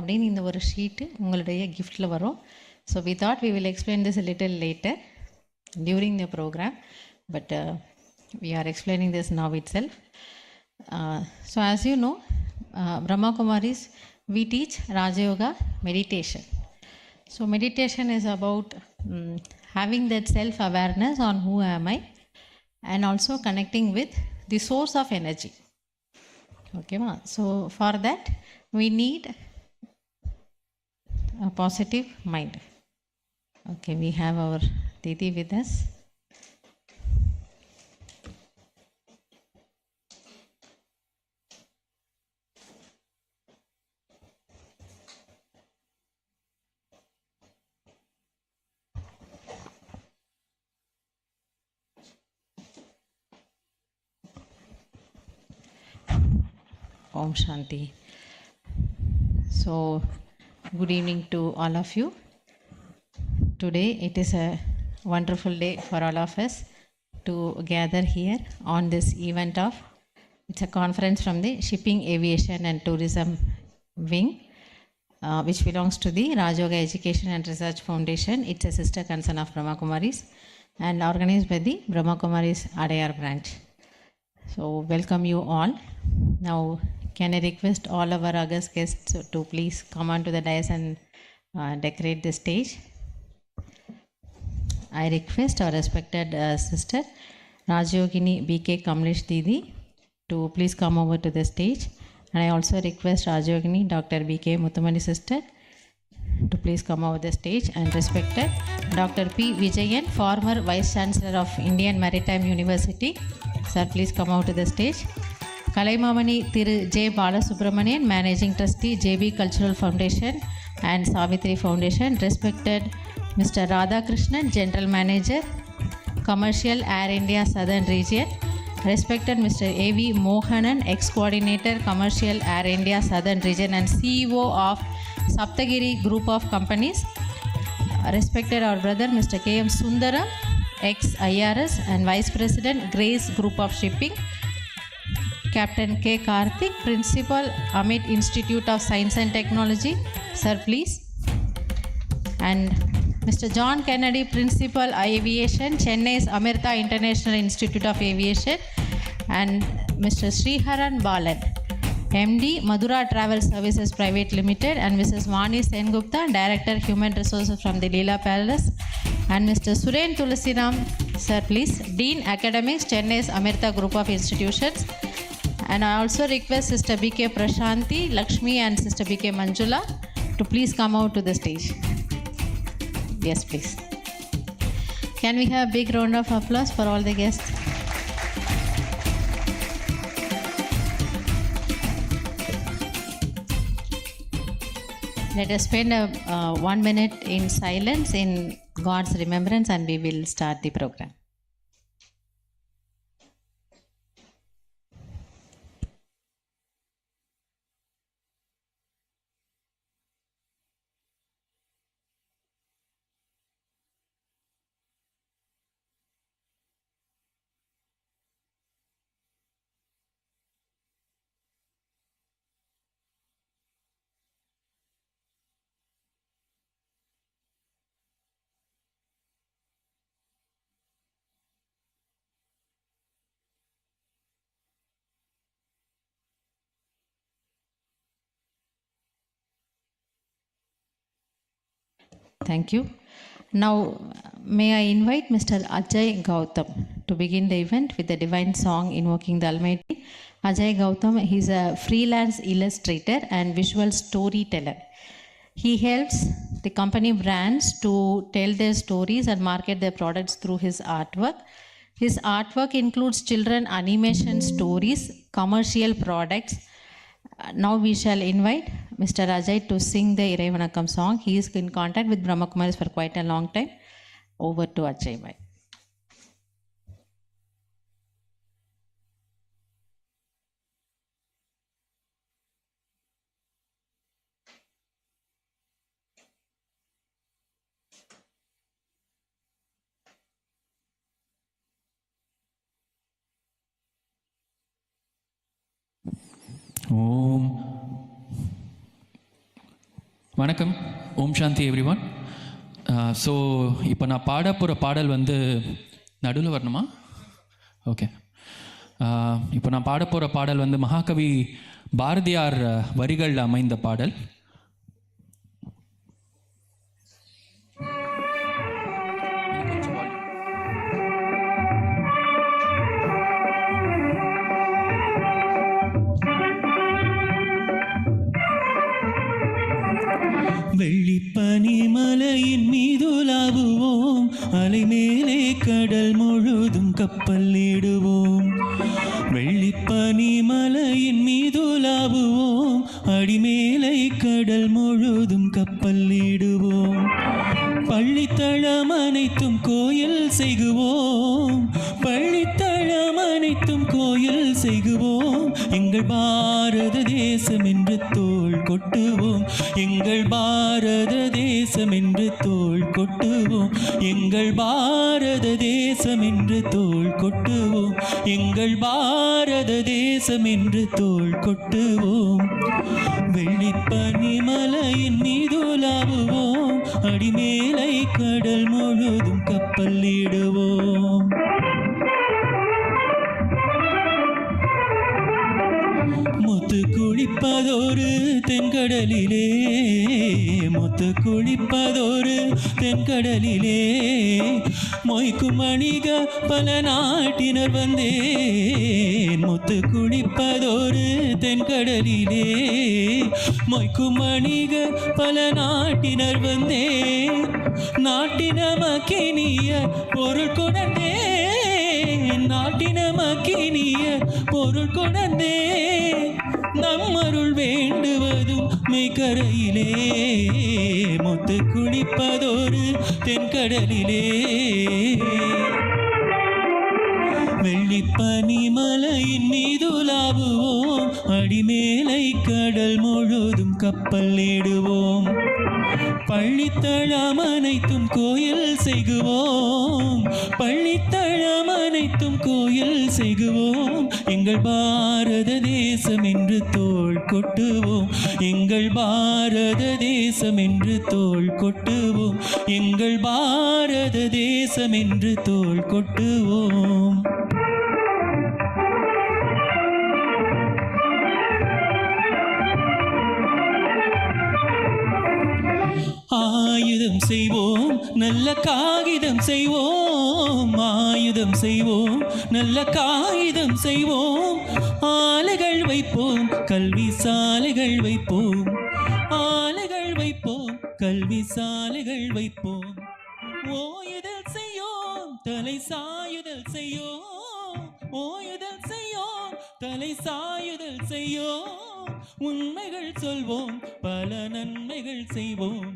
அப்படின்னு இந்த ஒரு ஷீட்டு உங்களுடைய கிஃப்டில் வரும். So we thought we will explain this little later during the program, but we are explaining this now itself. So as you know, Brahma Kumaris, we teach Raja Yoga meditation. So meditation is about having that self-awareness on who am I, and also connecting with the source of energy. Okay, ma? So for that we need a positive mind. Okay, we have our Didi with us. Om Shanti. So good evening to all of you. Today it is a wonderful day for all of us to gather here on this event of, it's a conference from the Shipping, Aviation and Tourism Wing, which belongs to the Raja Yoga Education and Research Foundation. It's a sister concern of Brahma Kumaris and organized by the Brahma Kumaris Adayar branch. So welcome you all. Now can I request all our august guests to please come on to the dais and decorate the stage. I request our respected sister Rajyogini B.K. Kamlesh Didi to please come over to the stage, and I also request Rajyogini Dr. B.K. Muthamizh sister to please come over the stage, and respected Dr. P. Vijayan, former Vice Chancellor of Indian Maritime University, sir, please come over to the stage. Kalaimamani Thiru J. Balasubramanian, Managing Trustee, JB Cultural Foundation and Savitri Foundation. Respected Mr. Radhakrishnan, General Manager, Commercial Air India Southern Region. Respected Mr. A.V. Mohanan, Ex-Coordinator, Commercial Air India Southern Region and CEO of Saptagiri Group of Companies. Respected our brother Mr. K.M. Sundaram, ex-IRS and Vice President, Grace Group of Shipping. Captain K. Karthik, Principal, Amit Institute of Science and Technology. Sir, please. And Mr. John Kennedy, Principal, Aviation, Chennai's Amirtha International Institute of Aviation. And Mr. Sriharan Balan, MD, Madura Travel Services Private Limited. And Mrs. Vani Sengupta, Director, Human Resources from the Leela Palace. And Mr. Suren Tulasiram, sir, please. Dean, Academics, Chennai's Amirtha Group of Institutions. And I also request Sister B.K. Prashanti, Lakshmi and Sister B.K. Manjula to please come out to the stage. Yes, please. Can we have a big round of applause for all the guests? Let us spend 1 minute in silence in God's remembrance, and we will start the program. Thank you. Now, may I invite Mr. Ajay Gautam to begin the event with the divine song invoking the Almighty. Ajay Gautam, he is a freelance illustrator and visual storyteller. He helps the company brands to tell their stories and market their products through his artwork. His artwork includes children animation stories, commercial products. Now we shall invite Mr. Ajay to sing the Irai Vanakkam song. He is in contact with Brahma Kumaris for quite a long time. Over to Ajay bhai. Om வணக்கம். ஓம் சாந்தி everyone. So இப்போ நான் பாட போகிற பாடல் வந்து நடுவில் வரணுமா? Okay. இப்போ நான் பாட போகிற பாடல் வந்து மகாகவி பாரதியார் வரிகள் அமைந்த பாடல். வெள்ளிப்பனி மலையின் மீதுலாவுவோம், அலை மேலே கடல் முழுதும் கப்பலிடுவோம். வெள்ளிப்பனி மலையின் மீதுலாவுவோம், அடிமேலை கடல் முழுதும் கப்பலிடுவோம். பள்ளித்தளம் அனைத்தும் கோயில் செய்குவோம், பள்ளித்தளம் அனைத்தும் கோயில் செய்குவோம். எங்கள் பாரத தேசம் என்று தோள் கொட்டுவோம், எங்கள் பாரத தேசம் என்று தோள் கொட்டுவோம், எங்கள் பாரத தேசம் என்று தோள் கொட்டுவோம், எங்கள் பாரத தேசம் என்று தோள் கொட்டுவோம். வெள்ளிப்பனி மலையின் மீதுலாவுவோம், அடிமேலை கடல் முழுதும் கப்பலிடுவோம். முத்து குளிப்பதொரு தென்கடலிலே, முத்து குளிப்பதொரு தென்கடலிலே, மொய்க்கும் அணிக பல நாட்டினர் வந்தேன். முத்து குளிப்பதொரு தென்கடலிலே, மொய்க்கும் அணிக பல நாட்டினர் வந்தேன். நாட்டின மக்கினிய பொருள் கொண்டே, நாட்டின மக்கினிய பொருள் கொண்டே, நம்மருள் வேண்டுவதும் மெய்கரையிலே, முத்து குளிப்பதொரு தென்கடலிலே. வெள்ளிப்பனி மலையின் மீதுலாவுவோம், அடிமேலை கடல் முழுதும் கப்பலிடுவோம். பள்ளித்தளம் அனைத்தும் கோயில் செய்குவோம், பள்ளித்தளம் அனைத்தும் கோயில் செய்குவோம். எங்கள் பாரத தேசம் என்று தோள் கொட்டுவோம், எங்கள் பாரத தேசம் என்று தோள் கொட்டுவோம், எங்கள் பாரத தேசம் என்று தோள் கொட்டுவோம். ஆயுதம் செய்வோம், நல்ல காகிதம் செய்வோம், ஆயுதம் செய்வோம், நல்ல காகிதம் செய்வோம். ஆலைகள் வைப்போம், கல்வி சாலைகள் வைப்போம், ஆலைகள் வைப்போம், கல்வி சாலைகள் வைப்போம். ஓயுதல் செய்யோம், தலை சாயுதல் செய்யோம், ஓயுதல் செய்யோம், தலை சாயுதல் செய்யோம். உண்மைகள் சொல்வோம், பல நன்மைகள் செய்வோம்,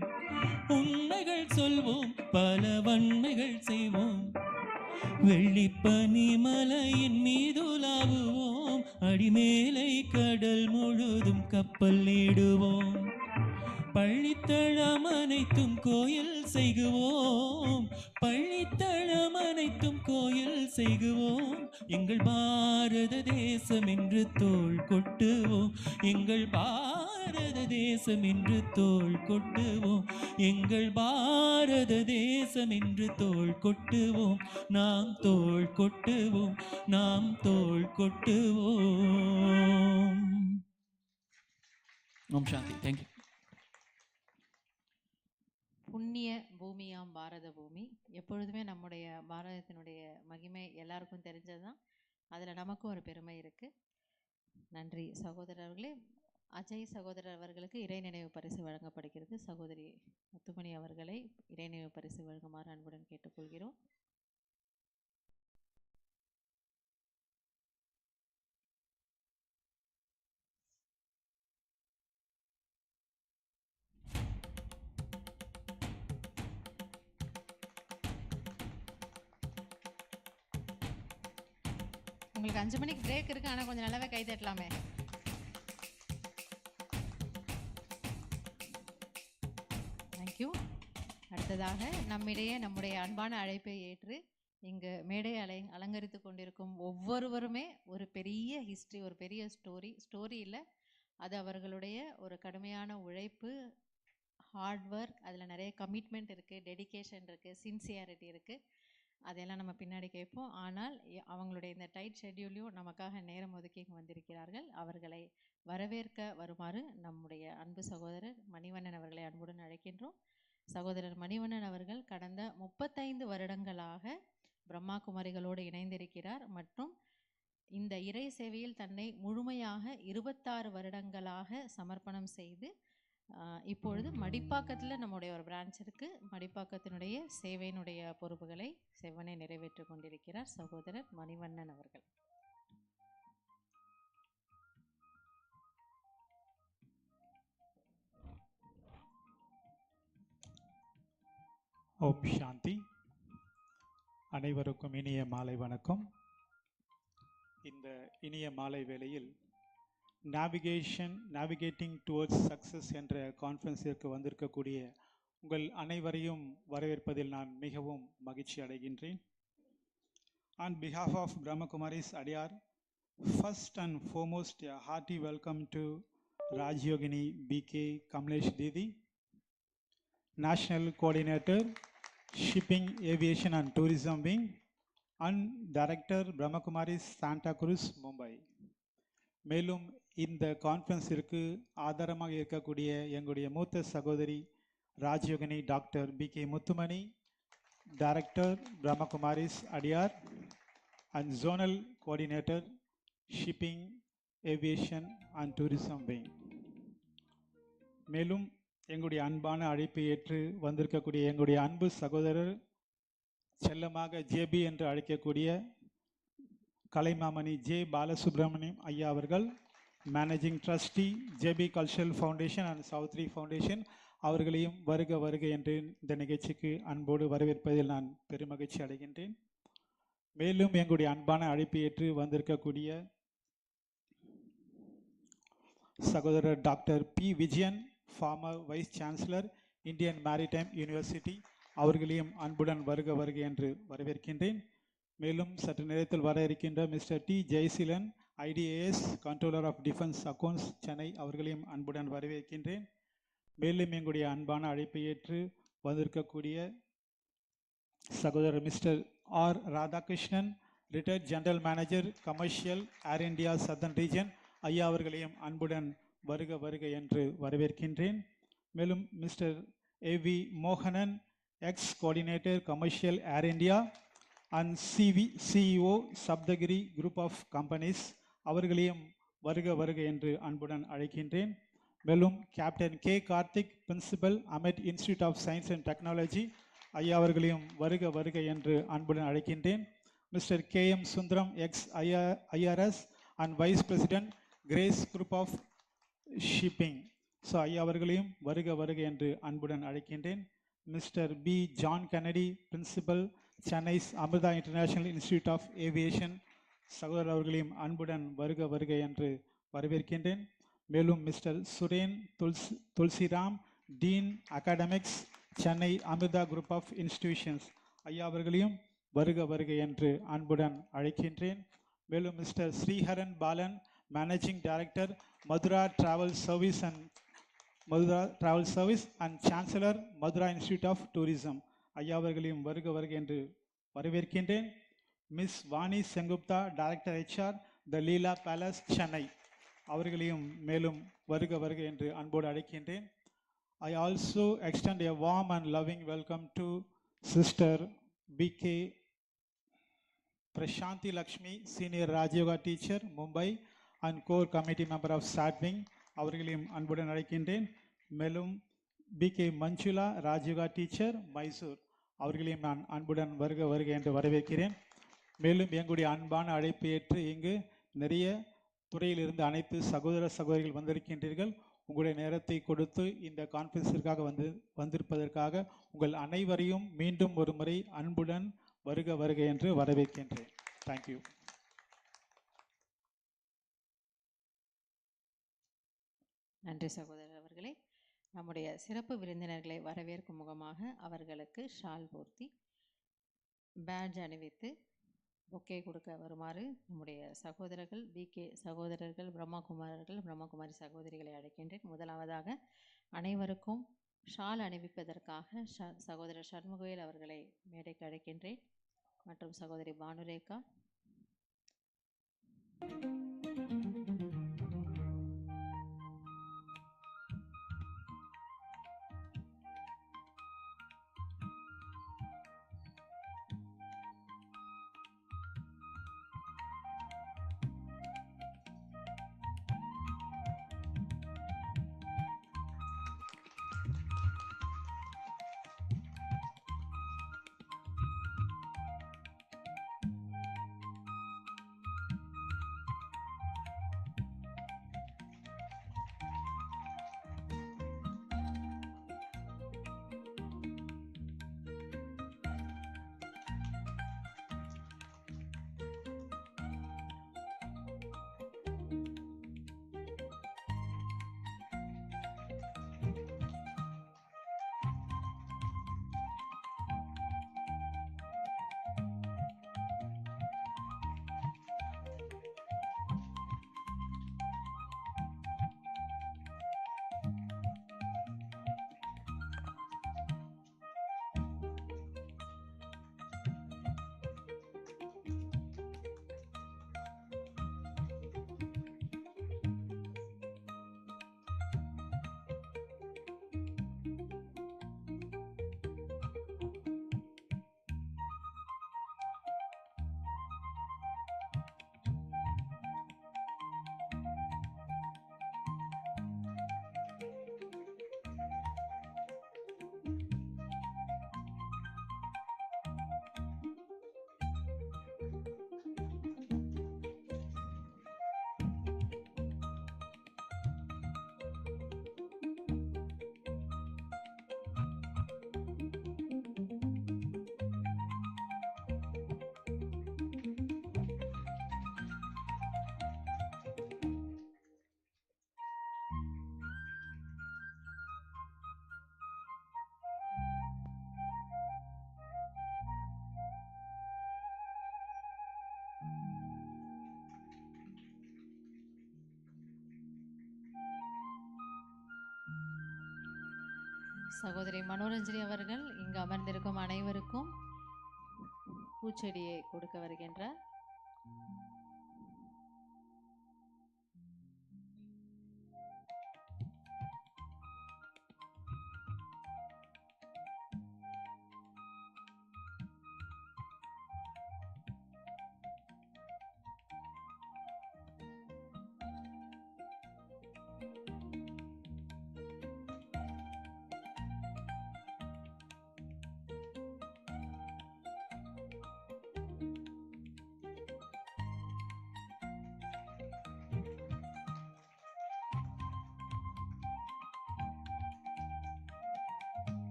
உண்மைகள் சொல்வோம், பல வன்மைகள் செய்வோம். வெள்ளிப்பனி மலையின் மீதுலாவுவோம், அடிமேலை கடல் முழுதும் கப்பலிடுவோம். பள்ளித்தளம் அனைத்தும் கோயில் செய்குவோம், பள்ளித்தளம் அனைத்தும் கோயில் செய்குவோம். எங்கள் பாரத தேசம் என்று தோள் கொட்டுவோம், எங்கள் பாரத தேசம் என்று தோள் கொட்டுவோம், எங்கள் பாரத தேசம் என்று தோள் கொட்டுவோம். நாம் தோள் கொட்டுவோம், நாம் தோள் கொட்டுவோம். ஓம் சாந்தி. தேங்க்யூ. புண்ணிய பூமியாம் பாரத பூமி. எப்பொழுதுமே நம்முடைய பாரதத்தினுடைய மகிமை எல்லாருக்கும் தெரிஞ்சது தான். அதில் நமக்கும் ஒரு பெருமை இருக்குது. நன்றி சகோதரர்களே. அஜய் சகோதரர் அவர்களுக்கு இறைநினைவு பரிசு வழங்கப்படுகிறது. சகோதரி முத்துமணி அவர்களை இறைநினைவு பரிசு வழங்குமாறு அன்புடன் கேட்டுக்கொள்கிறோம். உங்களுக்கு 5 மணிக்கு பிரேக் இருக்குது, ஆனால் கொஞ்சம் நல்லாவே கை தட்டலாமே. தேங்க்யூ. அடுத்ததாக நம்மிடையே நம்முடைய அன்பான அழைப்பை ஏற்று இங்கு மேடை அலங்கரித்து கொண்டிருக்கும் ஒவ்வொருவருமே ஒரு பெரிய ஹிஸ்ட்ரி, ஒரு பெரிய ஸ்டோரி இல்லை, அது அவர்களுடைய ஒரு கடுமையான உழைப்பு, ஹார்ட் ஒர்க், அதில் நிறைய கமிட்மெண்ட் இருக்குது, டெடிகேஷன் இருக்குது, சின்சியாரிட்டி இருக்குது. அதெல்லாம் நம்ம பின்னாடி கேட்போம். ஆனால் அவங்களுடைய இந்த டைட் ஷெட்யூலையும் நமக்காக நேரம் ஒதுக்கி வந்திருக்கிறார்கள். அவர்களை வரவேற்க வருமாறு நம்முடைய அன்பு சகோதரர் மணிவண்ணன் அவர்களை அன்புடன் அழைக்கின்றோம். சகோதரர் மணிவண்ணன் அவர்கள் கடந்த 35 வருடங்களாக பிரம்மா குமாரிகளோடு இணைந்திருக்கிறார் மற்றும் இந்த இறை சேவையில் தன்னை முழுமையாக 26 வருடங்களாக சமர்ப்பணம் செய்து இப்பொழுது மடிப்பாக்கத்தில் நம்முடைய ஒரு பிரான்ச் இருக்குது. மடிப்பாக்கத்தினுடைய சேவையினுடைய பொறுப்புகளை செவ்வனை நிறைவேற்றி கொண்டிருக்கிறார் சகோதரர் மணிவண்ணன் அவர்கள். ஓம் சாந்தி. அனைவருக்கும் இனிய மாலை வணக்கம். இந்த இனிய மாலை வேளையில் நேவிகேட்டிங் டுவர்ட்ஸ் சக்ஸஸ் என்ற கான்ஃபரன்ஸிற்கு வந்திருக்கக்கூடிய உங்கள் அனைவரையும் வரவேற்பதில் நான் மிகவும் மகிழ்ச்சி அடைகின்றேன். On behalf of Brahma Kumaris Adiyar, first and foremost a hearty welcome to Rajyogini BK Kamlesh Didi, National Coordinator, Shipping, Aviation and Tourism Wing, and Director Brahma Kumaris Santa Cruz, Mumbai. மேலும் இந்த கான்ஃபரன்ஸிற்கு ஆதாரமாக இருக்கக்கூடிய எங்களுடைய மூத்த சகோதரி Rajyogini doctor BK முத்துமணி, director பிரம்ம குமாரிஸ் அடியார் and zonal coordinator shipping, aviation and tourism wing. மேலும் எங்களுடைய அன்பான அழைப்பை ஏற்று வந்திருக்கக்கூடிய எங்களுடைய அன்பு சகோதரர், செல்லமாக ஜேபி என்று அழைக்கக்கூடிய கலைமாமணி ஜே பாலசுப்ரமணியம் ஐயா அவர்கள், managing trustee JP cultural foundation and Choudhary foundation, அவர்களையும் வருக வருக என்று இந்த நிகழ்ச்சிக்கு அன்போடு வரவேற்பதில் நான் பெருமகிழ்ச்சி அடைகின்றேன். மேலும் எங்களுடைய அன்பான அழைப்பை ஏற்று வந்திருக்கக்கூடிய சகோதரர் doctor P Vijayan, former vice chancellor Indian maritime university, அவர்களையும் அன்புடன் வருக வருக என்று வரவேற்கின்றேன். மேலும் சற்று நேரத்தில் வர இருக்கின்ற mister T Jayaseelan, IDAS controller of defence accounts, Chennai, அவர்களையும் அன்புடன் வரவேற்கின்றேன். மேலும் எங்களுடைய அன்பான அழைப்பை ஏற்று வந்திருக்கக்கூடிய சகோதரர் mister R. Radhakrishnan, retired general manager commercial Air India southern region, ஐயா அவர்களையும் அன்புடன் வருக வருக என்று வரவேற்கின்றேன். மேலும் மிஸ்டர் AV மோகனன், ex coordinator commercial Air India and CEO Saptagiri group of companies, அவர்களையும் வருக வருக என்று அன்புடன் அழைக்கின்றேன். மேலும் captain K Karthik, principal AMET institute of science and technology, ஐயா அவர்களையும் வருக வருக என்று அன்புடன் அழைக்கின்றேன். Mister KM Sundaram, ex IRS and vice president grace group of shipping, so ஐயா அவர்களையும் வருக வருக என்று அன்புடன் அழைக்கின்றேன். Mister B. John Kennedy, principal Chennai Amrita international institute of aviation, சகோதரர் அவர்களையும் அன்புடன் வருக வருக என்று வரவேற்கின்றேன். மேலும் mister Suren Tulsiram, dean academics, Chennai Amrita group of institutions, ஐயா அவர்களையும் வருக வருக என்று அன்புடன் அழைக்கின்றேன். மேலும் mister Sreeharan Balan, managing director Madhura travel service and chancellor Madhura institute of tourism, ஐயா அவர்களையும் வருக வருக என்று வரவேற்கின்றேன். Miss Vani Sengupta, director HR த லீலா பேலஸ், சென்னை, அவர்களையும் மேலும் வருக வருக என்று அன்போடு அழைக்கின்றேன். I also extend a warm and loving welcome to Sister BK Prashanti Lakshmi, Senior Rajyoga Teacher, Mumbai and Core Committee Member of SAT-Wing, அவர்களையும் அன்புடன் அழைக்கின்றேன். மேலும் BK மஞ்சுளா, ராஜயோகா டீச்சர், மைசூர், அவர்களையும் நான் அன்புடன் வருக வருக என்று வரவேற்கிறேன். மேலும் எங்களுடைய அன்பான அழைப்பு ஏற்று இங்கு நிறைய துறையிலிருந்து அனைத்து சகோதர சகோதரிகள் வந்திருக்கின்றீர்கள். உங்களுடைய நேரத்தை கொடுத்து இந்த கான்ஃபரன்ஸிற்காக வந்திருப்பதற்காக உங்கள் அனைவரையும் மீண்டும் ஒரு முறை அன்புடன் வருக வருக என்று வரவேற்கின்றேன். தேங்க்யூ. நன்றி சகோதரர் அவர்களே. நம்முடைய சிறப்பு விருந்தினர்களை வரவேற்கும் முகமாக அவர்களுக்கு ஷால் போர்த்தி பேட்ஜ் அணிவித்து பொக்கே கொடுக்க வருமாறு நம்முடைய சகோதரர்கள் BK சகோதரர்கள், பிரம்மாகுமாரர்கள், பிரம்மகுமாரி சகோதரிகளை அழைக்கின்றேன். முதலாவதாக அனைவருக்கும் ஷால் அணிவிப்பதற்காக சகோதரர் சண்முகவேல் அவர்களை மேடைக்கு அழைக்கின்றேன் மற்றும் சகோதரி பானுரேகா. சகோதரி மனோரஞ்சனி அவர்கள் இங்கு அமர்ந்திருக்கும் அனைவருக்கும் பூச்செடியை கொடுக்க வருகின்றார்.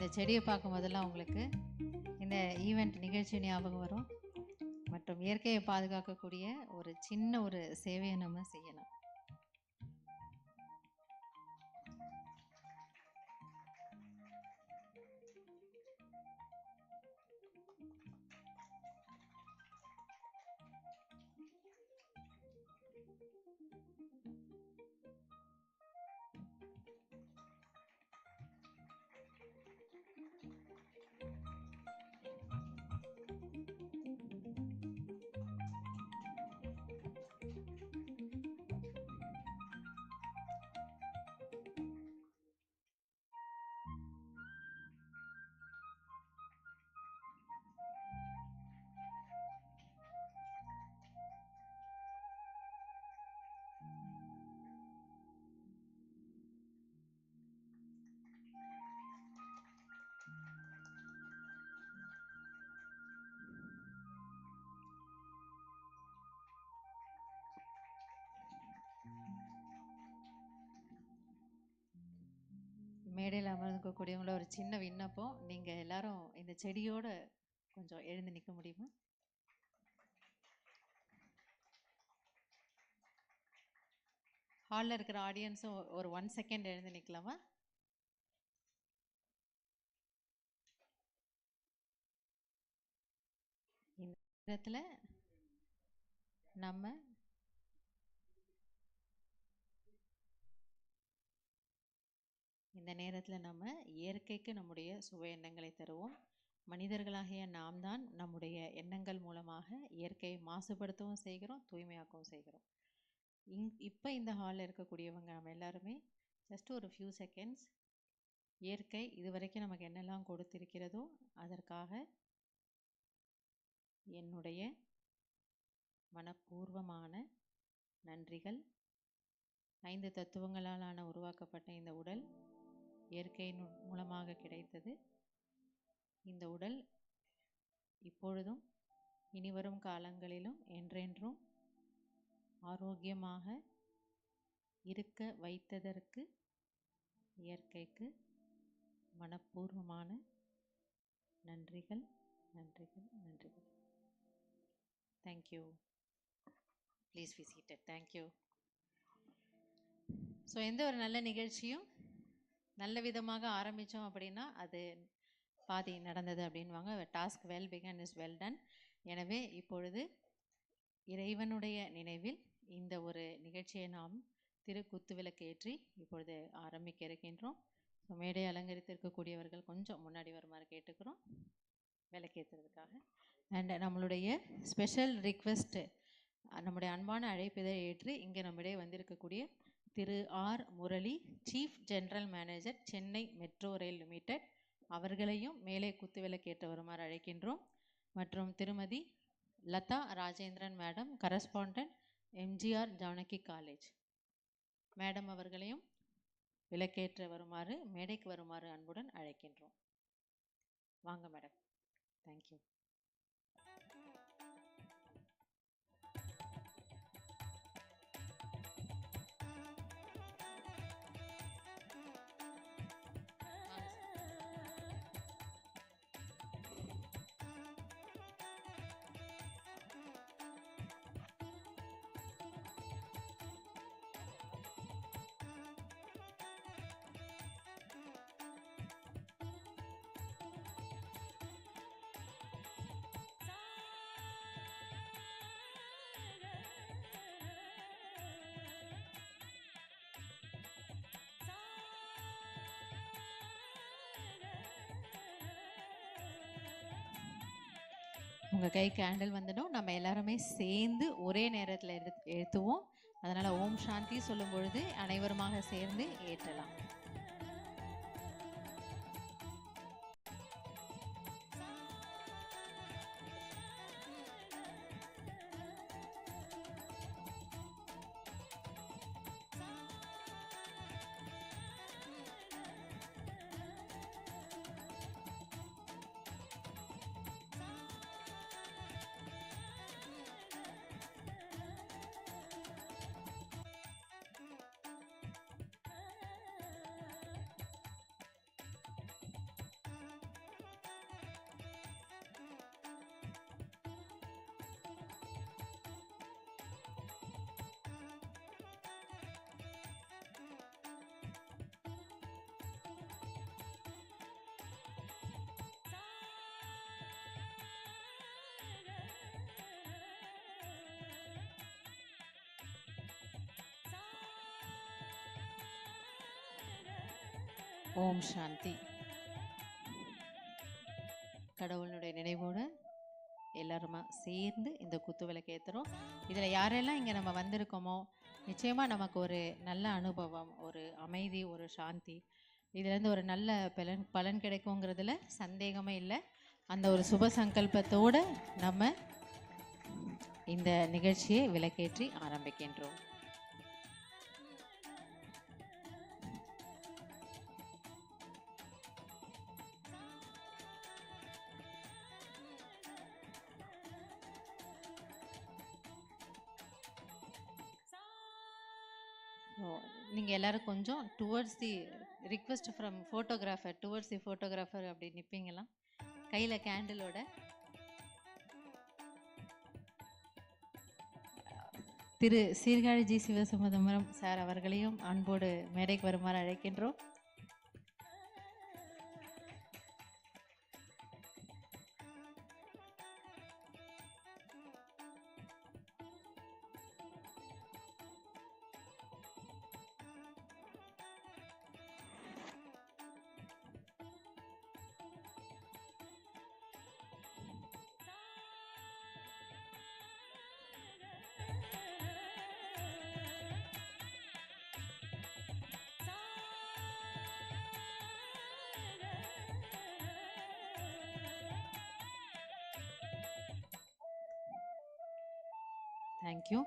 இந்த செடியை பார்க்கும் போதெல்லாம் உங்களுக்கு இந்த ஈவெண்ட் நிகழ்ச்சி ஞாபகம் வரும். மற்றும் இயற்கையை பாதுகாக்கக்கூடிய ஒரு சின்ன ஒரு சேவையை நம்ம செய்யலாம். மேடையில் அமர்ந்துக்கக்கூடியவங்கள ஒரு சின்ன விண்ணப்பம், நீங்கள் எல்லாரும் இந்த செடியோடு கொஞ்சம் எழுந்து நிற்க முடியுமா? ஹாலில் இருக்கிற ஆடியன்ஸும் ஒரு 1 செகண்ட் எழுந்து நிற்கலாமா? இந்த நேரத்தில் நம்ம இயற்கைக்கு நம்முடைய சுப எண்ணங்களை தருவோம். மனிதர்களாகிய நாம் தான் நம்முடைய எண்ணங்கள் மூலமாக இயற்கையை மாசுபடுத்தவும் செய்கிறோம், தூய்மையாக்கவும் செய்கிறோம். இப்போ இந்த ஹாலில் இருக்கக்கூடியவங்க நம்ம எல்லாருமே ஜஸ்ட் ஒரு ஃபியூ செகண்ட்ஸ் இயற்கை இதுவரைக்கும் நமக்கு என்னெல்லாம் கொடுத்திருக்கிறதோ அதற்காக என்னுடைய மனப்பூர்வமான நன்றிகள். 5 தத்துவங்களாலான உருவாக்கப்பட்ட இந்த உடல் இயற்கையின் மூலமாக கிடைத்தது. இந்த உடல் இப்பொழுதும் இனிவரும் காலங்களிலும் என்றென்றும் ஆரோக்கியமாக இருக்க வைத்ததற்கு இயற்கைக்கு மனப்பூர்வமான நன்றிகள் நன்றிகள் நன்றிகள். Thank you. Please be seated. Thank you. So எந்த ஒரு நல்ல நிகழ்ச்சியும் நல்ல விதமாக ஆரம்பித்தோம் அப்படின்னா அது பாதி நடந்தது அப்படின்வாங்க. Task well begin is well done. எனவே இப்பொழுது இறைவனுடைய நினைவில் இந்த ஒரு நிகழ்ச்சியை நாம் குத்துவிளக்கேற்றி இப்பொழுது ஆரம்பிக்க இருக்கின்றோம். ஸோ மேடை அலங்கரித்திருக்கக்கூடியவர்கள் கொஞ்சம் முன்னாடி வருமாறு கேட்டுக்கிறோம் விளக்கேற்றுறதுக்காக. அண்ட் நம்மளுடைய ஸ்பெஷல் ரிக்வெஸ்ட்டு, நம்முடைய அன்பான அழைப்பிதை ஏற்று இங்கே நம்மிடையே வந்திருக்கக்கூடிய திரு R Murali, chief general manager, Chennai metro rail limited அவர்களையும் மேலே குத்துவிளக்கேற்ற வருமாறு அழைக்கின்றோம். மற்றும் திருமதி Latha Rajendran madam, correspondent, MGR Janaki college madam அவர்களையும் விளக்கேற்ற வருமாறு மேடைக்கு வருமாறு அன்புடன் அழைக்கின்றோம். வாங்க மேடம். தேங்க்யூ. உங்கள் கை கேண்டில் வந்துடும். நம்ம எல்லாருமே சேர்ந்து ஒரே நேரத்தில் ஏற்றுவோம். அதனால் ஓம் சாந்தி சொல்லும் பொழுது அனைவருமாக சேர்ந்து ஏற்றலாம். ஓம் சாந்தி. கடவுளுடைய நினைவோடு எல்லாருமா சேர்ந்து இந்த குத்து விளக்கு ஏற்றுறோம். இதில் யாரெல்லாம் இங்கே நம்ம வந்திருக்கோமோ நிச்சயமாக நமக்கு ஒரு நல்ல அனுபவம், ஒரு அமைதி, ஒரு சாந்தி, இதுலேருந்து ஒரு நல்ல பலன் கிடைக்குங்கிறதுல சந்தேகமே இல்லை. அந்த ஒரு சுப சங்கல்பத்தோடு நம்ம இந்த நிகழ்ச்சியை விளக்கேற்றி ஆரம்பிக்கின்றோம். நீங்கள் எல்லோரும் கொஞ்சம் towards the request from photographer, towards the photographer அப்படி நிற்பீங்களா கையில் கேண்டிலோட. திரு சீர்காழி ஜி சிவசிதம்பரம் சார் அவர்களையும் அன்போடு மேடைக்கு வருமாறு அழைக்கின்றோம். தேங்க்யூ.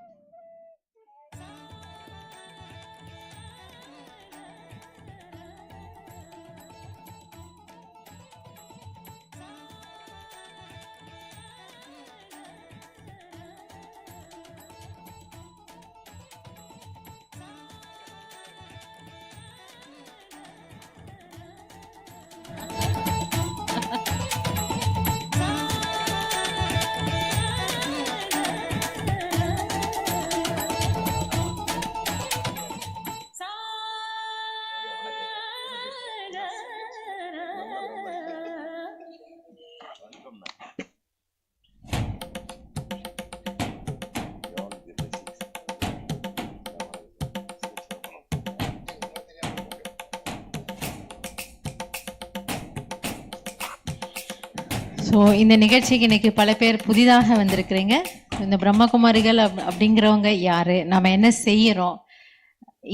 ஸோ இந்த நிகழ்ச்சிக்கு இன்றைக்கி பல பேர் புதிதாக வந்திருக்கிறீங்க. இந்த பிரம்மகுமாரிகள் அப்படிங்கிறவங்க யார், நம்ம என்ன செய்கிறோம்,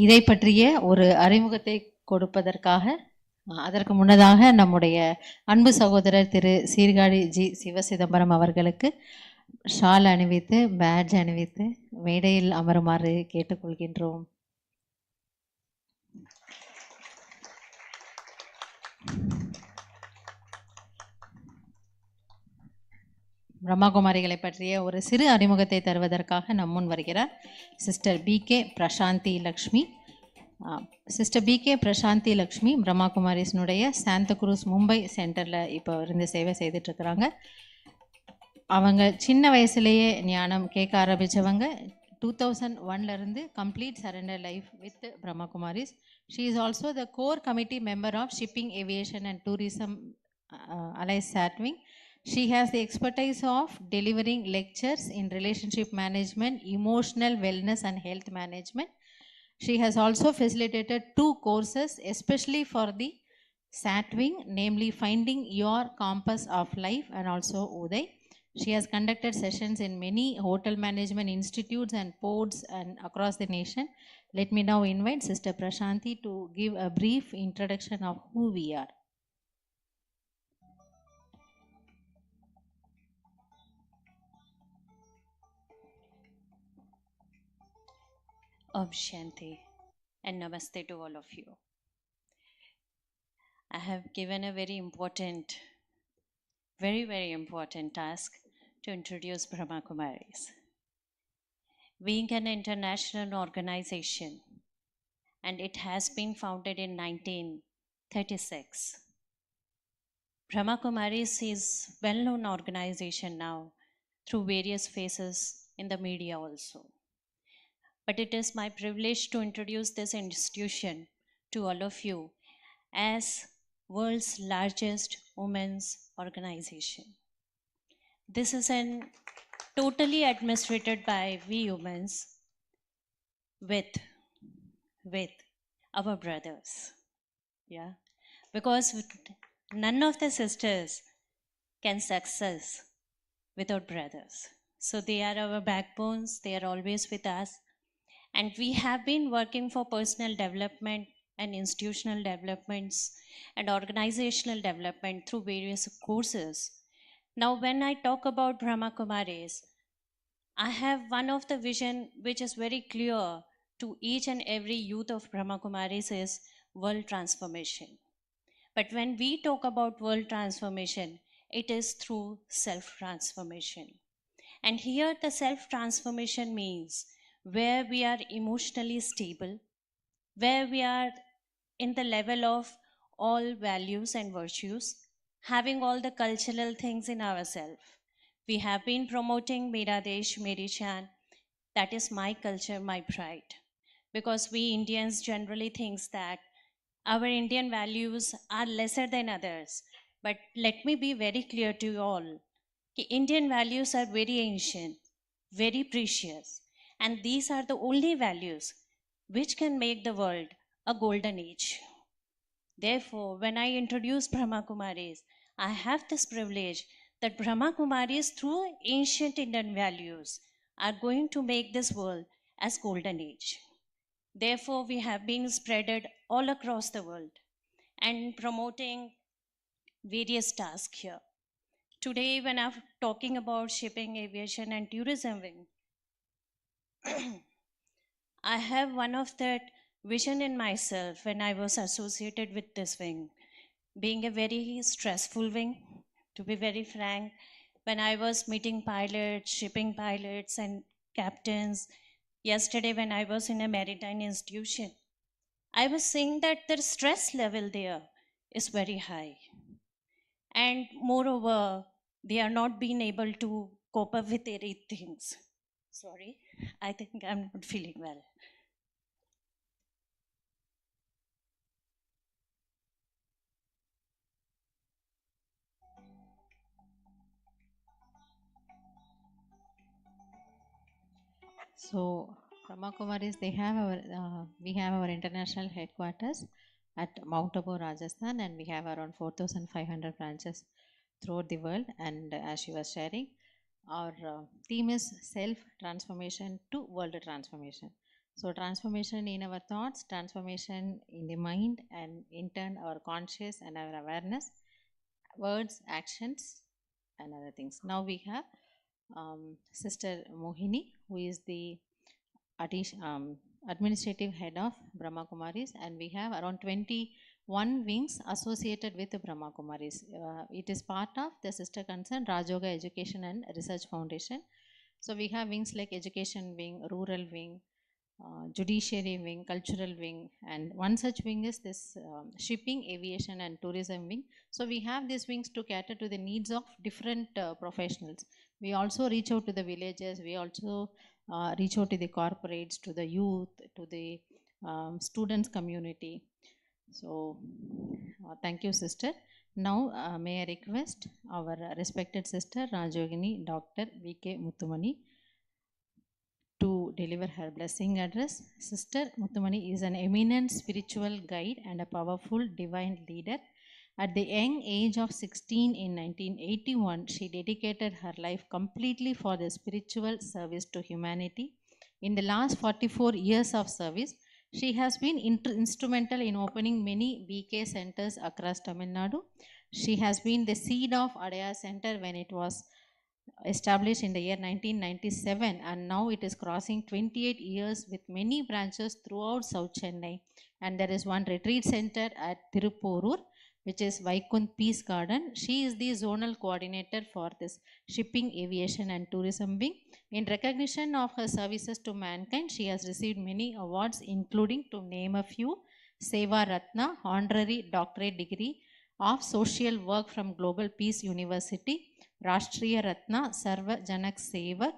இதை பற்றிய ஒரு அறிமுகத்தை கொடுப்பதற்காக அதற்கு முன்னதாக நம்முடைய அன்பு சகோதரர் திரு சீர்காழி ஜி சிவசிதம்பரம் அவர்களுக்கு ஷால் அணிவித்து பேட்ஜ் அணிவித்து மேடையில் அமருமாறு கேட்டுக்கொள்கின்றோம். பிரம்மகுமாரிகளை பற்றிய ஒரு சிறு அறிமுகத்தை தருவதற்காக நம் முன் வருகிறார் sister BK Prasanthi Lakshmi. Sister BK Prasanthi Lakshmi பிரம்மகுமாரிஸ்னுடைய சாந்த குரூஸ் மும்பை சென்டரில் இப்போ இருந்து சேவை செய்துட்ருக்குறாங்க. அவங்க சின்ன வயசுலேயே ஞானம் கேட்க ஆரம்பித்தவங்க 2001 complete surrender life with Brahma Kumaris. She is also the core committee member of shipping aviation and tourism அலைஸ் சாட்விங். She has the expertise of delivering lectures in relationship management, emotional wellness and health management. She has also facilitated 2 courses especially for the SATwing, namely Finding Your Compass of Life and also Uday. She has conducted sessions in many hotel management institutes and ports and across the nation. Let me now invite Sister Prashanthi to give a brief introduction of who we are. Om Shanti and Namaste to all of you. I have given a very important task to introduce Brahma Kumaris. Being an international organization, and it has been founded in 1936. Brahma Kumaris is a well-known organization now through various phases in the media also. But it is my privilege to introduce this institution to all of you as world's largest women's organization. This is totally administered by we women with our brothers. Yeah, because none of the sisters can success without brothers. So they are our backbones. They are always with us. And we have been working for personal development and institutional developments and organizational development through various courses. Now, when I talk about Brahma Kumaris, I have one of the vision which is very clear to each and every youth of Brahma Kumaris is world transformation. But when we talk about world transformation, it is through self-transformation. And here the self-transformation means where we are emotionally stable, where we are in the level of all values and virtues, having all the cultural things in ourselves. We have been promoting Mera Desh, Meri Shan, That is my culture, my pride. Because we Indians generally think that our Indian values are lesser than others. But let me be very clear to you all. Indian values are very ancient, very precious, and these are the only values which can make the world a golden age. Therefore, when I introduce Brahma Kumaris, I have this privilege that Brahma Kumaris, through ancient Indian values, are going to make this world as golden age. Therefore, we have been spreaded all across the world and promoting various tasks here. Today, when I'm talking about shipping, aviation, and tourism wing, I have one of that vision in myself when I was associated with this wing, being a very stressful wing, to be very frank. When I was meeting pilots, shipping pilots, and captains, yesterday when I was in a maritime institution, I was saying that the stress level there is very high. And moreover, they are not being able to cope up with their things. Sorry, I think I'm not feeling well. So, Brahma Kumaris, we have our international headquarters at Mount Abu, Rajasthan, and we have around 4,500 branches throughout the world. And as she was sharing, our theme is self-transformation to world transformation. So, transformation in our thoughts, transformation in the mind, and in turn our conscious and our awareness, words, actions, and other things. Now we have Sister Mohini, who is the administrative head of Brahma Kumaris, and we have around 21 wings associated with the Brahma Kumaris. It is part of the sister concern Rajoga Education and Research Foundation. So we have wings like education wing, rural wing, judiciary wing, cultural wing, and one such wing is this shipping, aviation, and tourism wing. So we have these wings to cater to the needs of different professionals. We also reach out to the villages. We also reach out to the corporates, to the youth, to the students community. So thank you, sister. Now may I request our respected sister Rajogini Dr. V.K. Muthamizh to deliver her blessing address. Sister Muthamizh is an eminent spiritual guide and a powerful divine leader. At the young age of 16 in 1981, she dedicated her life completely for the spiritual service to humanity. In the last 44 years of service, she has been instrumental in opening many BK centers across Tamil Nadu. She has been the seed of Adaya Center when it was established in the year 1997, and now it is crossing 28 years with many branches throughout South Chennai. And there is one retreat center at Tirupurur, which is Vaikunth Peace Garden. She is the zonal coordinator for this shipping, aviation, and tourism wing. In recognition of her services to mankind, she has received many awards, including, to name a few, Seva Ratna, honorary doctorate degree of social work from Global Peace University, Rashtriya Ratna, Sarva Janak Sevak,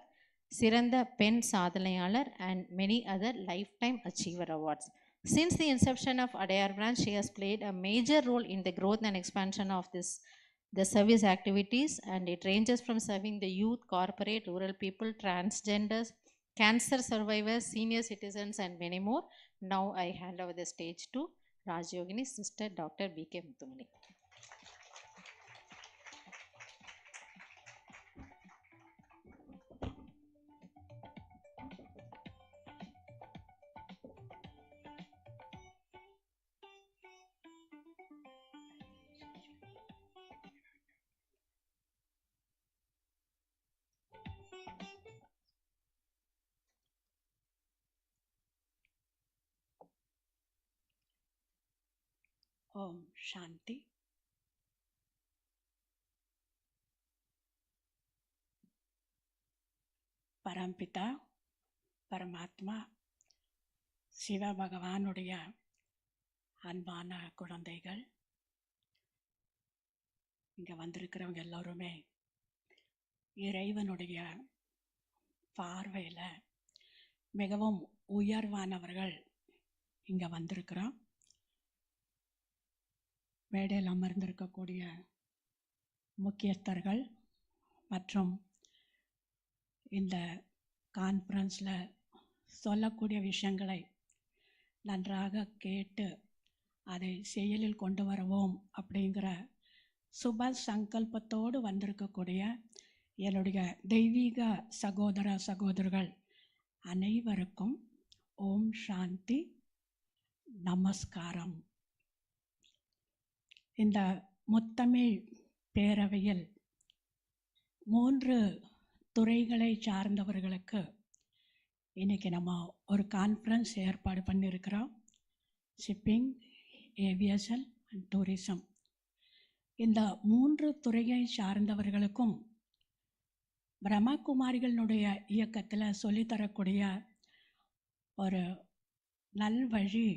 Siranda Pen Sadhanayalar, and many other lifetime achiever awards. Since the inception of Adayar branch, she has played a major role in the growth and expansion of the service activities, and it ranges from serving the youth, corporate, rural people, transgenders, cancer survivors, senior citizens, and many more. Now I hand over the stage to Rajyogini's sister, Dr. B.K. Muthamizh. Om Shanti. பரம்பிதா பரமாத்மா சிவ பகவானுடைய அன்பான குழந்தைகள், இங்கே வந்திருக்கிறவங்க எல்லோருமே இறைவனுடைய பார்வையில் மிகவும் உயர்வானவர்கள் இங்கே வந்திருக்கிறோம். மேடையில் அமர்ந்திருக்கக்கூடிய முக்கியஸ்தர்கள் மற்றும் இந்த கான்ஃபரன்ஸில் சொல்லக்கூடிய விஷயங்களை நன்றாக கேட்டு அதை செயலில் கொண்டு வருவோம் அப்படிங்கிற சுப சங்கல்பத்தோடு வந்திருக்கக்கூடிய என்னுடைய தெய்வீக சகோதர சகோதரர்கள் அனைவருக்கும் ஓம் சாந்தி, நமஸ்காரம். இந்த முத்தமிழ் பேரவையில் 3 துறைகளை சார்ந்தவர்களுக்கு இன்றைக்கி நம்ம ஒரு கான்ஃபரன்ஸ் ஏற்பாடு பண்ணியிருக்கிறோம். Shipping, aviation and tourism. இந்த 3 துறையை சார்ந்தவர்களுக்கும் பிரம்மா குமாரிகளினுடைய இயக்கத்தில் சொல்லித்தரக்கூடிய ஒரு நல்வழி,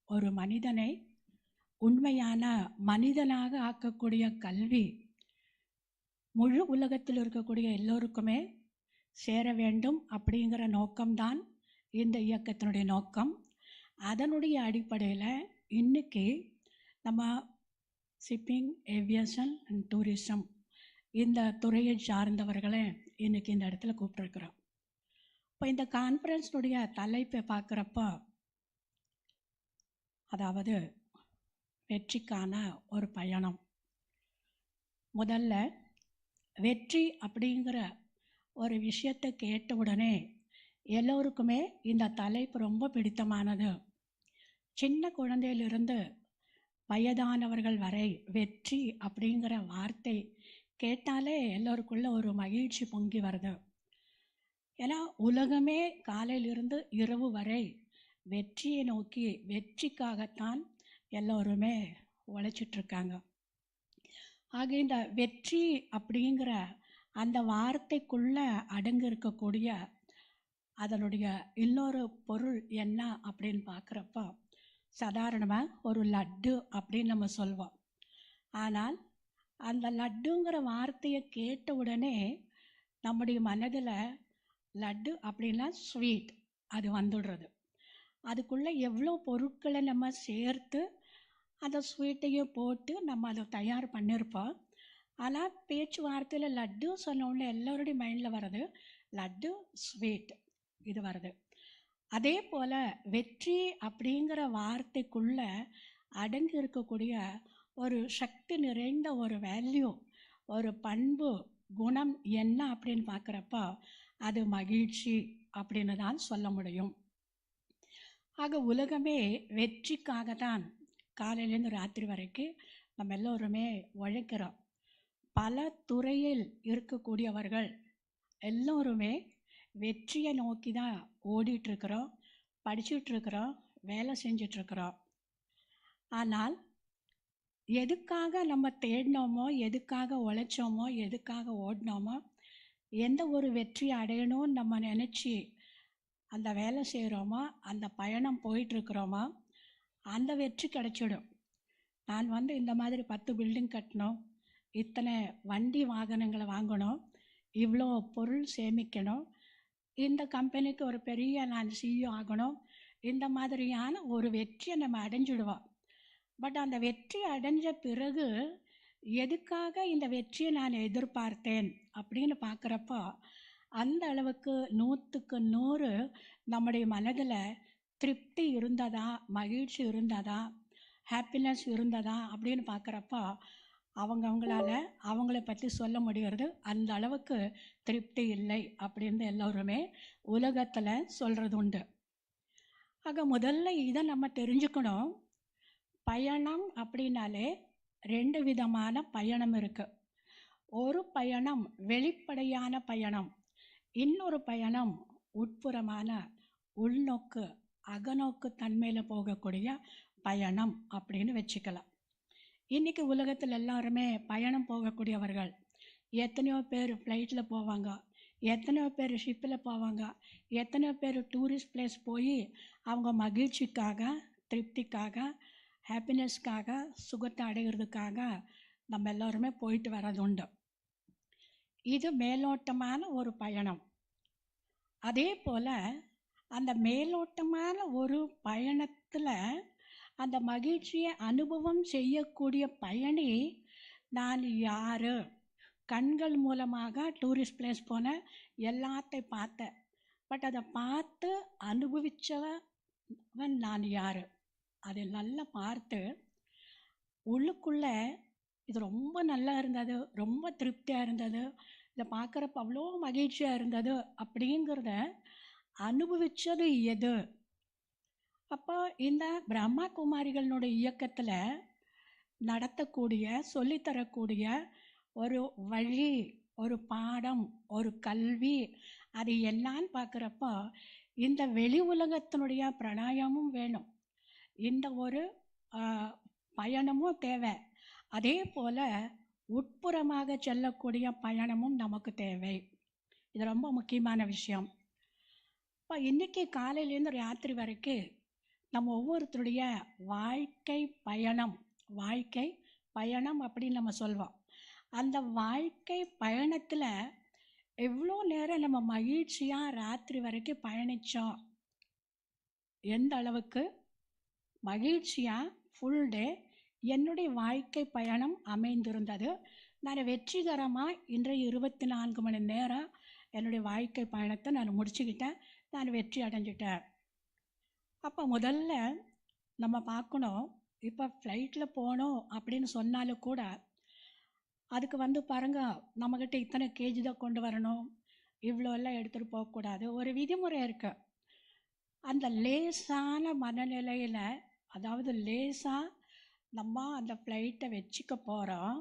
ஒரு மனிதனை உண்மையான மனிதனாக ஆக்கக்கூடிய கல்வி முழு உலகத்தில் இருக்கக்கூடிய எல்லோருக்குமே சேர வேண்டும் அப்படிங்கிற நோக்கம்தான் இந்த இயக்கத்தினுடைய நோக்கம். அதனுடைய அடிப்படையில் இன்றைக்கி நம்ம ஷிப்பிங், ஏவியேஷன் அண்ட் டூரிசம் இந்த துறையை சார்ந்தவர்களை இன்றைக்கி இந்த இடத்துல கூப்பிட்டுருக்குறோம். இப்போ இந்த கான்ஃபரன்ஸுடைய தலைப்பை பார்க்குறப்போ, அதாவது வெற்றிக்கான ஒரு பயணம். முதல்ல வெற்றி அப்படிங்கிற ஒரு விஷயத்தை கேட்ட உடனே எல்லோருக்குமே இந்த தலைப்பு ரொம்ப பிடித்தமானது. சின்ன குழந்தையிலிருந்து வயதானவர்கள் வரை வெற்றி அப்படிங்கிற வார்த்தை கேட்டாலே எல்லோருக்குள்ள ஒரு மகிழ்ச்சி பொங்கி வருது. ஏன்னா உலகமே காலையிலிருந்து இரவு வரை வெற்றியை நோக்கி, வெற்றிக்காகத்தான் எல்லோருமே உழைச்சிட்ருக்காங்க. ஆக இந்த வெற்றி அப்படிங்கிற அந்த வார்த்தைக்குள்ளே அடங்கி இருக்கக்கூடிய அதனுடைய இன்னொரு பொருள் என்ன அப்படின்னு பார்க்குறப்போ, சாதாரணமாக ஒரு லட்டு அப்படின்னு நம்ம சொல்வோம். ஆனால் அந்த லட்டுங்கிற வார்த்தையை கேட்ட உடனே நம்முடைய மனதில் லட்டு அப்படின்னா ஸ்வீட் அது வந்துடுறது. அதுக்குள்ளே எவ்வளோ பொருட்களை நம்ம சேர்த்து அந்த ஸ்வீட்டையும் போட்டு நம்ம அதை தயார் பண்ணியிருப்போம். ஆனால் பேச்சுவார்த்தையில் லட்டு சொன்னோடனே எல்லோருடைய மைண்டில் வர்றது லட்டு, ஸ்வீட் இது வருது. அதே போல் வெற்றி அப்படிங்கிற வார்த்தைக்குள்ளே அடங்கி இருக்கக்கூடிய ஒரு சக்தி நிறைந்த ஒரு வேல்யூ, ஒரு பண்பு, குணம் என்ன அப்படின்னு பார்க்குறப்போ அது மகிழ்ச்சி அப்படின்னு தான் சொல்ல முடியும். ஆக உலகமே வெற்றிக்காக தான் காலையிலேருந்து ராத்திரி வரைக்கும் நம்ம எல்லோருமே உழைக்கிறோம். பல துறையில் இருக்கக்கூடியவர்கள் எல்லோருமே வெற்றியை நோக்கி தான் ஓடிட்டுருக்குறோம், படிச்சுட்ருக்குறோம், வேலை செஞ்சிட்ருக்குறோம். ஆனால் எதுக்காக நம்ம தேடினோமோ, எதுக்காக உழைச்சோமோ, எதுக்காக ஓடினோமோ, எந்த ஒரு வெற்றி அடையணும்னு நம்ம நினச்சி அந்த வேலை செய்கிறோமோ, அந்த பயணம் போயிட்டுருக்குறோமோ, அந்த வெற்றி கிடச்சிடும். நான் இந்த மாதிரி 10 பில்டிங் கட்டணும், இத்தனை வண்டி வாகனங்களை வாங்கணும், இவ்வளோ பொருள் சேமிக்கணும், இந்த கம்பெனிக்கு ஒரு பெரிய நான் சிஇஓ ஆகணும், இந்த மாதிரியான ஒரு வெற்றியை நம்ம அடைஞ்சிடுவோம். பட் அந்த வெற்றி அடைஞ்ச பிறகு எதுக்காக இந்த வெற்றியை நான் எதிர்பார்த்தேன் அப்படின்னு பார்க்குறப்போ அந்த அளவுக்கு 100க்கு 100 நம்முடைய மனதில் திருப்தி இருந்ததா, மகிழ்ச்சி இருந்ததா, ஹாப்பினஸ் இருந்ததா அப்படின்னு பார்க்குறப்போ அவங்களால அவங்கள பற்றி சொல்ல முடிகிறது அந்த அளவுக்கு திருப்தி இல்லை அப்படின்னு எல்லோருமே உலகத்தில் சொல்கிறது உண்டு. ஆக முதல்ல இதை நம்ம தெரிஞ்சுக்கணும். பயணம் அப்படின்னாலே 2 விதமான பயணம் இருக்குது. ஒரு பயணம் வெளிப்படையான பயணம், இன்னொரு பயணம் உட்புறமான உள்நோக்கு அகநோக்கு தன்மையில் போகக்கூடிய பயணம் அப்படின்னு வச்சுக்கலாம். இன்றைக்கி உலகத்தில் எல்லாருமே பயணம் போகக்கூடியவர்கள். எத்தனையோ பேர் ஃப்ளைட்டில் போவாங்க, எத்தனையோ பேர் ஷிப்பில் போவாங்க, எத்தனையோ பேர் டூரிஸ்ட் பிளேஸ் போய் அவங்க மகிழ்ச்சிக்காக, திருப்திக்காக, ஹாப்பினஸ்க்காக, சுகத்தை அடைகிறதுக்காக நம்ம எல்லோருமே போயிட்டு வர்றது உண்டு. இது மேலோட்டமான ஒரு பயணம். அதே போல் அந்த மேலோட்டமான ஒரு பயணத்தில் அந்த மகிழ்ச்சியை அனுபவம் செய்யக்கூடிய பயணி நான் யார்? கண்கள் மூலமாக டூரிஸ்ட் பிளேஸ் போனேன், எல்லாத்தையும் பார்த்தேன். பட் அதை பார்த்து அனுபவித்தவன் நான் யார்? அதை நல்லா பார்த்து உள்ளுக்குள்ளே இது ரொம்ப நல்லா இருந்தது, ரொம்ப திருப்தியாக இருந்தது, இதை பார்க்குறப்ப அவ்வளோ மகிழ்ச்சியாக இருந்தது அப்படிங்கிறத அனுபவித்தது எது? அப்போ இந்த பிரம்மா குமாரிகளினுடைய இயக்கத்தில் நடத்தக்கூடிய சொல்லித்தரக்கூடிய ஒரு வழி, ஒரு பாடம், ஒரு கல்வி, அது என்னான்னு பார்க்குறப்போ இந்த வெளி உலகத்தினுடைய பிராணாயாமம் வேணும், இந்த ஒரு பயணமும் தேவை. அதே போல் உட்புறமாக செல்லக்கூடிய பயணமும் நமக்கு தேவை. இது ரொம்ப முக்கியமான விஷயம். இப்போ இன்றைக்கி காலையிலேருந்து ராத்திரி வரைக்கும் நம்ம ஒவ்வொருத்தருடைய வாழ்க்கை பயணம் அப்படின்னு நம்ம சொல்வோம். அந்த வாழ்க்கை பயணத்தில் எவ்வளோ நேரம் நம்ம மகிழ்ச்சியாக ராத்திரி வரைக்கும் பயணித்தோம், எந்த அளவுக்கு மகிழ்ச்சியாக ஃபுல் டே என்னுடைய வாழ்க்கை பயணம் அமைந்திருந்தது. நான் வெற்றிகரமாக இன்றைய 24 மணி நேரம் என்னுடைய வாழ்க்கை பயணத்தை நான் முடிச்சுக்கிட்டேன், நான் வெற்றி அடைஞ்சிட்டேன். அப்போ முதல்ல நம்ம பார்க்கணும், இப்போ ஃப்ளைட்டில் போகணும் அப்படின்னு சொன்னாலும் கூட அதுக்கு பாருங்க, நம்மக்கிட்ட இத்தனை கேஜி தான் கொண்டு வரணும், இவ்வளோ எல்லாம் எடுத்துகிட்டு போகக்கூடாது, ஒரு விதிமுறை இருக்குது. அந்த லேசான மனநிலையில், அதாவது லேசாக நம்ம அந்த ஃப்ளைட்டை வச்சுக்க போகிறோம்.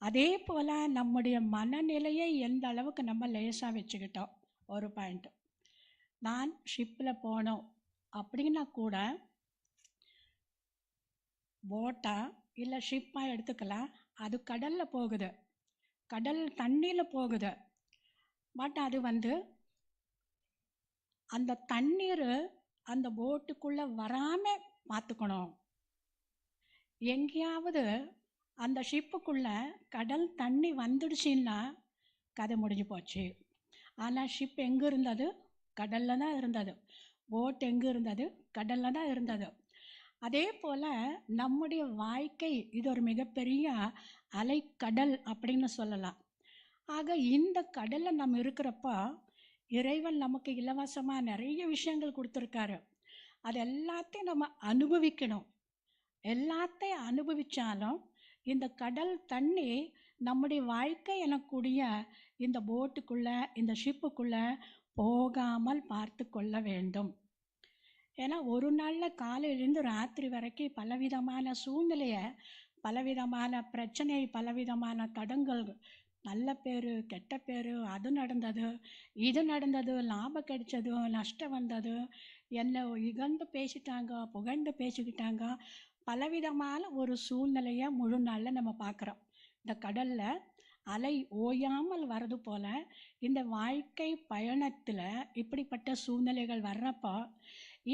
அதே போல் நம்முடைய மனநிலையை எந்த அளவுக்கு நம்ம லேசாக வச்சுக்கிட்டோம். ஒரு பாயிண்ட், நான் ஷிப்பில் போனோம் அப்படின்னா கூட போட்டா இல்லை ஷிப்பாக எடுத்துக்கலாம், அது கடலில் போகுது, கடல் தண்ணியில் போகுது. பட் அது அந்த தண்ணீர் அந்த போட்டுக்குள்ளே வராமல் பார்த்துக்கணும். எங்கேயாவது அந்த ஷிப்புக்குள்ளே கடல் தண்ணி வந்துடுச்சின்னா கதை முடிஞ்சு போச்சு. ஆனால் ஷிப் எங்கே இருந்தது? கடலில் தான் இருந்தது. போட் எங்கே இருந்தது? கடலில் தான் இருந்தது. அதே போல் நம்முடைய வாழ்க்கை இது ஒரு மிகப்பெரிய அலைக்கடல் அப்படின்னு சொல்லலாம். ஆக இந்த கடலில் நம்ம இருக்கிறப்ப இறைவன் நமக்கு இலவசமாக நிறைய விஷயங்கள் கொடுத்துருக்காரு. அது எல்லாத்தையும் நம்ம அனுபவிக்கணும். எல்லாத்தையும் அனுபவித்தாலும் இந்த கடல் தண்ணி நம்முடைய வாழ்க்கை எனக்கூடிய இந்த போட்டுக்குள்ளே, இந்த ஷிப்புக்குள்ளே போகாமல் பார்த்து கொள்ள வேண்டும். ஏன்னா ஒரு நாளில் காலையிலேருந்து ராத்திரி வரைக்கும் பலவிதமான சூழ்நிலையை, பலவிதமான பிரச்சனை, பலவிதமான தடங்கள், நல்ல பேர் கெட்ட பேர், அது நடந்தது இது நடந்தது, லாபம் கிடைச்சது நஷ்டம் வந்தது, என்னை இகழ்ந்து பேசிட்டாங்க, புகழ்ந்து பேசிக்கிட்டாங்க, பலவிதமான ஒரு சூழ்நிலையை முழு நாளில் நம்ம பார்க்குறோம். இந்த கடலில் அலை ஓயாமல் வர்றது போல் இந்த வாழ்க்கை பயணத்தில் இப்படிப்பட்ட சூழ்நிலைகள் வர்றப்போ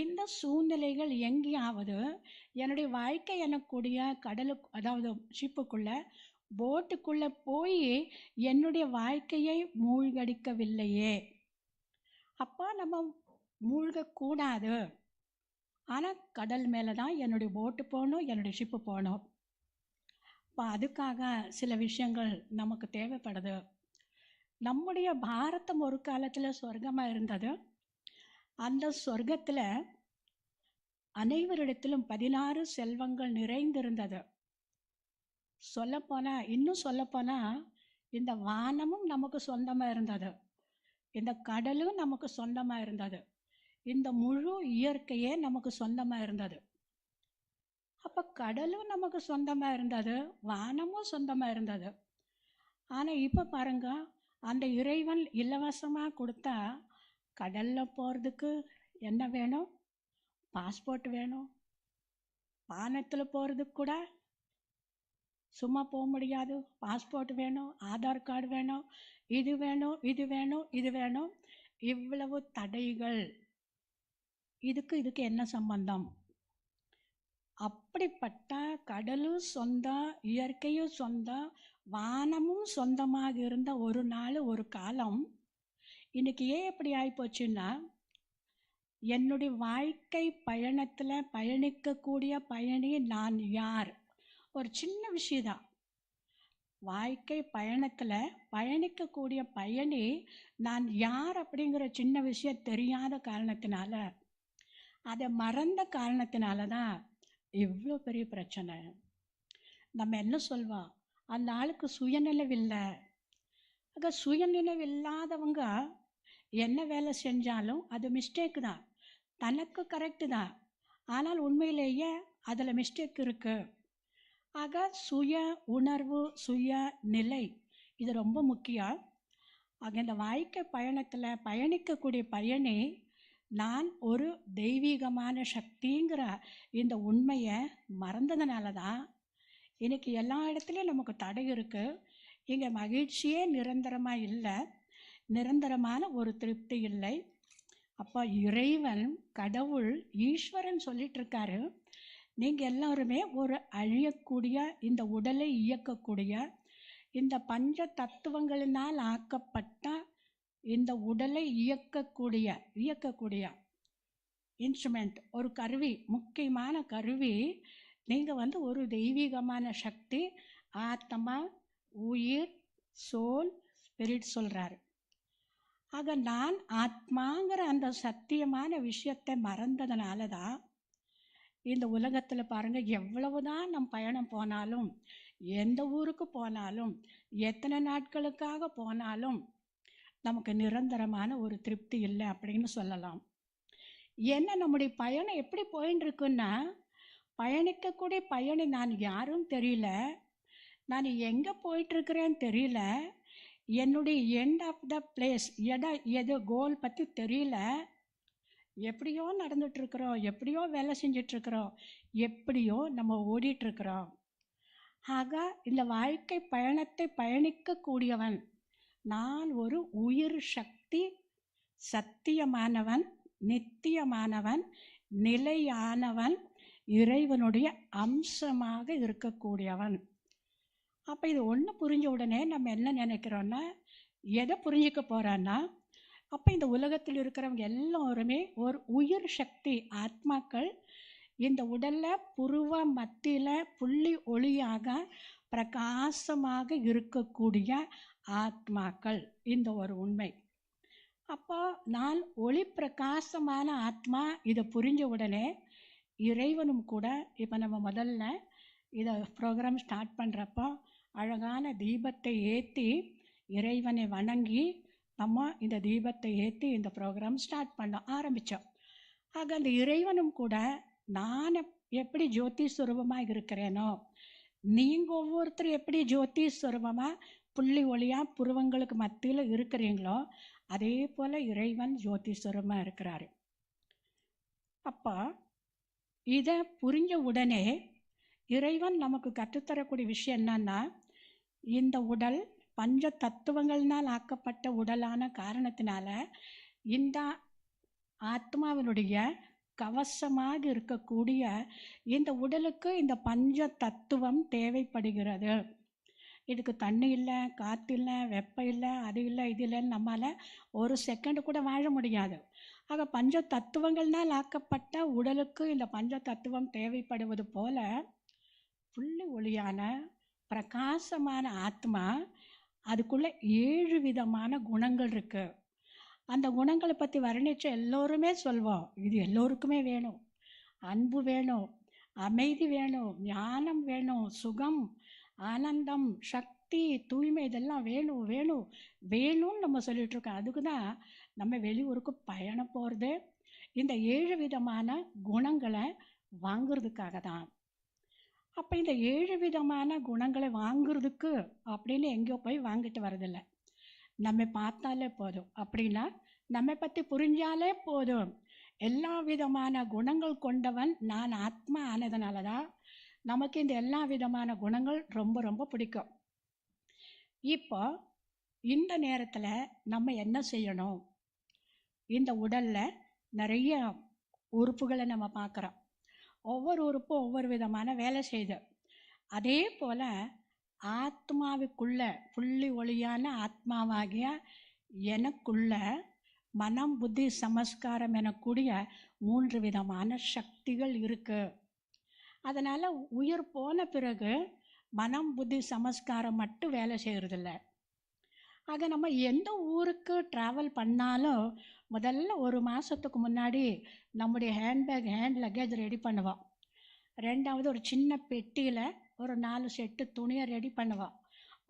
இந்த சூழ்நிலைகள் எங்கேயாவது என்னுடைய வாழ்க்கை எனக்கூடிய கடலுக்கு, அதாவது ஷிப்புக்குள்ளே, போட்டுக்குள்ளே போய் என்னுடைய வாழ்க்கையை மூழ்கடிக்கவில்லையே. அப்போ நம்ம மூழ்கக்கூடாது. ஆனால் கடல் மேலே தான் என்னுடைய போட்டு போகணும், என்னுடைய ஷிப்பு போகணும். இப்போ அதுக்காக சில விஷயங்கள் நமக்கு தேவைப்படுது. நம்முடைய பாரதம் ஒரு காலத்தில் சொர்க்கமாக இருந்தது. அந்த சொர்க்கத்தில் அனைவரிடத்திலும் 16 செல்வங்கள் நிறைந்திருந்தது. இன்னும் சொல்லப்போனால் இந்த வானமும் நமக்கு சொந்தமாக இருந்தது, இந்த கடலும் நமக்கு சொந்தமாக இருந்தது, இந்த முழு இயற்கையே நமக்கு சொந்தமாக இருந்தது. அப்போ கடலும் நமக்கு சொந்தமாக இருந்தது, வானமும் சொந்தமாக இருந்தது. ஆனால் இப்போ பாருங்க, அந்த இறைவன் இலவசமாக கொடுத்தா கடலில் போகிறதுக்கு என்ன வேணும்? பாஸ்போர்ட் வேணும். வானத்தில் போகிறதுக்கு கூட சும்மா போக முடியாது, பாஸ்போர்ட் வேணும், ஆதார் கார்டு வேணும், இது வேணும், இது வேணும், இது வேணும். இவ்வளவு தடைகள், இதுக்கு என்ன சம்பந்தம்? அப்படிப்பட்ட கடலும் சொந்தம், இயற்கையும் சொந்தம், வானமும் சொந்தமாக இருந்த ஒரு நாள், ஒரு காலம் இன்னைக்கு ஏன் எப்படி ஆகிப்போச்சுன்னா, என்னுடைய வாழ்க்கை பயணத்தில் பயணிக்கக்கூடிய பயணி நான் யார்? ஒரு சின்ன விஷயம்தான். வாழ்க்கை பயணத்தில் பயணிக்கக்கூடிய பயணி நான் யார் அப்படிங்கிற சின்ன விஷயம் தெரியாத காரணத்தினால, அதை மறந்த காரணத்தினால தான் இவ்வளோ பெரிய பிரச்சனை. நம்ம என்ன சொல்வோம், அந்த ஆளுக்கு சுயநினைவில்லை. ஆக சுயநினைவில்லாதவங்க என்ன வேலை செஞ்சாலும் அது மிஸ்டேக்கு தான், தனக்கு கரெக்டு தான், ஆனால் உண்மையிலேயே அதில் மிஸ்டேக் இருக்குது. ஆக சுய உணர்வு, சுய நிலை இது ரொம்ப முக்கியம். ஆக இந்த வாழ்க்கை பயணத்தில் பயணிக்கக்கூடிய பயணி நான் ஒரு தெய்வீகமான சக்திங்கிற இந்த உண்மையை மறந்ததுனால தான் இன்றைக்கி எல்லா இடத்துலையும் நமக்கு தடை இருக்குது. இங்கே மகிழ்ச்சியே நிரந்தரமாக இல்லை, நிரந்தரமான ஒரு திருப்தி இல்லை. அப்போ இறைவன், கடவுள், ஈஸ்வரன் சொல்லிகிட்ருக்காரு, நீங்கள் எல்லாருமே ஒரு அழியக்கூடிய இந்த உடலை இயக்கக்கூடிய இந்த பஞ்ச தத்துவங்களினால் ஆக்கப்பட்ட இந்த உடலை இயக்கக்கூடிய இன்ஸ்ட்ருமெண்ட், ஒரு கருவி, முக்கியமான கருவி. நீங்கள் ஒரு தெய்வீகமான சக்தி, ஆத்மா, உயிர், சோல், ஸ்பிரிட் சொல்கிறாரு. ஆக நான் ஆத்மாங்கிற அந்த சத்தியமான விஷயத்தை மறந்ததுனால தான் இந்த உலகத்தில் பாருங்கள், எவ்வளவு தான் நம் பயணம் போனாலும், எந்த ஊருக்கு போனாலும், எத்தனை நாட்களுக்காக போனாலும் நமக்கு நிரந்தரமான ஒரு திருப்தி இல்லை அப்படின்னு சொல்லலாம். ஏன்னா நம்முடைய பயணம் எப்படி போயின்னு இருக்குன்னா, பயணிக்கக்கூடிய பயணி நான் யாரும் தெரியல, நான் எங்கே போயிட்டுருக்கிறேன்னு தெரியல, என்னுடைய எண்ட் ஆஃப் த பிளேஸ் எது கோல் பற்றி தெரியல. எப்படியோ நடந்துட்டுருக்குறோம், எப்படியோ வேலை செஞ்சிட்ருக்குறோம், எப்படியோ நம்ம ஓடிட்டுருக்குறோம். ஆக இந்த வாழ்க்கை பயணத்தை பயணிக்கக்கூடியவன் நான் ஒரு உயிர் சக்தி, சத்தியமானவன், நித்தியமானவன், நிலையானவன், இறைவனுடைய அம்சமாக இருக்கக்கூடியவன். அப்போ இது ஒன்று புரிஞ்ச உடனே நம்ம என்ன நினைக்கிறோன்னா, எதை புரிஞ்சிக்க போகிறோன்னா, அப்போ இந்த உலகத்தில் இருக்கிறவங்க எல்லோருமே ஒரு உயிர் சக்தி ஆத்மாக்கள், இந்த உடலில் புருவ மத்தியில் புள்ளி ஒளியாக பிரகாசமாக இருக்கக்கூடிய ஆத்மாக்கள், இந்த ஒரு உண்மை. அப்போ நான் ஒளி பிரகாசமான ஆத்மா, இதை புரிஞ்ச உடனே இறைவனும் கூட, இப்போ நம்ம முதல்ல இதை ப்ரோக்ராம் ஸ்டார்ட் பண்ணுறப்போ அழகான தீபத்தை ஏற்றி இறைவனை வணங்கி நம்ம இந்த தீபத்தை ஏற்றி இந்த ப்ரோக்ராம் ஸ்டார்ட் பண்ண ஆரம்பித்தோம். ஆக அந்த இறைவனும் கூட நான் எப்படி ஜோதி ஸ்வரூபமாக இருக்கிறேனோ, நீங்கள் ஒவ்வொருத்தரும் எப்படி ஜோதி ஸ்வரூபமாக புள்ளி ஒளியாக புருவங்களுக்கு மத்தியில் இருக்கிறீங்களோ, அதே போல் இறைவன் ஜோதி ஸ்வரூபமாக இருக்கிறாரு. அப்போ இதை புரிஞ்ச உடனே இறைவன் நமக்கு கற்றுத்தரக்கூடிய விஷயம் என்னன்னா, இந்த உடல் பஞ்ச தத்துவங்கள்னால் ஆக்கப்பட்ட உடலான காரணத்தினால இந்த ஆத்மாவினுடைய கவசமாக இருக்கக்கூடிய இந்த உடலுக்கு இந்த பஞ்ச தத்துவம் தேவைப்படுகிறது. இதுக்கு தண்ணி இல்லை, காற்று இல்லை, வெப்பம் இல்லை, அது இல்லை, இது இல்லைன்னு நம்மளால் ஒரு செகண்டு கூட வாழ முடியாது. ஆக பஞ்ச தத்துவங்கள்னால் ஆக்கப்பட்ட உடலுக்கு இந்த பஞ்ச தத்துவம் தேவைப்படுவது போல புள்ளி ஒளியான பிரகாசமான ஆத்மா, அதுக்குள்ளே 7 விதமான குணங்கள் இருக்குது. அந்த குணங்களை பற்றி வர்ணித்து எல்லோருமே சொல்வோம், இது எல்லோருக்குமே வேணும். அன்பு வேணும், அமைதி வேணும், ஞானம் வேணும், சுகம், ஆனந்தம், சக்தி, தூய்மை, இதெல்லாம் வேணும் வேணும் வேணும்னு நம்ம சொல்லிகிட்ருக்கோம். அதுக்கு தான் நம்ம வெளியூருக்கு பயணம் போகிறது, இந்த 7 விதமான குணங்களை வாங்கிறதுக்காக தான். அப்போ இந்த 7 விதமான குணங்களை வாங்கிறதுக்கு அப்படின்னு எங்கேயோ போய் வாங்கிட்டு வரதில்லை, நம்ம பார்த்தாலே போதும். அப்படின்னா நம்ம பற்றி புரிஞ்சாலே போதும். எல்லா விதமான குணங்கள் கொண்டவன் நான் ஆத்மா ஆனதுனால தான் நமக்கு இந்த எல்லா விதமான குணங்கள் ரொம்ப ரொம்ப பிடிக்கும். இப்போ இந்த நேரத்தில் நம்ம என்ன செய்யணும்? இந்த உடலில் நிறைய உறுப்புகளை நம்ம பார்க்குறோம், ஒவ்வொரு உறுப்பும் ஒவ்வொரு விதமான வேலை செய்யுது. அதே போல் ஆத்மாவுக்குள்ள புள்ளி ஒளியான ஆத்மாவாகிய எனக்குள்ள மனம் புத்தி சமஸ்காரம் எனக்கூடிய 3 விதமான சக்திகள் இருக்குது. அதனால் உயிர் போன பிறகு மனம் புத்தி சமஸ்காரம் மட்டும் வேலை செய்கிறதில்ல. ஆக நம்ம எந்த ஊருக்கு ட்ராவல் பண்ணாலும் முதல்ல 1 மாதத்துக்கு முன்னாடி நம்முடைய ஹேண்ட்பேக் ஹேண்ட் லக்கேஜ் ரெடி பண்ணுவோம். 2வது ஒரு சின்ன பெட்டியில் ஒரு 4 செட்டு துணியை ரெடி பண்ணுவோம்.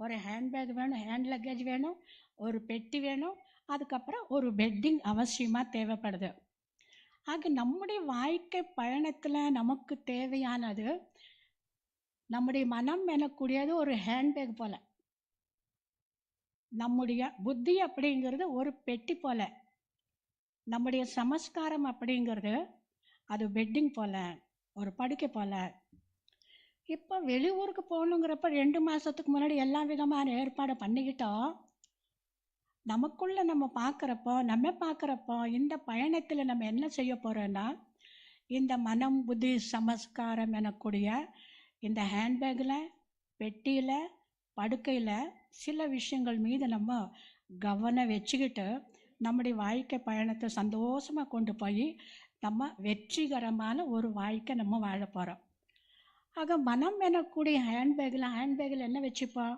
ஒரு ஹேண்ட்பேக் வேணும், ஹேண்ட் லக்கேஜ் வேணும், ஒரு பெட்டி வேணும், அதுக்கப்புறம் ஒரு பெட்டிங் அவசியமாக தேவைப்படுது. ஆக நம்முடைய வாழ்க்கை பயணத்தில் நமக்கு தேவையானது நம்முடைய மனம் எனக்கூடியது ஒரு ஹேண்ட்பேக் போல், நம்முடைய புத்தி அப்படிங்கிறது ஒரு பெட்டி போல், நம்முடைய சமஸ்காரம் அப்படிங்கிறது அது பெட்டிங் போல், ஒரு படுக்கை போல். இப்போ வெளியூருக்கு போகணுங்கிறப்ப 2 மாதத்துக்கு முன்னாடி எல்லா விதமான ஏற்பாடு பண்ணிக்கிட்டோம். நமக்குள்ளே நம்ம பார்க்குறப்போ இந்த பயணத்தில் நம்ம என்ன செய்ய போகிறோன்னா, இந்த மனம் புத்தி சமஸ்காரம் எனக்கூடிய இந்த ஹேண்ட்பேக்கில், பெட்டியில், படுக்கையில் சில விஷயங்கள் மீது நம்ம கவனம் வச்சுக்கிட்டு நம்முடைய வாழ்க்கை பயணத்தை சந்தோஷமாக கொண்டு போய் நம்ம வெற்றிகரமான ஒரு வாழ்க்கை நம்ம வாழ போகிறோம். ஆக மனம் எனக்கூடிய ஹேண்ட்பேக்கில் என்ன வச்சுப்போம்?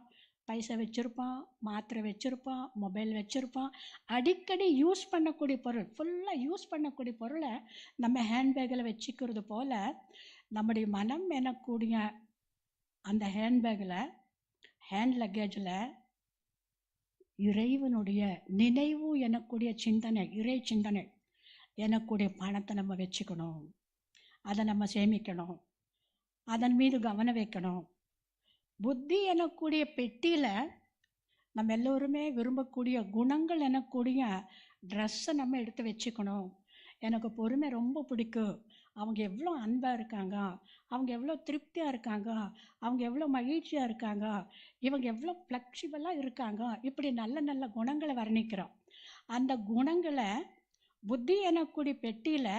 பைசா வச்சுருப்போம், மாத்திரை வச்சுருப்போம், மொபைல் வச்சுருப்போம். அடிக்கடி யூஸ் பண்ணக்கூடிய பொருள், ஃபுல்லாக யூஸ் பண்ணக்கூடிய பொருளை நம்ம ஹேண்ட்பேக்கில் வச்சுக்கிறது போல் நம்முடைய மனம் எனக்கூடிய அந்த ஹேண்ட்பேக்கில், ஹேண்ட் லக்கேஜில் இறைவனுடைய நினைவு எனக்கூடிய சிந்தனை, இறை சிந்தனை எனக்கூடிய பணத்தை நம்ம வச்சுக்கணும். அதை நம்ம சேமிக்கணும், அதன் மீது கவனம் வைக்கணும். புத்தி எனக்கூடிய பெட்டியில் நம்ம எல்லோருமே விரும்பக்கூடிய குணங்கள் எனக்கூடிய ட்ரெஸ்ஸை நம்ம எடுத்து வச்சுக்கணும். எனக்கு பொறுமை ரொம்ப பிடிக்கும், அவங்க எவ்வளோ அன்பாக இருக்காங்க, அவங்க எவ்வளோ திருப்தியாக இருக்காங்க, அவங்க எவ்வளோ மகிழ்ச்சியாக இருக்காங்க, இவங்க எவ்வளோ ஃப்ளெக்சிபிளாக இருக்காங்க, இப்படி நல்ல நல்ல குணங்களை வர்ணிக்கிறோம். அந்த குணங்களை புத்தி எனக்கூடிய பெட்டியில்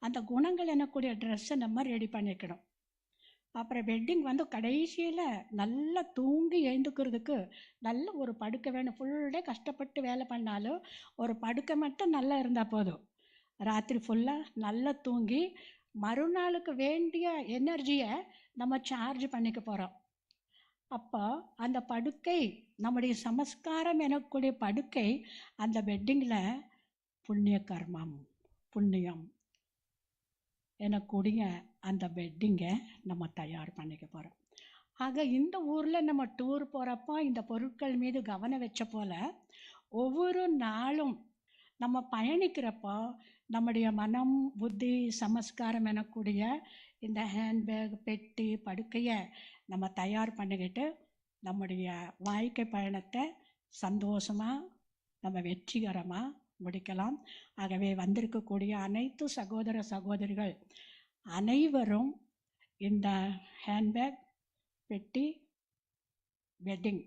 அந்த குணங்கள் எனக்கூடிய ட்ரெஸ்ஸை நம்ம ரெடி பண்ணிக்கணும். அப்புறம் வெட்டிங் கடைசியில் நல்லா தூங்கி எழுந்துக்கிறதுக்கு நல்ல ஒரு படுக்கை வேணும். ஃபுல் டே கஷ்டப்பட்டு வேலை பண்ணாலும் ஒரு படுக்கை மட்டும் நல்லா இருந்தால் போதும். ராத்திரி ஃபுல்லாக நல்லா தூங்கி மறுநாளுக்கு வேண்டிய எனர்ஜியை நம்ம சார்ஜ் பண்ணிக்க போகிறோம். அப்போ அந்த படுக்கை நம்முடைய சமஸ்காரம் எனக்கூடிய படுக்கை, அந்த பெட்டிங்கில் புண்ணிய கர்மம், புண்ணியம் எனக்கூடிய அந்த பெட்டிங்கை நம்ம தயார் பண்ணிக்க போகிறோம். ஆக இந்த ஊரில் நம்ம டூர் போகிறப்போ இந்த பொருட்கள் மீது கவனம் வச்ச போல் ஒவ்வொரு நாளும் நம்ம பயணிக்கிறப்போ நம்முடைய மனம் புத்தி சமஸ்காரம் எனக்கூடிய இந்த ஹேண்ட்பேக் பெட்டி படுக்கையை நம்ம தயார் பண்ணிக்கிட்டு நம்முடைய வாழ்க்கை பயணத்தை சந்தோஷமாக நம்ம வெற்றிகரமாக முடிக்கலாம். ஆகவே வந்திருக்கக்கூடிய அனைத்து சகோதர சகோதரிகள் அனைவரும் இந்த ஹேண்ட்பேக் பெட்டி வெட்டிங்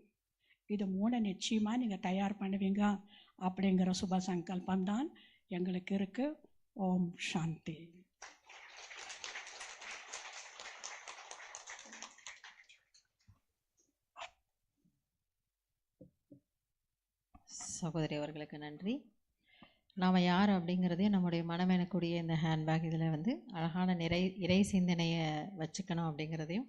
இது 3 நிச்சயமாக நீங்கள் தயார் பண்ணுவீங்க அப்படிங்கிற சுப சங்கல்பம்தான் எங்களுக்கு இருக்குது. ஓம் சாந்தி. சகோதரி அவர்களுக்கு நன்றி. நாம் யார் அப்படிங்கிறதையும் நம்முடைய மனம் எனக்கூடிய இந்த ஹேண்ட்பேக் இதில் அழகான இறை சிந்தனையை வச்சுக்கணும் அப்படிங்கிறதையும்,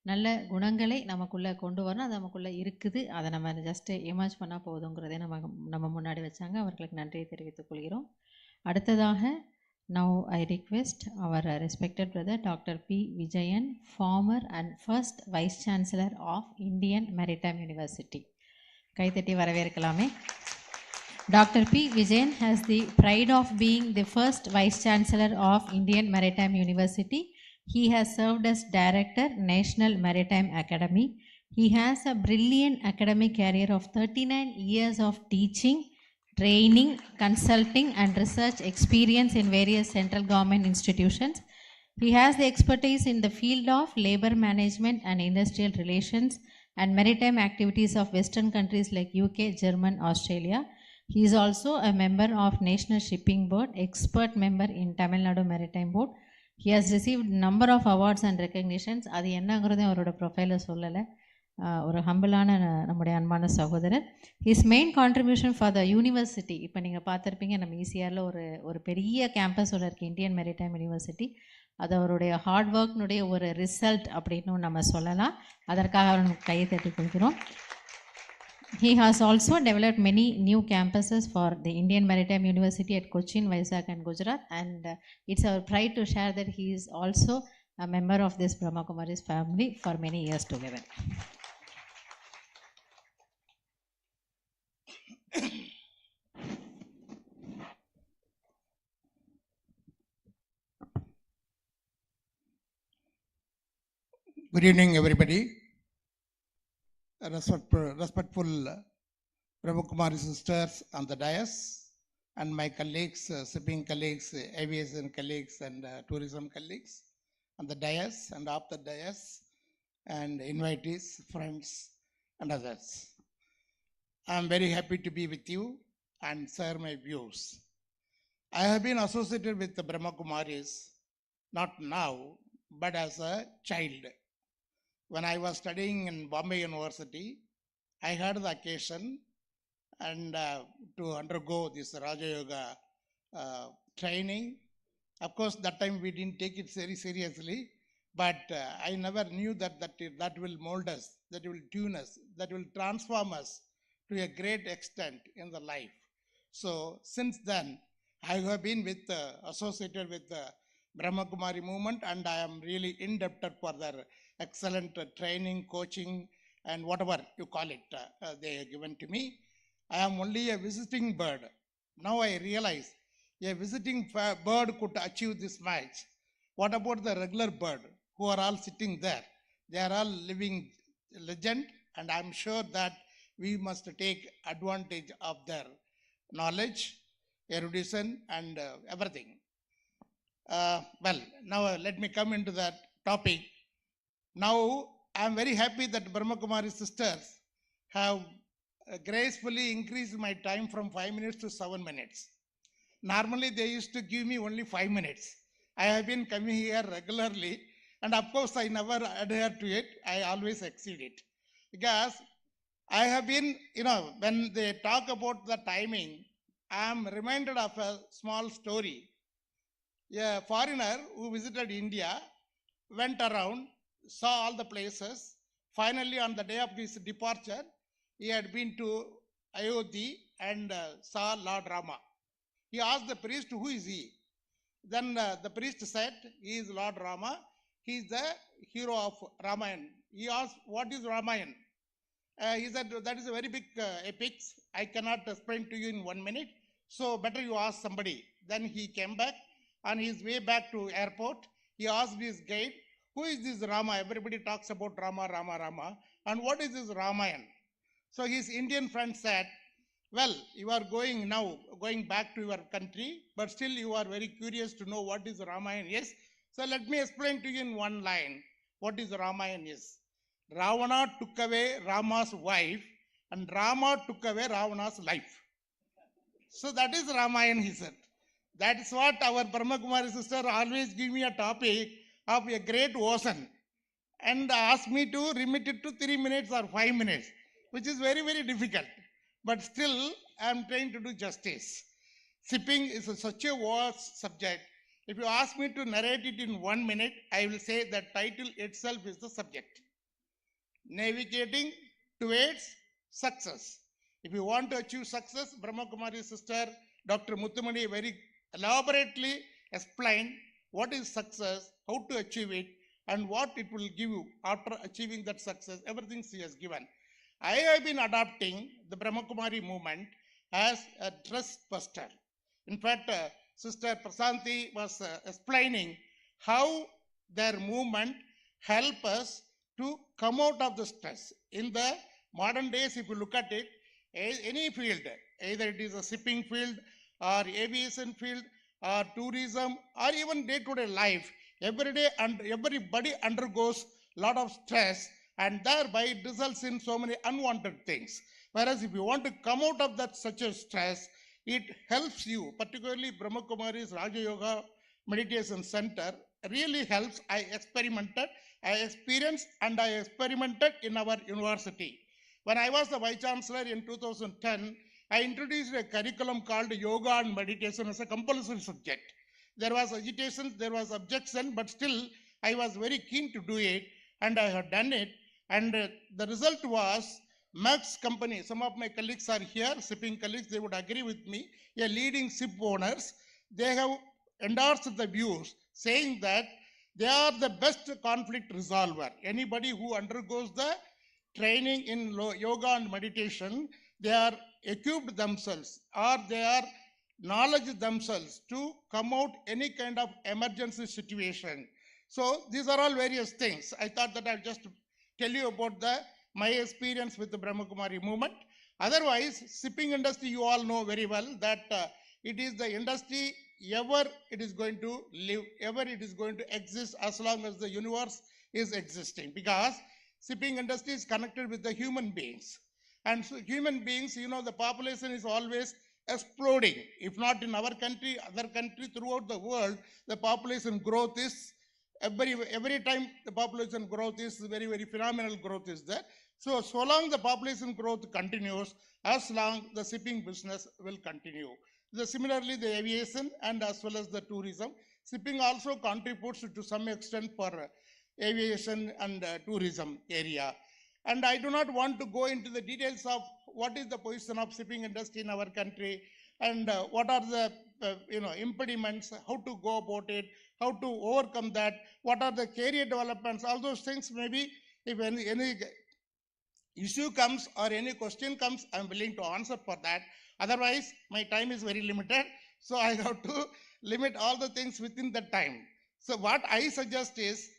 நல்ல குணங்களை நமக்குள்ளே கொண்டு வரணும், அது நமக்குள்ளே இருக்குது, அதை நம்ம ஜஸ்ட்டு இமேஜ் பண்ணால் போதுங்கிறதே நம்ம முன்னாடி வச்சாங்க. அவர்களுக்கு நன்றியை தெரிவித்துக் கொள்கிறோம். அடுத்ததாக now I request our respected brother Dr. P. Vijayan, former and first Vice Chancellor of Indian Maritime University. கைத்தட்டி வரவேற்கலாமே. Dr. P. Vijayan has the pride of being the first Vice Chancellor of Indian Maritime University. He has served as Director, National Maritime Academy. He has a brilliant academic career of 39 years of teaching, training, consulting and research experience in various central government institutions. He has the expertise in the field of labor management and industrial relations and maritime activities of Western countries like UK, Germany, Australia. He is also a member of National Shipping Board, expert member in Tamil Nadu Maritime Board. He has received number of awards and recognitions. அது என்னங்கிறதையும் அவரோட ப்ரொஃபைலில் சொல்லலை. ஒரு ஹம்பிளான நம்முடைய அன்பான சகோதரர். His main contribution for the university, இப்போ நீங்கள் பார்த்துருப்பீங்க நம்ம ஈசிஆரில் ஒரு பெரிய கேம்பஸோட இருக்குது இந்தியன் மெரிடைம் யூனிவர்சிட்டி. அது அவருடைய ஹார்ட் ஒர்க்னுடைய ஒரு ரிசல்ட் அப்படின்னு நம்ம சொல்லலாம். அதற்காக அவருக்கு கையை தட்டி கொடுக்குறோம். He has also developed many new campuses for the Indian Maritime University at Cochin, Vizag and Gujarat, and it's our pride to share that he is also a member of this Brahma Kumaris family for many years together. Good evening, everybody. Respectful Brahma Kumaris sisters on the dais and my colleagues, shipping colleagues, aviation colleagues and tourism colleagues on the dais and off the dais, and invitees, friends and others. I am very happy to be with you and share my views. I have been associated with the Brahma Kumaris not now but as a child. When I was studying in Bombay University, I had the occasion and to undergo this Raja Yoga training. Of course, that time we didn't take it very seriously, but I never knew that will mold us, that will tune us, that will transform us to a great extent in the life. So since then, I have been associated with the Brahma Kumari movement, and I am really indebted for their excellent training, coaching, and whatever you call it, they have given to me. I am only a visiting bird. Now I realize a visiting bird could achieve this much. What about the regular bird who are all sitting there? They are all living legend, and I am sure that we must take advantage of their knowledge, erudition, and everything. Well, now let me come into that topic. Now, I am very happy that Brahma Kumari sisters have gracefully increased my time from 5 minutes to 7 minutes. Normally, they used to give me only 5 minutes. I have been coming here regularly, and of course, I never adhere to it. I always exceed it. Because I have been, when they talk about the timing, I am reminded of a small story. A foreigner who visited India went around, saw all the places. Finally, on the day of his departure, he had been to Ayodhya and saw Lord Rama. He asked the priest, who is he? Then the priest said, he is Lord Rama. He is the hero of Ramayana. He asked, what is Ramayana? He said, that is a very big epic. I cannot explain to you in 1 minute. So better you ask somebody. Then he came back. On his way back to airport, he asked his guide, who is this Rama? Everybody talks about Rama, Rama, Rama. And what is this Ramayana? So his Indian friend said, well, you are going back to your country, but still you are very curious to know what is Ramayana is. So let me explain to you in one line what is Ramayana is. Ravana took away Rama's wife, and Rama took away Ravana's life. So that is Ramayana, he said. That is what our Brahma Kumari sister always give me a topic of a great ocean and ask me to remit it to 3 minutes or 5 minutes, which is very, very difficult. But still, I am trying to do justice. Shipping is such a vast subject. If you ask me to narrate it in 1 minute, I will say that title itself is the subject. Navigating towards success. If you want to achieve success, Brahma Kumari sister, Dr. Muthamizh very elaborately explained what is success, how to achieve it, and what it will give you after achieving that success. Everything she has given. I have been adopting the Brahma Kumari movement as a trust buster. In fact, Sister Prasanthi was explaining how their movement help us to come out of the stress. In the modern days, if you look at it, any field, either it is a shipping field or aviation field or tourism or even day-to-day life, every day and everybody undergoes a lot of stress, and thereby it results in so many unwanted things. Whereas if you want to come out of that such a stress, it helps you, particularly Brahma Kumaris, Raja Yoga meditation center really helps. I experimented, I experienced, and I experimented in our university. When I was the Vice Chancellor in 2010, I introduced a curriculum called Yoga and Meditation as a compulsory subject. There was agitation, there was objection, but still I was very keen to do it, and I had done it. And the result was Max company, some of my colleagues are here, shipping colleagues, they would agree with me, a leading ship owners, they have endorsed the views saying that they are the best conflict resolver. Anybody who undergoes the training in yoga and meditation, they are equipped themselves or they are knowledge themselves to come out any kind of emergency situation. So these are all various things. I thought that I'll just tell you about my experience with the Brahma Kumari movement. Otherwise, shipping industry, you all know very well that it is the industry ever it is going to live, ever it is going to exist as long as the universe is existing, because shipping industry is connected with the human beings. And so human beings, you know, the population is always exploding. If not in our country, other country, throughout the world, the population growth is every time the population growth is very, very phenomenal growth is there. So long the population growth continues, as long the shipping business will continue. Similarly, the aviation and as well as the tourism, shipping also contributes to some extent for aviation and tourism area. And I do not want to go into the details of what is the position of shipping industry in our country and what are the impediments, how to go about it, how to overcome that, what are the career developments, all those things. Maybe if any issue comes or any question comes, I'm willing to answer for that. Otherwise, my time is very limited, so I have to limit all the things within the time. So what I suggest is,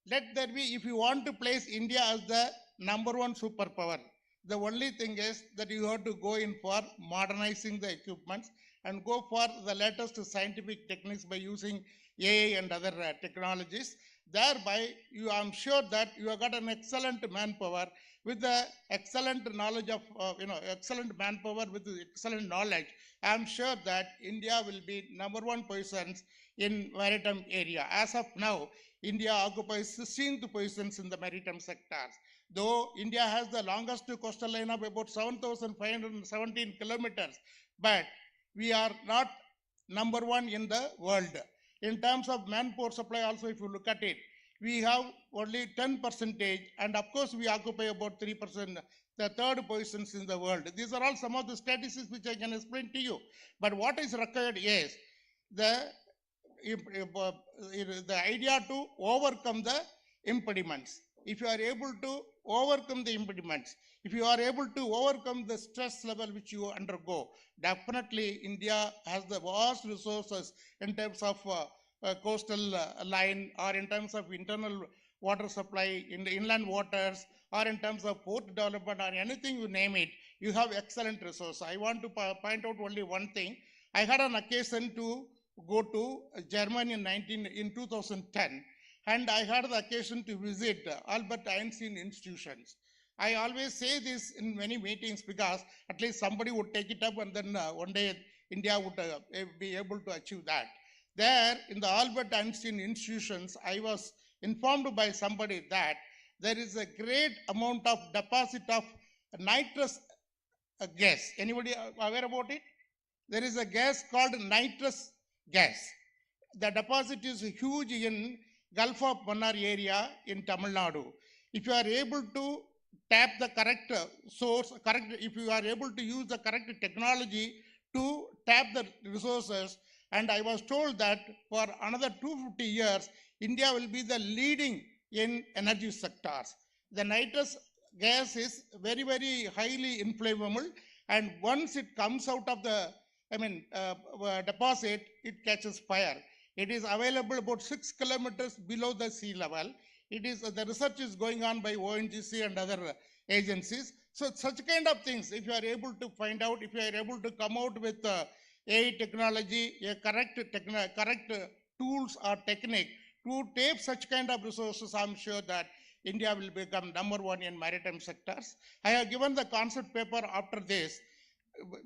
let there be, if you want to place India as the #1 superpower, the only thing is that you have to go in for modernizing the equipments and go for the latest scientific techniques by using AI and other technologies. Thereby, I'm sure that you have got an excellent manpower with the excellent knowledge of, excellent manpower with excellent knowledge. I'm sure that India will be #1 positions in maritime area. As of now, India occupies 16th positions in the maritime sectors. Though India has the longest coastal line of about 7,517 kilometers, but we are not #1 in the world. In terms of manpower supply also, if you look at it, we have only 10%, and of course we occupy about 3%, the third positions in the world. These are all some of the statistics which I can explain to you. But what is required is the idea to overcome the impediments. If you are able to overcome the impediments, if you are able to overcome the stress level which you undergo, definitely India has the vast resources in terms of coastal line, or in terms of internal water supply in the inland waters, or in terms of port development, or anything you name it, you have excellent resources. I want to point out only one thing. I had an occasion to go to Germany in 2010, and I had the occasion to visit Albert Einstein institutions. I always say this in many meetings because at least somebody would take it up, and then one day India would be able to achieve that. There in the Albert Einstein institutions, I was informed by somebody that there is a great amount of deposit of nitrous gas. Anybody aware about it? There is a gas called nitrous gas. The deposit is huge in Gulf of Mannar area in Tamil Nadu. If you are able to tap the correct source, if you are able to use the correct technology to tap the resources, and I was told that for another 250 years, India will be the leading in energy sectors. The nitrous gas is very, very highly inflammable, and once it comes out of the deposit, it catches fire. It is available about 6 kilometers below the sea level. The research is going on by ONGC and other agencies. So such kind of things, if you are able to find out, if you are able to come out with AI technology, a correct tools or technique to tap such kind of resources, I'm sure that India will become #1 in maritime sectors. I have given the concept paper after this.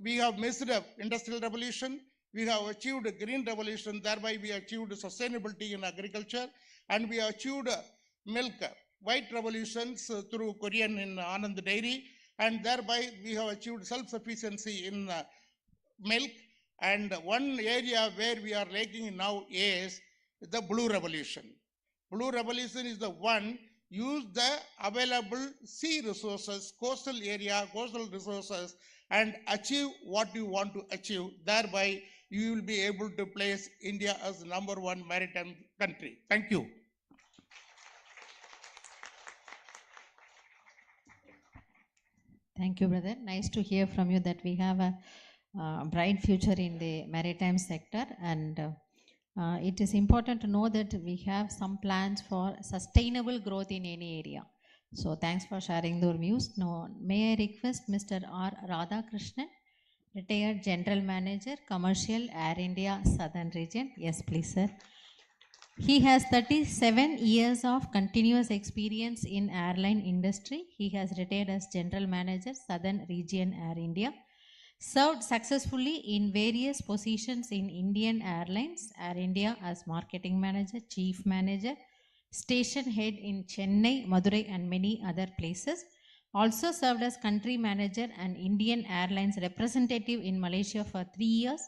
We have missed the industrial revolution. We have achieved a green revolution, thereby we achieved sustainability in agriculture, and we achieved milk, white revolutions through Korean in Anand Dairy, and thereby we have achieved self-sufficiency in milk. And one area where we are lacking now is the blue revolution. Blue revolution is the one, use the available sea resources, coastal area, coastal resources, and achieve what you want to achieve. Thereby, you will be able to place India as #1 maritime country. Thank you. Thank you, brother. Nice to hear from you that we have a bright future in the maritime sector, and it is important to know that we have some plans for sustainable growth in any area. So thanks for sharing those views. Now, may I request Mr. R. Radhakrishnan, retired General Manager, Commercial, Air India, Southern Region. Yes, please, sir. He has 37 years of continuous experience in airline industry. He has retired as General Manager, Southern Region, Air India. Served successfully in various positions in Indian Airlines, Air India as Marketing Manager, Chief Manager, Station Head in Chennai, Madurai, and many other places. Also served as Country Manager and Indian Airlines representative in Malaysia for 3 years.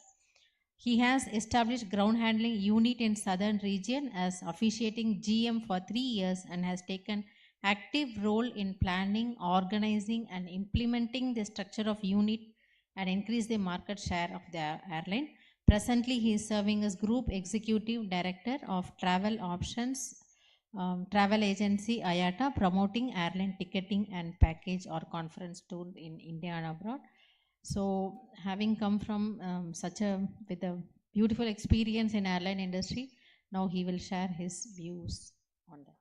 He has established ground handling unit in Southern Region as officiating GM for 3 years and has taken active role in planning, organizing, and implementing the structure of unit and increase the market share of the airline. Presently, he is serving as Group Executive Director of Travel Options Travel Agency IATA, promoting airline ticketing and package or conference tour in India and abroad. So, having come from with a beautiful experience in airline industry, now he will share his views on that.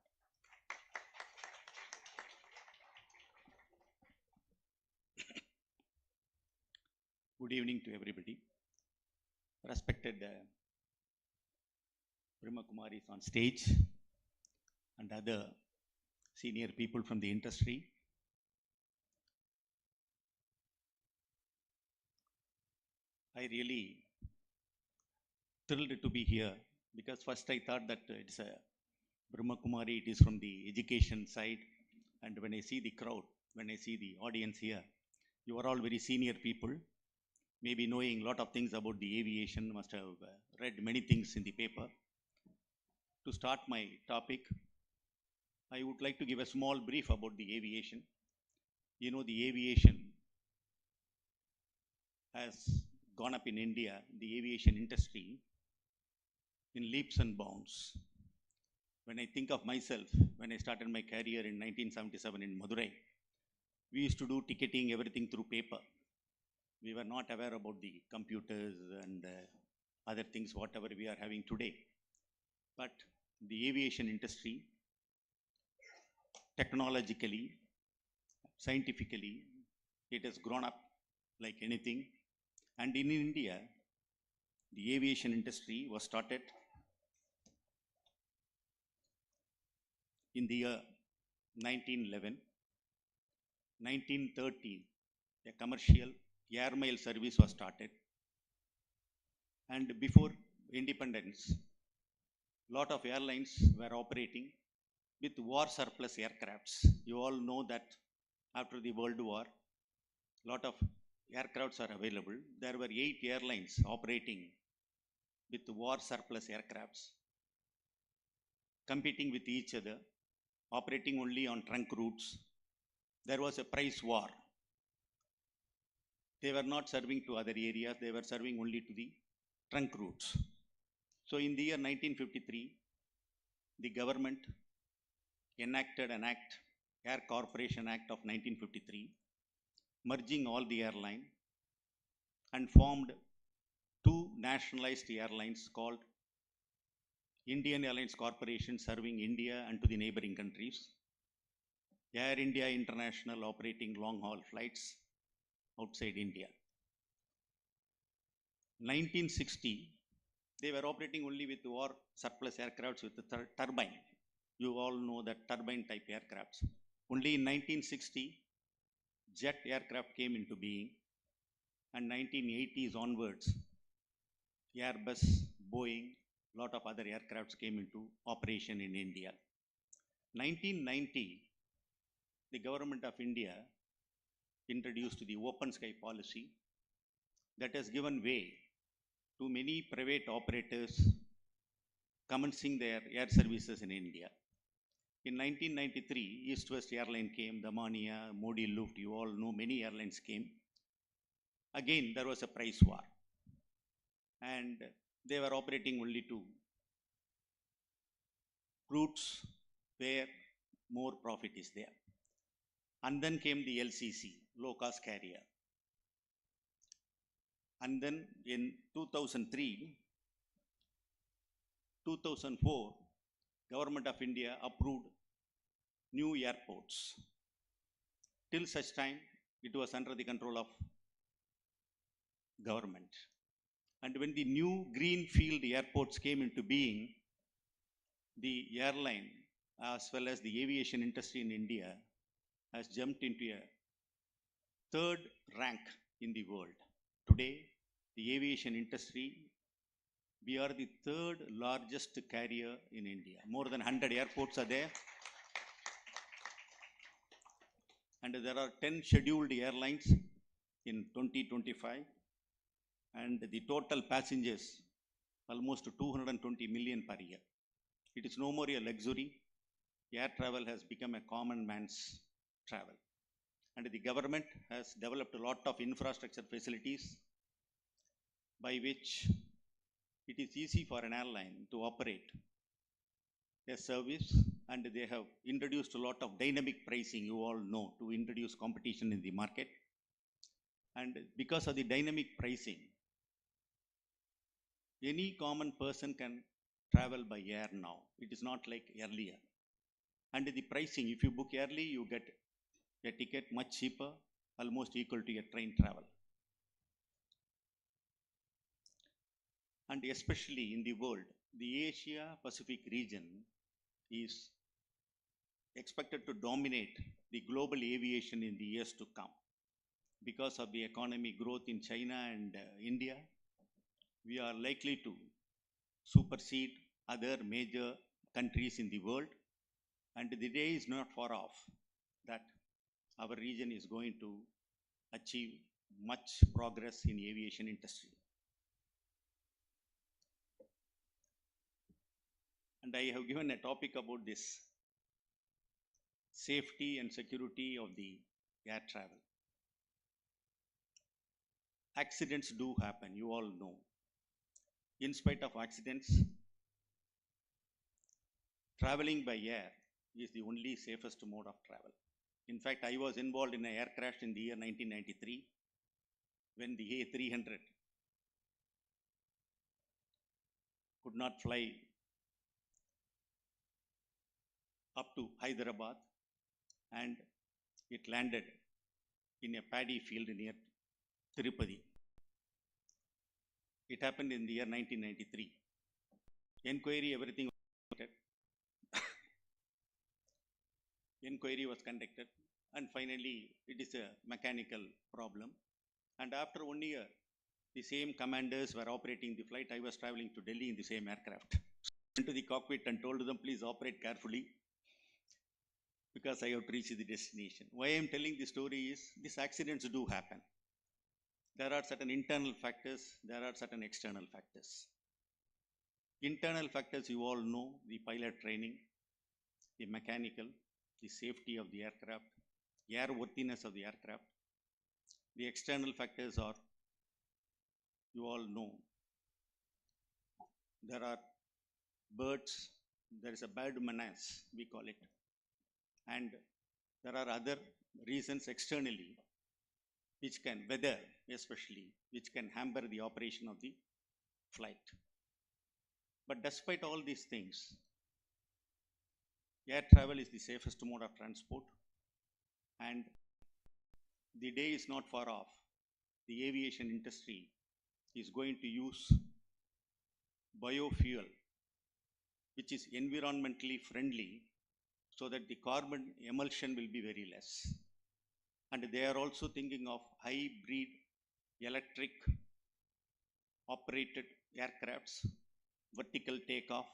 Good evening to everybody. Respected Brahma Kumaris on stage and other senior people from the industry. I really thrilled to be here because first I thought that it's a Brahma Kumari, it is from the education side, and when I see the crowd, when I see the audience here, you are all very senior people, maybe knowing a lot of things about the aviation, must have read many things in the paper. To start my topic, I would like to give a small brief about the aviation. You know, the aviation has gone up in India, the aviation industry, in leaps and bounds. When I think of myself, when I started my career in 1977 in Madurai, we used to do ticketing, everything through paper. We were not aware about the computers and other things, whatever we are having today. But the aviation industry, technologically, scientifically, it has grown up like anything. And in India, the aviation industry was started in the year 1911. 1930, a commercial airmail service was started. And before independence, lot of airlines were operating with war surplus aircrafts. You all know that after the World War, lot of aircrafts are available. There were 8 airlines operating with war surplus aircrafts, competing with each other, operating only on trunk routes. There was a price war. They were not serving to other areas, they were serving only to the trunk routes. So in the year 1953, the government enacted an act, Air Corporation Act of 1953, merging all the airline and formed 2 nationalized airlines called Indian Airlines Corporation, serving India and to the neighboring countries, Air India International, operating long haul flights outside India. 1960, they were operating only with war surplus aircrafts with the turbine. You all know that turbine type aircrafts. Only in 1960, jet aircraft came into being, and 1980s onwards, Airbus, Boeing, lot of other aircrafts came into operation in India. 1990, the government of India introduced the open sky policy that has given way to many private operators commencing their air services in India. In 1993, East West Airline came, the Mania, Modi Luft, you all know many airlines came. Again, there was a price war. And they were operating only to routes where more profit is there. And then came the LCC, low cost carrier. And then in 2003, 2004, Government of India approved new airports. Till such time, it was under the control of government. And when the new greenfield airports came into being, the airline as well as the aviation industry in India has jumped into a third rank in the world. Today, the aviation industry, we are the third largest carrier in India. More than 100 airports are there. And there are 10 scheduled airlines in 2025. And the total passengers, almost 220 million per year. It is no more a luxury. Air travel has become a common man's travel. And the government has developed a lot of infrastructure facilities by which it is easy for an airline to operate a service, and they have introduced a lot of dynamic pricing, you all know, to introduce competition in the market. And because of the dynamic pricing, any common person can travel by air now. It is not like earlier. And the pricing, if you book early, you get a ticket much cheaper, almost equal to a train travel. And especially in the world, the Asia Pacific region is expected to dominate the global aviation in the years to come. Because of the economic growth in China and India, we are likely to supersede other major countries in the world. And the day is not far off that our region is going to achieve much progress in aviation industry. And I have given a topic about this safety and security of the air travel. Accidents do happen, you all know. In spite of accidents, traveling by air is the only safest mode of travel. In fact, I was involved in an air crash in the year 1993 when the A300 could not fly up to Hyderabad, and it landed in a paddy field near Tirupati. It happened in the year 1993. Enquiry, everything was conducted. Enquiry was conducted, and finally it is a mechanical problem. And after 1 year, the same commanders were operating the flight. I was traveling to Delhi in the same aircraft. I went to the cockpit and told them, please operate carefully, because I have to reach the destination. Why I am telling the story is, these accidents do happen. There are certain internal factors, there are certain external factors. Internal factors, you all know, the pilot training, the mechanical, the safety of the aircraft, airworthiness of the aircraft. The external factors are, you all know, there are birds, there is a bird menace, we call it. And there are other reasons externally which can, weather especially, which can hamper the operation of the flight. But despite all these things, air travel is the safest mode of transport, and the day is not far off. The aviation industry is going to use biofuel, which is environmentally friendly, so that the carbon emulsion will be very less. And they are also thinking of hybrid electric operated aircrafts, vertical takeoff.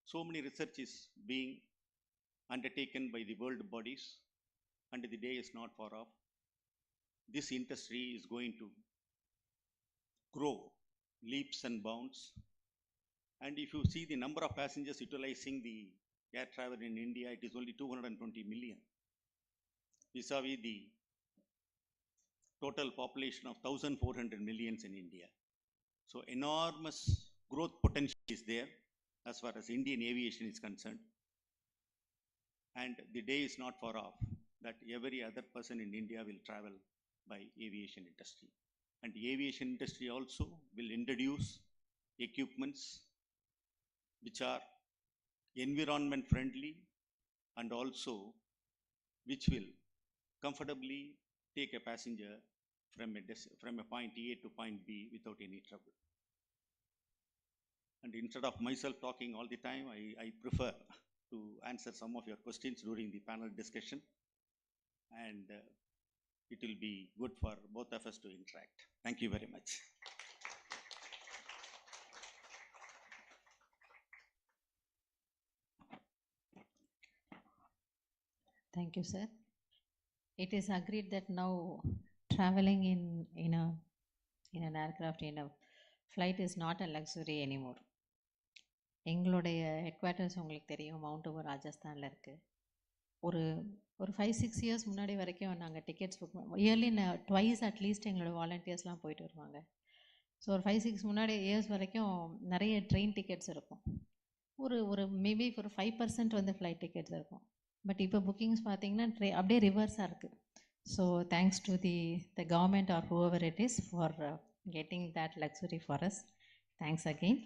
So many research is being undertaken by the world bodies, and the day is not far off. This industry is going to grow leaps and bounds. And if you see the number of passengers utilizing the air travel in India, it is only 220 million, vis-a-vis the total population of 1,400 millions in India. So enormous growth potential is there as far as Indian aviation is concerned. And the day is not far off that every other person in India will travel by aviation industry. And the aviation industry also will introduce equipments which are environment friendly and also which will comfortably take a passenger from a point A to point B without any trouble. And instead of myself talking all the time, I prefer to answer some of your questions during the panel discussion, and it will be good for both of us to interact. Thank you very much. Thank you, sir. It is agreed that now traveling in an aircraft, in a flight is not a luxury anymore. எங்களுடைய ஹெட்குவார்ட்டர்ஸ் உங்களுக்கு தெரியும், mount over ராஜஸ்தானில் இருக்குது. ஒரு 5-6 years முன்னாடி வரைக்கும் நாங்கள் tickets book early twice at least எங்களோட வாலண்டியர்ஸ்லாம் போயிட்டு வருவாங்க. ஸோ ஒரு 5-6 முன்னாடி இயர்ஸ் வரைக்கும் நிறைய ட்ரெயின் டிக்கெட்ஸ் இருக்கும். ஒரு மேபி ஒரு 5% வந்து ஃப்ளைட் டிக்கெட்ஸ் இருக்கும். பட் இப்போ புக்கிங்ஸ் பார்த்தீங்கன்னா அப்படியே ரிவர்ஸாக இருக்குது. So thanks to the government or whoever it is for getting that luxury for us. Thanks again.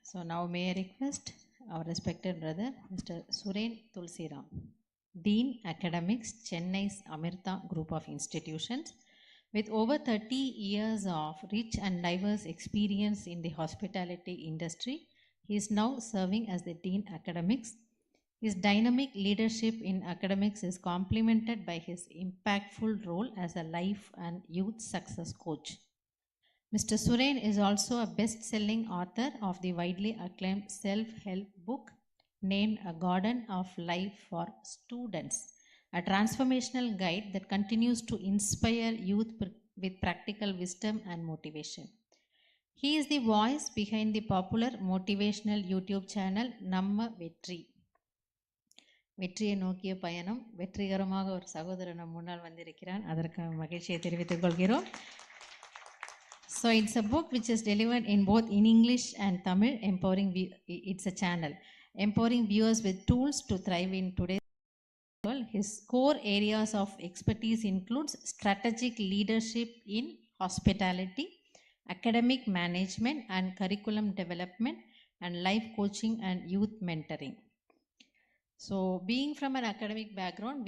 So now may I request our respected brother Mr. Suren Tulsiram, Dean Academics, Chennai's Amirta Group of Institutions. With over 30 years of rich and diverse experience in the hospitality industry, he is now serving as the Dean Academics. His dynamic leadership in academics is complemented by his impactful role as a life and youth success coach. Mr. Suren is also a best-selling author of the widely acclaimed self-help book named A Garden of Life for Students, a transformational guide that continues to inspire youth with practical wisdom and motivation. He is the voice behind the popular motivational YouTube channel Namma Vetri. வெற்றியை நோக்கிய பயணம், வெற்றிகரமாக ஒரு சகோதரன் நம் முன்னால் வந்திருக்கிறான். அதற்காக மகிழ்ச்சியை தெரிவித்துக் கொள்கிறோம். So it's a book which is delivered in both in English and Tamil, it's a channel, empowering viewers with tools to thrive in today's world. His core areas of expertise includes strategic leadership in hospitality, academic management and curriculum development, and life coaching and youth mentoring. So being from an academic background,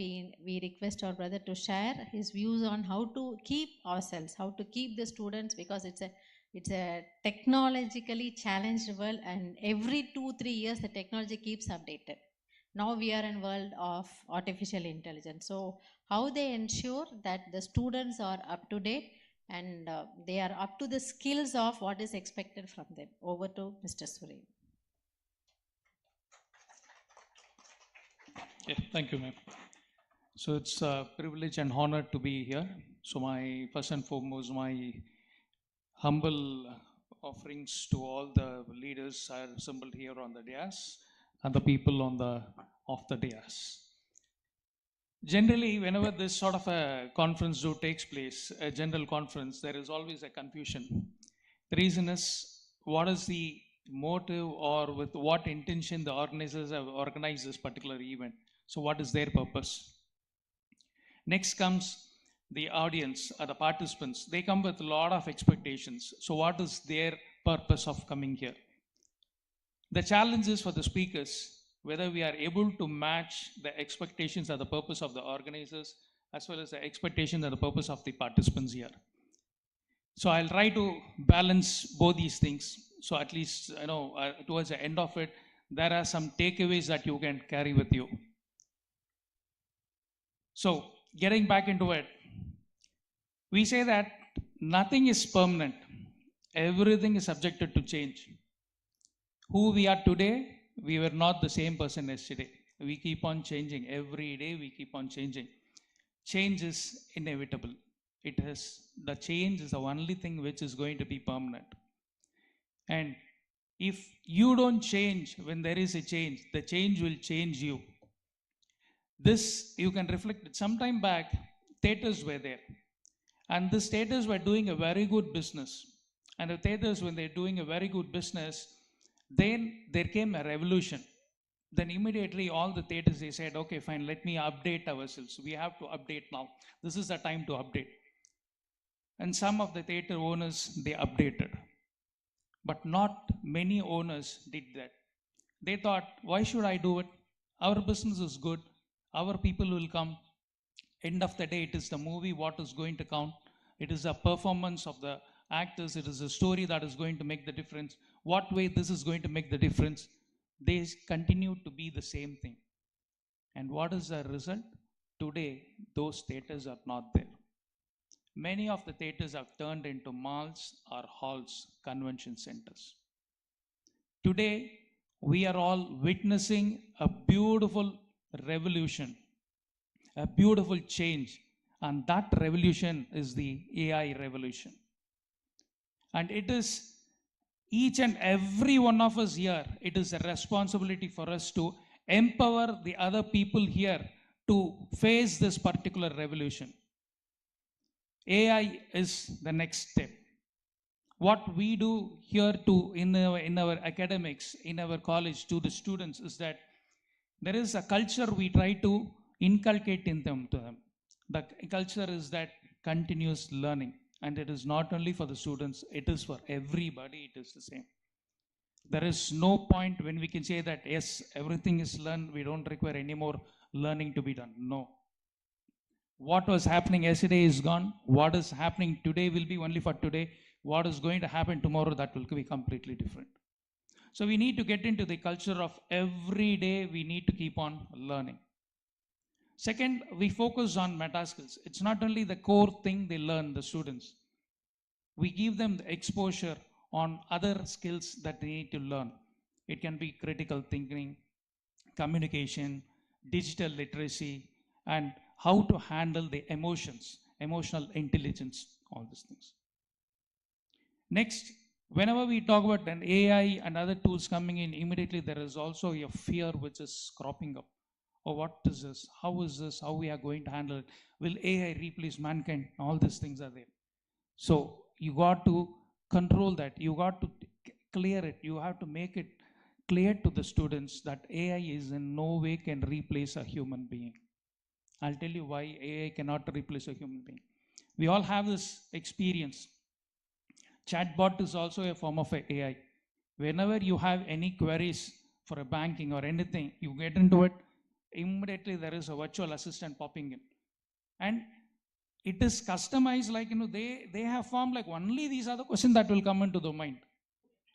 we request our brother to share his views on how to keep ourselves, how to keep the students, because it's a technologically challenged world, and every 2-3 years the technology keeps updated. Now we are in a world of artificial intelligence. So how they ensure that the students are up to date and they are up to the skills of what is expected from them. Over to Mr. Suren. Yeah, thank you, ma'am. So it's a privilege and honor to be here. So first and foremost, my humble offerings to all the leaders are assembled here on the dais and the people off the dais. Generally, whenever this sort of a conference takes place, a general conference, there is always a confusion. The reason is, what is the motive or with what intention the organizers have organized this particular event? So what is their purpose? Next comes the audience or the participants. They come with a lot of expectations. So what is their purpose of coming here? The challenge is for the speakers, whether we are able to match the expectations or the purpose of the organizers as well as the expectations and the purpose of the participants here. So I'll try to balance both these things. So at least, towards the end of it, there are some takeaways that you can carry with you. So getting back into it, we say that nothing is permanent. everything is subjected to change. Who we are today, we were not the same person yesterday. We keep on changing. Every day we keep on changing. Change is inevitable. The change is the only thing which is going to be permanent. And if you don't change when there is a change, the change will change you. This you can reflect it. Sometime back, theaters were there. And the theaters were doing a very good business. And the theaters, when they're doing a very good business, then there came a revolution. Then immediately all the theaters, they said, okay, fine, let me update ourselves. We have to update now. This is the time to update. And some of the theater owners, they updated. But not many owners did that. They thought, why should I do it? Our business is good. Our people will come. End of the day, it is the movie what is going to count. It is the performance of the actors. It is the story that is going to make the difference. What way this is going to make the difference? They continue to be the same thing. And what is the result? Today, those theaters are not there. Many of the theaters have turned into malls or halls, convention centers. Today, we are all witnessing a beautiful revolution, a beautiful change. And that revolution is the AI revolution. And it is each and every one of us here, it is a responsibility for us to empower the other people here to face this particular revolution. AI is the next step. What we do here in our academics, in our college, to the students is that there is a culture we try to inculcate in them to them. The culture is that continuous learning. And it is not only for the students, it is for everybody, it is the same. There is no point when we can say that, yes, everything is learned, we don't require any more learning to be done. No. What was happening yesterday is gone. What is happening today will be only for today. What is going to happen tomorrow, that will be completely different. So we need to get into the culture of every day we need to keep on learning. Second, we focus on meta skills. It's not only the core thing they learn, the students. We give them the exposure on other skills that they need to learn. It can be critical thinking, communication, digital literacy, and how to handle the emotions, emotional intelligence, all these things. Next, whenever we talk about an AI and other tools coming in, immediately there is also a fear which is cropping up. Oh, what is this? How is this? How we are going to handle it? Will AI replace mankind? All these things are there. So you got to control that. You got to clear it. You have to make it clear to the students that AI is in no way can replace a human being. I'll tell you why AI cannot replace a human being. We all have this experience. Chatbot is also a form of AI. Whenever you have any queries for a banking or anything, you get into it, immediately there is a virtual assistant popping in. And it is customized, like, they have formed like only these are the questions that will come into the mind.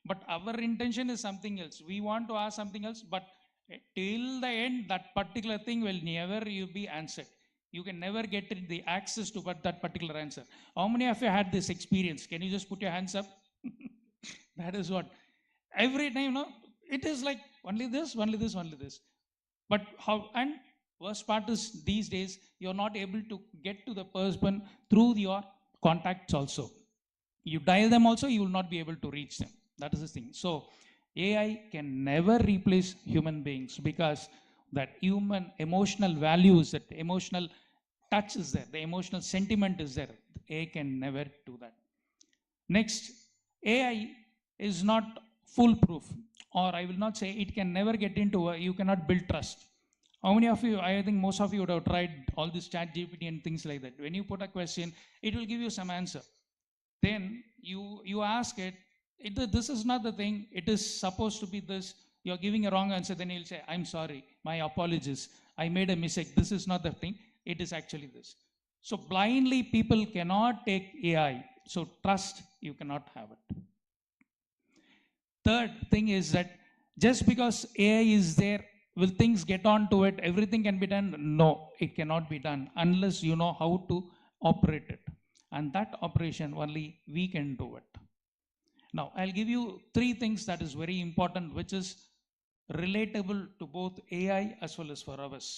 But our intention is something else. We want to ask something else, but till the end, that particular thing will never be answered. You can never get the access to that particular answer. How many of you had this experience? Can you just put your hands up? That is what. Every time, it is like only this, only this, only this. But how, and worst part is these days, you're not able to get to the person through your contacts also. You dial them also, you will not be able to reach them. That is the thing. So AI can never replace human beings because that human emotional values, that emotional touch is there, the emotional sentiment is there. AI can never do that. Next, AI is not foolproof, or I will not say it can never get into you cannot build trust. How many of you, I think most of you would have tried all this ChatGPT and things like that. When you put a question, it will give you some answer. Then you ask it, this is not the thing, it is supposed to be this, you're giving a wrong answer, then he'll say, I'm sorry, my apologies, I made a mistake, this is not the thing, it is actually this. So blindly people cannot take AI, so trust, you cannot have it. Third thing is that just because AI is there, will things get on to it, everything can be done? No, it cannot be done unless you know how to operate it. And that operation only we can do it. Now, I'll give you three things that is very important, which is relatable to both AI as well as for us.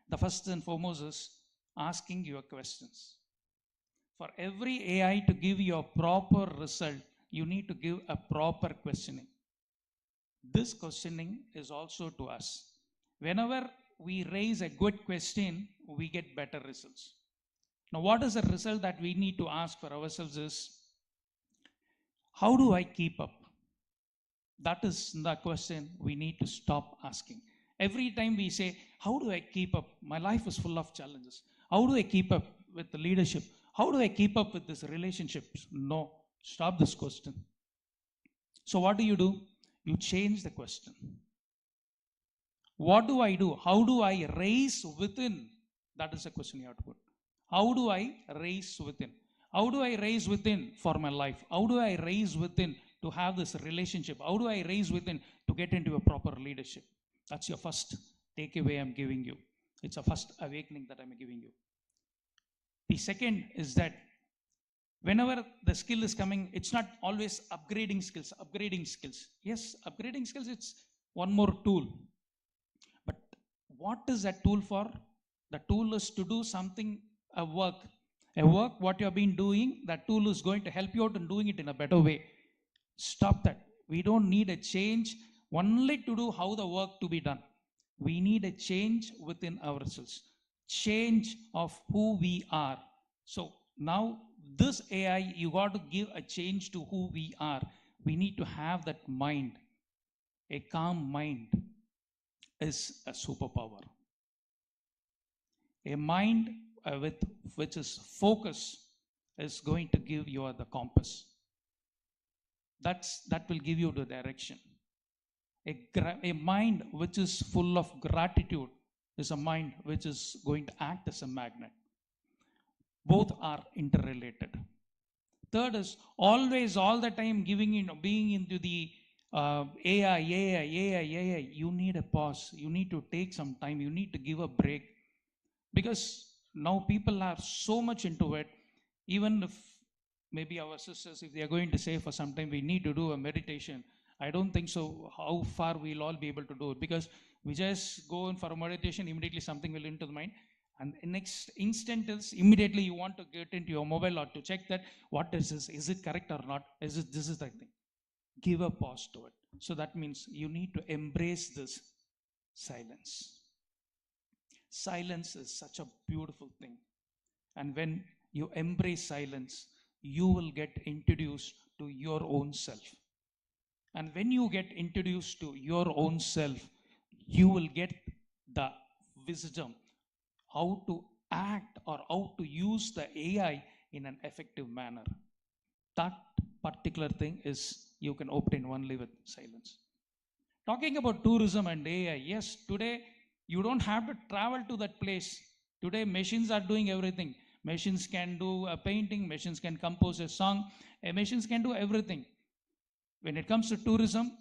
The first and foremost is asking your questions. For every AI to give you a proper result, you need to give a proper questioning. This questioning is also to us. Whenever we raise a good question, we get better results. Now, what is the result that we need to ask for ourselves is, how do I keep up? That is the question we need to stop asking. Every time we say, how do I keep up? My life is full of challenges. How do I keep up with the leadership? How do I keep up with this relationship? No, stop this question. So what do? You change the question. What do I do? How do I raise within? That is the question you have to put. How do I raise within? How do I raise within for my life? How do I raise within to have this relationship? How do I raise within to get into a proper leadership? That's your first takeaway I'm giving you. It's a first awakening that I'm giving you. The second is that whenever the skill is coming, it's not always upgrading skills. Yes, upgrading skills, it's one more tool. But what is that tool for? The tool is to do something, a work, what you have been doing. That tool is going to help you out in doing it in a better way. Stop that. We don't need a change only to do how the work to be done. We need a change within ourselves, change of who we are. So now this AI, you got to give a change to who we are. We need to have that mind. A calm mind is a superpower. A mind with which is focus is going to give you the compass. That will give you the direction. A mind which is full of gratitude is a mind which is going to act as a magnet. Both are interrelated. Third is always, all the time being into the AI. You need a pause. You need to take some time. You need to give a break. Because now people are so much into it. Even if maybe our sisters, if they are going to say for some time we need to do a meditation, I don't think so how far we'll all be able to do it, because we just go in for a meditation, immediately something will into the mind, and next instant is immediately you want to get into your mobile or to check that what is this, is it correct or not, this is the thing. Give a pause to it. So that means you need to embrace this silence. Silence is such a beautiful thing, and when you embrace silence, you will get introduced to your own self. And when you get introduced to your own self, you will get the wisdom how to act or how to use the AI in an effective manner. That particular thing is you can obtain only with silence. Talking about tourism and AI, yes, today you don't have to travel to that place. Today machines are doing everything. Machines can do a painting, machines can compose a song, machines can do everything. When it comes to tourism,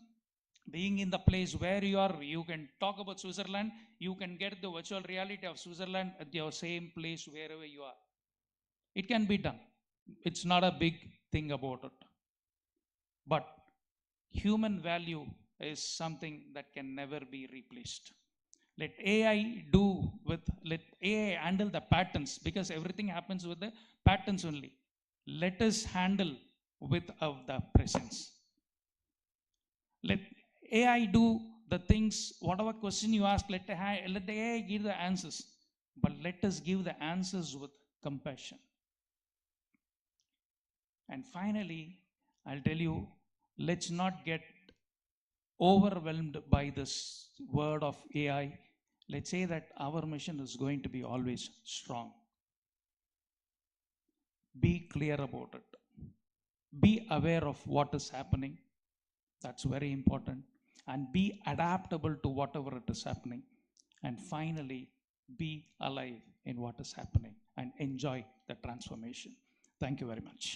being in the place where you are, you can talk about Switzerland, you can get the virtual reality of Switzerland at your same place wherever you are. It can be done. It's not a big thing about it. But human value is something that can never be replaced. Let AI handle the patterns, because everything happens with the patterns only. Let us handle with the presence. Let AI do the things, whatever question you ask, let the AI give the answers. But let us give the answers with compassion. And finally, I'll tell you, let's not get overwhelmed by this word of AI. Let's say that our mission is going to be always strong. Be clear about it. Be aware of what is happening. That's very important. And be adaptable to whatever it is happening. And finally, be alive in what is happening and enjoy the transformation. Thank you very much.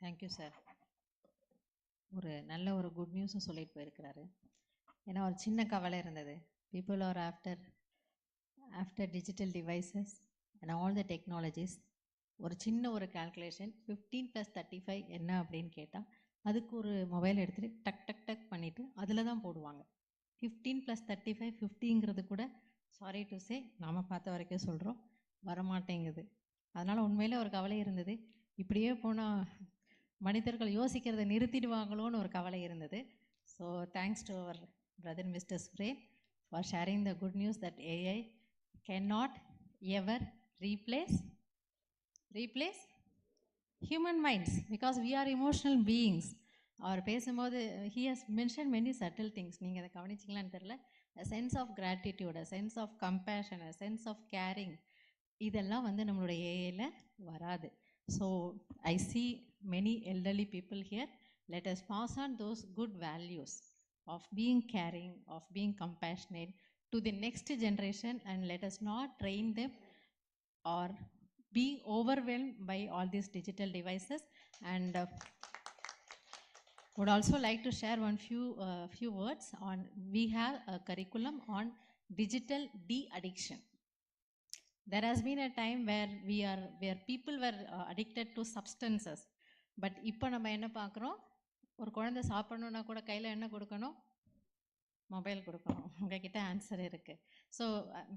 Thank you sir. நல்ல ஒரு good நியூஸும் சொல்லிட்டு போயிருக்கிறாரு. ஏன்னா ஒரு சின்ன கவலை இருந்தது. People are after digital devices and all the technologies, ஒரு சின்ன ஒரு கால்குலேஷன் 15 + 35 என்ன அப்படின்னு கேட்டால் அதுக்கு ஒரு மொபைல் எடுத்துகிட்டு டக் டக் டக் பண்ணிவிட்டு அதில் தான் போடுவாங்க. 15 + 35 50ங்கிறது கூட சாரி டு சே நாம் பார்த்த வரைக்கும் சொல்கிறோம் வரமாட்டேங்குது. அதனால் உண்மையிலே ஒரு கவலை இருந்தது, இப்படியே போனால் மனிதர்கள் யோசிக்கிறத நிறுத்திடுவாங்களோன்னு ஒரு கவலை இருந்தது. So thanks to our brother Mr. Suren for sharing the good news that AI cannot ever replace human minds because we are emotional beings. அவர் பேசும்போது he has mentioned many subtle things. நீங்கள் அதை கவனிச்சிங்களான்னு தெரில. a sense of gratitude, a sense of compassion, a sense of caring, இதெல்லாம் வந்து நம்மளுடைய ஏஐயில் வராது. So I see many elderly people here. Let us pass on those good values of being caring, of being compassionate to the next generation, and let us not train them or be overwhelmed by all these digital devices. And would also like to share one few words on, we have a curriculum on digital de-addiction. There has been a time where people were addicted to substances, but இப்போ நம்ம என்ன பார்க்குறோம், ஒரு குழந்தை சாப்பிடணுன்னா கூட கையில் என்ன கொடுக்கணும், மொபைல் கொடுக்கணும். உங்ககிட்ட ஆன்சர் இருக்குது. So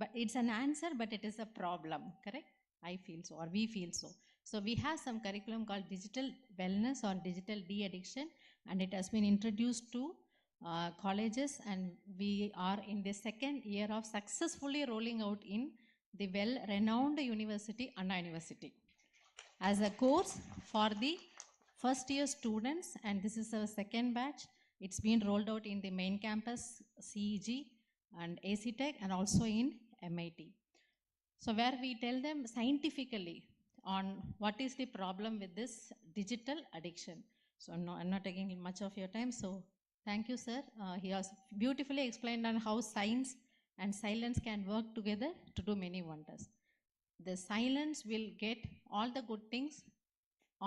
but it's an answer, but it is a problem. Correct? I feel so, or we feel so. So we have some curriculum called digital wellness or digital de-addiction, and it has been introduced to colleges, and we are in the second year of successfully rolling out in the well-renowned university, Anna University, as a course for the first year students, and this is our second batch. It's been rolled out in the main campus, CEG and AC Tech, and also in MIT. So where we tell them scientifically on what is the problem with this digital addiction. So no, I'm not taking much of your time. So thank you, sir. He has beautifully explained on how science and silence can work together to do many wonders. The silence will get all the good things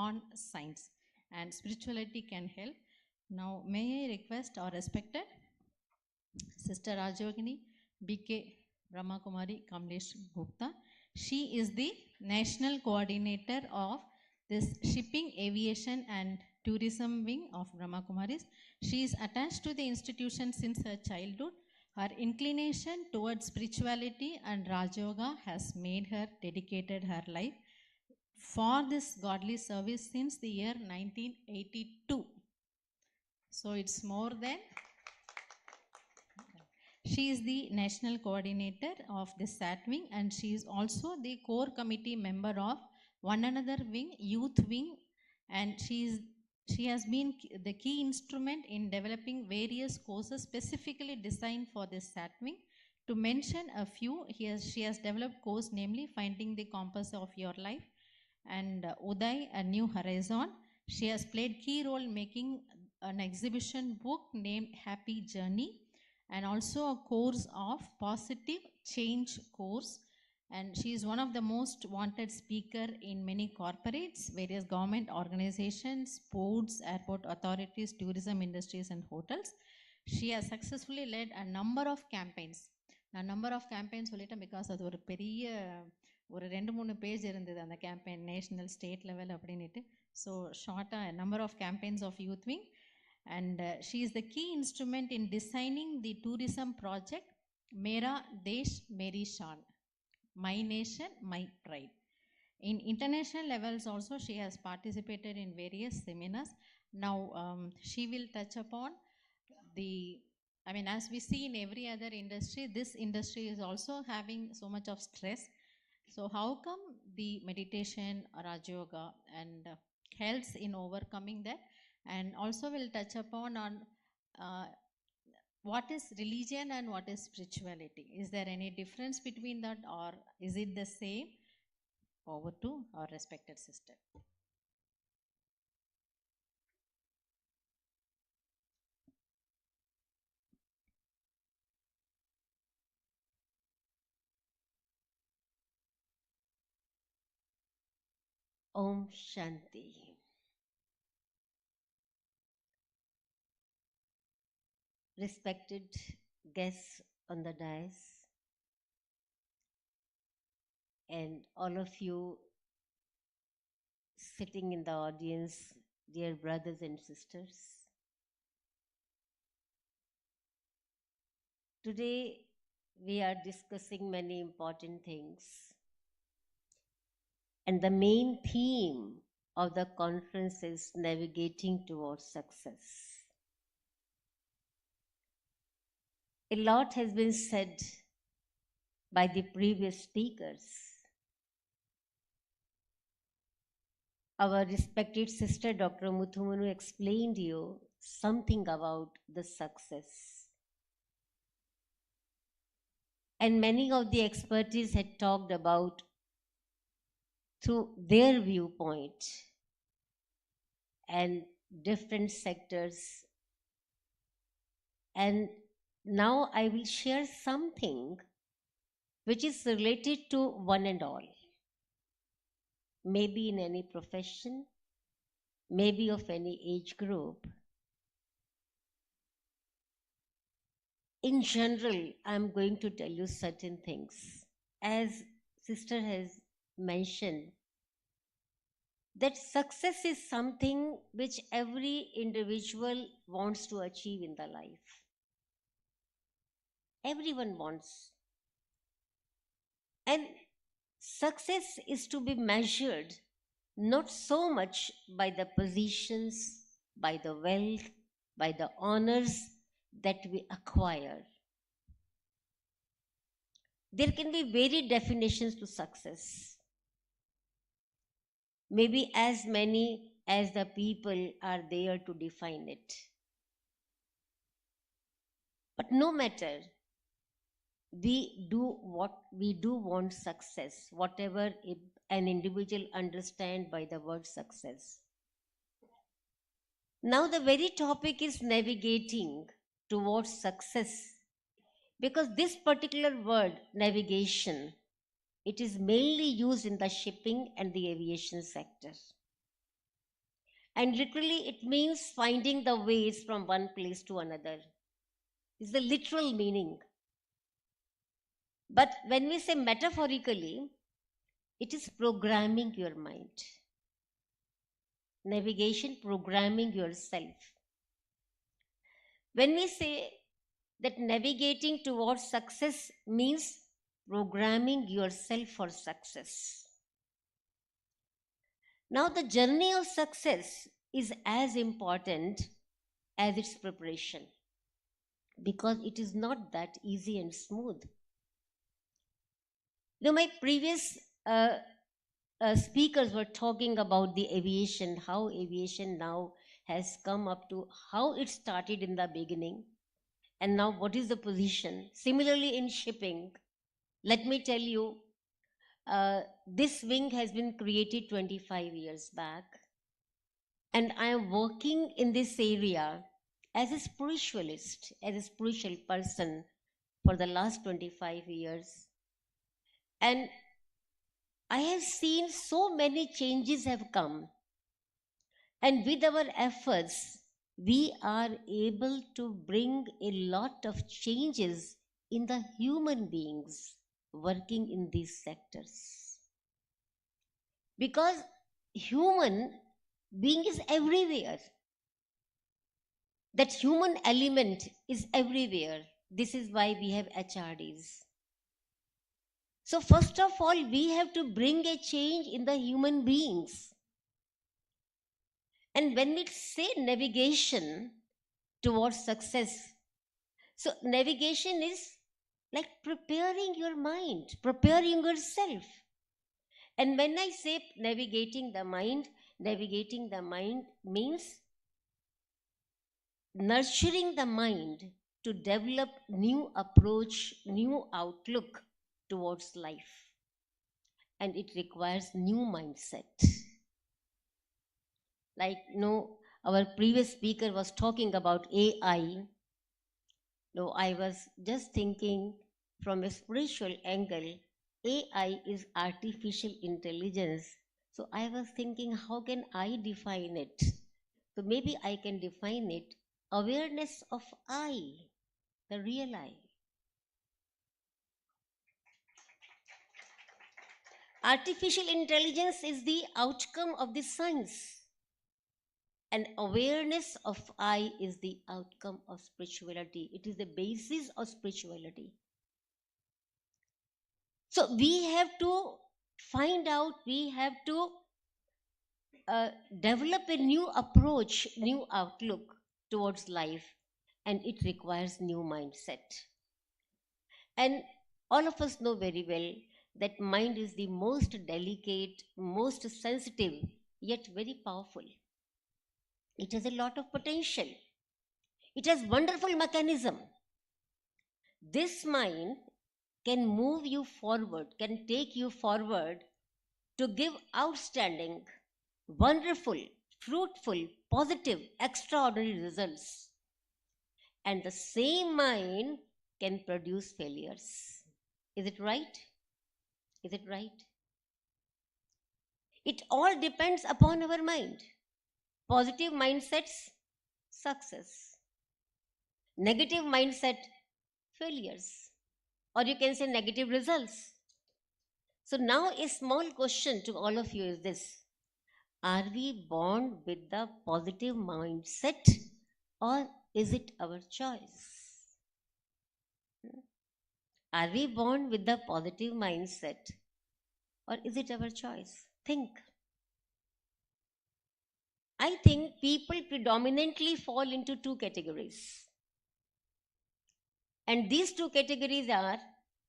on science, and spirituality can help. Now may I request our respected Sister Rajyogini BK Brahma Kumari Kamlesh Gupta. She is the national coordinator of this shipping, aviation and tourism wing of Brahma Kumaris. She is attached to the institution since her childhood. Her inclination towards spirituality and Raj Yoga has made her dedicated her life for this godly service since the year 1982. So it's more than, she is the national coordinator of this SAT wing, and she is also the core committee member of one another wing, youth wing, and she has been the key instrument in developing various courses specifically designed for this SAT wing. To mention a few, she has developed course namely Finding the Compass of Your Life and Uday, A New Horizon. She has played key role making an exhibition book named Happy Journey, and also a course of positive change course, and she is one of the most wanted speaker in many corporates, various government organizations, sports, airport authorities, tourism industries and hotels. She has successfully led a number of campaigns. நான் number of campaign சொல்லிட்டேன் because அது ஒரு பெரிய ஒரு 2-3 page இருந்தது அந்த கேம்பெயின், national state level அப்படின்ட்டு. ஸோ ஷார்ட்டாக number of campaigns of youth wing. And she is the key instrument in designing the tourism project Mera Desh Meri Shan, My Nation My Pride. In international levels also she has participated in various seminars. Now she will touch upon the, I mean, as we see in every other industry, this industry is also having so much of stress. So how come the meditation, Raj Yoga and helps in overcoming that? And also we'll touch upon on what is religion and what is spirituality. Is there any difference between that, or is it the same? Over to our respected sister. Om Shanti. Respected guests on the dais, and all of you sitting in the audience, dear brothers and sisters. Today, we are discussing many important things. And the main theme of the conference is navigating towards success. A lot has been said by the previous speakers. Our respected sister, Dr. Muthamizh, explained you something about the success. And many of the expertise had talked about through their viewpoint and different sectors. And now I will share something which is related to one and all. Maybe in any profession, maybe of any age group. In general, I'm going to tell you certain things. As sister has mentioned, that success is something which every individual wants to achieve in the life. Everyone wants. And success is to be measured not so much by the positions, by the wealth, by the honors that we acquire. There can be varied definitions to success. Maybe as many as the people are there to define it. But no matter, we do want success, whatever an individual understands by the word success. Now the very topic is navigating towards success, because this particular word, navigation, it is mainly used in the shipping and the aviation sector. And literally it means finding the ways from one place to another. It's the literal meaning. But when we say metaphorically, it is programming your mind. Navigation, programming yourself. When we say that navigating towards success means programming yourself for success. Now the journey of success is as important as its preparation, because it is not that easy and smooth. Now my previous speakers were talking about the aviation, how aviation now has come up to how it started in the beginning and now what is the position. Similarly in shipping, let me tell you, this wing has been created 25 years back, and I am working in this area as a spiritualist, as a spiritual person for the last 25 years. And I have seen so many changes have come. And with our efforts, we are able to bring a lot of changes in the human beings working in these sectors. Because human being is everywhere. That human element is everywhere. This is why we have HRDs. So first of all, we have to bring a change in the human beings. And when we say navigation towards success, so navigation is like preparing your mind, preparing yourself. And when I say navigating the mind means nurturing the mind to develop new approach, new outlook towards life. And it requires new mindset. Like, our previous speaker was talking about AI. No, I was just thinking from a spiritual angle, AI is artificial intelligence. So I was thinking, how can I define it? So maybe I can define it, awareness of I, the real I. Artificial intelligence is the outcome of this science, and awareness of I is the outcome of spirituality. It is the basis of spirituality. So we have to find out, we have to develop a new approach, new outlook towards life, and it requires new mindset. And all of us know very well that mind is the most delicate, most sensitive, yet very powerful. It has a lot of potential. It has wonderful mechanism. This mind can move you forward, can take you forward to give outstanding, wonderful, fruitful, positive, extraordinary results. And the same mind can produce failures. Is it right? Is it right? It all depends upon our mind. Positive mindsets, success. Negative mindset, failures. Or you can say negative results. So now a small question to all of you is this. Are we born with the positive mindset, or is it our choice? Are we born with the positive mindset, or is it our choice? Think. I think people predominantly fall into two categories. And these two categories are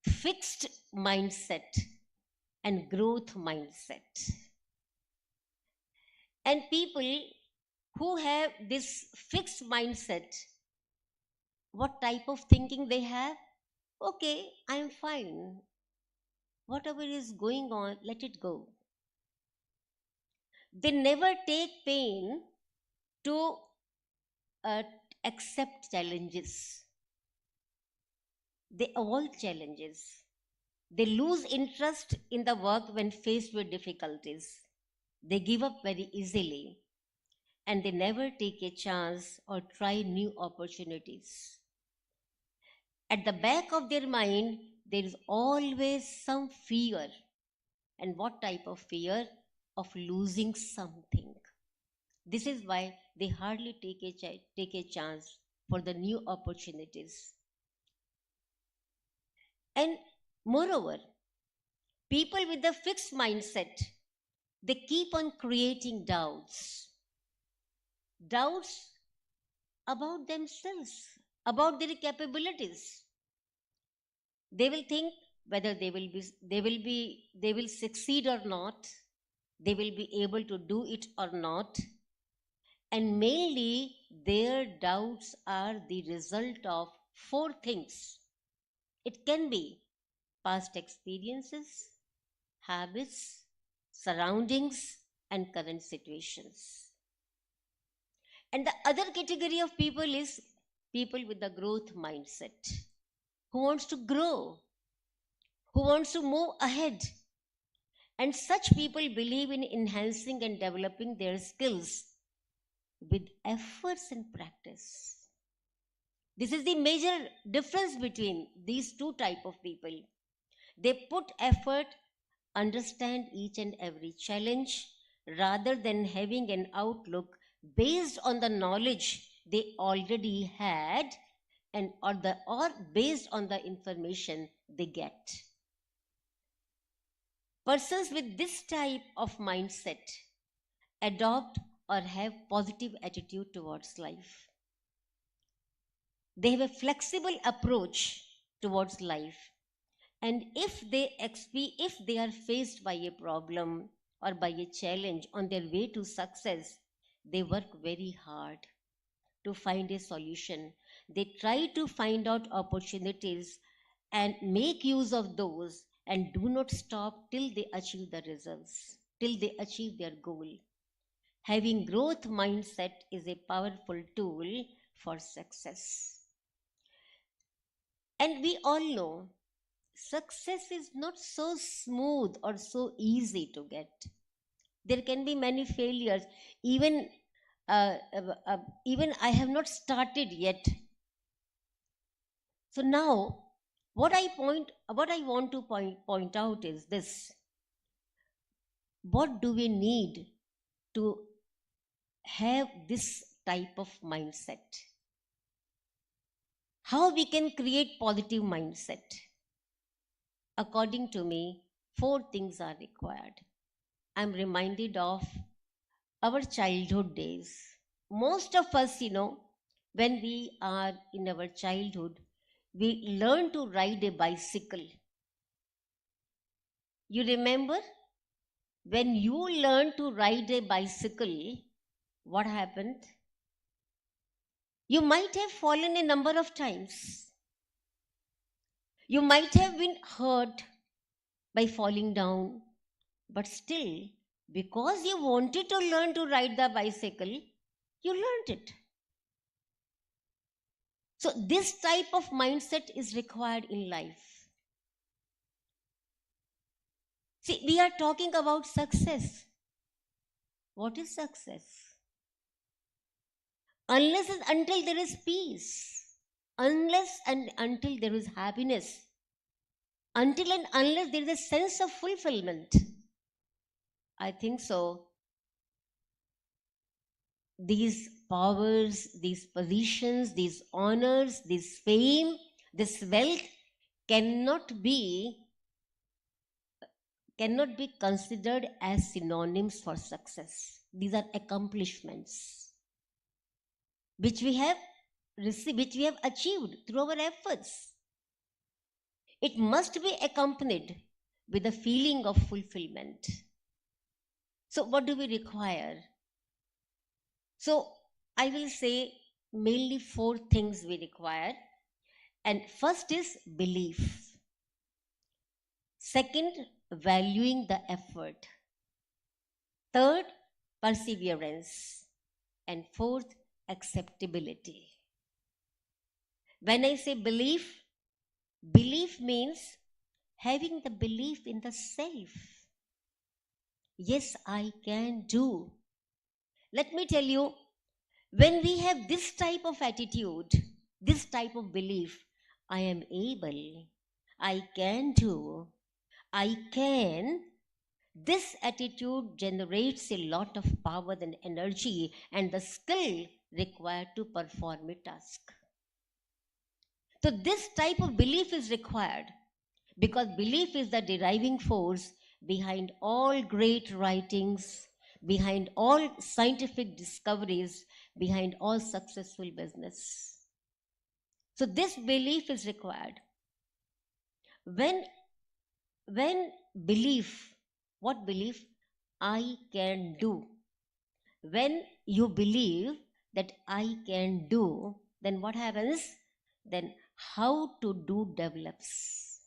fixed mindset and growth mindset. And people who have this fixed mindset, what type of thinking they have? Okay, I'm fine. Whatever is going on, let it go. They never take pain to accept challenges. They avoid challenges. They lose interest in the work when faced with difficulties. They give up very easily, and they never take a chance or try new opportunities. At the back of their mind, there is always some fear. And what type of fear? Of losing something. This is why they hardly take a chance for the new opportunities. And moreover, people with a fixed mindset, they keep on creating doubts. Doubts about themselves, about their capabilities. They will think whether they will succeed or not, they will be able to do it or not. And mainly their doubts are the result of four things. It can be past experiences, habits, surroundings, and current situations. And the other category of people is people with the growth mindset, who wants to grow, who wants to move ahead. And such people believe in enhancing and developing their skills with efforts and practice. This is the major difference between these two types of people. They put effort, understand each and every challenge, rather than having an outlook based on the knowledge they already had and or based on the information they get. Persons with this type of mindset adopt or have positive attitude towards life. They have a flexible approach towards life, and if they are faced by a problem or by a challenge on their way to success, they work very hard to find a solution. They try to find out opportunities and make use of those, and do not stop till they achieve the results, till they achieve their goal. Having growth mindset is a powerful tool for success. And we all know success is not so smooth or so easy to get. There can be many failures. Even I have not started yet. So now, what I want to point out is this: what do we need to have this type of mindset? How we can create positive mindset? According to me, 4 things are required. I'm reminded of our childhood days. Most of us, when we are in our childhood, we learn to ride a bicycle. You remember when you learned to ride a bicycle, what happened? You might have fallen a number of times. You might have been hurt by falling down, but still, because you wanted to learn to ride the bicycle, you learned it. So, this type of mindset is required in life. See, we are talking about success. What is success? Unless and until there is peace, unless and until there is happiness, until and unless there is a sense of fulfillment, I think so. These powers, these positions, these honors, this fame, this wealth cannot be considered as synonyms for success. These are accomplishments which we have received, which we have achieved through our efforts. It must be accompanied with a feeling of fulfillment. So, what do we require? So, I will say mainly 4 things we require. And first is belief. Second, valuing the effort. Third, perseverance. And fourth, acceptability. When I say belief means having the belief in the self. Yes, I can do. Let me tell you, when we have this type of attitude, this type of belief, I am able, I can do, I can, this attitude generates a lot of power and energy and the skill required to perform a task. So this type of belief is required because belief is the driving force behind all great writings, behind all scientific discoveries, behind all successful business. So this belief is required. When belief, what belief? I can do. When you believe that I can do, then what happens? Then how to do develops.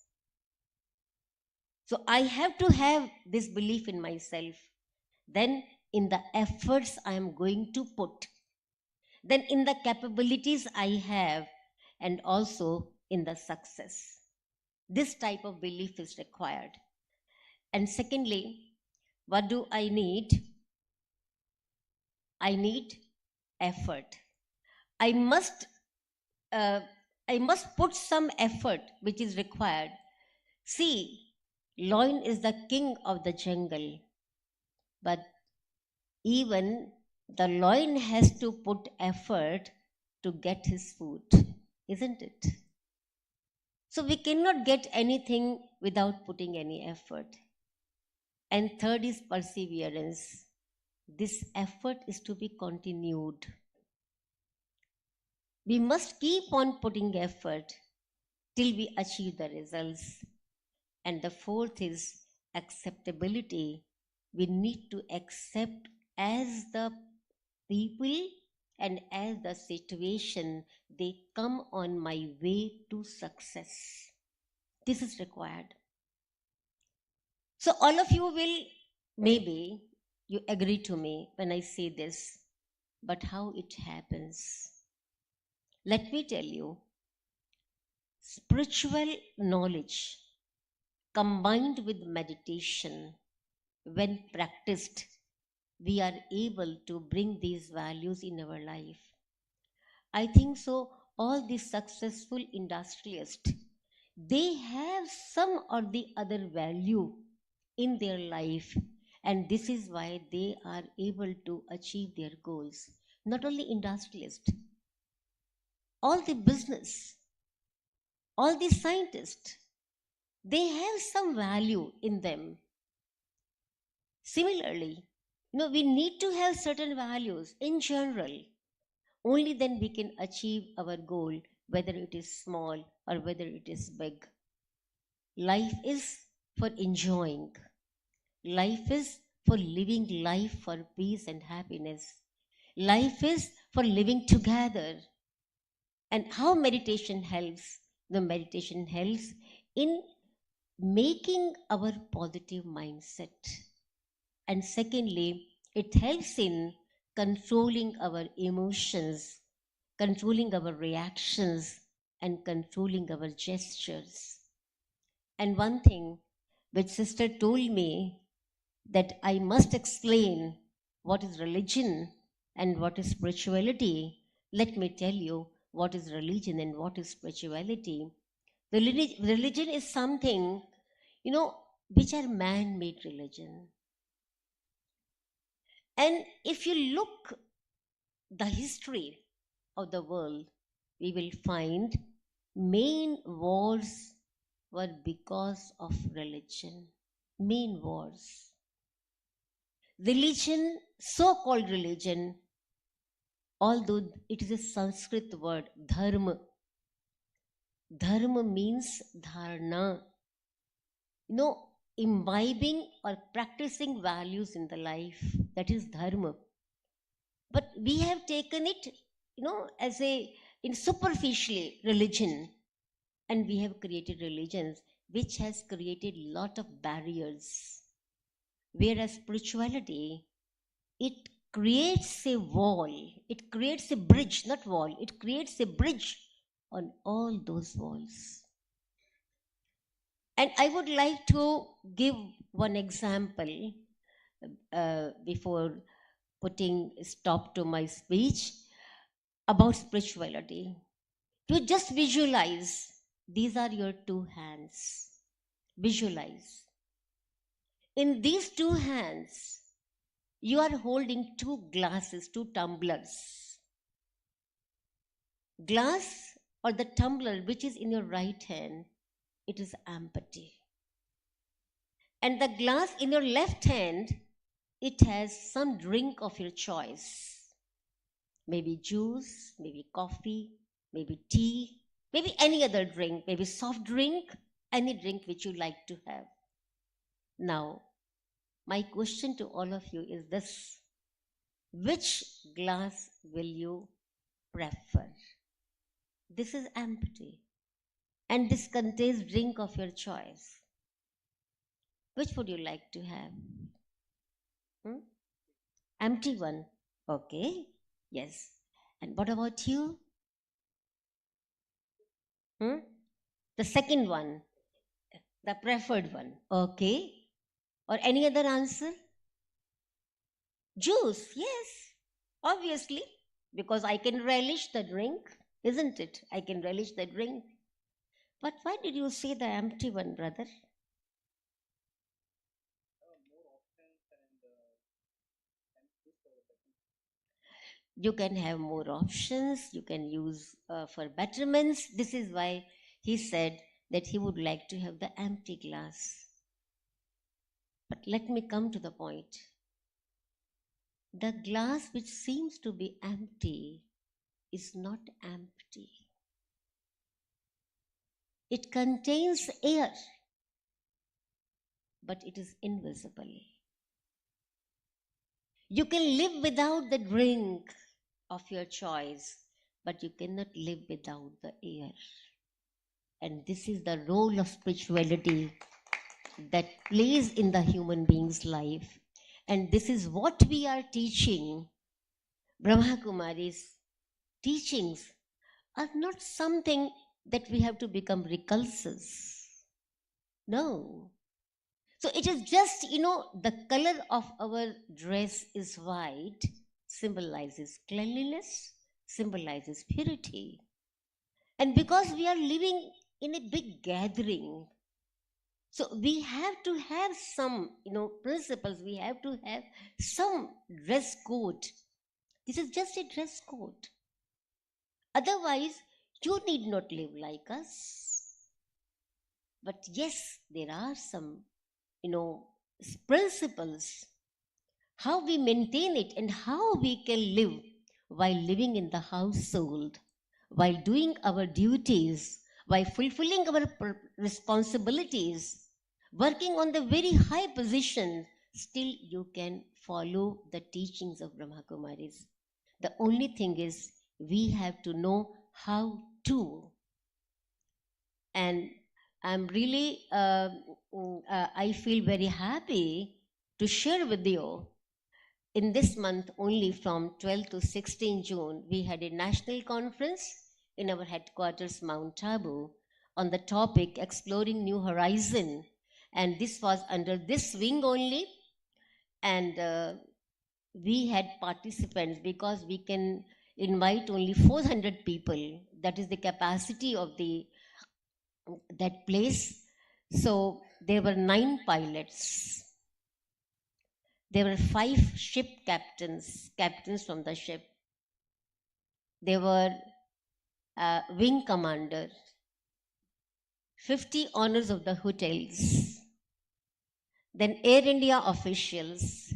So I have to have this belief in myself. Then in the efforts I am going to put. Then in the capabilities I have, and also in the success. This type of belief is required. And secondly, what do I need? I need effort. I must put some effort which is required. See, lion is the king of the jungle, but even the lion has to put effort to get his food, isn't it? So we cannot get anything without putting any effort. And third is perseverance. This effort is to be continued. We must keep on putting effort till we achieve the results. And the fourth is acceptability. We need to accept as the people and as the situation they come on my way to success. This is required. So all of you will, maybe you agree to me when I say this, but how it happens? Let me tell you, spiritual knowledge combined with meditation, when practiced, we are able to bring these values in our life. I think so, all these successful industrialists, they have some or the other value in their life, And this is why they are able to achieve their goals. Not only industrialists, all the business, all the scientists, they have some value in them. Similarly, we need to have certain values in general. Only then we can achieve our goal, whether it is small or whether it is big. Life is for enjoying. Life is for living life for peace and happiness. Life is for living together. And how meditation helps? The meditation helps in making our positive mindset. And secondly, it helps in controlling our emotions, controlling our reactions, and controlling our gestures. And one thing which sister told me, that I must explain what is religion and what is spirituality. Let me tell you what is religion and what is spirituality. Religion is something, which are man-made religion. And if you look the history of the world, we will find main wars were because of religion. Main wars. Religion, so-called religion, although it is a Sanskrit word, dharma. Dharma means dharana. Imbibing or practicing values in the life, that is dharma. But we have taken it, as in superficially religion, and we have created religions which has created lot of barriers. Whereas spirituality, it creates a wall, it creates a bridge, not wall, it creates a bridge on all those walls. And I would like to give one example before putting a stop to my speech about spirituality. You just visualize, these are your two hands. Visualize. In these two hands, you are holding two glasses, two tumblers. Glass or the tumbler which is in your right hand, it is empty. And the glass in your left hand, it has some drink of your choice. Maybe juice, maybe coffee, maybe tea, maybe any other drink, maybe soft drink, any drink which you like to have. Now, my question to all of you is this: which glass will you prefer? This is empty, and this contains drink of your choice. Which would you like to have? Empty one. Okay. Yes. And what about you? The second one, the preferred one. Okay. Or any other answer? Juice. Yes. Obviously. Because I can relish the drink, isn't it? I can relish the drink. But why did you say the empty one, brother? You can have more options, you can use for betterments. This is why he said that he would like to have the empty glass. But let me come to the point. The glass which seems to be empty is not empty. It contains air, but it is invisible. You can live without the drink of your choice, but you cannot live without the air. And this is the role of spirituality that plays in the human being's life. And this is what we are teaching. Brahma Kumaris' teachings are not something that we have to become recluses. No. So it is just, the color of our dress is white, symbolizes cleanliness, symbolizes purity. And because we are living in a big gathering, So we have to have some, principles. We have to have some dress code. This is just a dress code. Otherwise, you need not live like us. But yes, there are some, principles, how we maintain it and how we can live while living in the household, while doing our duties, while fulfilling our responsibilities, working on the very high position, still you can follow the teachings of Brahma Kumaris. The only thing is we have to know how to. And I'm really, I feel very happy to share with you. In this month, only from 12 to 16 June, we had a national conference in our headquarters, Mount Tabu, on the topic Exploring New Horizon. And this was under this wing only. And we had participants because we can invite only 400 people. That is the capacity of that place. So there were 9 pilots. There were 5 ship captains from the ship. There were wing commander, 50 owners of the hotels, then Air India officials,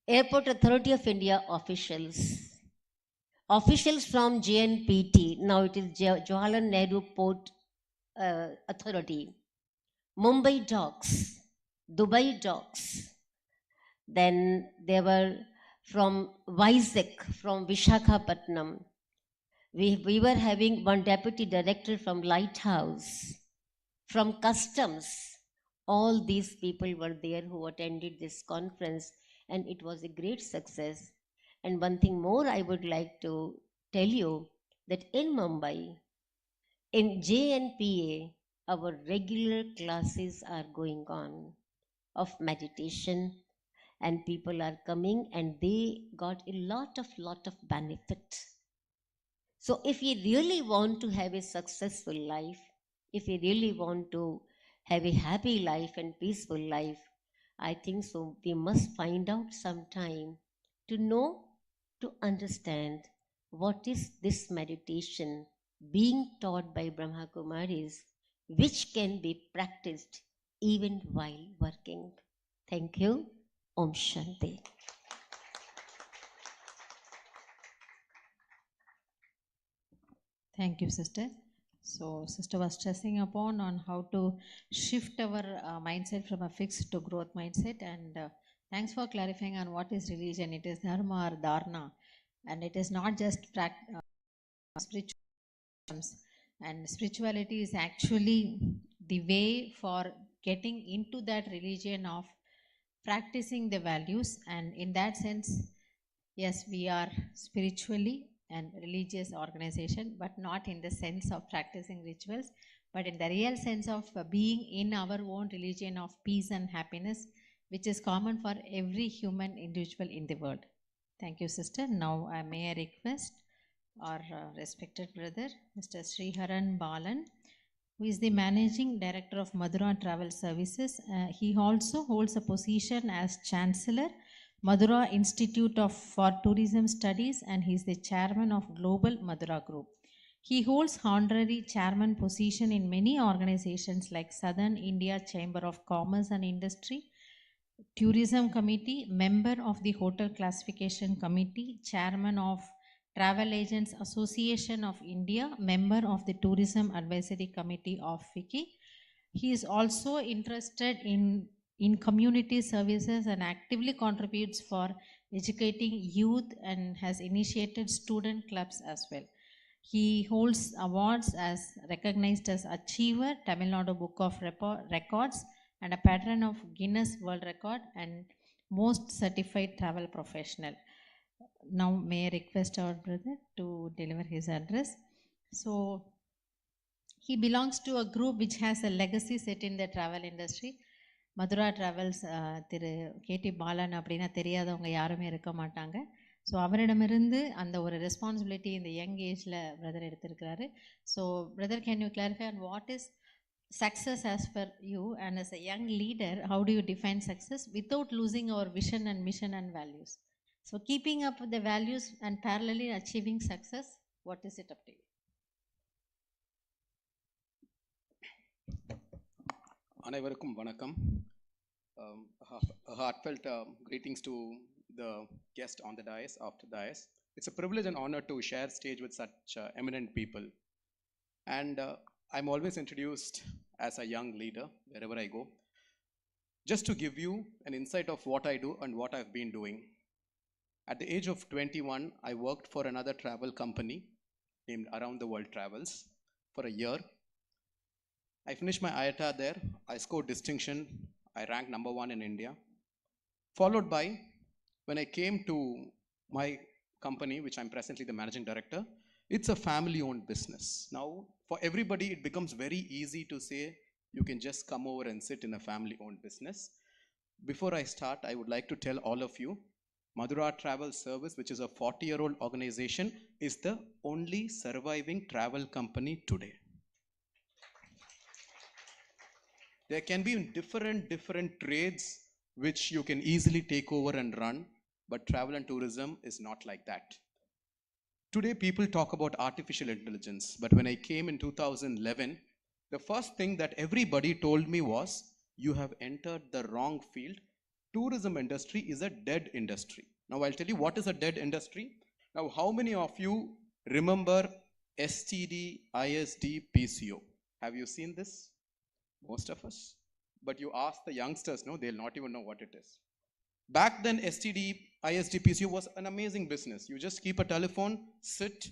Airport Authority of India officials, officials from JNPT, now it is Jawaharlal Nehru Port Authority, Mumbai docks, Dubai docks. Then there were from Vizag, from Vishakhapatnam. We were having one deputy director from Lighthouse, from Customs. All these people were there who attended this conference, and it was a great success. And one thing more I would like to tell you, that in Mumbai, in JNPA, our regular classes are going on of meditation, and people are coming and they got a lot of benefit. So if we really want to have a successful life, if we really want to have a happy life and peaceful life, I think so we must find out some time to know, to understand what is this meditation being taught by Brahma Kumaris, which can be practiced even while working. Thank you. Om Shanti. Thank you, sister. So, sister was stressing upon on how to shift our mindset from a fixed to growth mindset. And thanks for clarifying on what is religion. It is dharma or dharna, and it is not just spiritual. And spirituality is actually the way for getting into that religion of practicing the values. And in that sense, yes, we are spiritually and religious organization, but not in the sense of practicing rituals, but in the real sense of being in our own religion of peace and happiness, which is common for every human individual in the world. Thank you, sister. Now may I request our respected brother, Mr. Sriharan Balan, who is the Managing Director of Madura Travel Services. He also holds a position as Chancellor, Madura Institute for Tourism Studies, and he is the Chairman of Global Madura Group. He holds honorary chairman position in many organizations like Southern India Chamber of Commerce and Industry, Tourism Committee, member of the Hotel Classification Committee, Chairman of Travel Agents Association of India, member of the Tourism Advisory Committee of FICCI. He is also interested in community services and actively contributes for educating youth and has initiated student clubs as well. He holds awards as recognized as Achiever, Tamil Nadu Book of Records, and a patron of Guinness World Record and Most Certified Travel Professional. Now may I request our brother to deliver his address. So he belongs to a group which has a legacy set in the travel industry. Madhura travels திரு KD Balan அப்படின்னா தெரியாதவங்க யாருமே இருக்க மாட்டாங்க. So அவரிடமிருந்து அந்த ஒரு responsibility இந்த யங் ஏஜில் பிரதர் எடுத்திருக்கிறாரு. So brother, can you clarify on what is success as per you, and as a young leader, how do you define success without losing our vision and mission and values? So keeping up with the values and parallelly achieving success, what is it up to you? அனைவருக்கும் வணக்கம். A heartfelt greetings to the guest on the dais, after dais. It's a privilege and honor to share stage with such eminent people. And I'm always introduced as a young leader wherever I go. Just to give you an insight of what I do and what I've been doing. At the age of 21, I worked for another travel company named Around the World Travels for a year. I finished my IATA there. I scored distinction. I ranked number 1 in India. Followed by, when I came to my company, which I'm presently the managing director, it's a family-owned business. Now, for everybody, it becomes very easy to say, you can just come over and sit in a family-owned business. Before I start, I would like to tell all of you, Madura Travel Service, which is a 40-year-old organization, is the only surviving travel company today. There can be different trades which you can easily take over and run, but travel and tourism is not like that. Today people talk about artificial intelligence, but when I came in 2011, the first thing that everybody told me was, you have entered the wrong field. Tourism industry is a dead industry. Now I'll tell you what is a dead industry. Now how many of you remember STD, ISD, PCO? Have you seen this? Most of us. But you ask the youngsters, no, they'll not even know what it is. Back then, STD, ISD, PCO was an amazing business. You just keep a telephone, sit,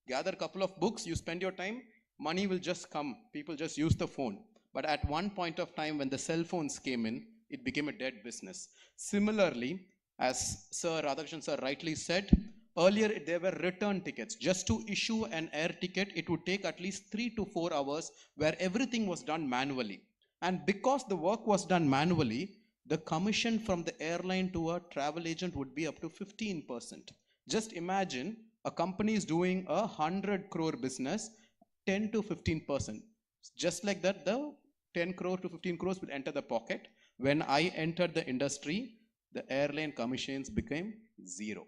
gather a couple of books, you spend your time, money will just come. People just use the phone. But at one point of time, when the cell phones came in, it became a dead business. Similarly, as Sir Radhakrishnan sir rightly said, earlier there were return tickets. Just to issue an air ticket, it would take at least 3 to 4 hours where everything was done manually. And because the work was done manually, the commission from the airline to a travel agent would be up to 15%. Just imagine a company is doing a 100 crore business, 10 to 15%. Just like that, the 10 crore to 15 crores will enter the pocket. When I entered the industry, the airline commissions became zero.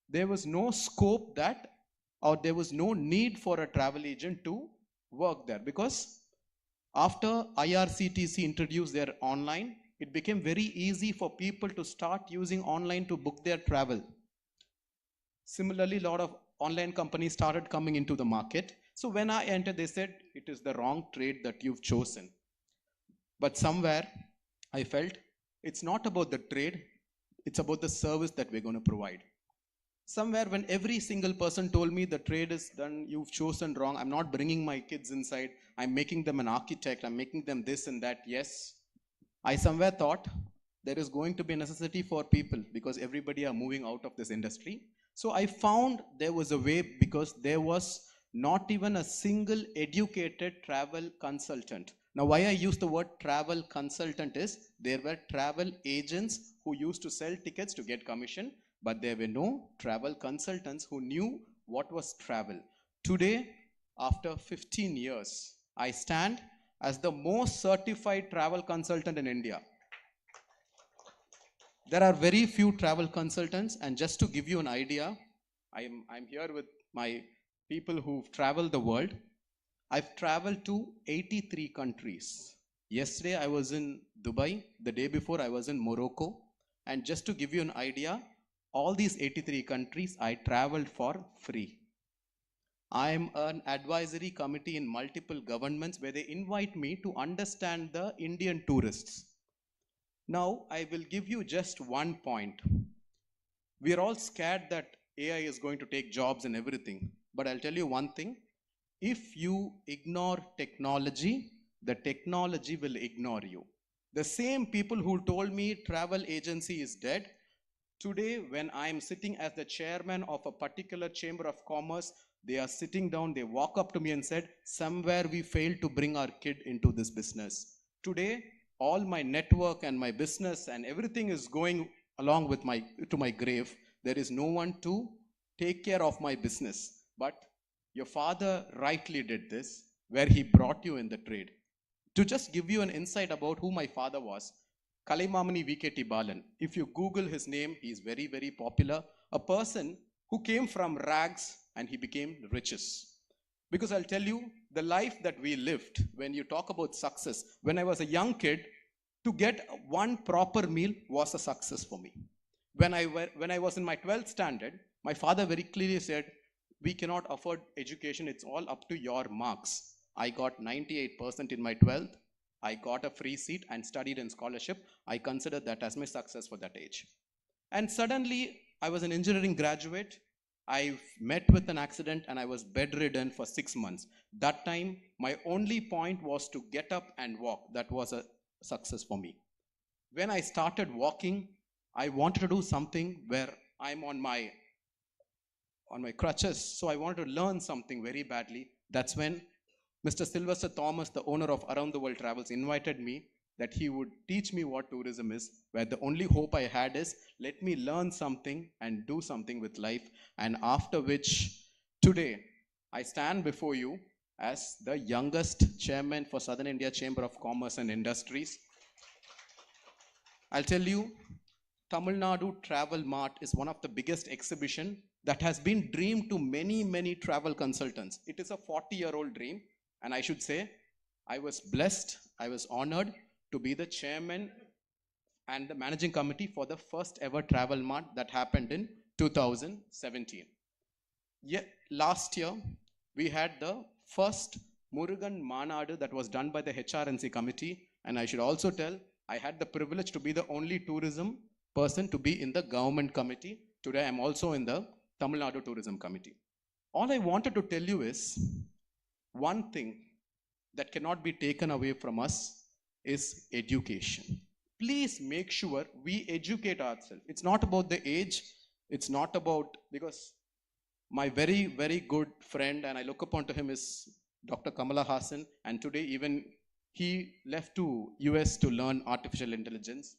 There was no scope that, or there was no need for a travel agent to work there, because after IRCTC introduced their online, it became very easy for people to start using online to book their travel. Similarly, a lot of online companies started coming into the market. So when I entered, they said, it is the wrong trade that you've chosen. But somewhere I felt it's not about the trade, it's about the service that we're going to provide. Somewhere when every single person told me the trade is done, you've chosen wrong, I'm not bringing my kids inside, I'm making them an architect, I'm making them this and that. Yes, I somewhere thought there is going to be a necessity for people because everybody are moving out of this industry. So I found there was a way, because there was not even a single educated travel consultant. Now why I use the word travel consultant is, there were travel agents who used to sell tickets to get commission, but there were no travel consultants who knew what was travel. Today, after 15 years, I stand as the most certified travel consultant in India. There are very few travel consultants, and just to give you an idea, I'm here with my people who've traveled the world. I've traveled to 83 countries. Yesterday I was in Dubai, the day before I was in Morocco, and just to give you an idea, all these 83 countries I traveled for free. I am an advisory committee in multiple governments where they invite me to understand the Indian tourists. Now, I will give you just one point. We are all scared that AI is going to take jobs and everything. But I'll tell you one thing. If you ignore technology, the technology will ignore you. The same people who told me travel agency is dead, today when I am sitting as the chairman of a particular chamber of commerce, they are sitting down, they walk up to me and said, somewhere we failed to bring our kid into this business. Today, all my network and my business and everything is going along with to my grave. There is no one to take care of my business. But your father rightly did this. where he brought you in the trade. To just give you an insight about who my father was, Kalaimamani VKT Balan. If you Google his name, he is very, very popular. A person who came from rags and he became riches. Because I'll tell you, the life that we lived, when you talk about success, when I was a young kid, to get one proper meal was a success for me. When I was in my 12th standard, my father very clearly said, we cannot afford education, it's all up to your marks. I got 98% in my 12th. I got a free seat and studied in scholarship. I considered that as my success for that age. And suddenly, I was an engineering graduate. I met with an accident and I was bedridden for 6 months. That time, my only point was to get up and walk. That was a success for me. When I started walking, I wanted to do something where I'm on my crutches. So I wanted to learn something very badly. That's when Mr. Sylvester Thomas, the owner of Around the World Travels, invited me that he would teach me what tourism is, where the only hope I had is, let me learn something and do something with life. And after which, today, I stand before you as the youngest chairman for Southern India Chamber of Commerce and Industries. I'll tell you, Tamil Nadu Travel Mart is one of the biggest exhibition that has been dreamed to many, many travel consultants. It is a 40-year-old dream. And I should say, I was blessed, I was honored to be the chairman and the managing committee for the first ever travel mart that happened in 2017. Last year, we had the first Murugan Manadu that was done by the HRNC committee. And I should also tell, I had the privilege to be the only tourism person to be in the government committee. Today, I'm also in the Tamil Nadu Tourism Committee. All I wanted to tell you is, one thing that cannot be taken away from us is education. Please make sure we educate ourselves. It's not about the age. It's not about, because my very, very good friend, and I look upon to him, is Dr. Kamala Hassan. And today even he left to US to learn artificial intelligence.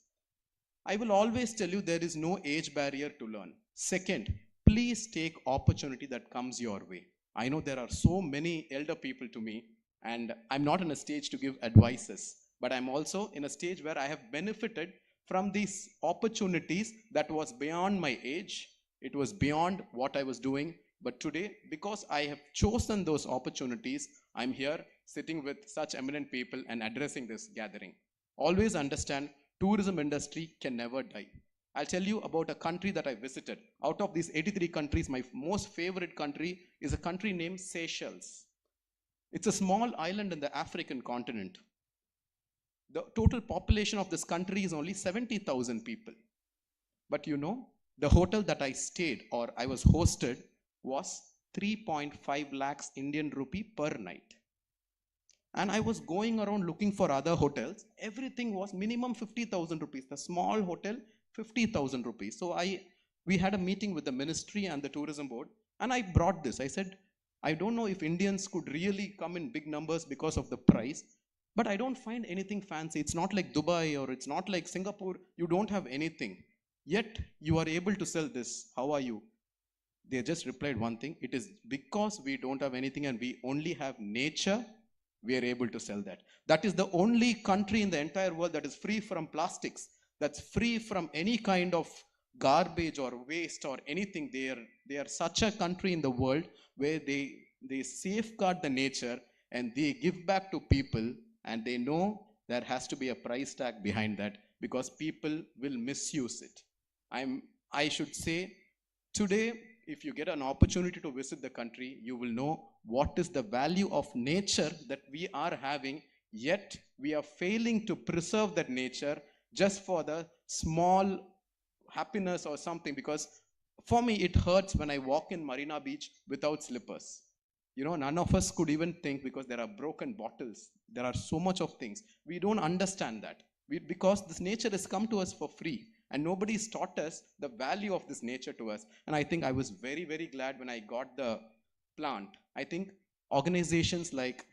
I will always tell you there is no age barrier to learn. Second, please take opportunity that comes your way. I know there are so many elder people to me, and I'm not in a stage to give advices, but I'm also in a stage where I have benefited from these opportunities that was beyond my age. It was beyond what I was doing. But today, because I have chosen those opportunities, I'm here sitting with such eminent people and addressing this gathering. Always understand, tourism industry can never die. I'll tell you about a country that I visited. Out of these 83 countries, my most favorite country is a country named Seychelles. It's a small island in the African continent. The total population of this country is only 70,000 people. But you know, the hotel that I stayed or I was hosted was 3.5 lakhs Indian rupee per night. And I was going around looking for other hotels. Everything was minimum 50,000 rupees. The small hotel, 50,000 rupees. So we had a meeting with the ministry and the tourism board, and I brought this. I said, I don't know if Indians could really come in big numbers because of the price, but I don't find anything fancy. It's not like Dubai or it's not like Singapore. You don't have anything. Yet you are able to sell this. How are you? They just replied one thing. It is because we don't have anything and we only have nature, we are able to sell that. That is the only country in the entire world that is free from plastics, that's free from any kind of garbage or waste or anything. They are such a country in the world where they safeguard the nature and they give back to people, and they know there has to be a price tag behind that because people will misuse it. I should say, today, if you get an opportunity to visit the country, you will know what is the value of nature that we are having, yet we are failing to preserve that nature just for the small happiness or something. Because for me, it hurts when I walk in Marina Beach without slippers. You know, none of us could even think, because there are broken bottles. There are so much of things. We don't understand that. Because this nature has come to us for free. And nobody's taught us the value of this nature to us. And I think I was very, very glad when I got the plant. I think organizations like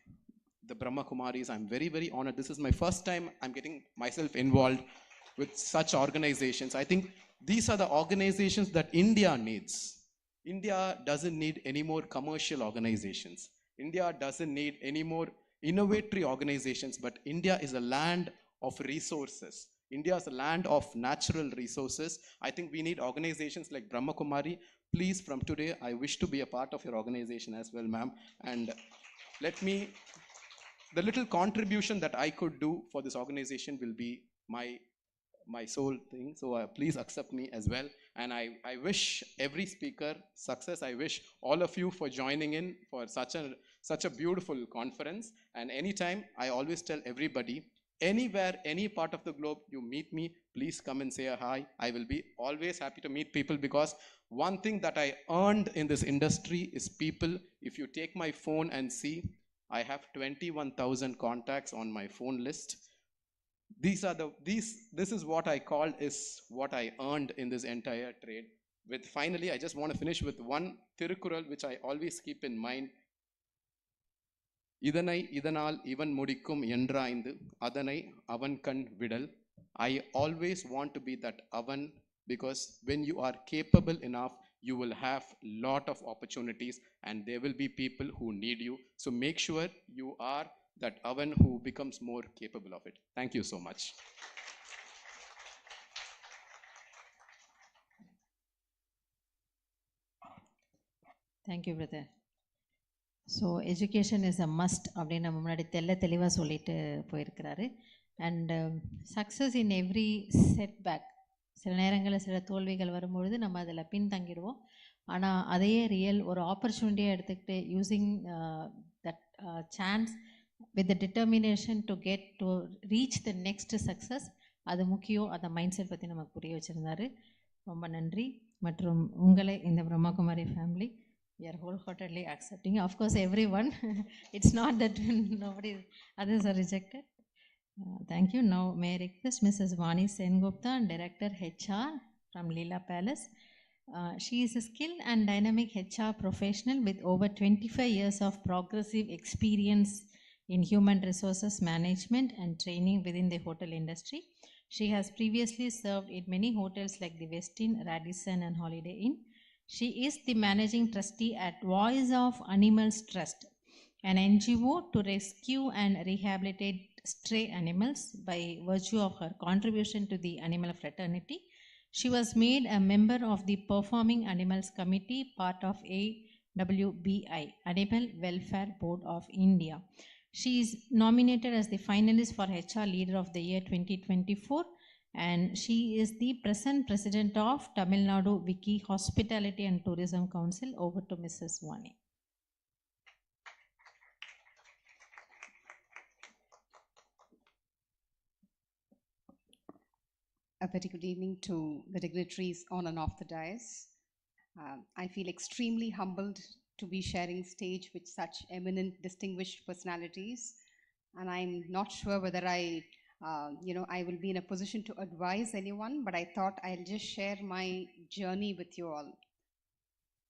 the Brahma Kumaris, I'm very, very honored. This is my first time I'm getting myself involved with such organizations. I think these are the organizations that India needs. India doesn't need any more commercial organizations. India doesn't need any more innovatory organizations, but India is a land of resources. India is a land of natural resources. I think we need organizations like Brahma Kumari. Please, from today, I wish to be a part of your organization as well, ma'am. And let me, the little contribution that I could do for this organization will be my sole thing. So please accept me as well. And I wish every speaker success. I wish all of you for joining in for such a beautiful conference. And anytime, I always tell everybody, anywhere, any part of the globe you meet me, please come and say a hi. I will be always happy to meet people, because one thing that I earned in this industry is people. If you take my phone and see, I have 21,000 contacts on my phone list. This is what I call is what I earned in this entire trade. With finally, I just want to finish with one Tirukural, which I always keep in mind. Idanai idanal ivan mudikkum endraindu adanai avan kan vidal. I always want to be that avan, because when you are capable enough, you will have lot of opportunities and there will be people who need you. So make sure you are that oven who becomes more capable of it. Thank you so much. Thank you, brother. So education is a must அப்படின்னு நம்ம முன்னாடி தெளிவாக சொல்லிட்டு போயிருக்கிறாரு. And success in every setback. சில நேரங்களில் சில தோல்விகள் வரும்பொழுது நம்ம அதில் பின்தங்கிடுவோம். ஆனால் அதையே ரியல் ஒரு ஆப்பர்ச்சுனிட்டியாக எடுத்துக்கிட்டு using that chance with the determination to get to reach the next success, அது முக்கியம். அந்த மைண்ட் செட் பற்றி நமக்கு புரிய வச்சுருந்தாரு. ரொம்ப நன்றி. மற்றும் உங்களை இந்த Brahma Kumari family we are wholeheartedly accepting. Of course, everyone. It's not that nobody, others are rejected. Thank you. Now, may I request Mrs. Vani Sengupta, Director HR from Leela Palace. She is a skilled and dynamic HR professional with over 25 years of progressive experience in human resources management and training within the hotel industry. She has previously served in many hotels like the Westin, Radisson, and Holiday Inn. She is the managing trustee at Voice of Animals Trust, an NGO to rescue and rehabilitate stray animals by virtue of her contribution to the animal fraternity. She was made a member of the Performing Animals Committee, part of AWBI, Animal Welfare Board of India. She is nominated as the finalist for HR Leader of the Year 2024. And she is the present president of Tamil Nadu Wiki Hospitality and Tourism Council. Over to Mrs. Vani. A very good evening to the dignitaries on and off the dais. I feel extremely humbled to be sharing stage with such eminent, distinguished personalities, and I'm not sure whether I will be in a position to advise anyone, but I thought I'll just share my journey with you all.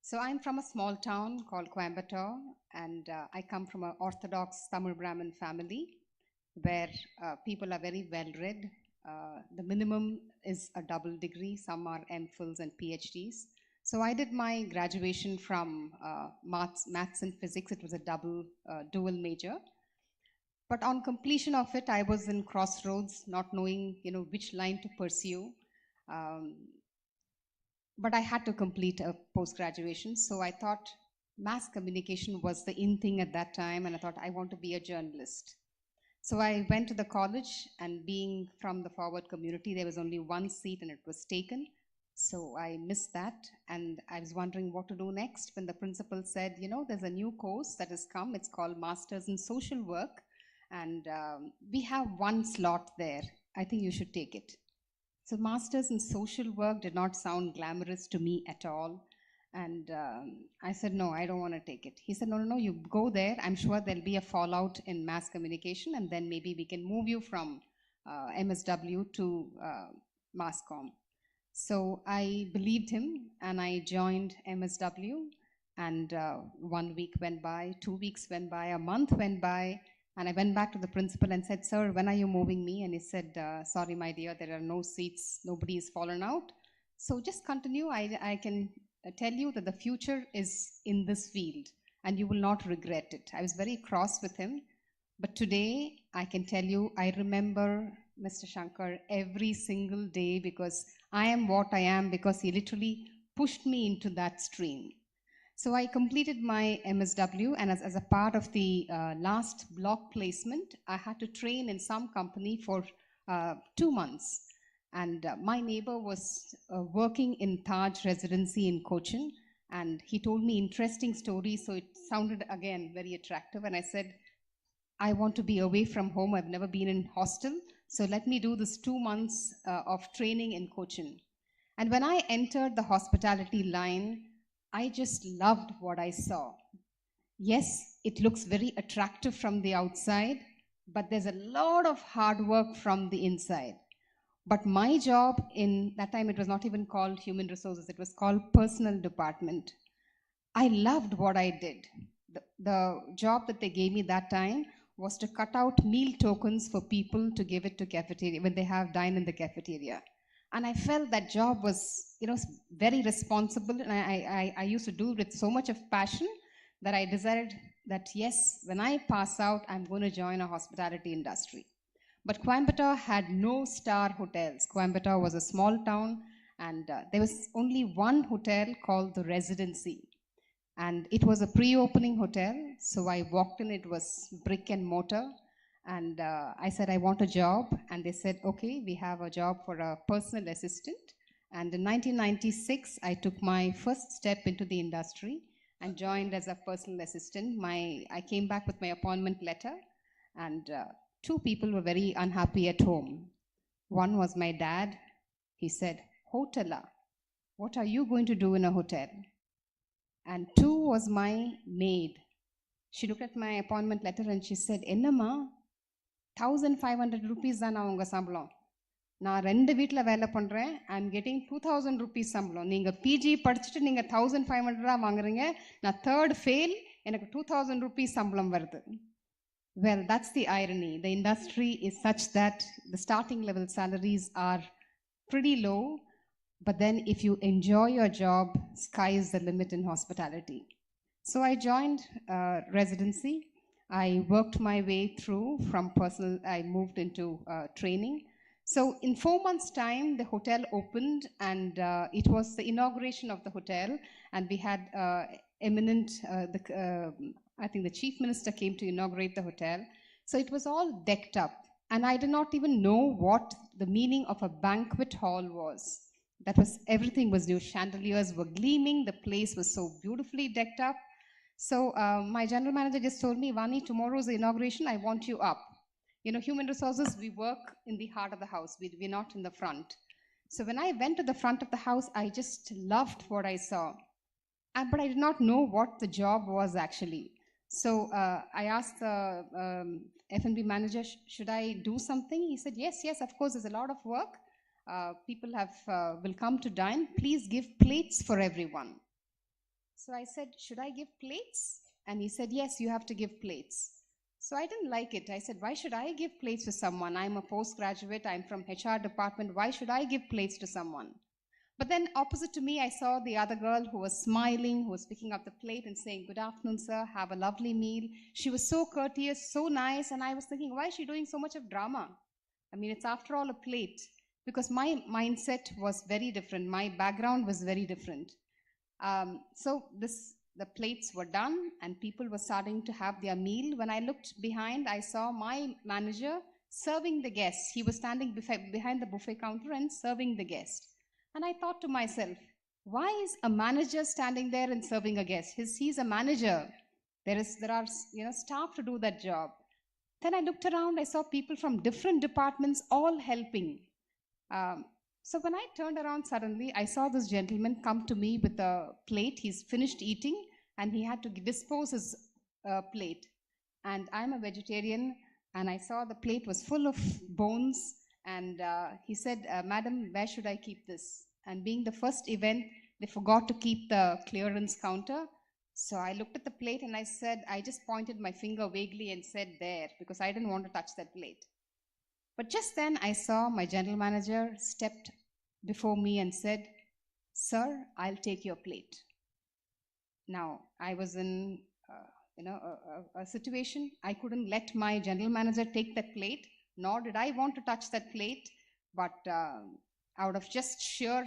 So I'm from a small town called Coimbatore, and I come from an Orthodox Tamil Brahmin family where people are very well read. The minimum is a double degree, some are MPhils and PhDs. So I did my graduation from maths and physics. It was a dual major. But on completion of it, I was in crossroads, not knowing, which line to pursue. But I had to complete a post-graduation. So I thought mass communication was the in thing at that time. And I thought I want to be a journalist. So I went to the college, and being from the forward community, there was only one seat and it was taken. So I missed that. And I was wondering what to do next when the principal said, there's a new course that has come. It's called Masters in Social Work. And we have one slot there. I think you should take it. So Masters in Social Work did not sound glamorous to me at all. And I said, no, I don't want to take it. He said, no, you go there. I'm sure there'll be a fallout in mass communication, and then maybe we can move you from MSW to MassCom. So I believed him, and I joined MSW. And 1 week went by, 2 weeks went by, a month went by. And I went back to the principal and said, sir, when are you moving me? And he said, sorry, my dear, there are no seats. Nobody is fallen out. So just continue. I can tell you that the future is in this field. and you will not regret it. I was very cross with him, but today I can tell you, I remember Mr. Shankar every single day, because I am what I am because he literally pushed me into that stream. So I completed my MSW, and as a part of the last block placement, I had to train in some company for 2 months. And my neighbor was working in Taj Residency in Cochin, and he told me interesting stories, so it sounded again very attractive. And I said, I want to be away from home. I've never been in hostel, so let me do this 2 months of training in Cochin. And when I entered the hospitality line, I just loved what I saw. Yes, it looks very attractive from the outside, but there's a lot of hard work from the inside. But my job in that time, it was not even called human resources, it was called personal department. I loved what I did. The job that they gave me that time was to cut out meal tokens for people to give it to cafeteria when they have dine in the cafeteria. And I felt that job was, very responsible, and I used to do it with so much of passion that I decided that yes, when I pass out, I'm going to join a hospitality industry. But Coimbatore had no star hotels. Coimbatore was a small town, and there was only one hotel called the Residency. And it was a pre-opening hotel, so I walked in, it was brick and mortar. And I said, I want a job. And they said, okay, we have a job for a personal assistant. And in 1996, I took my first step into the industry and joined as a personal assistant. I came back with my appointment letter, and 2 people were very unhappy at home. One was my dad. He said, Hotela, what are you going to do in a hotel? And 2 was my maid. She looked at my appointment letter and she said, Ennama, 1,500 rupees தான் நான் உங்கள் சம்பளம். நான் 2 வீட்டில் வேலை பண்ணுறேன். I'm getting 2,000 rupees சம்பளம். நீங்கள் பிஜி படிச்சுட்டு நீங்கள் 1,500 வாங்குறீங்க. நான் 3rd ஃபெயில், எனக்கு 2,000 rupees சம்பளம் வருது. Well, that's the irony. The industry is such that the starting level salaries are pretty low, but then if you enjoy your job, sky is the limit in hospitality. So I joined Residency. I worked my way through from personal, I moved into training. So in 4 months' time, the hotel opened, and it was the inauguration of the hotel, and we had eminent, I think the chief minister came to inaugurate the hotel. So it was all decked up, and I did not even know what the meaning of a banquet hall was. That was, everything was new. Chandeliers were gleaming. The place was so beautifully decked up. So my general manager just told me, Vani, tomorrow's the inauguration. I want you up. Human resources, we work in the heart of the house. We're not in the front. So when I went to the front of the house, I just loved what I saw. But I did not know what the job was actually. So I asked the F&B manager, should I do something? He said, yes, of course, there's a lot of work. People will come to dine. Please give plates for everyone. So I said, should I give plates? And he said, yes, you have to give plates. So I didn't like it. I said, why should I give plates to someone? I'm a postgraduate. I'm from HR department. Why should I give plates to someone? But then opposite to me, I saw the other girl who was smiling, who was picking up the plate and saying, good afternoon, sir. Have a lovely meal. She was so courteous, so nice. And I was thinking, why is she doing so much of drama? I mean, it's after all a plate. Because my mindset was very different. My background was very different. So the plates were done and people were starting to have their meal. When I looked behind, I saw my manager serving the guests. He was standing behind the buffet counter and serving the guest. And I thought to myself, why is a manager standing there and serving a guest? He's a manager. There are staff to do that job. Then I looked around, I saw people from different departments all helping. So when I turned around suddenly, I saw this gentleman come to me with a plate. He's finished eating and he had to dispose his plate. And I'm a vegetarian, and I saw the plate was full of bones. And he said, Madam, where should I keep this? And being the first event, they forgot to keep the clearance counter. So I looked at the plate and I said, I just pointed my finger vaguely and said there, because I didn't want to touch that plate. But just then I saw my general manager stepped before me and said, sir, I'll take your plate. Now, I was in a situation. I couldn't let my general manager take that plate, nor did I want to touch that plate. But out of just sheer,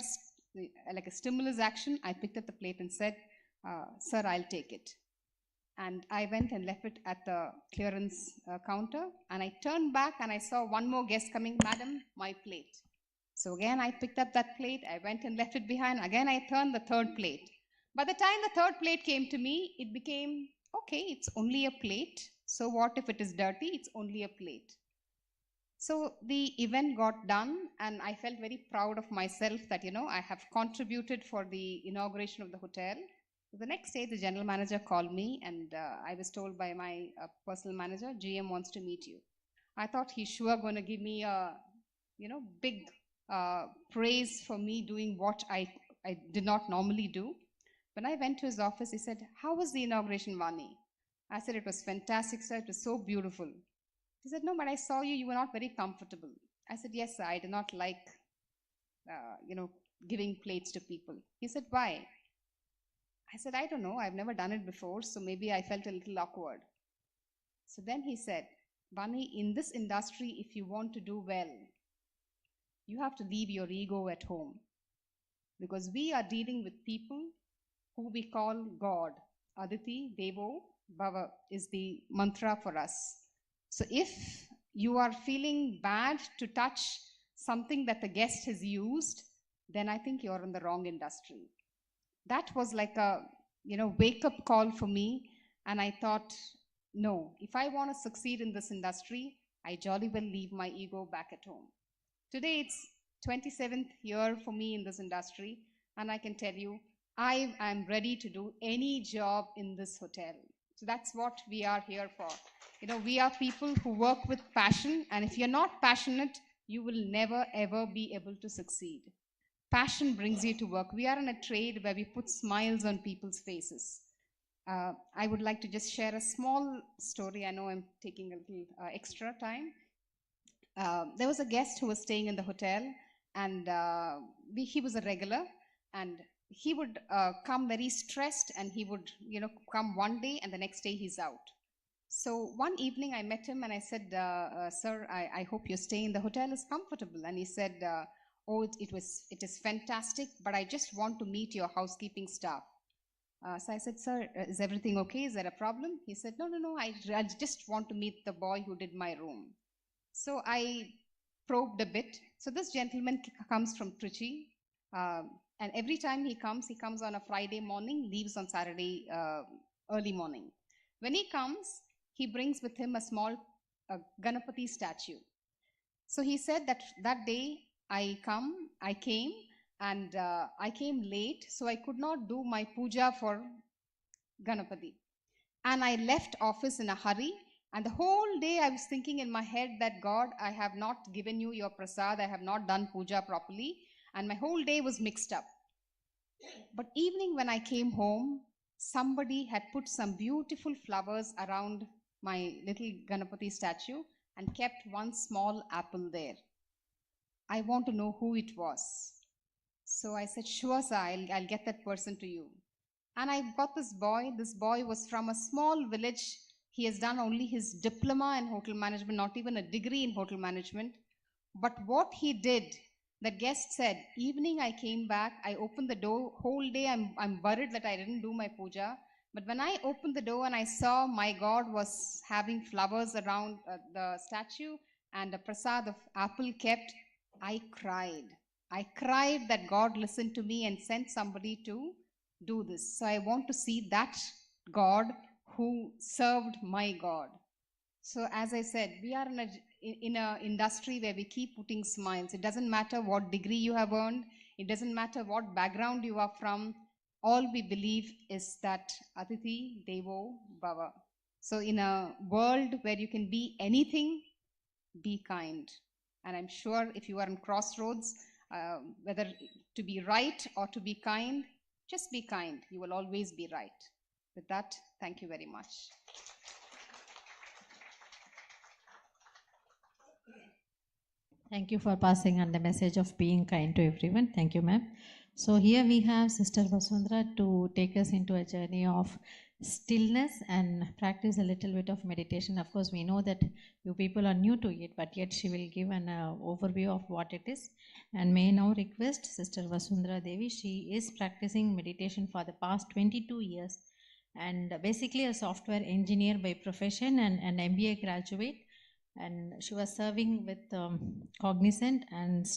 like a stimulus action, I picked up the plate and said, "Sir, I'll take it." And I went and left it at the clearance counter. And I turned back and I saw one more guest coming. "Madam, my plate." So again, I picked up that plate. I went and left it behind. Again, I turned the third plate. By the time the third plate came to me, it became, okay, it's only a plate. So what if it is dirty? It's only a plate. So the event got done, and I felt very proud of myself that, I have contributed for the inauguration of the hotel. The next day, the general manager called me, and I was told by my personal manager, "GM wants to meet you." I thought he's sure going to give me a, big praise for me doing what I did not normally do. When I went to his office, he said, "How was the inauguration, Vani?" I said, "It was fantastic, sir. It was so beautiful." He said, "No, but I saw you were not very comfortable." I said, "Yes, sir, I do not like, giving plates to people." He said, "Why?" I said, "I don't know. I've never done it before, so maybe I felt a little awkward." So then he said, "Vani, in this industry, if you want to do well, you have to leave your ego at home. Because we are dealing with people who we call God. Aditi, Devo, Bhava is the mantra for us. So if you are feeling bad to touch something that the guest has used, then I think you're in the wrong industry." That was like a, wake-up call for me. And I thought, no, if I want to succeed in this industry, I jolly well leave my ego back at home. Today, it's 27th year for me in this industry. And I can tell you, I am ready to do any job in this hotel. So that's what we are here for. We are people who work with passion. And if you're not passionate, you will never, ever be able to succeed. Passion brings you to work. We are in a trade where we put smiles on people's faces. I would like to just share a small story. I know I'm taking a little extra time. There was a guest who was staying in the hotel, and he was a regular, and he would come very stressed, and he would come one day and the next day he's out. So one evening I met him and I said, "Sir, I hope your stay in the hotel is comfortable." And he said, "Oh, it is fantastic, but I just want to meet your housekeeping staff." So I said, "Sir, is everything okay? Is there a problem?" He said, No, I just want to meet the boy who did my room." So I probed a bit. So this gentleman comes from Trichy, and every time he comes on a Friday morning, leaves on Saturday early morning. When he comes, he brings with him a small Ganapati statue. So he said that day I came and I came late, so I could not do my puja for Ganapati. And I left office in a hurry. And the whole day I was thinking in my head that, "God, I have not given you your prasad. I have not done puja properly." And my whole day was mixed up. But evening when I came home, somebody had put some beautiful flowers around my little Ganapati statue and kept one small apple there. I want to know who it was. So I said, "Sure, sir, I'll get that person to you." And I got this boy. This boy was from a small village. He has done only his diploma in hotel management, not even a degree in hotel management. But what he did, the guest said, evening I came back, I opened the door, whole day I'm worried that I didn't do my puja. But when I opened the door and I saw my God was having flowers around the statue and a prasad of apple kept, I cried. I cried that God listened to me and sent somebody to do this. So I want to see that God who served my God. So as I said, we are in a industry where we keep putting smiles. It doesn't matter what degree you have earned. It doesn't matter what background you are from. All we believe is that Aditi Devo Bhava. So in a world where you can be anything, be kind. And I'm sure if you are in crossroads, whether to be right or to be kind, just be kind. You will always be right. With that, thank you very much. Thank you for passing on the message of being kind to everyone. Thank you, ma'am. So here we have Sister Vasundhara to take us into a journey of stillness and practice a little bit of meditation. Of course, we know that you people are new to it, but yet she will give an overview of what it is. And may I now request Sister Vasundhara Devi. She is practicing meditation for the past 22 years and basically a software engineer by profession and an MBA graduate. And she was serving with Cognizant and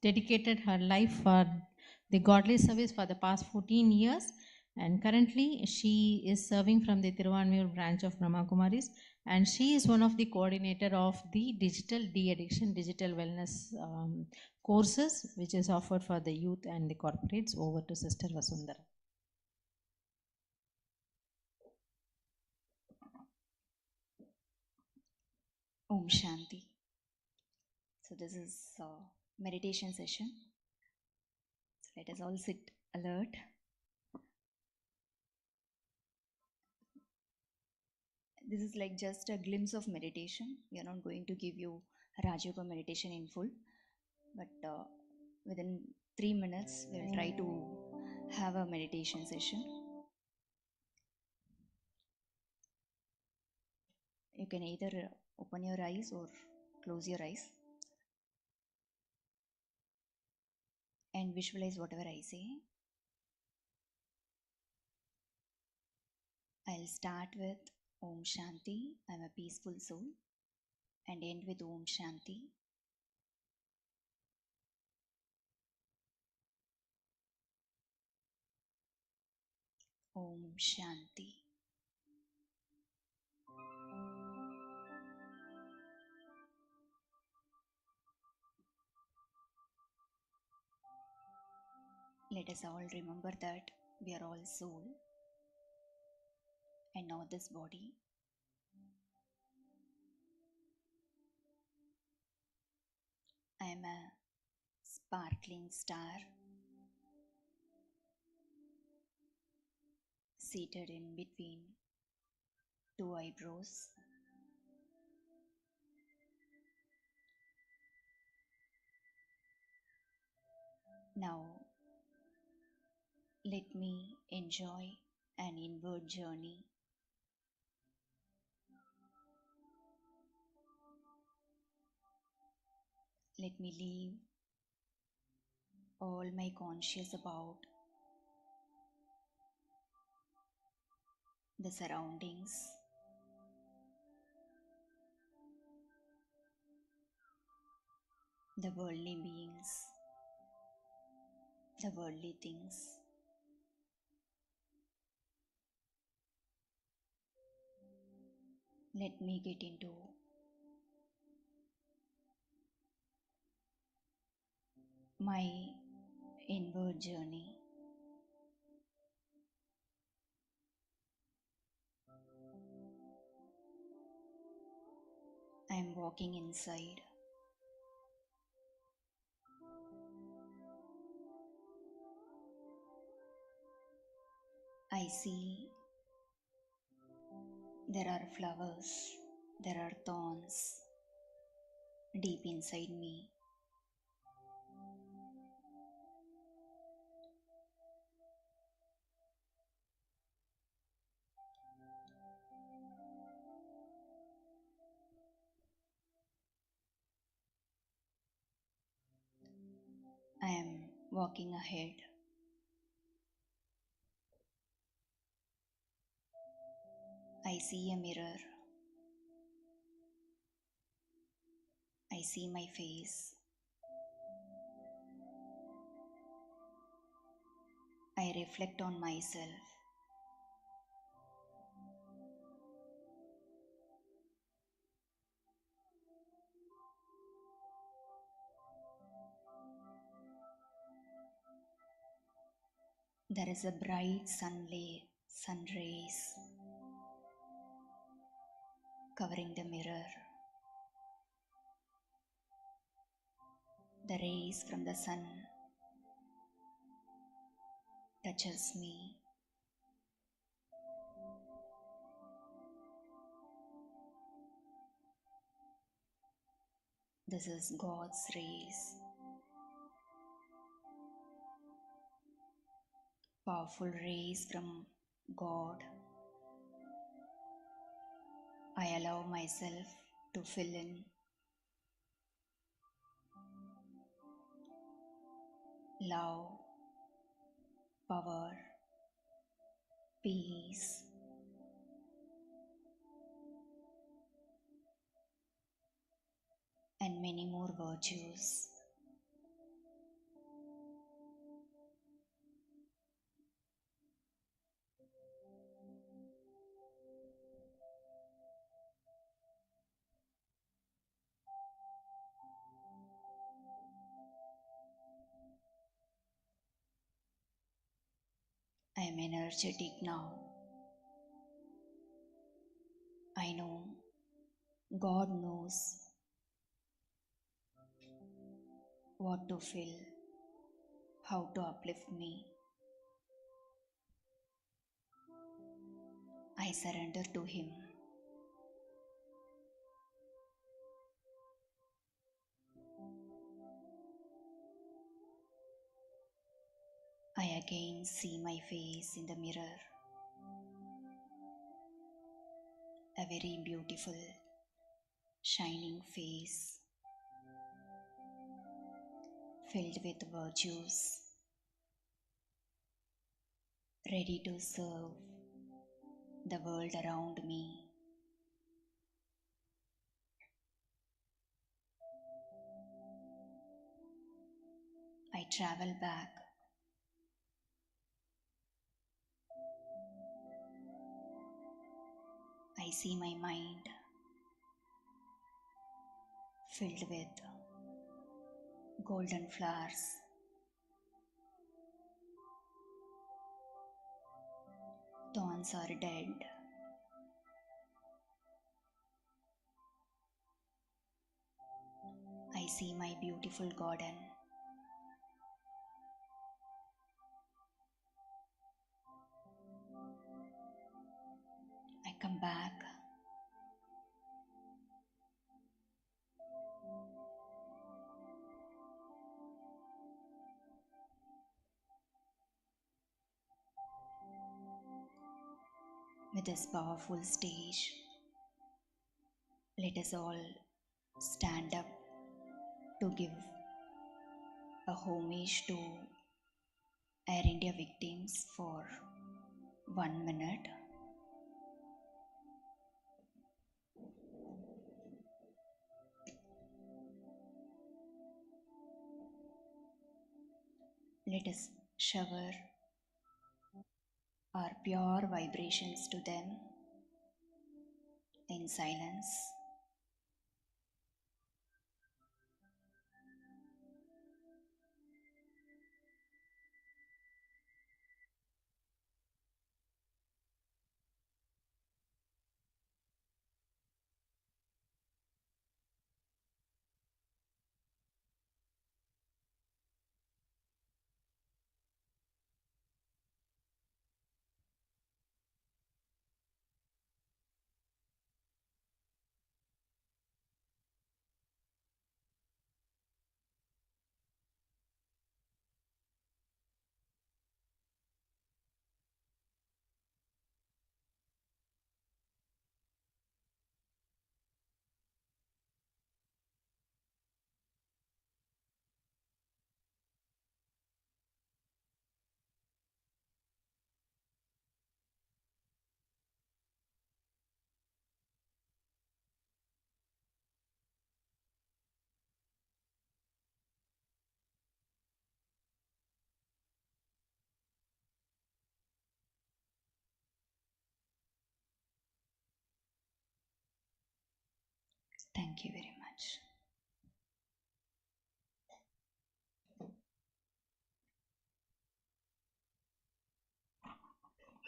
dedicated her life for the godly service for the past 14 years. And currently she is serving from the Thiruvanmiyur branch of Brahma Kumaris, and she is one of the coordinator of the digital de-addiction, digital wellness courses, which is offered for the youth and the corporates. Over to Sister Vasundhara. Om Shanti. So this is a meditation session. So let us all sit alert. This is like just a glimpse of meditation. We are not going to give you Raj Yoga meditation in full, but within 3 minutes, we'll try to have a meditation session. You can either open your eyes or close your eyes and visualize whatever I say. I'll start with Om Shanti, I'm a peaceful soul, and end with Om Shanti. Om Shanti. Let us all remember that we are all soul and not this body. I am a sparkling star seated in between two eyebrows. Now, let me enjoy an inward journey. Let me leave all my conscious about the surroundings, the worldly beings, the worldly things. Let me get into my inward journey. I am walking inside. I see there are flowers, there are thorns deep inside me. I am walking ahead. I see a mirror. I see my face. I reflect on myself. There is a bright sun rays covering the mirror. The rays from the sun touches me. This is God's rays. Powerful rays from God, I allow myself to fill in love, power, peace, and many more virtues. I am energetic now. I know God knows what to feel, how to uplift me. I surrender to Him. I again see my face in the mirror, a very beautiful, shining face, filled with virtues, ready to serve the world around me. I travel back. I see my mind filled with golden flowers. Thorns are dead. I see my beautiful garden. I come back. With this powerful stage, let us all stand up to give a homage to Air India victims for 1 minute. Let us shower our pure vibrations to them in silence. Thank you very much.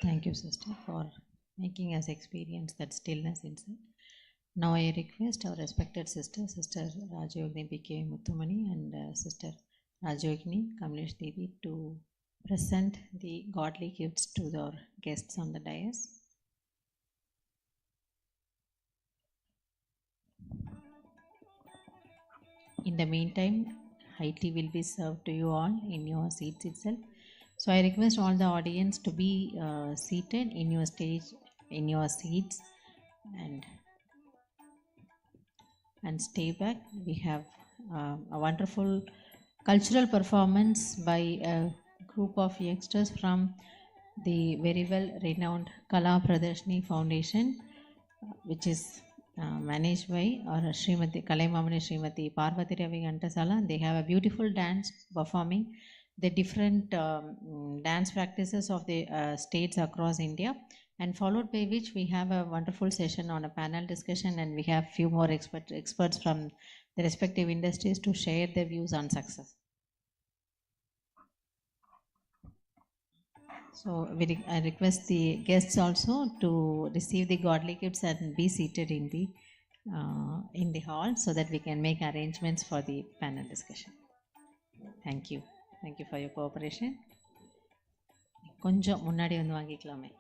Thank you, sister, for making us experience that stillness inside. Now I request our respected sister, Sister Rajyogini B.K. Muthamani and Sister Rajyogini Kamlesh Devi to present the godly gifts to our guests on the dais. In the meantime, high tea will be served to you all in your seats itself. So I request all the audience to be seated in your stage, in your seats, and stay back. We have a wonderful cultural performance by a group of youngsters from the very well renowned Kala Pradarshini Foundation, which is managed by our Srimati Kalaimamani Srimati Parvati Ravi Gantasala. They have a beautiful dance performing the different dance practices of the states across India, and followed by which we have a wonderful session on a panel discussion, and we have few more experts from the respective industries to share their views on success. So I request the guests also to receive the godly gifts and be seated in the hall so that we can make arrangements for the panel discussion. Thank you. Thank you for your cooperation. கொஞ்சம் முன்னாடி வந்து வாங்கிக்கலாமே.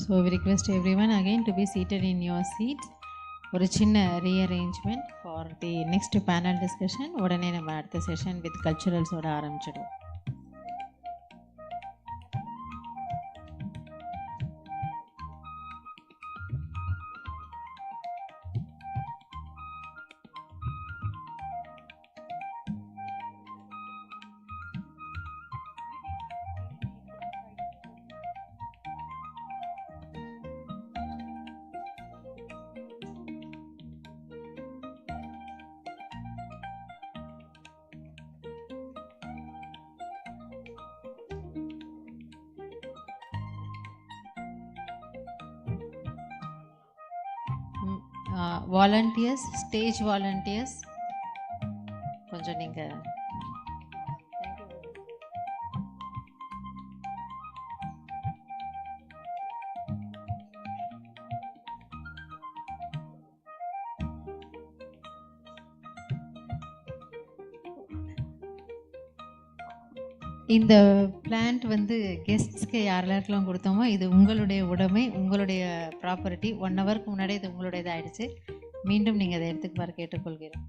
So we request everyone again to be seated in your seats. ஒரு சின்ன rearrangement for the next panel discussion. உடனே நம்ம அடுத்த session with கல்ச்சுரல்ஸோட ஆரம்பிச்சிடுவோம். வாலண்டியர்ஸ், ஸ்டேஜ் வாலண்டியர்ஸ் கொஞ்சம் நீங்கள் இந்த பிளான்ட் வந்து கெஸ்ட்ஸ்க்கு யாரெல்லாம் கொடுத்தோமோ இது உங்களுடைய உடைமை, உங்களுடைய ப்ராப்பர்ட்டி. 1 ஹவருக்கு முன்னாடி இது உங்களுடையது ஆயிடுச்சு. மீண்டும் நீங்கள் அதை எடுத்துக்குமாறு கேட்டுக்கொள்கிறோம்.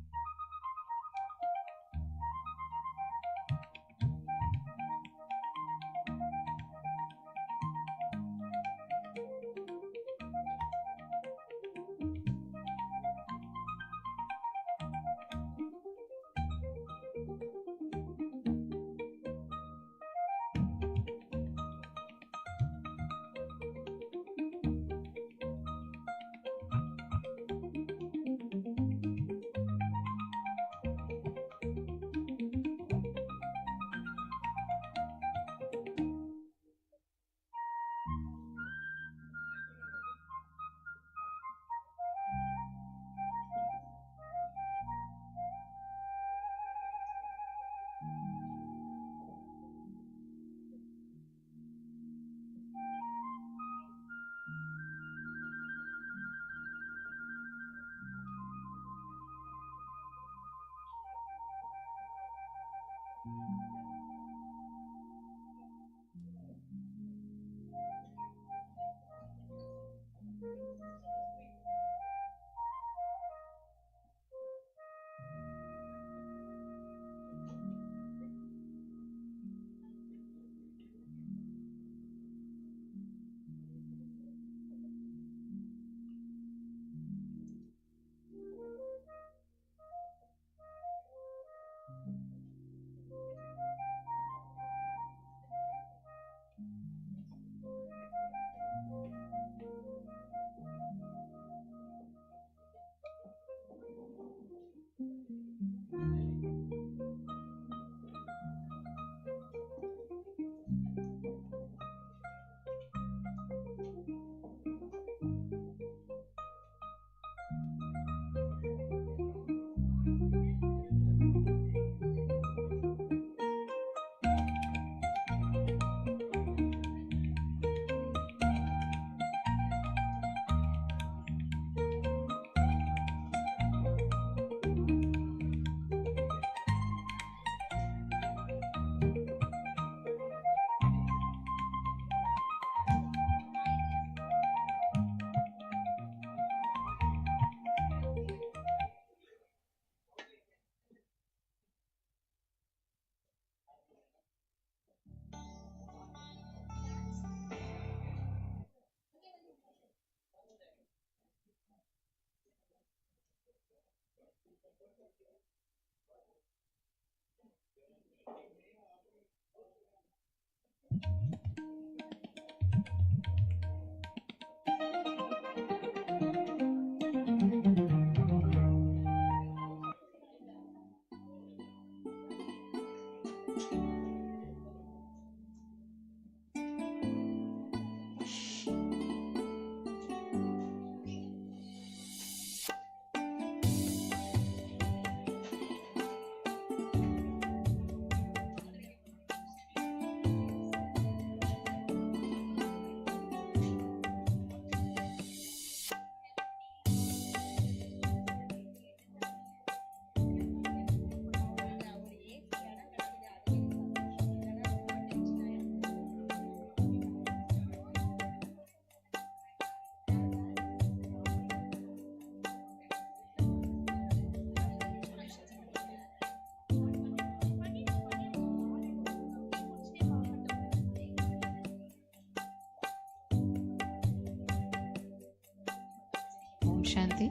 Shanti.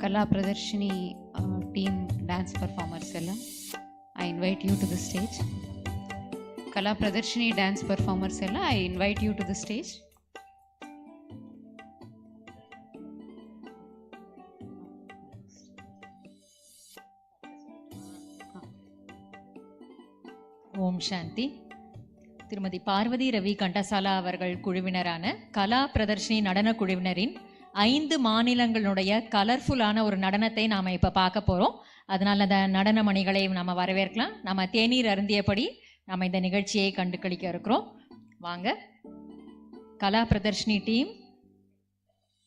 Kala Pradarshini team dance performers ella I invite you to the stage. Kala Pradarshini dance performers ella I invite you to the stage. ஓம் சாந்தி. திருமதி பார்வதி ரவி கண்டசாலா அவர்கள் குழுவினரான கலா பிரதர்ஷினி நடன குழுவினரின் 5 மாநிலங்களுடைய கலர்ஃபுல்லான ஒரு நடனத்தை நாம் இப்போ பார்க்க போகிறோம். அதனால் அந்த நடன மணிகளை நம்ம வரவேற்கலாம். நம்ம தேநீர் அருந்தியபடி நம்ம இந்த நிகழ்ச்சியை கண்டு கழிக்க இருக்கிறோம். வாங்க. கலா பிரதர்ஷினி டீம்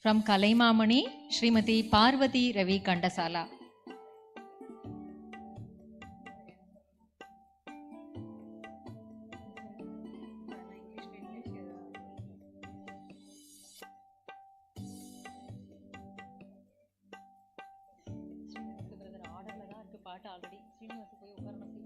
ஃப்ரம் கலைமாமணி ஸ்ரீமதி பார்வதி ரவி கண்டசாலா. பாட்டு ஆல்ரெடி ஸ்ரீனிவாச போய் உட்காரணும்.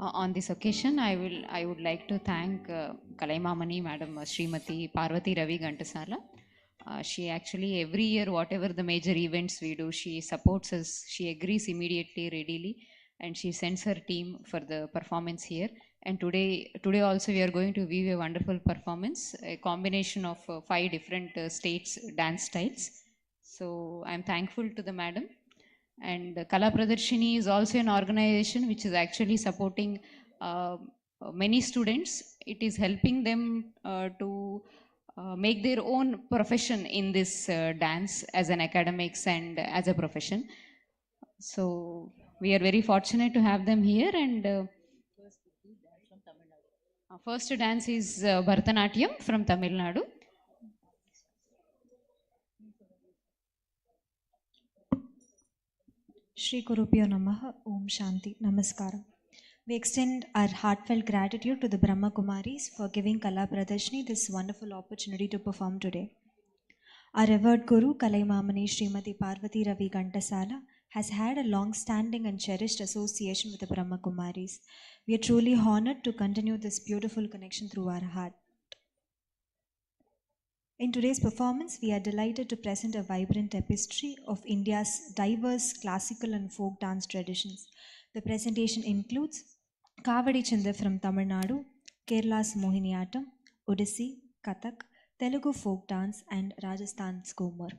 On this occasion, I would like to thank Kalaimamani Madam Srimati Parvati Ravi Gantasala. She actually every year, whatever the major events we do, she supports us. She agrees immediately, readily, and she sends her team for the performance here. And today also we are going to view a wonderful performance, a combination of 5 different states dance styles. So I'm thankful to the madam. And Kala Pradarshini is also an organization which is actually supporting many students. It is helping them to make their own profession in this dance as an academics and as a profession. So we are very fortunate to have them here. And first dance is Bharatanatyam from Tamil Nadu. Shri Gurubhyo Namaha, Om Shanti, Namaskaram. We extend our heartfelt gratitude to the Brahma Kumaris for giving Kala Pradarshini this wonderful opportunity to perform today. Our revered Guru, Kalaimamani Srimati Parvati Ravi Gantasala, has had a long-standing and cherished association with the Brahma Kumaris. We are truly honored to continue this beautiful connection through our heart. In today's performance, we are delighted to present a vibrant tapestry of India's diverse classical and folk dance traditions. The presentation includes Kavadi Chinde from Tamil Nadu, Kerala's Mohiniyattam, Odissi, Kathak, Telugu folk dance, and Rajasthan's Gomar.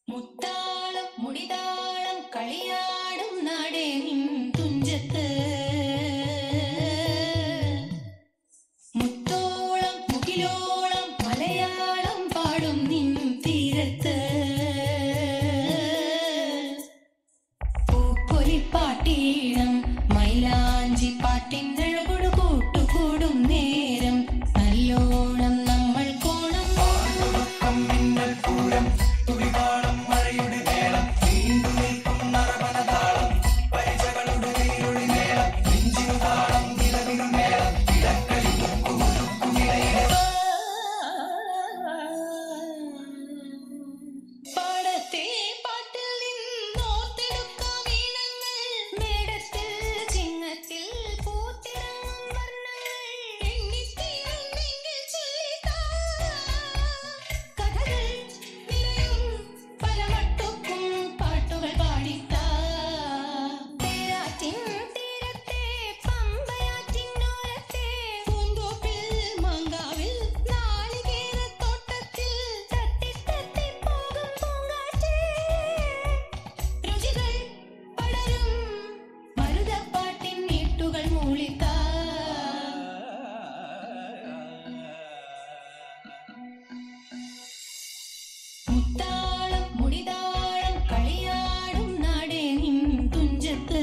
മുത്താളം മുടിതാളം കളിയാടും നാടേ നിൻ തുഞ്ചത്ത് മുത്തോളം മുകിലോളം മലയാളം പാടും നിൻ തീരത്ത് പൂപ്പൊലിപ്പാട്ടീണം മൈലാഞ്ചി പാട്ടിനഴകൊടു കൂട്ടുകൂടും നേരം നല്ലോണം നമ്മൾ കോണം മിന്നൽ പൂരം തുടിതാളം മഴയുടെ മേളം നീണ്ടു നിൽക്കും നരവനതാളം പരിചകളുടെ നീരൊളി മേളം നെഞ്ചിനു താളം നിലവിനു മേളം ഇടക്കളി പാടത്തെ പാട്ടിൽ നിന്നോർത്തെടുക്കാം ഈണങ്ങൾ മേടത്തിൽ ചിങ്ങത്തിൽ പൂത്തിറങ്ങും വർണ്ണങ്ങൾ എണ്ണിത്തീരുന്നെങ്കിൽ ചൊല്ലിത്താ കഥകൾ നിറയും പല മട്ടുക്കും പാട്ടുകൾ പാടിത്താ തേരാറ്റിൻ തീരത്തെ പമ്പയാറ്റിനോരത്തെ പൂന്തോപ്പിൽ മങ്കാവിൽ നാളികേരത്തോട്ടത്തിൽ തത്തി തത്തി പോകും പൂങ്കാറ്റേ രുചികൾ പടരും മരുതപ്പാട്ടിൻ നീട്ടുകൾ മൂളിത്താ മുത്താളം മുടിതാളം കളിയാടും നാടേ നിൻ തുഞ്ചത്ത്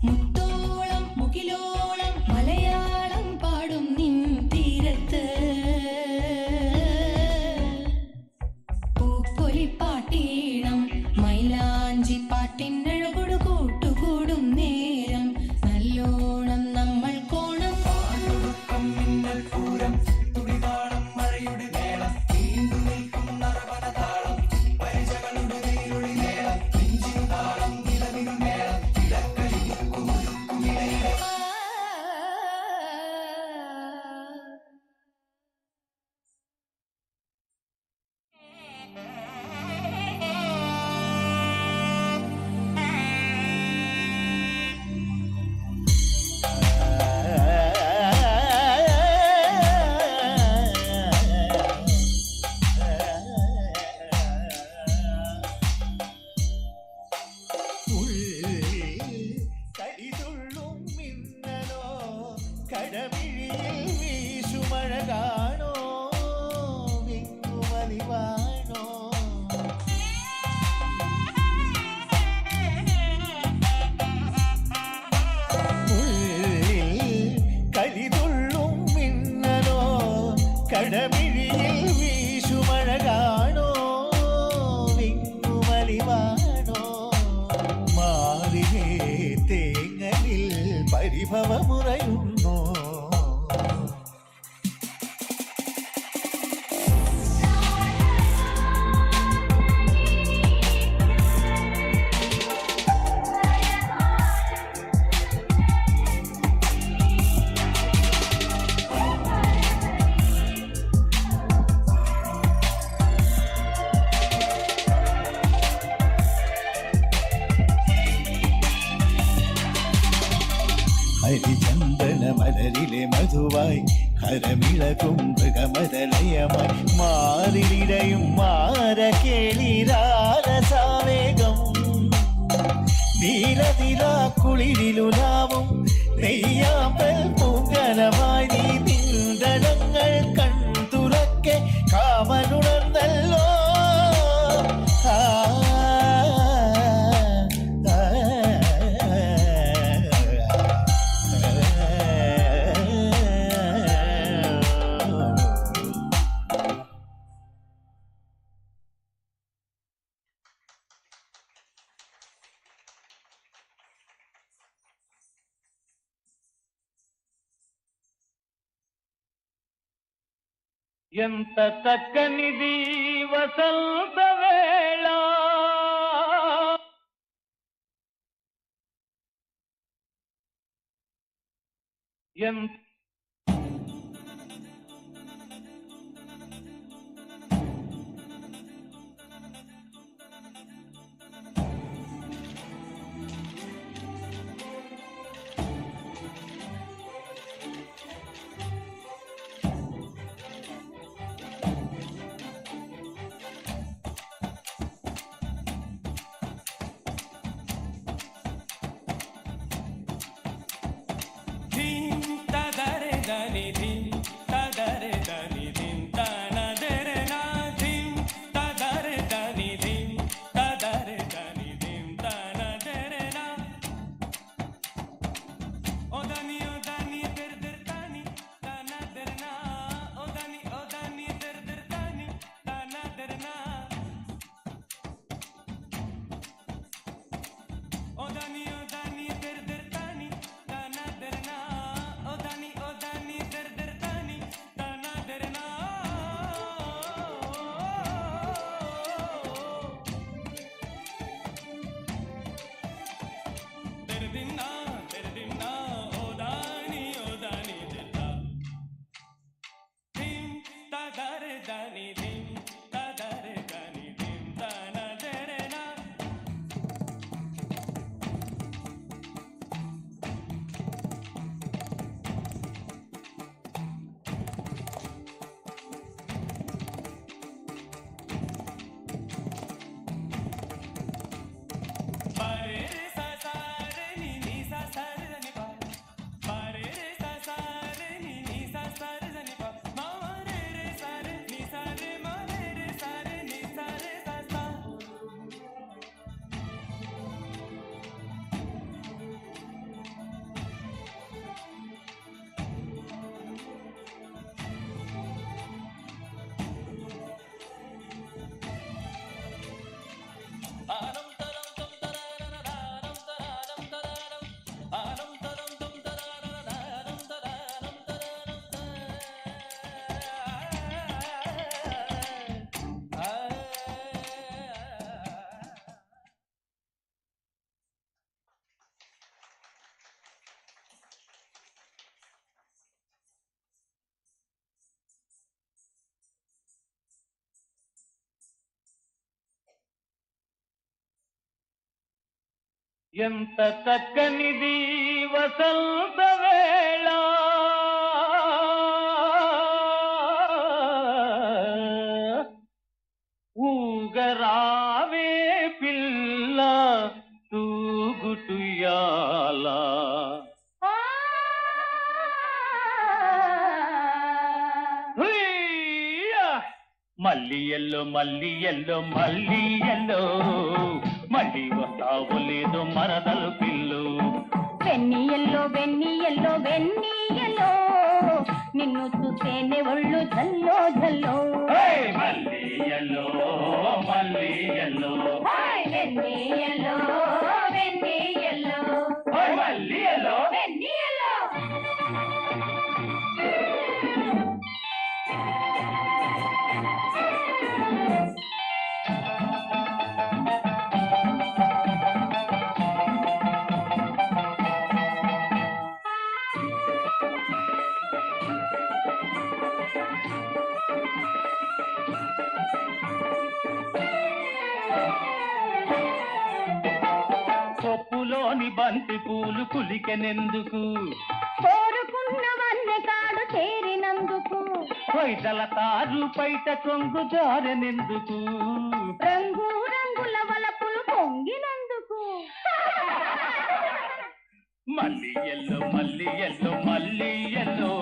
മുത്തോളം മുകിലോളം മലയാളം പാടും നിൻ തീരത്ത് പൂപ്പൊലിപ്പാട്ടീണം മൈലാഞ്ചി പാട്ടിനഴകൊടു കൂട്ടുകൂടും നേരം നല്ലോണം നമ്മൾ കോണം മിന്നൽ പൂരം തുടിതാളം മഴയുടെ മേളം നീണ്ടു നിൽക്കും നരവനതാളം പരിചകളുടെ നീരൊളി മേളം നെഞ്ചിനു താളം നിലവിനു മേളം ഇടക്കളി കരിതുള്ളും മിന്നലോ കടമിഴിയിൽ വീശുമഴ കാണോ വിങ്ങുമലിവാണോ കരിതുള്ളും മിന്നലോ കടമിഴിയിൽ വീശുമഴ കാണോ വിങ്ങുമലിവാണോ മാറിലേ തേങ്ങലിൽ പരിഭവമുറയുന്നു ഹരിചന്ദന മലരിലെ മധുവായി ഹരമിളകും മൃഗമതലയമായി മാറിലിടയും മാര കേളിരാരസാവേഗം നീലനിലാ കുളിരിലുലാവും നെയ്യാമ്പൽ പൂങ്കലമായി നീ നിന്തടങ്ങൾ കൺതുറക്കെ കാമനുണർന്നല്ലോ ఎంత చక్కనిది వసంత వేళ ఎంత చక్కనిది వసంత వేళ ఊగరావే పిల్ల తూగుటుయాల మల్లి ఎల్లో మల్లి ఎల్లో మల్లి ఎల్లో మళ్ళీ వస్తావు లేదు మరదలు పిల్లు వెన్నీ ఎల్లో వెన్నీ ఎల్లో వెన్నీ ఎల్లో నిన్ను చూస్తేనే ఒళ్ళు జల్లో జల్లో మల్లి ఎల్లో మల్లి ఎల్లో వెన్నీ ఎల్లో వెన్నీ ఎల్లో మల్లి ఎల్లో వెన్నీ ఎల్లో కొప్పులోని బంతి పూలు కులికెనెందుకు కోరుకున్నవన్నీ కాడు చేరినందుకు పైటల తారు పైట కొంగు జారెనెందుకు రంగు రంగుల వలపులు పొంగినందుకు మల్లి ఎల్లో మల్లి ఎల్లో మల్లి ఎల్లో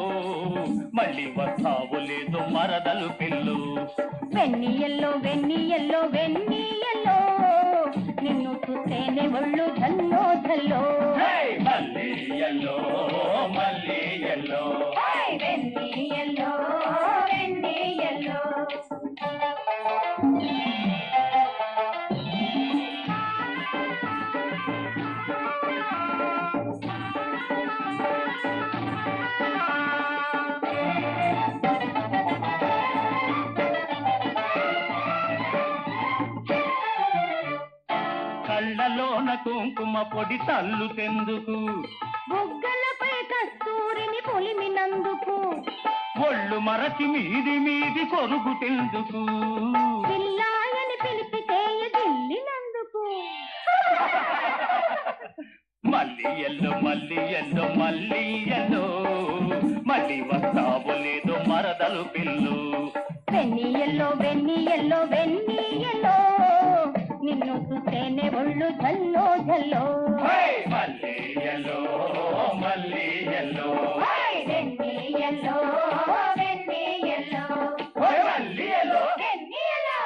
మళ్ళీ వస్తావు లేదు మరదలు పిల్లు వెన్నీ ఎల్లో వెన్నీ ఎల్లో వెన్నీ ఎల్లో నిన్ను చూస్తేనే ఒళ్ళు జల్లో జల్లో మల్లి ఎల్లో మల్లి ఎల్లో వెన్నీ ఎల్లో వెన్నీ ఎల్లో కళ్ళలోన కుంకుమ పొడి తల్లు తెందుకు బుగ్గలపై కస్తూరిని గిల్లినందుకు ఒళ్ళు మరచి మీది మీది కొరుగు తెందుకు పిల్లాయని పిలిపితే గిల్లినందుకు మళ్ళీ ఎల్లో మళ్ళీ ఎల్లో మళ్ళీ ఎల్లో మళ్ళీ వస్తావు లేదు మరదలు పిల్లు వెన్నీయల్లో వెన్నీయల్లో వెన్నీయల్లో నిన్ను చూస్తేనే ఒళ్ళు జల్లో జల్లో మళ్ళీ ఎల్లో మళ్ళీ ఎల్లో వెన్నీయల్లో వెన్నీయల్లో మళ్ళీ ఎల్లో వెన్నీయల్లో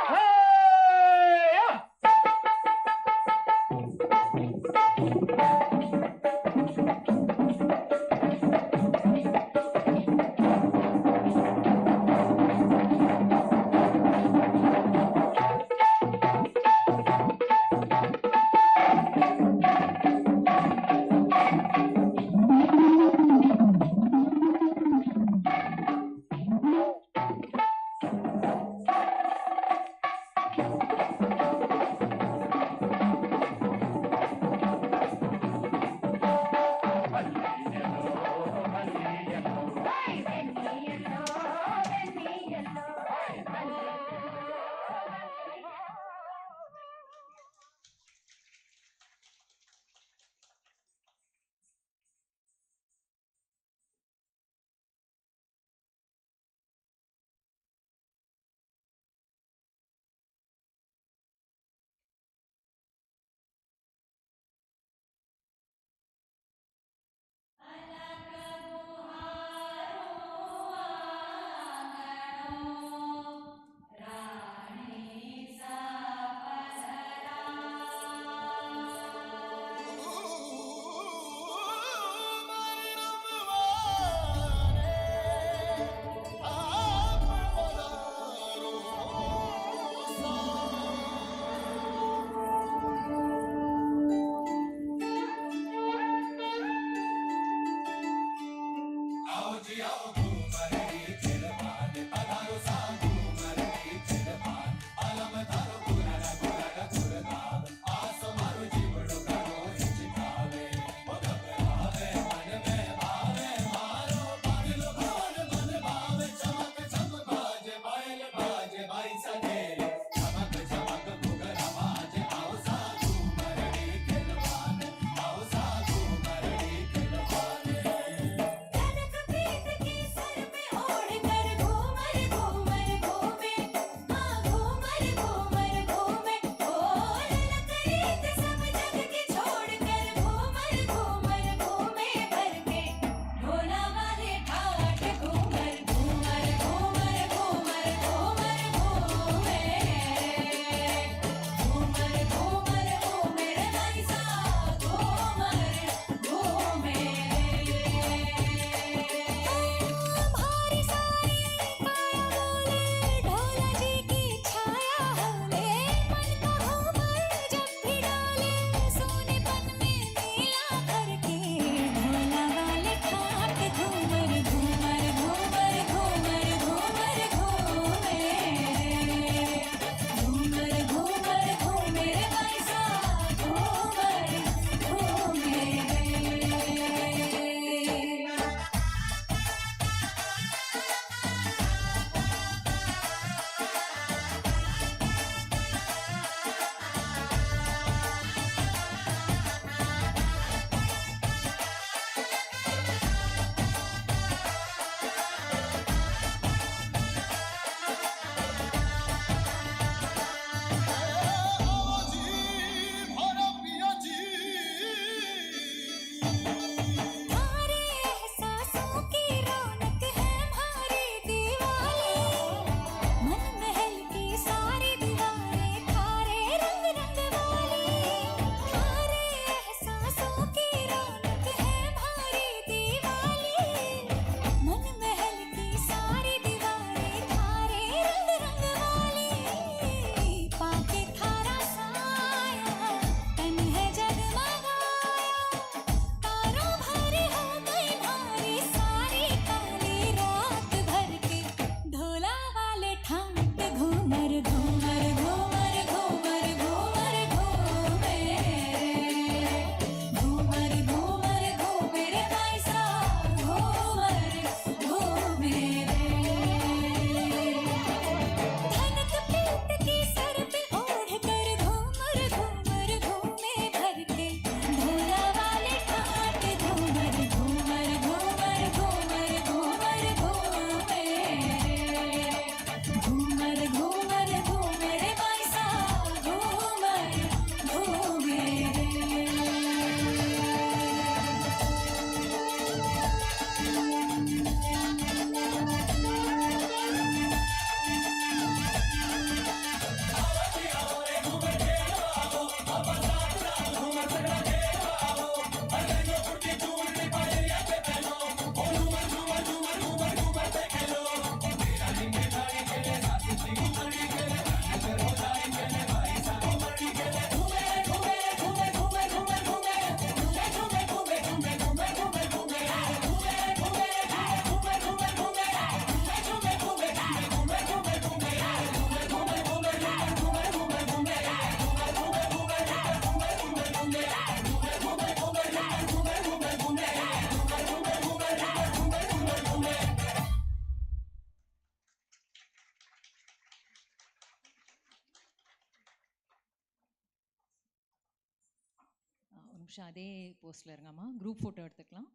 நிமிஷம் அதே போஸ்டில் இருங்கம்மா. குரூப் ஃபோட்டோ எடுத்துக்கலாம்.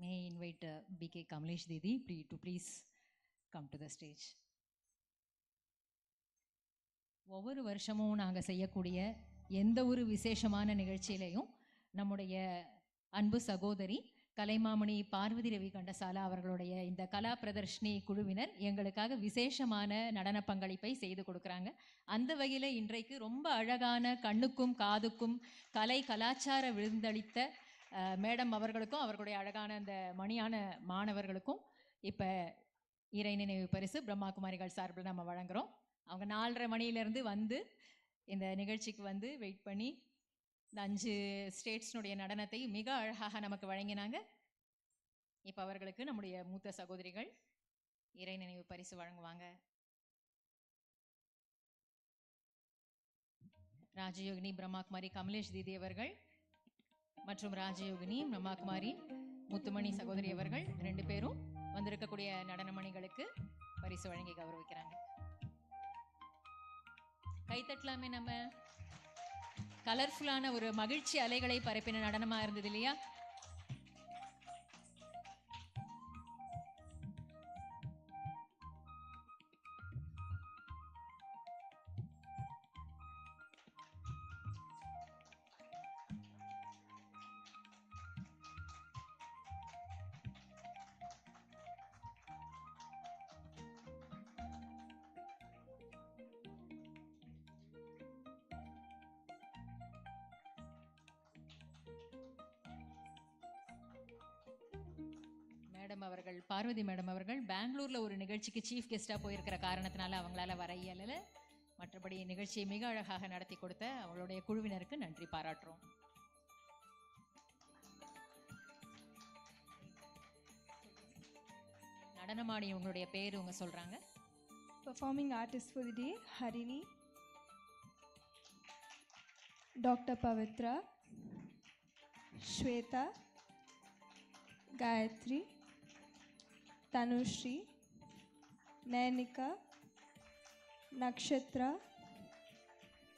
May invite BK Kamlesh Didi to please come to the stage. ஒவ்வொரு வருஷமும் நாங்கள் செய்யக்கூடிய எந்த ஒரு விசேஷமான நிகழ்ச்சியிலையும் நம்முடைய அன்பு சகோதரி கலைமாமணி பார்வதி ரவி கண்டசாலா அவர்களுடைய இந்த கலா பிரதர்ஷினி குழுவினர் எங்களுக்காக விசேஷமான நடன பங்களிப்பை செய்து கொடுக்குறாங்க. அந்த வகையில் இன்றைக்கு ரொம்ப அழகான கண்ணுக்கும் காதுக்கும் கலை கலாச்சார விருந்தளித்த மேடம் அவர்களுக்கும் அவர்களுடைய அழகான அந்த மணியான மாணவர்களுக்கும் இப்போ இறை நினைவு பரிசு பிரம்மா குமாரிகள் சார்பில் நம்ம வழங்குகிறோம். அவங்க 4:30 மணியிலேருந்து வந்து இந்த நிகழ்ச்சிக்கு வந்து வெயிட் பண்ணி இந்த 5 ஸ்டேட்ஸ்னுடைய நடனத்தை மிக அழகாக நமக்கு வழங்கினாங்க. இப்போ அவர்களுக்கு நம்முடைய மூத்த சகோதரிகள் இறை நினைவு பரிசு வழங்குவாங்க. ராஜயோகினி பிரம்மாகுமாரி கமலேஷ் தீதி அவர்கள் மற்றும் ராஜயோகினி பிரம்மாகுமாரி முத்துமணி சகோதரி அவர்கள் 2 பேரும் வந்திருக்கக்கூடிய நடனமணிகளுக்கு பரிசு வழங்கி கௌரவிக்கிறாங்க. கைத்தட்டலாமே. நம்ம கலர்ஃபுல்லான ஒரு மகிழ்ச்சி அலைகளை பரப்பின நடனமா இருந்தது இல்லையா? மேடம் அவர்கள் பார்வதி மேடம் அவர்கள் பெங்களூரில் ஒரு நிகழ்ச்சிக்கு சீஃப் கெஸ்ட்டாக போயிருக்கிற காரணத்தினால அவங்களால வர இயலலை. மற்றபடி நிகழ்ச்சியை மிக அழகாக நடத்தி கொடுத்த அவங்களுடைய குழுவினருக்கு நன்றி பாராட்டுறோம். நடனமாடி உங்களுடைய பேர் உங்க சொல்கிறாங்க. Performing artist for the day, Harini, Dr. Pavitra, Shweta, Gayatri, Tanushri, Nainika, Nakshatra,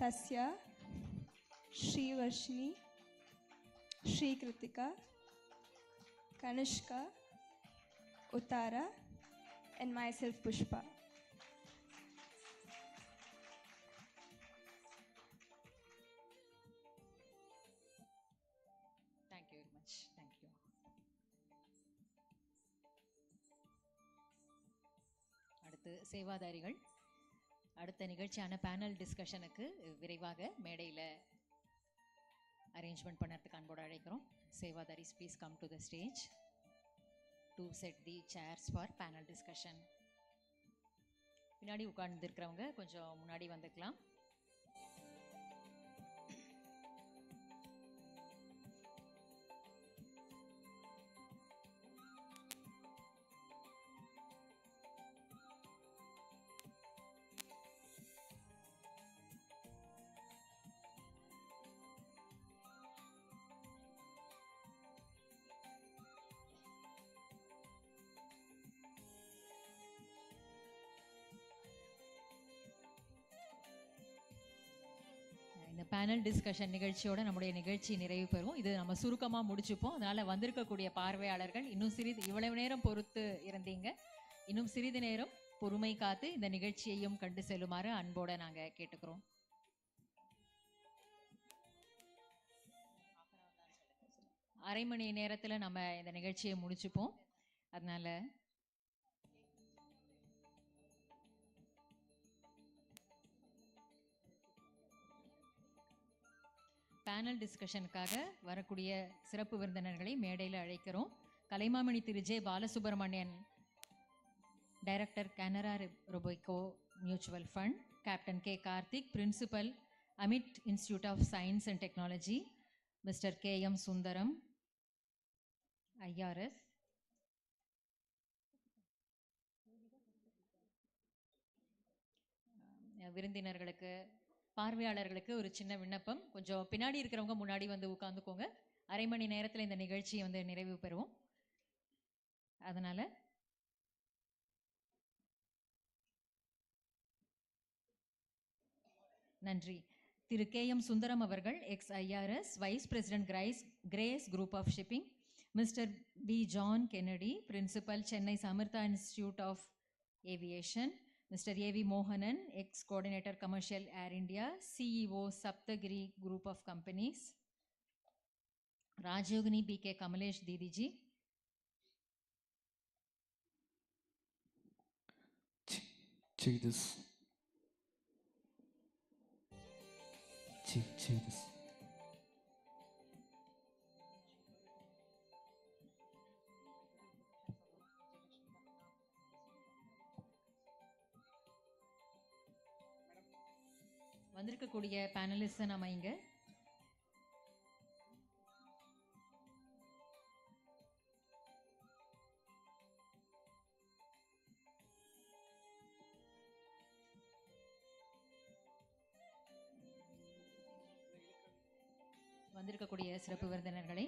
Tasya, Shri Varshini, Shri Kritika, Kanishka, Uttara, and myself Pushpa. Thank you very much. Thank you. அடுத்து சேவாதாரிகள் அடுத்த நிகழ்ச்சியான பேனல் டிஸ்கஷனுக்கு விரைவாக மேடையில் அரேஞ்ச்மெண்ட் பண்ணுறதுக்கு அன்போடு அழைக்கிறோம். சேவாதாரிஸ் please come to the stage to set the chairs for panel discussion. பின்னாடி உட்கார்ந்துருக்கிறவங்க கொஞ்சம் முன்னாடி வந்துக்கலாம். இந்த பேனல் டிஸ்கஷன் நிகழ்ச்சியோட நம்முடைய நிகழ்ச்சி நிறைவு பெறும். இது நம்ம சுருக்கமாக முடிச்சுப்போம். அதனால் வந்திருக்கக்கூடிய பார்வையாளர்கள் இன்னும் இவ்வளவு நேரம் பொறுத்து இருந்தீங்க. இன்னும் சிறிது நேரம் பொறுமை காத்து இந்த நிகழ்ச்சியையும் கண்டு செல்லுமாறு அன்போடு நாங்கள் கேட்டுக்கிறோம். அரை மணி நேரத்தில் நம்ம இந்த நிகழ்ச்சியை முடிச்சுப்போம். அதனால பேனல் டிஸ்கஷனுக்காக வரக்கூடிய சிறப்பு விருந்தினர்களை மேடையில் அழைக்கிறோம். கலைமாமணி திரு J Balasubramanian, director Canara Robeco mutual fund, captain K Karthik, principal AMET institute of science and technology, mister K M Sundaram IRS, விருந்தினர்களுக்கு பார்வையாளர்களுக்கு ஒரு சின்ன விண்ணப்பம். கொஞ்சம் பின்னாடி இருக்கிறவங்க முன்னாடி வந்து உட்காந்துக்கோங்க. அரை மணி நேரத்தில் இந்த நிகழ்ச்சியை வந்து நிறைவு பெறுவோம். அதனால் நன்றி. திரு K.M. சுந்தரம் அவர்கள் ex-IRS, Vice President Grace Group of Shipping. Mr. B. John Kennedy, Principal, Chennai Samartha Institute of Aviation. Mr. A.V. Mohanan, ex-Coordinator Commercial Air India, CEO Saptagiri Group of Companies. Rajyogini B.K. Kamalesh Didiji. Check this. Check this. வந்திருக்கக்கூடிய panelist நம்ம இங்க வந்திருக்கக்கூடிய சிறப்பு விருந்தினர்களை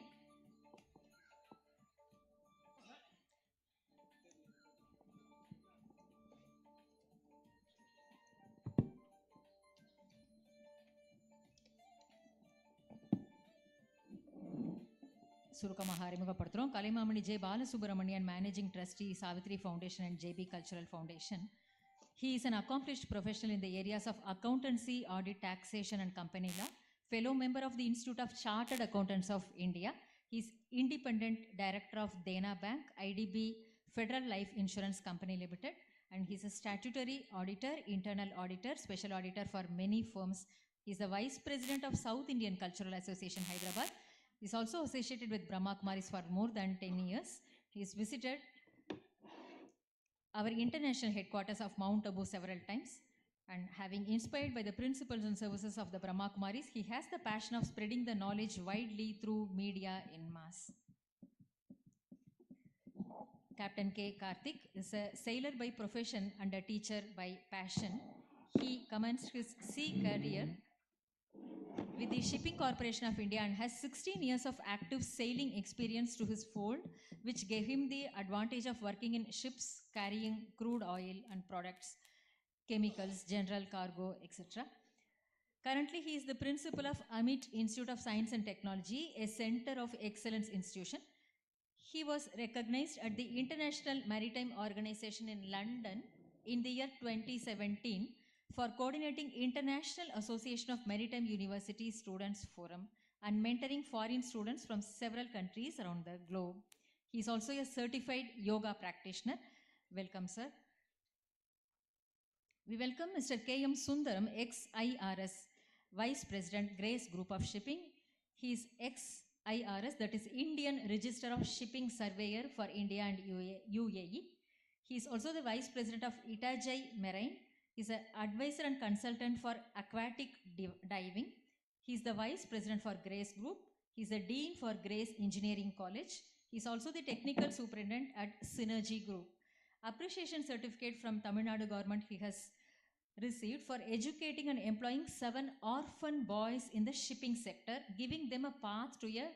சுருக்கமாக அறிமுகப்படுத்துகிறோம். Kalaimamani J Balasubramanian, managing trustee, Savitri foundation and JP cultural foundation. He is an accomplished professional in the areas of accountancy, audit, taxation and company law. Fellow member of the Institute of Chartered Accountants of India. He is independent director of Dena Bank, IDB Federal Life Insurance Company Limited, and he is a statutory auditor, internal auditor, special auditor for many firms. He is the vice president of South Indian Cultural Association, Hyderabad. He is also associated with Brahma Kumaris for more than 10 years. He has visited our international headquarters of Mount Abu several times, and having inspired by the principles and services of the Brahma Kumaris, he has the passion of spreading the knowledge widely through media in mass. Captain K. Karthik is a sailor by profession and a teacher by passion. He commenced his sea career with the Shipping Corporation of India and has 16 years of active sailing experience to his fold, which gave him the advantage of working in ships carrying crude oil and products, chemicals, general cargo, etc. Currently, he is the principal of Amit Institute of Science and Technology, a center of excellence institution. He was recognized at the International Maritime Organization in London in the year 2017 for coordinating International Association of Maritime University Students Forum and mentoring foreign students from several countries around the globe. He is also a certified yoga practitioner. Welcome, sir. We welcome Mr. K.M. Sundaram, ex-IRS, Vice President, Grace Group of Shipping. He is ex-IRS, that is Indian Register of Shipping Surveyor for India and UAE. He is also the Vice President of Itajai Marine. He is an advisor and consultant for aquatic diving. He is the Vice President for Grace Group. He is a Dean for Grace Engineering College. He is also the Technical Superintendent at Synergy Group. Appreciation certificate from Tamil Nadu government he has received for educating and employing 7 orphan boys in the shipping sector, giving them a path to a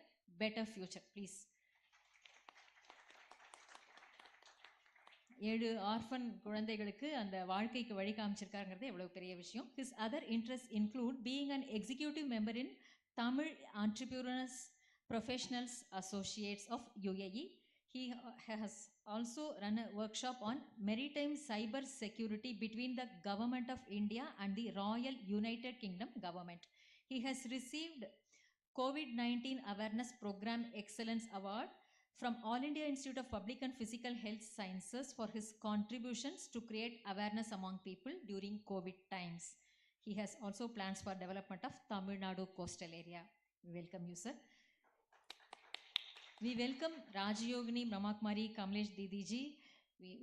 better future. Please. 7 orphan குழந்தைகளுக்கு அந்த வாழ்க்கைக்கு வழி காமிச்சிருக்காங்கிறது எவ்வளவு பெரிய விஷயம். His other interests include being an executive member in Tamil Entrepreneurs Professionals Associates of UAE. He has also run a workshop on maritime cyber security between the Government of India and the Royal United Kingdom Government. He has received COVID-19 Awareness Program Excellence Award from All India Institute of Public and Physical Health Sciences for his contributions to create awareness among people during COVID times. He has also plans for development of Tamil Nadu coastal area. We welcome you, sir. We welcome Rajyogini Brahma Kumari Kamlesh Didiji.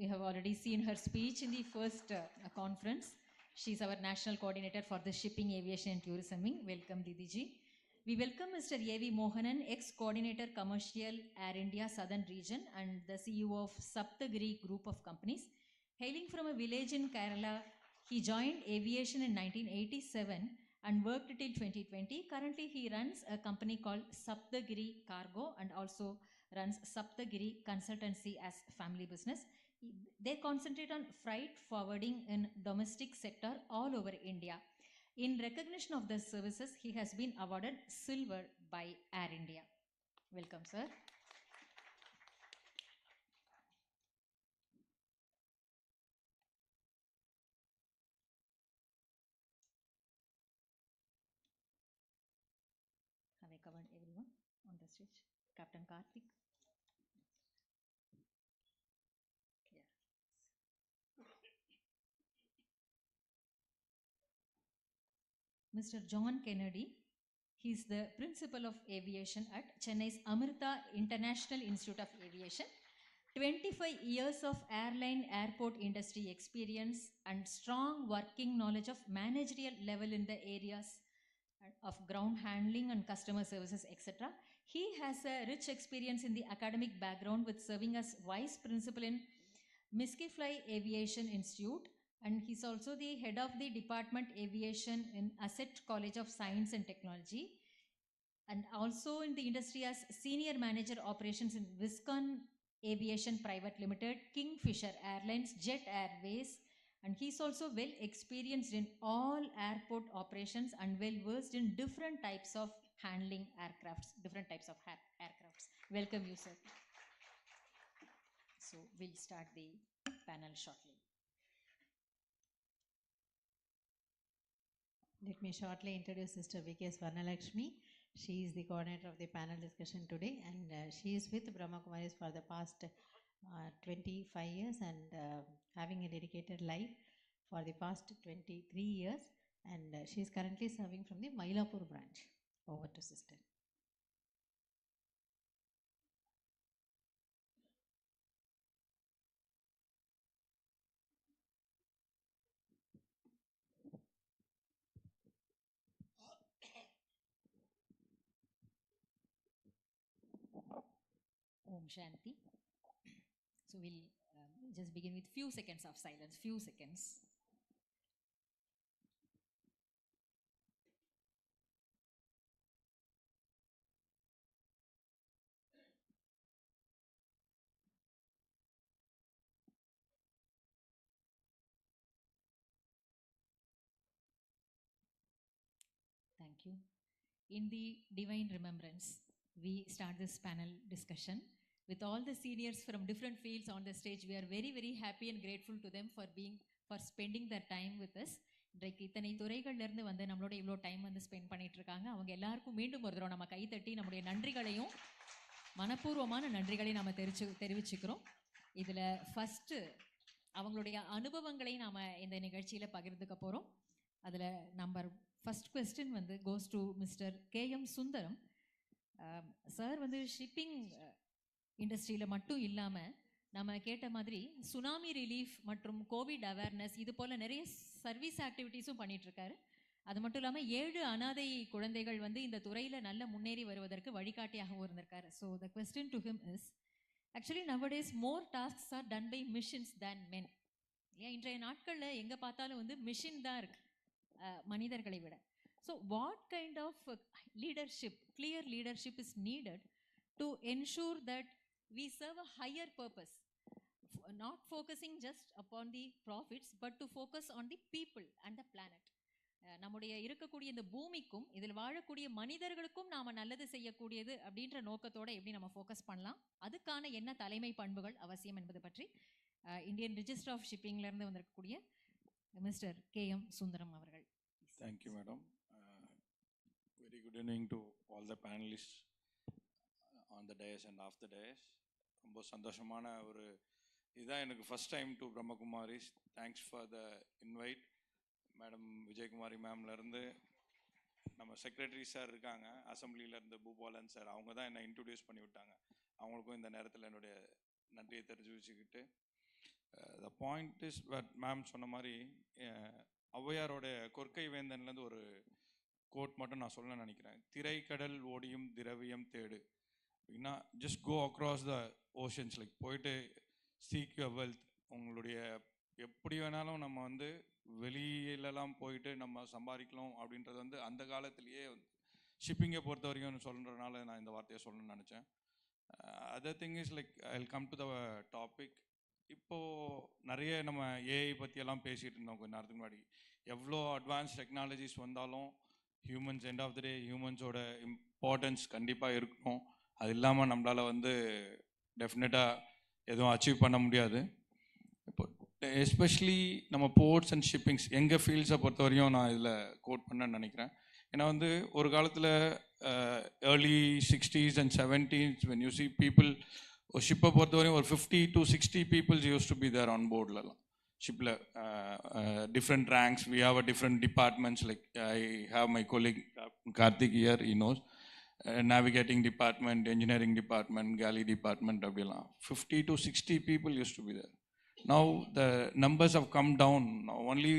We have already seen her speech in the first conference. She is our national coordinator for the shipping, aviation and tourism wing. Welcome, Didiji. We welcome Mr. A.V. Mohanan, ex-coordinator Commercial Air India Southern Region and the CEO of Saptagiri Group of Companies. Hailing from a village in Kerala, he joined aviation in 1987 and worked till 2020. Currently, he runs a company called Saptagiri Cargo and also runs Saptagiri Consultancy as family business. They concentrate on freight forwarding in domestic sector all over India. In recognition of the services, he has been awarded silver by Air India. Welcome, sir. Have I covered everyone on the stage? Captain Karthik. Yeah. Mr. John Kennedy. He is the principal of aviation at Chennai's Amrita International Institute of Aviation. 25 years of airline airport industry experience and strong working knowledge of managerial level in the areas of ground handling and customer services, etc. He has a rich experience in the academic background with serving as vice principal in Miskifly Aviation Institute, and he's also the head of the department aviation in Asset College of Science and Technology, and also in the industry as senior manager operations in Viscon Aviation Private Limited, Kingfisher Airlines, Jet Airways, and he's also well experienced in all airport operations and well versed in different types of handling aircrafts, different types of aircrafts. Welcome you, sir. So we'll start the panel shortly. Let me shortly introduce Sister V.K. Swarnalakshmi. She is the coordinator of the panel discussion today, and she is with Brahma Kumaris for the past 25 years and having a dedicated life for the past 23 years, and she is currently serving from the Mylapore branch. Over to Sister. Om Shanti. So we'll just begin with few seconds of silence, few seconds. Thank you. In the divine remembrance, we start this panel discussion with all the seniors from different fields on the stage. We are very, very happy and grateful to them for spending their time with us. இன்றைக்கு இத்தனை துறைகள்லேருந்து வந்து நம்மளோட இவ்வளோ time வந்து spend பண்ணிட்டு இருக்காங்க. அவங்க எல்லாருக்கும் மீண்டும் ஒரு தடவை நம்ம கைத்தட்டி நம்முடைய நன்றிகளையும் மனப்பூர்வமான நன்றிகளையும் நம்ம தெரிவிச்சுக்கிறோம். இதில் ஃபஸ்ட்டு அவங்களுடைய அனுபவங்களை நாம் இந்த நிகழ்ச்சியில் பகிர்ந்துக்க போகிறோம். அதில் நம்பர் ஃபஸ்ட் கொஸ்டின் வந்து goes to mister K.M. Sundaram. Sir வந்து ஷிப்பிங் இண்டஸ்ட்ரியில் மட்டும் இல்லாமல் நம்ம கேட்ட மாதிரி சுனாமி ரிலீஃப் மற்றும் கோவிட் அவேர்னஸ் இது போல் நிறைய சர்வீஸ் ஆக்டிவிட்டீஸும் பண்ணிகிட்ருக்காரு. அது மட்டும் இல்லாமல் 7 அனாதை குழந்தைகள் வந்து இந்த துறையில் நல்ல முன்னேறி வருவதற்கு வழிகாட்டியாகவும் இருந்திருக்காரு. So the question to him is actually nowadays more tasks are done by machines than men. இல்லையா? இன்றைய நாட்களில் எங்கே பார்த்தாலும் வந்து மிஷின் தான் இருக்குது மனிதர்களை விட. So what kind of leadership, clear leadership is needed to ensure that we serve a higher purpose, not focusing just upon the profits but to focus on the people and the planet. நம்முடைய இருக்கக்கூடிய இந்த பூமிக்கும் இதில் வாழக்கூடிய மனிதர்களுக்கும் நாம் நல்லது செய்யக்கூடியது அப்படின்ற நோக்கத்தோடு எப்படி நம்ம ஃபோக்கஸ் பண்ணலாம், அதுக்கான என்ன தலைமை பண்புகள் அவசியம் என்பது பற்றி இந்தியன் ரிஜிஸ்டர் ஆஃப் ஷிப்பிங்லேருந்து வந்திருக்கக்கூடிய மிஸ்டர் K.M. சுந்தரம் அவர்கள். Thank you madam. Very good evening to all the panelist on the dais and of the dais. ரொம்ப சந்தோஷமான ஒரு இதுதான் எனக்கு first time to Brahma Kumaris. Thanks for the invite. Madam Vijayakumari மேம்லேருந்து நம்ம செக்ரட்டரி சார் இருக்காங்க, அசம்பிளியிலேருந்து பூபாலன் சார், அவங்க தான் என்னை இன்ட்ரடியூஸ் பண்ணி விட்டாங்க. அவங்களுக்கும் இந்த நேரத்தில் என்னுடைய நன்றியை தெரிவிச்சுக்கிட்டு the point is but ma'am சொன்ன மாதிரி ஔவையாரோடைய கொற்கை வேந்தன்லேருந்து ஒரு கோட் மட்டும் நான் சொல்ல நினைக்கிறேன். திரைக்கடல் ஓடியும் திரவியம் தேடு. Just go across the oceans, like போயிட்டு சீக் யுவர் வெல்த். உங்களுடைய எப்படி வேணாலும் நம்ம வந்து வெளியிலலாம் போயிட்டு நம்ம சம்பாதிக்கலாம் அப்படின்றது வந்து அந்த காலத்திலேயே வந்து ஷிப்பிங்கை பொறுத்த வரைக்கும் சொல்கிறதுனால நான் இந்த வார்த்தையை சொல்லணும்னு நினச்சேன். Other thing is like I will come to the topic. இப்போது நிறைய நம்ம ஏஐ பற்றியெல்லாம் பேசிகிட்டு இருந்தோம் கொஞ்ச நேரத்துக்கு முன்னாடி. எவ்வளோ அட்வான்ஸ் டெக்னாலஜிஸ் வந்தாலும் humans end of the day ஹியூமன்ஸோட இம்பார்ட்டன்ஸ் கண்டிப்பாக இருக்கணும். அது இல்லாமல் நம்மளால் வந்து டெஃபினட்டாக எதுவும் அச்சீவ் பண்ண முடியாது. இப்போ எஸ்பெஷலி நம்ம போர்ட்ஸ் அண்ட் ஷிப்பிங்ஸ் எங்கள் ஃபீல்ட்ஸை பொறுத்த வரையும் நான் இதில் கோட் பண்ணேன்னு நினைக்கிறேன். ஏன்னா வந்து ஒரு காலத்தில் early 60s and 70s when you see people ஒரு ஷிப்பை பொறுத்த வரையும் ஒரு 50 to 60 people used to be there on boardலலாம் ஷிப்பில். Different ranks, we have a different departments, like I have my colleague Karthik here, he knows, navigating department, engineering department, galley department, அப்படிலாம் 50 to 60 people used to be there. Now the numbers have come down. Now only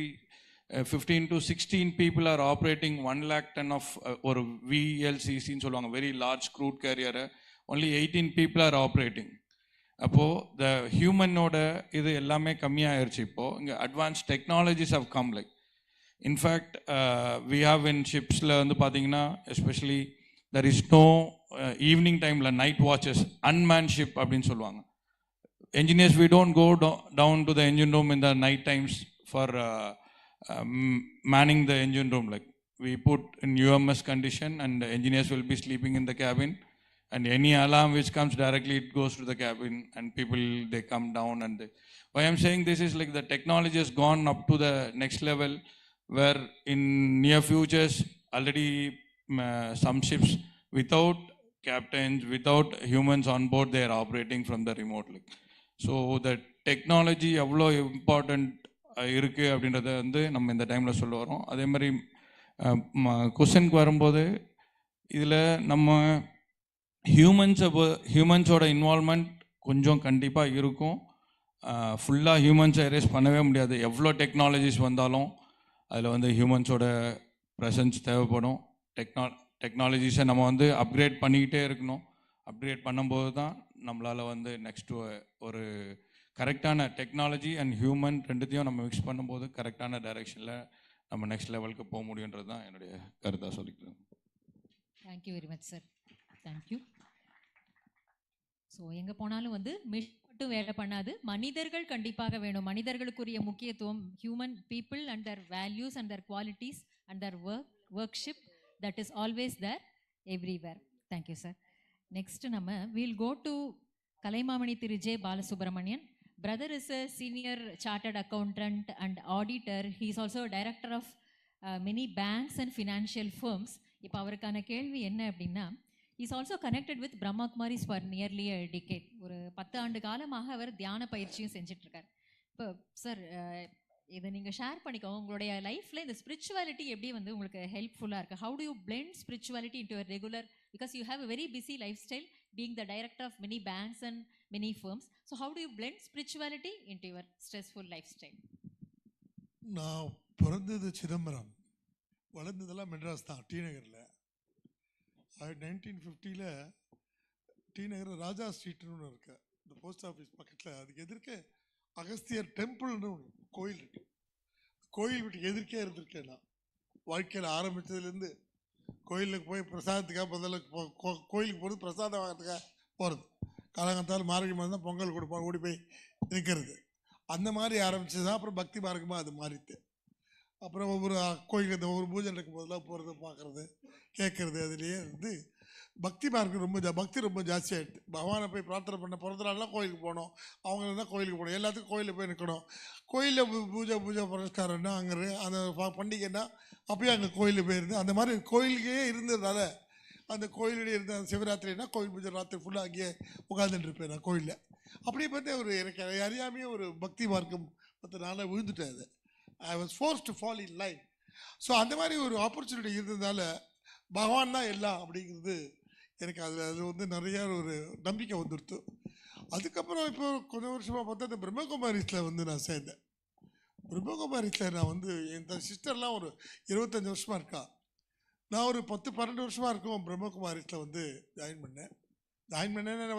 15 to 16 people are operating 1 lakh ton of or VLCC ன்னு சொல்லுவாங்க, very large crude carrier. Only 18 people are operating. அப்போது the ஹியூமனோட இது எல்லாமே கம்மியாகிடுச்சு. இப்போது இங்கே advance technologies have come, like in fact we have in ஷிப்ஸில் வந்து பார்த்தீங்கன்னா especially there is no evening டைமில் நைட் வாட்சஸ், unmanned ship அப்படின்னு சொல்லுவாங்க. Engineers, we don't go down to the engine room in the night times for manning the engine room. Like we put in UMS condition and the engineers will be sleeping in the cabin, and any alarm which comes directly, it goes to the cabin and people, they come down. And why I'm saying this is like the technology has gone up to the next level, where in near futures already some ships without captains, without humans on board, they are operating from the remote. Like, so the technology எவ்வளோ important இருக்குது அப்படின்றத வந்து நம்ம இந்த டைமில் சொல்ல வரோம். அதே மாதிரி கொஸ்டினுக்கு வரும்போது இதில் நம்ம ஹியூமன்ஸோட இன்வால்மெண்ட் கொஞ்சம் கண்டிப்பாக இருக்கும். ஃபுல்லாக ஹியூமன்ஸை எரேஸ் பண்ணவே முடியாது. எவ்வளோ டெக்னாலஜிஸ் வந்தாலும் அதில் வந்து ஹியூமன்ஸோட ப்ரெசன்ஸ் தேவைப்படும். டெக்னாலஜிஸை நம்ம வந்து அப்கிரேட் பண்ணிக்கிட்டே இருக்கணும். அப்கிரேட் பண்ணும்போது தான் நம்மளால் வந்து நெக்ஸ்ட்டு ஒரு கரெக்டான டெக்னாலஜி அண்ட் ஹியூமன் ரெண்டுத்தையும் நம்ம மிக்ஸ் பண்ணும்போது கரெக்டான டைரெக்ஷனில் நம்ம நெக்ஸ்ட் லெவலுக்கு போக முடியுன்றது தான் என்னுடைய கருத்தாக சொல்லிக்கிறேன். Thank you very much sir, thank you. So எங்கே போனாலும் வந்து மிஷின் மட்டும் வேலை பண்ணாது, மனிதர்கள் கண்டிப்பாக வேணும். மனிதர்களுக்குரிய முக்கியத்துவம், human people and their values and their qualities and their worship, that is always there everywhere. Thank you sir. Next நம்ம வீல் கோ டு கலைமாமணி திரு J Balasubramanian. Brother is a senior chartered accountant and auditor. He is also director of many banks and financial firms. இப்போ அவருக்கான கேள்வி என்ன அப்படின்னா, is also connected with Brahma Kumaris for nearly a decade. ஒரு 10 ஆண்டு காலமாக அவர் தியான பயிற்சியும் செஞ்சிட்ருக்கார். இப்போ சார் இதை நீங்கள் ஷேர் பண்ணிக்கோங்க, உங்களுடைய லைஃப்பில் இந்த ஸ்பிரிச்சுவாலிட்டி எப்படி வந்து உங்களுக்கு ஹெல்ப்ஃபுல்லாக இருக்குது? How do you blend spirituality into a regular, because you have a very busy life style being the director of many banks and many firms. So how do you blend spirituality into your stressful life style? நான் பிறந்தது சிதம்பரம், வளர்ந்ததெல்லாம் மெட்ராஸ் தான், D நகரில். 1950 D நகர் ராஜா ஸ்ட்ரீட்னு ஒன்று இருக்கு, இந்த post office பக்கத்தில். அதுக்கு எதிர்க்க அகஸ்தியர் டெம்பிள்னு ஒரு கோயில் இருக்கு. கோயில் வீட்டுக்கு எதிர்க்கே இருந்திருக்கேன் நான். வாழ்க்கையில் ஆரம்பித்ததுலேருந்து கோயிலுக்கு போய் பிரசாதத்துக்காக முதல்ல கோயிலுக்கு போகிறது, பிரசாதம் வாங்கிறதுக்காக போகிறது. காலங்காத்தால் மார்கழி மாதம் தான் பொங்கல் கொடுப்போம், ஓடி போய் நிற்கிறது. அந்த மாதிரி ஆரம்பிச்சது தான். அப்புறம் பக்தி மார்க்கமாக அது மாறிட்டு, அப்புறம் ஒவ்வொரு கோயிலுக்கு ஒவ்வொரு பூஜை நடக்கும் போதெல்லாம் போகிறது, பார்க்குறது, கேட்குறது. அதுலேயே இருந்து பக்தி மார்க்கம் பக்தி ரொம்ப ஜாஸ்தியாகிடுது. பகவானை போய் பிரார்த்தனை பண்ண பிறந்த நாள்லாம் கோயிலுக்கு போகணும், அவங்க தான் கோயிலுக்கு போகணும், எல்லாத்துக்கும் கோயிலில் போய் நிற்கணும். கோயிலில் பூஜை புரஸ்காரம்னா அங்கே அந்த பண்டிகைன்னா அப்பயும் அங்கே கோயிலில் போயிருந்து, அந்த மாதிரி கோயிலுக்கே இருந்ததுனால அந்த கோயிலுடைய இருந்த சிவராத்திரினா கோயில் பூஜை ராத்திரி ஃபுல்லாக அங்கேயே உட்காந்துட்டு இருப்பேன் நான் கோயிலில். அப்படியே பார்த்தா ஒரு எனக்கு அறியாமையே ஒரு பக்தி மார்க்கம் 10 நாளாக விழுந்துட்டேன். அது I was forced to fall in life. So அந்த மாதிரி ஒரு ஆப்பர்ச்சுனிட்டி இருந்ததுனால பகவான் தான் எல்லாம் அப்படிங்கிறது எனக்கு அது வந்து நிறையா ஒரு நம்பிக்கை வந்துடுத்து. அதுக்கப்புறம் இப்போ கொஞ்சம் வருஷமாக பார்த்தா இந்த பிரம்மகுமாரிஸில் வந்து நான் சேர்ந்தேன். பிரம்மகுமாரிஸில் நான் வந்து என் சிஸ்டர்லாம் ஒரு 25 வருஷமாக இருக்கா. நான் ஒரு 10-12 வருஷமாக இருக்கும் பிரம்மகுமாரிஸில் வந்து ஜாயின் பண்ணேன்.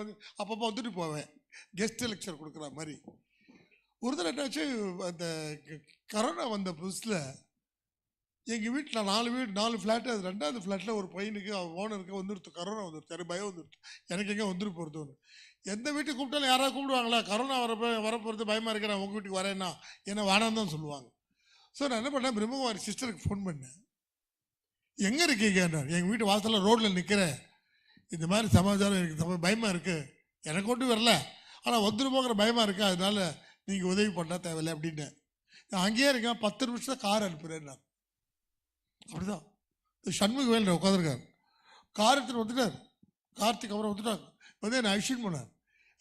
வந்து அப்பப்போ வந்துட்டு போவேன், கெஸ்ட் லெக்சர் கொடுக்குற மாதிரி. ஒரு தடவை என்னாச்சு, அந்த கரோனா வந்த புதுசில் எங்கள் வீட்டில் 4 ஃப்ளாட்டு, அது 2வது ஃப்ளாட்டில் ஒரு பையனுக்கு ஓனருக்கு வந்துடுத்து, கரோனா வந்துடுத்து, எனக்கு பயம் வந்துடுத்து, எனக்கு எங்கே வந்துட்டு போகிறது ஒன்று. எந்த வீட்டுக்கு கூப்பிட்டாலும் யாராவது கூப்பிடுவாங்களா, கரோனா வரப்போகிறது பயமாக இருக்கிற, நான் உங்கள் வீட்டுக்கு வரேன்னா என்ன வேணான்னு தான் சொல்லுவாங்க. ஸோ நான் என்ன பண்ணேன், பிரம்மகுமாரி சிஸ்டருக்கு ஃபோன் பண்ணேன். எங்கே இருக்கீங்கன்னார். எங்கள் வீட்டு வாசலில் ரோட்டில் நிற்கிறேன், இந்த மாதிரி சமாச்சாரம் எனக்கு பயமாக இருக்குது, எனக்கு ஒன்றும் வரல, ஆனால் வந்துட்டு போகிற பயமாக இருக்குது, அதனால நீங்கள் உதவி பண்ணால் தேவையில்லை அப்படின்னு. நான் அங்கேயே இருக்கேன், 10 நிமிஷம் கார் அனுப்புகிறேன். நான் அப்படிதான் சண்முக வேலை உட்காந்துருக்காரு, கார் எடுத்துகிட்டு வந்துட்டார். கார்த்திக் அப்புறம் வந்துட்டாங்க, வந்து என்னை அழிச்சின்னு போனார்.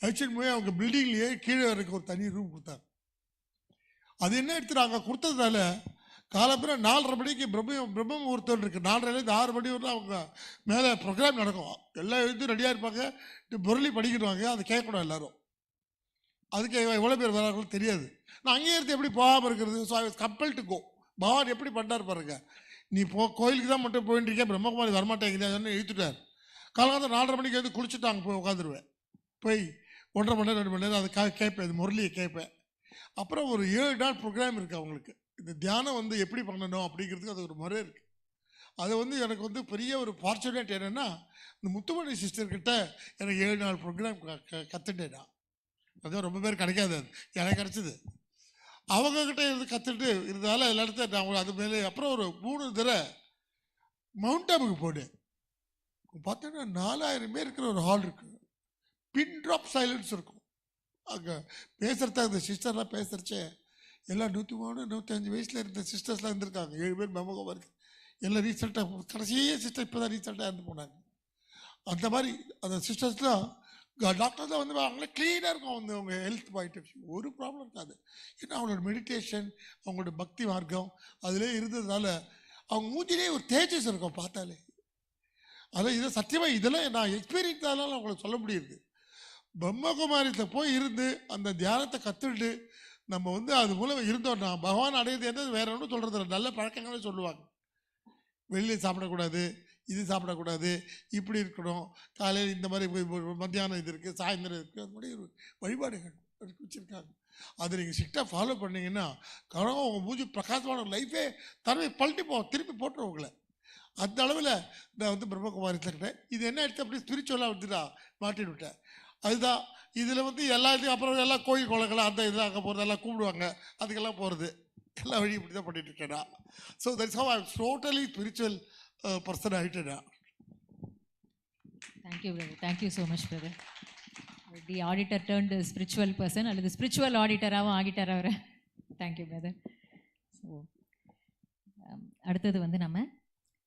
அழிச்சின்னு போய் அவங்க பில்டிங்லேயே கீழே இருக்க ஒரு தனி ரூம் கொடுத்தாங்க. அது என்ன எடுத்துட்டு அங்கே கொடுத்ததுனால காலப்புறம் 4:30 மணிக்கு பிரம்ம முகூர்த்தம் இருக்குது, 4:30லேருந்து 6 மணி வரலாம் அவங்க மேலே ப்ரோக்ராம் நடக்கும். எல்லாம் எழுந்து ரெடியாக இருப்பாங்க, முரளி படிக்கிடுவாங்க, அதை கேட்கணும் எல்லாரும். அதுக்கு எவ்வளோ பேர் வராங்களோ தெரியாது. நான் அங்கேயே இருந்து எப்படி போகாமல் இருக்கிறது? So I was compel to go. Bhagavan எப்படி பண்ணார் பாருங்க, நீ கோயிலுக்கு தான் மட்டும் போயிட்டு இருக்க, பிரம்மகுமாரி வரமாட்டேங்குது இழுத்துட்டார். காலகாலத்தில் 4:30 மணிக்கு வந்து குளிச்சுட்டு அங்கே போய் உட்காந்துருவேன். போய் 1.5 மணி நேரம் 2 மணி நேரம் அதை கேட்பேன், இது முரளியை கேட்பேன். அப்புறம் ஒரு 7 நாள் ப்ரோக்ராம் இருக்குது அவங்களுக்கு. இந்த தியானம் வந்து எப்படி பண்ணணும் அப்படிங்கிறதுக்கு அது ஒரு முறை இருக்குது. அது வந்து எனக்கு வந்து பெரிய ஒரு ஃபார்ச்சுனேட் என்னென்னா, இந்த முத்துமணி சிஸ்டர்கிட்ட எனக்கு 7 நாள் ப்ரோக்ராம் கற்றுட்டேன். நான் அதுவும் ரொம்ப பேர் கிடைக்காது, அது எனக்கு கிடச்சிது. அவங்கக்கிட்ட இருந்து கற்றுட்டு இருந்தாலும் எல்லா இடத்துல நான் அது மேலே. அப்புறம் ஒரு 3 தடவை மவுண்ட் ஆபுக்கு போனேன். பார்த்தோன்னா 4000 பேர் இருக்கிற ஒரு ஹால் இருக்குது, பின் ட்ராப் சைலன்ஸ் இருக்கும். அங்கே பேசுகிறத அந்த சிஸ்டர்லாம் பேசுகிறச்சே எல்லாம் 103, 105 வயசில் இருந்த சிஸ்டர்ஸ்லாம் இருந்திருக்காங்க. 7 பேர் மெமகம் இருக்குது. எல்லாம் ரீசெண்டாக கடைசியே சிஸ்டர் இப்போ தான் ரீசெண்டாக இருந்து போனாங்க. அந்த மாதிரி அந்த சிஸ்டர்ஸ்லாம் டாக்டர் தான் வந்து அவங்களே க்ளீனாக இருக்கும். வந்து அவங்க ஹெல்த் பாயிண்ட் ஆஃப் வியூ ஒரு ப்ராப்ளம் இருக்காது. ஏன்னா அவங்களோட மெடிடேஷன், அவங்களோட பக்தி மார்க்கம் அதிலே இருந்ததுனால அவங்க மூஞ்சிலே ஒரு தேஜஸ் இருக்கும் பார்த்தாலே. அதான் இதை சத்தியமாக இதெல்லாம் நான் எக்ஸ்பீரியன்ஸால அவங்கள சொல்ல முடியுது. பிரம்மகுமாரியில் போய் இருந்து அந்த தியானத்தை கற்றுட்டு நம்ம வந்து அது மூலம் இருந்தோம்னா பகவான் அடையிறது எந்த வேற ஒன்றும் சொல்கிறது இல்லை. நல்ல பழக்கங்களே சொல்லுவாங்க. வெளியே சாப்பிடக்கூடாது, இது சாப்பிடக்கூடாது, இப்படி இருக்கணும், காலையில் இந்த மாதிரி மத்தியானம் இது இருக்குது, சாயந்தரம் இருக்குது, அது மாதிரி ஒரு வழிபாடுகள் வச்சுருக்காங்க. அதை நீங்கள் ஸ்ட்ரிக்டாக ஃபாலோ பண்ணிங்கன்னா கனவு உங்கள் மூஞ்சி பிரகாசமான லைஃபே தரவை பழட்டி திருப்பி போட்டுருவங்கள. அந்த அளவில் நான் வந்து பிரம்மகுமாரி கிட்டேன். இது என்ன எடுத்து அப்படி ஸ்பிரிச்சுவலாக வந்து நான் மாட்டின்னு விட்டேன். அதுதான் இதில் வந்து எல்லாத்தையும் அப்புறம் எல்லாம் கோயில் குளங்கள் அந்த இதெல்லாம் அங்கே போகிறது எல்லாம் கூப்பிடுவாங்க, அதுக்கெல்லாம் போகிறது எல்லா வழியும் இப்படி தான் பண்ணிட்டு இருக்கேன் நான். So that's how I am totally spiritual person ஆகிட்டேன் நான். Thank you brother, thank you so much brother. The auditor turned spiritual person அல்லது ஸ்பிரிச்சுவல் ஆடிட்டராகவும் ஆகிட்டார் அவர். தேங்க்யூ பிரதர். ஸோ அடுத்தது வந்து நம்ம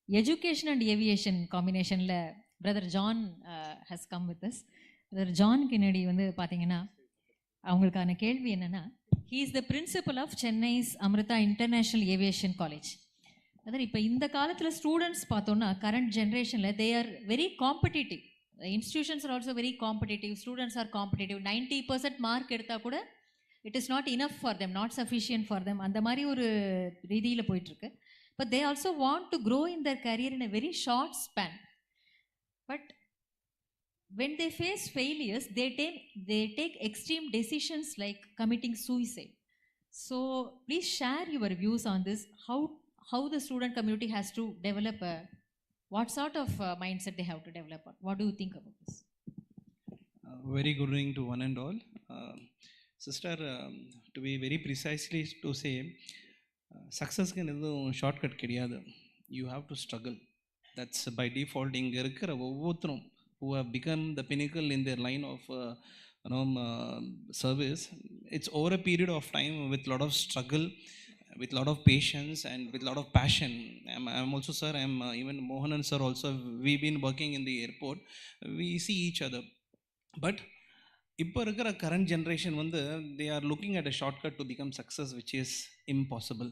எஜுகேஷன் அண்ட் ஏவியேஷன் காம்பினேஷனில் brother John has come with us. Brother John Kennedy வந்து பார்த்தீங்கன்னா அவங்களுக்கான கேள்வி என்னென்னா, he is the principal of Chennai's Amrita international aviation college. அதாவது இப்போ இந்த காலத்தில் ஸ்டூடெண்ட்ஸ் பார்த்தோன்னா கரண்ட் ஜென்ரேஷனில் they are very competitive. Institutions are also very competitive, students are competitive. 90% mark எடுத்தால் கூட it is not enough for them, not sufficient for them. அந்த மாதிரி ஒரு ரீதியில் போயிட்டுருக்கு. But they also want to grow in their career in a very short span. But when they face failures, they take extreme decisions like committing suicide. So please share your views on this. How the student community has to develop what sort of mindset they have to develop. What do you think about this? Very good evening to one and all. Sister, to be very precisely to say, success can எதுவும் shortcut கிடையாது. You have to struggle. That's by default. இங்கே இருக்கிற ஒவ்வொருத்தரும் who have become the pinnacle in their line of service, it's over a period of time with lot of struggle, with lot of patience and with lot of passion. I'm also, sir, I'm even Mohan and sir also, we've been working in the airport, we see each other. But இப்போ இருக்கிற current generation வந்து they are looking at a shortcut to become success, which is impossible,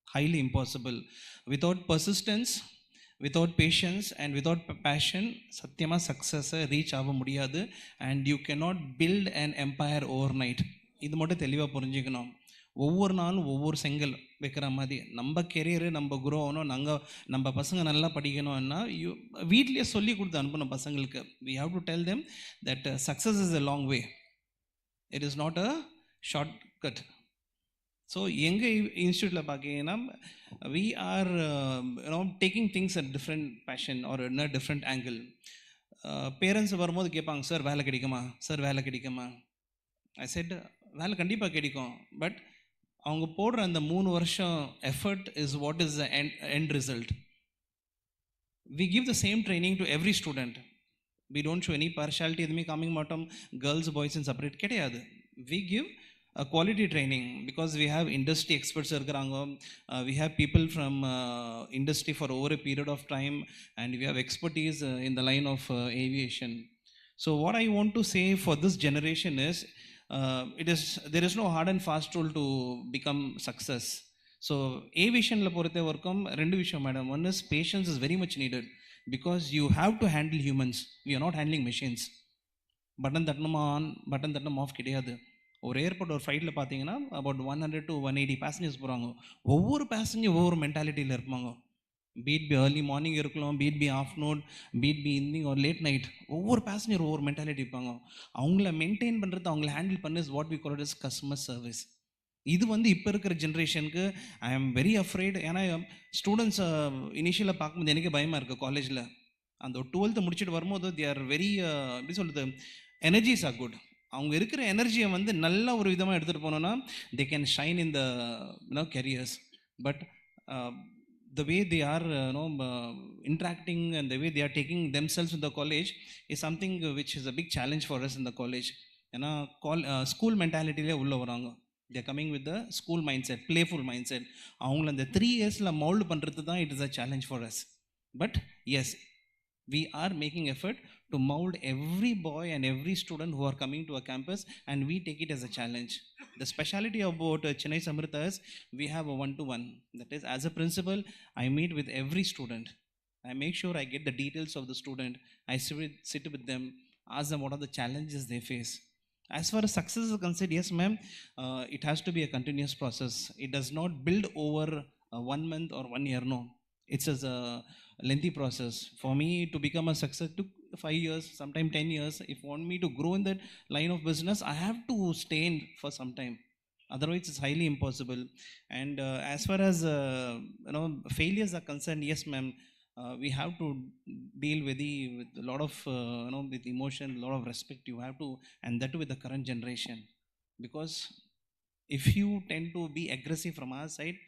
highly impossible. Without persistence, without patience and without passion, சத்தியமாக சக்ஸஸை reach ஆக முடியாது. And you cannot build an empire overnight. இது மட்டும் தெளிவாக புரிஞ்சுக்கணும். ஒவ்வொரு நாளும் ஒவ்வொரு செங்கல் வைக்கிற மாதிரி நம்ம கெரியரு நம்ம குரோ ஆகணும், நம்ம பசங்க நல்லா படிக்கணும்னா வீட்லேயே சொல்லி கொடுத்து அனுப்பணும் பசங்களுக்கு. we have to tell them that success is a long way, it is not a shortcut. So எங்கள் இன்ஸ்டியூட்டில் பார்த்தீங்கன்னா we are taking things at different passion or in a different angle. Parents வரும்போது கேட்பாங்க, சார் வேலை கிடைக்குமா, sir வேலை கிடைக்குமா. ஐ set வேலை கண்டிப்பாக கிடைக்கும், பட் அவங்க போடுற அந்த 3 வருஷம் effort is what is the end result. We give the same training to every student. We don't show any partiality. எதுவுமே காமிக்க மாட்டோம், கேர்ள்ஸ் பாய்ஸ்ன்னு செப்பரேட் கிடையாது. We give a quality training because we have industry experts இருக்கிறாங்க. We have people from industry for over a period of time, and we have expertise in the line of aviation. So what I want to say for this generation is, there is no hard and fast rule to become success. So aviationல பொறுத்த வரைக்கும் ரெண்டு விஷயம் madam. One is patience is very much needed because you have to handle humans. We are not handling machines. Button தட்டணுமா on, button தட்டணும் off கிடையாது. ஒரு airport ஒரு ஃப்ளைட்டில் பார்த்தீங்கன்னா அபவுட் 100 to 180 பேசஞ்சர்ஸ் போகிறாங்க. ஒவ்வொரு பேசஞ்சர் ஒவ்வொரு மென்டாலிட்டியில் இருப்பாங்க. பீட் பி ஏர்லி மார்னிங் இருக்கலாம், be it be afternoon, be it be evening ஒரு லேட் நைட். ஒவ்வொரு பேசஞ்சர் ஒவ்வொரு மென்டாலிட்டி இருப்பாங்க. அவங்கள மெயின்டைன் பண்ணுறது, அவங்கள ஹேண்டில் பண்ண is what we call it is customer service. இது இப்போ இருக்கிற ஜென்ரேஷனுக்கு ஐ ஆம் வெரி அஃப்ரைட். ஏன்னா ஸ்டூடெண்ட்ஸ் இனிஷியலாக பார்க்கும்போது எனக்கு பயமாக இருக்குது. காலேஜில் அந்த 12th முடிச்சுட்டு வரும்போது தே ஆர் வெரி எப்படி சொல்கிறது, எனர்ஜிஸ் ஆர் குட். அவங்க இருக்கிற எனர்ஜியை நல்ல ஒரு விதமாக எடுத்துகிட்டு போனோன்னா they can shine in the careers. But the way they are interacting and the way they are taking themselves in the college is something which is a big challenge for us in the college. ஏன்னா school மென்டாலிட்டியிலே உள்ள வராங்க. they are coming with the school mindset, playful mindset. அவங்கள அந்த 3 yearsல mould பண்ணுறது தான் it is a challenge for us. But yes, we are making effort to mold every boy and every student who are coming to a campus, and we take it as a challenge. The speciality about Chennai Samrita is we have a one-to-one. That is, as a principal, I meet with every student. I make sure I get the details of the student. I sit with them, ask them what are the challenges they face. As far as success is concerned, yes ma'am, it has to be a continuous process. It does not build over 1 month or 1 year, no. It's a lengthy process. For me to become a success took 5 years, sometimes 10 years. If you want me to grow in that line of business, I have to stay in for some time. Otherwise, it's highly impossible. And as far as failures are concerned, yes ma'am, we have to deal with a lot of with emotion, a lot of respect. You have to, and that with the current generation, because if you tend to be aggressive from our side,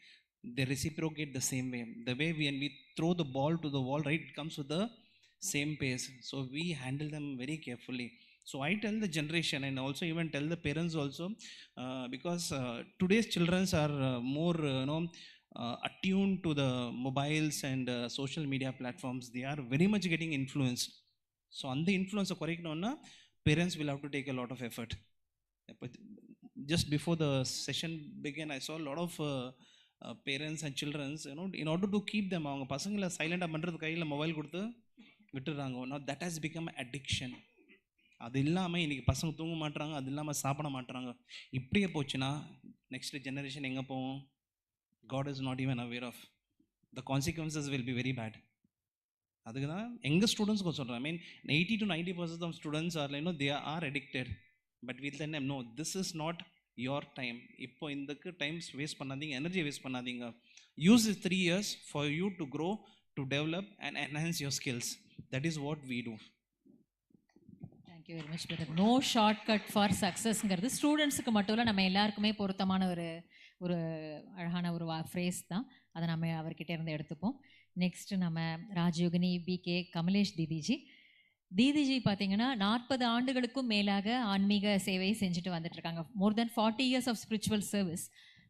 they reciprocate the same way. The way when we throw the ball to the wall, right, it comes with the same pace. So we handle them very carefully. So I tell the generation, and also even tell the parents also, because today's children are more attuned to the mobiles and social media platforms. They are very much getting influenced. So on the influence of correctnona, parents will have to take a lot of effort. But just before the session began, I saw a lot of parents and children, in order to keep them, அவங்க பசங்களை சைலண்டாக பண்ணுறது கையில் mobile கொடுத்து விட்டுறாங்க. Now that has become addiction. அது இல்லாமல் இன்றைக்கி பசங்க தூங்க மாட்டுறாங்க, அது இல்லாமல் சாப்பிட மாட்டுறாங்க. இப்படியே போச்சுன்னா நெக்ஸ்ட் ஜெனரேஷன் எங்கே போவோம்? God is not even aware of. The consequences will be very bad. அதுக்கு தான் எங்கள் ஸ்டூடெண்ட்ஸ்க்கு சொல்கிறேன். I mean 80 to 90% of students are they are addicted. But we'll tell them, no, this is not your time. இப்போ இதுக்கு times waste பண்ணாதீங்க, energy waste பண்ணாதீங்க. Use this 3 years for you to grow, to develop and enhance your skills. That is what we do. Thank you very much brother. No shortcut for successங்கிறது ஸ்டூடெண்ட்ஸுக்கு மட்டும் இல்லை, நம்ம எல்லாருக்குமே பொருத்தமான ஒரு அழகான ஒரு ஃப்ரேஸ் தான். அதை நம்ம அவர்கிட்ட இருந்து எடுத்துப்போம். நெக்ஸ்ட்டு நம்ம ராஜயோகினி பிகே கமலேஷ் தீதிஜி பார்த்தீங்கன்னா 40 ஆண்டுகளுக்கும் மேலாக ஆன்மீக சேவை செஞ்சுட்டு வந்துட்டு இருக்காங்க. More than 40 years of spiritual service.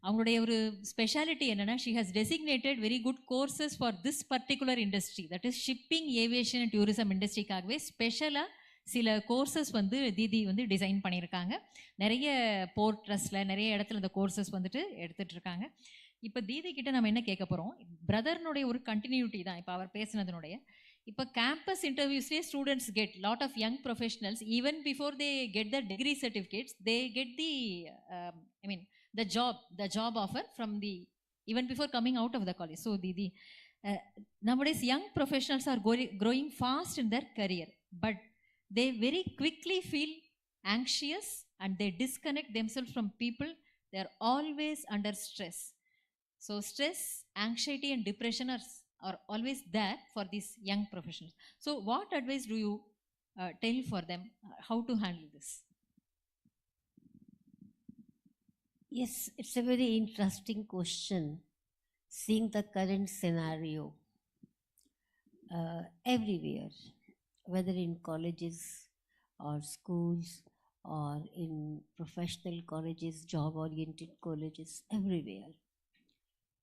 அவங்களுடைய ஒரு ஸ்பெஷாலிட்டி என்னென்னா, she has designated very good courses for this particular industry, that is shipping, aviation and tourism இண்டஸ்ட்ரிக்காகவே ஸ்பெஷலாக சில கோர்சஸ் தீதி டிசைன் பண்ணியிருக்காங்க. நிறைய போர்ட் ட்ரஸ்ட்டில் நிறைய இடத்துல இந்த கோர்சஸ் எடுத்துகிட்டு இருக்காங்க. இப்போ தீதி கிட்ட நம்ம என்ன கேட்க போகிறோம், பிரதர்னுடைய ஒரு கண்டினியூட்டி தான் இப்போ அவர் பேசுனதுனுடைய. இப்போ கேம்பஸ் இன்டர்வியூஸ்லேயே students get lot of young professionals, even before they get the degree certificates, they get the the job offer from the even before coming out of the college. So Didi, nowadays young professionals are growing fast in their career, but they very quickly feel anxious and they disconnect themselves from people. They are always under stress. So stress, anxiety, and depression are always there for these young professionals. So what advice do you tell for them how to handle this? Yes, it's a very interesting question. Seeing the current scenario everywhere, whether in colleges or schools or in professional colleges, job oriented colleges, everywhere.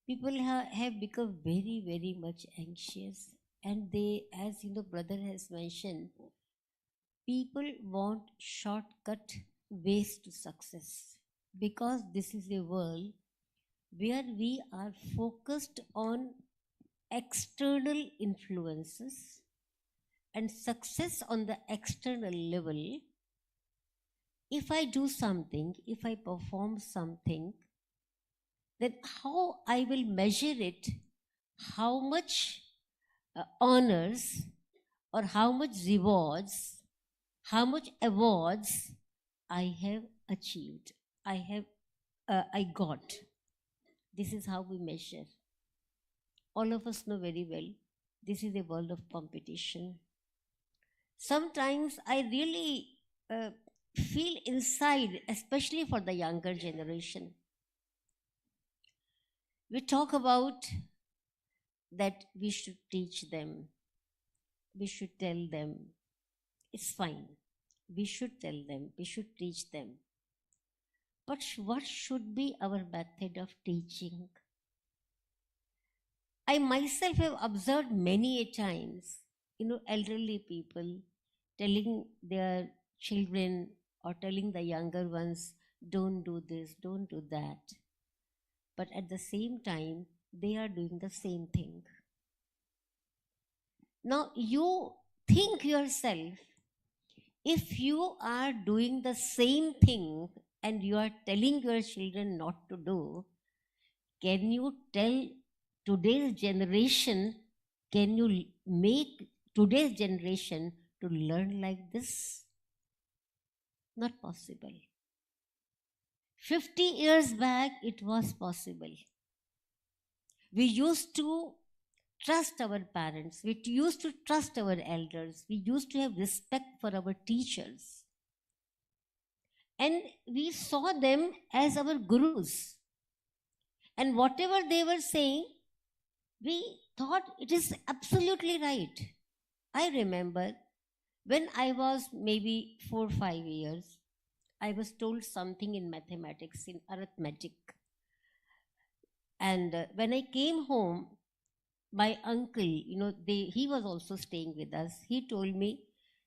People have become very, very much anxious, and they, as you know, brother has mentioned, people want shortcut ways to success because this is a world where we are focused on external influences and success on the external level. If I do something, if I perform something, then how I will measure it, how much honors or how much rewards, how much awards I have achieved, I got. This is how we measure. All of us know very well, this is a world of competition. Sometimes I really feel inside, especially for the younger generation. We talk about that we should teach them, we should tell them. It's fine. We should tell them, we should teach them. But what should be our method of teaching? I myself have observed many a times, elderly people telling their children or telling the younger ones, don't do this, don't do that. But at the same time, they are doing the same thing. Now, you think yourself, if you are doing the same thing and you are telling your children not to do, can you tell today's generation, can you make today's generation to learn like this? Not possible. 50 years back, it was possible. We used to trust our parents, we used to trust our elders, we used to have respect for our teachers. And we saw them as our gurus. And whatever they were saying, we thought it is absolutely right. I remember when I was maybe 4 or 5 years, I was told something in mathematics, in arithmetic. And when I came home, my uncle, he was also staying with us. He told me,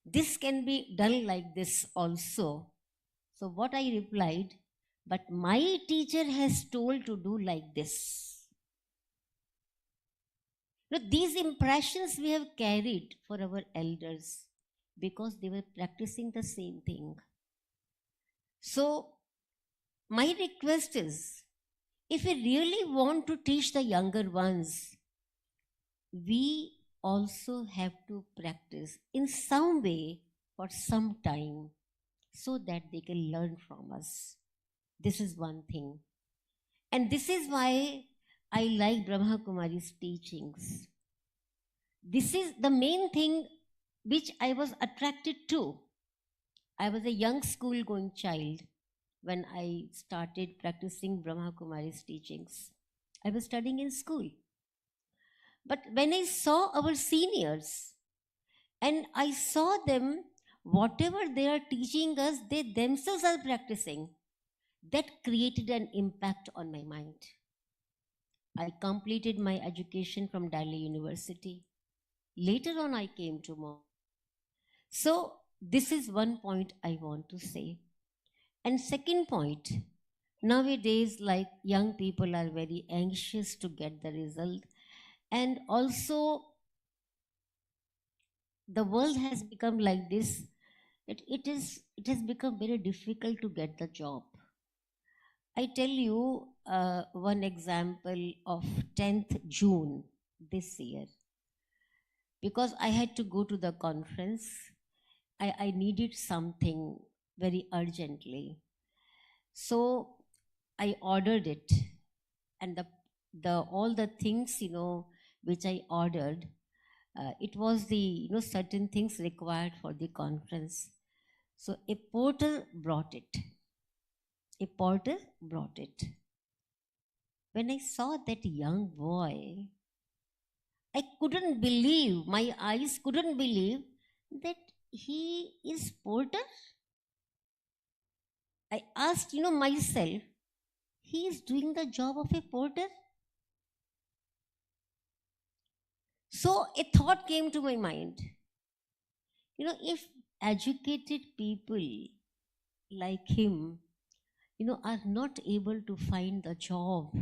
this can be done like this also. So what I replied, but my teacher has told to do like this. Now, these impressions we have carried for our elders because they were practicing the same thing. So my request is, if we really want to teach the younger ones, we also have to practice in some way for some time so that they can learn from us. This is one thing. And this is why I like Brahma Kumari's teachings. This is the main thing which I was attracted to. I was a young school-going child when I started practicing Brahma Kumari's teachings. I was studying in school. But when I saw our seniors and I saw them, whatever they are teaching us, they themselves are practicing, that created an impact on my mind. I completed my education from Delhi University. Later on, I came to Mumbai. So this is one point I want to say. And second point, nowadays, like young people are very anxious to get the result. And also, the world has become like this. It has become very difficult to get the job. I tell you one example of 10th June this year. Because I had to go to the conference, I needed something very urgently. So I ordered it, and all the things, which I ordered. It was the, certain things required for the conference. So a porter brought it. A porter brought it. When I saw that young boy, I couldn't believe, my eyes couldn't believe that he is porter. I asked, myself, he is doing the job of a porter? So a thought came to my mind. If educated people like him, are not able to find the job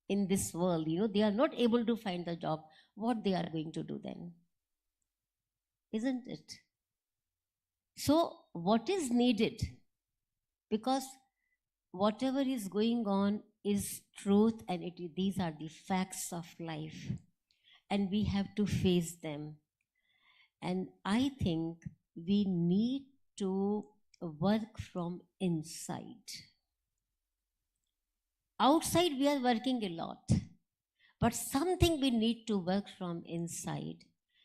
in this world, they are not able to find the job, what they are going to do then? Isn't it? So what is needed? Because whatever is going on is truth, and these are the facts of life, and we have to face them. And I think we need to work from inside. Outside we are working a lot, but something we need to work from inside,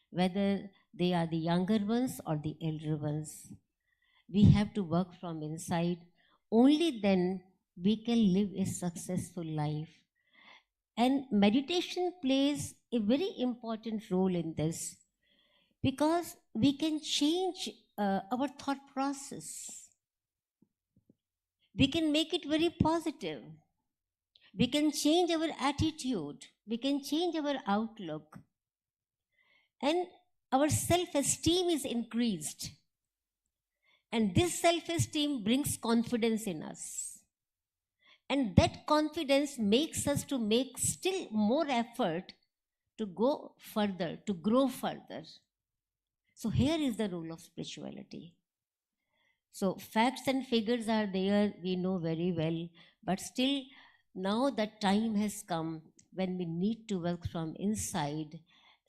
whether they are the younger ones or the elder ones. We have to work from inside. Only then we can live a successful life. And meditation plays a very important role in this, because we can change our thought process. We can make it very positive. We can change our attitude. We can change our outlook. And our self-esteem is increased. And this self-esteem brings confidence in us. And that confidence makes us to make still more effort to go further, to grow further. So here is the role of spirituality. So facts and figures are there, we know very well, but still now the time has come when we need to work from inside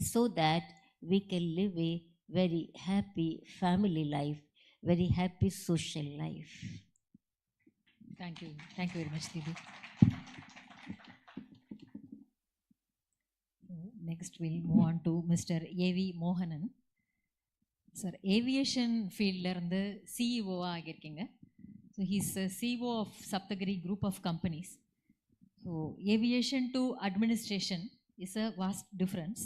so that we can live a very happy family life, very happy social life. Thank you. Thank you very much, Didi. Next, we'll move on to Mr. A.V. Mohanan. Sir, aviation field இருந்து CEO ஆகியிருக்கீங்க. So he's a CEO of Saptagiri group of companies. So aviation to administration is a vast difference.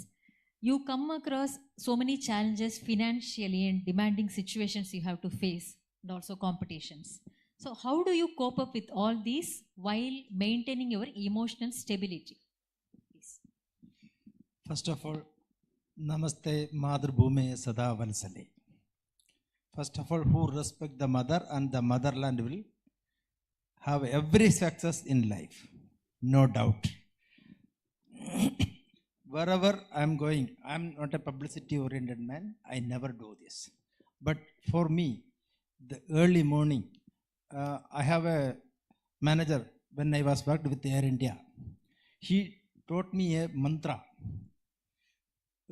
You come across so many challenges financially and demanding situations you have to face, and also competitions. So how do you cope up with all these while maintaining your emotional stability? Please. First of all, Namaste Madhur Bhume Sada Vansale. First of all, who respect the mother and the motherland will have every success in life, no doubt. Wherever I am going, I am not a publicity oriented man, I never do this. But for me, the early morning, I have a manager when I was worked with Air India. He taught me a mantra.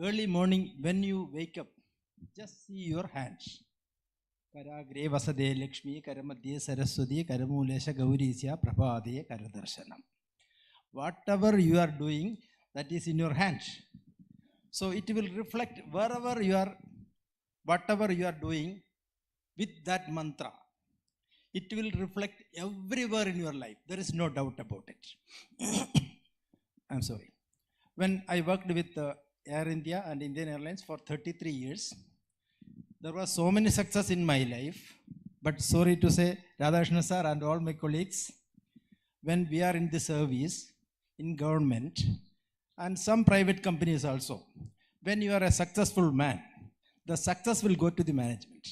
Early morning, when you wake up, just see your hands. Karagre Vasade Lakshmi, Karamadye Saraswati, Karamulesha Gaurisya, Prabhade Karadarshanam. Whatever you are doing, that is in your hands. So it will reflect wherever you are, whatever you are doing with that mantra. It will reflect everywhere in your life. There is no doubt about it. I'm sorry. When I worked with Air India and Indian Airlines for 33 years, there was so many success in my life. But sorry to say, Radhakrishna sir and all my colleagues, when we are in the service, in government, and some private companies also, when you are a successful man, the success will go to the management.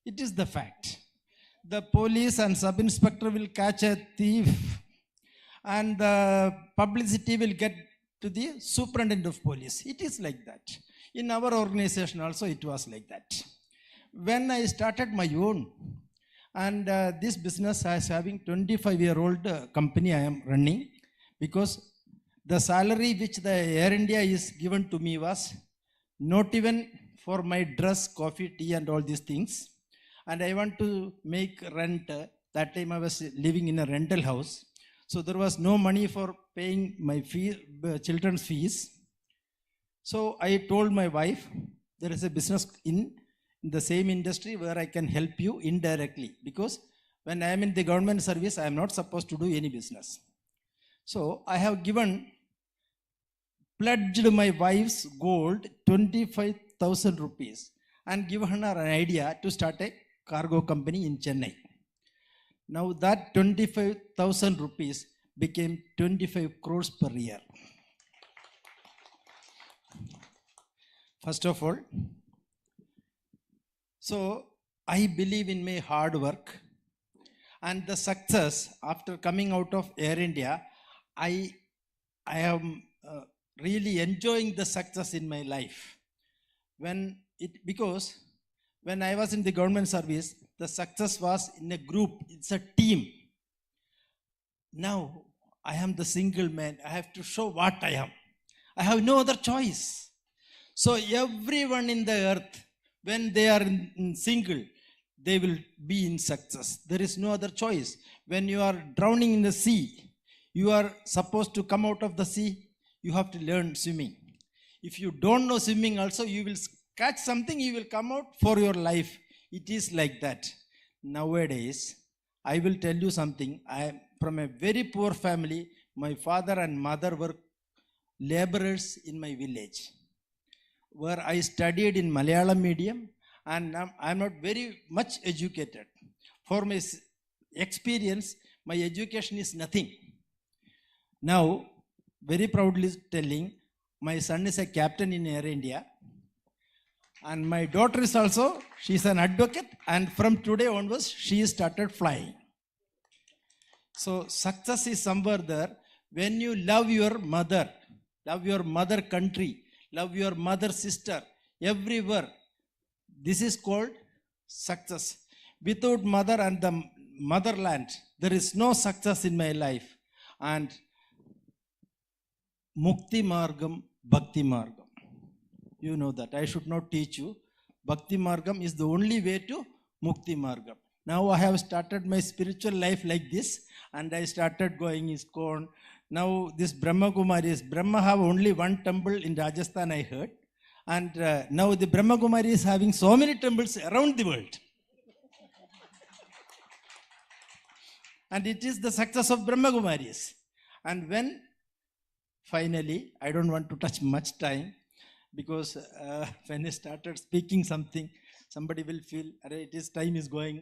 It is the fact. The police and sub-inspector will catch a thief, and the publicity will get to the superintendent of police. It is like that. In our organization also it was like that. When I started my own, and this business is having 25-year-old company I am running, because the salary which the Air India is given to me was not even for my dress, coffee, tea and all these things. And I want to make rent. That time I was living in a rental house. So there was no money for paying my children's fees. So I told my wife, there is a business in the same industry where I can help you indirectly, because when I am in the government service, I am not supposed to do any business. So I have pledged my wife's gold 25,000 rupees and given her an idea to start a cargo company in Chennai. Now that 25,000 rupees became 25 crores per year. First of all, so I believe in my hard work and the success. After coming out of Air India, I am really enjoying the success in my life. Because when I was in the government service, the success was in a group, it's a team. Now I am the single man. I have to show what I am. I have no other choice. So everyone in the earth, when they are in single, they will be in success. There is no other choice. When you are drowning in the sea, you are supposed to come out of the sea, you have to learn swimming. If you don't know swimming also, you will catch something, you will come out for your life. It is like that. Nowadays, I will tell you something. I am from a very poor family. My father and mother were laborers in my village, where I studied in Malayalam medium, and I am not very much educated. For my experience, my education is nothing. Now, very proudly telling, my son is a captain in Air India, and my daughter is also, she is an advocate, and from today onwards, she started flying. So success is somewhere there. When you love your mother country, love your mother sister, everywhere, this is called success. Without mother and the motherland, there is no success in my life. And Mukti Margam, Bhakti Margam. You know that. I should not teach you. Bhakti Margam is the only way to Mukti Margam. Now I have started my spiritual life like this, and I started going ISKCON. Now this Brahma Kumaris, Brahma have only one temple in Rajasthan, I heard. And now the Brahma Kumari is having so many temples around the world. And it is the success of Brahma Kumaris. And when finally, I don't want to touch much time, because when I started speaking something, somebody will feel, it is time is going.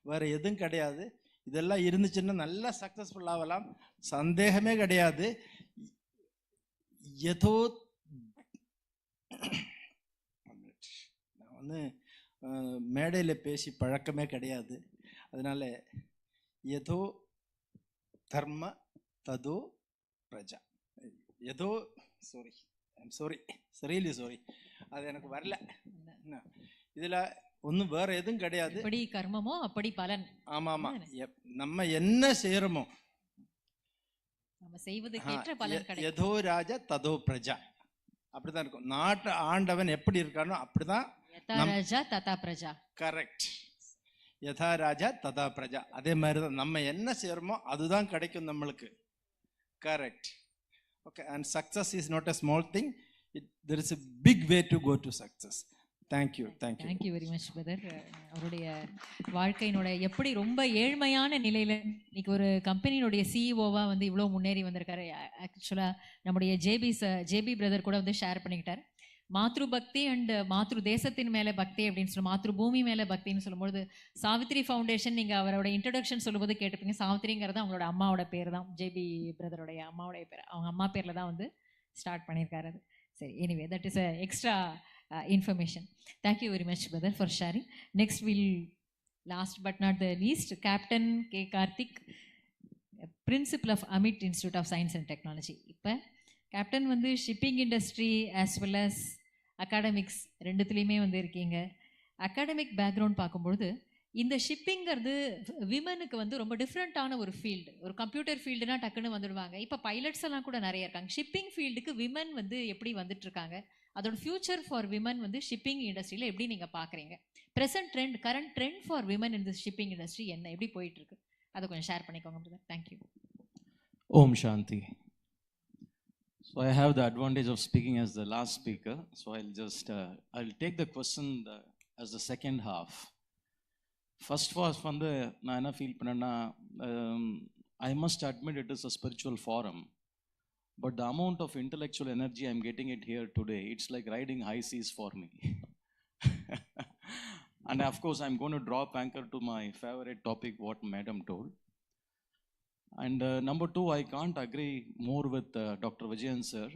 வேறு எதுவும் கிடையாது. இதெல்லாம் இருந்துச்சுன்னா நல்லா successful ஆகலாம், சந்தேகமே கிடையாது. ஏதோ நான் மேடையில் பேசி பழக்கமே கிடையாது. அதனால ஏதோ தர்ம ததோ பிரஜா, ஏதோ ரியலி சாரி, அது எனக்கு வரல. இதில் ஒன்றும் வேற எதுவும் கிடையாது. எப்படி கர்மமோ அப்படி பலன். ஆமாம், நம்ம என்ன செய்யறோமோ, நம்ம செய்வதற்கேற்ற பலன் கிடைக்கும். ஏதோ ராஜா ததோ பிரஜா, அப்படிதான் இருக்கும். நாட்டு ஆண்டவன் எப்படி இருக்கானோ அப்படிதான். யதா ராஜா ததா பிரஜா. கரெக்ட். யதா ராஜா ததா பிரஜா. அதே மாதிரி தான் நம்ம என்ன செய்யறோமோ அதுதான் கிடைக்கும் நம்மளுக்கு. Correct. Okay, and success is not a small thing. There is a big way to go to success. Thank you. Thank you very much, brother. அவருடைய வாழ்க்கையினோட எப்படி ரொம்ப ஏழ்மையான நிலையில் இன்னைக்கு ஒரு கம்பெனியினுடைய சிஇஓவா வந்து இவ்வளோ முன்னேறி வந்திருக்காரு. ஆக்சுவலாக நம்முடைய ஜேபி பிரதர் கூட வந்து ஷேர் பண்ணிக்கிட்டார். மாத்ரு பக்தி அண்ட் மாத்ரு தேசத்தின் மேலே பக்தி அப்படின்னு சொல்லி, மாத்ரு பூமி மேலே பக்தின்னு சொல்லும்போது, சாவித்ரி ஃபவுண்டேஷன் நீங்கள் அவரோட இன்ட்ரடக்ஷன் சொல்லும்போது கேட்டிருப்பீங்க. சாவித்ரிங்கிறது அவங்களோட அம்மாவோட பேர் தான், ஜேபி பிரதருடைய அம்மாவோடைய பேர். அவங்க அம்மா பேரில் தான் வந்து ஸ்டார்ட் பண்ணியிருக்காரு அது. சரி, anyway that is a extra information. Thank you very much, brother, for sharing. Next last but not the least, Captain K. Karthik, Principal of Amit Institute of Science and Technology. இப்போ captain வந்து shipping industry as well as academics ரெண்டுத்துலேயுமே வந்து இருக்கீங்க. Academic background பார்க்கும்பொழுது இந்த ஷிப்பிங்கிறது விமனுக்கு வந்து ரொம்ப டிஃப்ரெண்ட்டான ஒரு ஃபீல்டு. ஒரு கம்ப்யூட்டர் ஃபீல்டுனா டக்குன்னு வந்துடுவாங்க. இப்போ பைலட்ஸ் எல்லாம் கூட நிறைய இருக்காங்க. ஷிப்பிங் ஃபீல்டுக்கு விமன் வந்து எப்படி வந்துட்டுருக்காங்க, அதோட ஃபியூச்சர் ஃபார் விமன் வந்து ஷிப்பிங் இண்டஸ்ட்ரியில் எப்படி நீங்கள் பார்க்குறீங்க? Present trend, current trend for women in the shipping industry என்ன, எப்படி போயிட்டுருக்கு? அதை கொஞ்சம் ஷேர் பண்ணிக்கோங்க brother. Thank you. Om Shanti. So I have the advantage of speaking as the last speaker. So I'll take the question as the second half. First வந்து நான் என்ன feel பண்ணேன்னா, I must admit it is a spiritual forum. But the amount of intellectual energy I'm getting it here today, it's like riding high seas for me. And of course, I'm going to drop anchor to my favorite topic, what Madam told. And number two, I can't agree more with Dr. Vijayan sir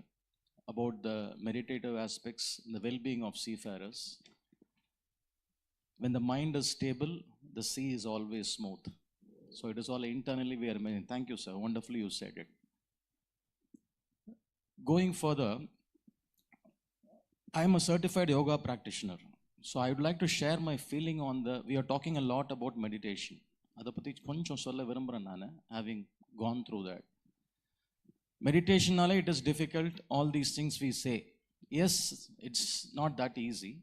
about the meditative aspects, the well-being of seafarers. When the mind is stable, the sea is always smooth. So it is all internally we are managing. Thank you, sir. Wonderfully you said it. Going further, I am a certified yoga practitioner. So I would like to share my feeling on we are talking a lot about meditation. அதை பற்றி கொஞ்சம் சொல்ல விரும்புகிறேன் நான், having gone through that. Meditationனாலே it is difficult, all these things we say. Yes, it's not that easy.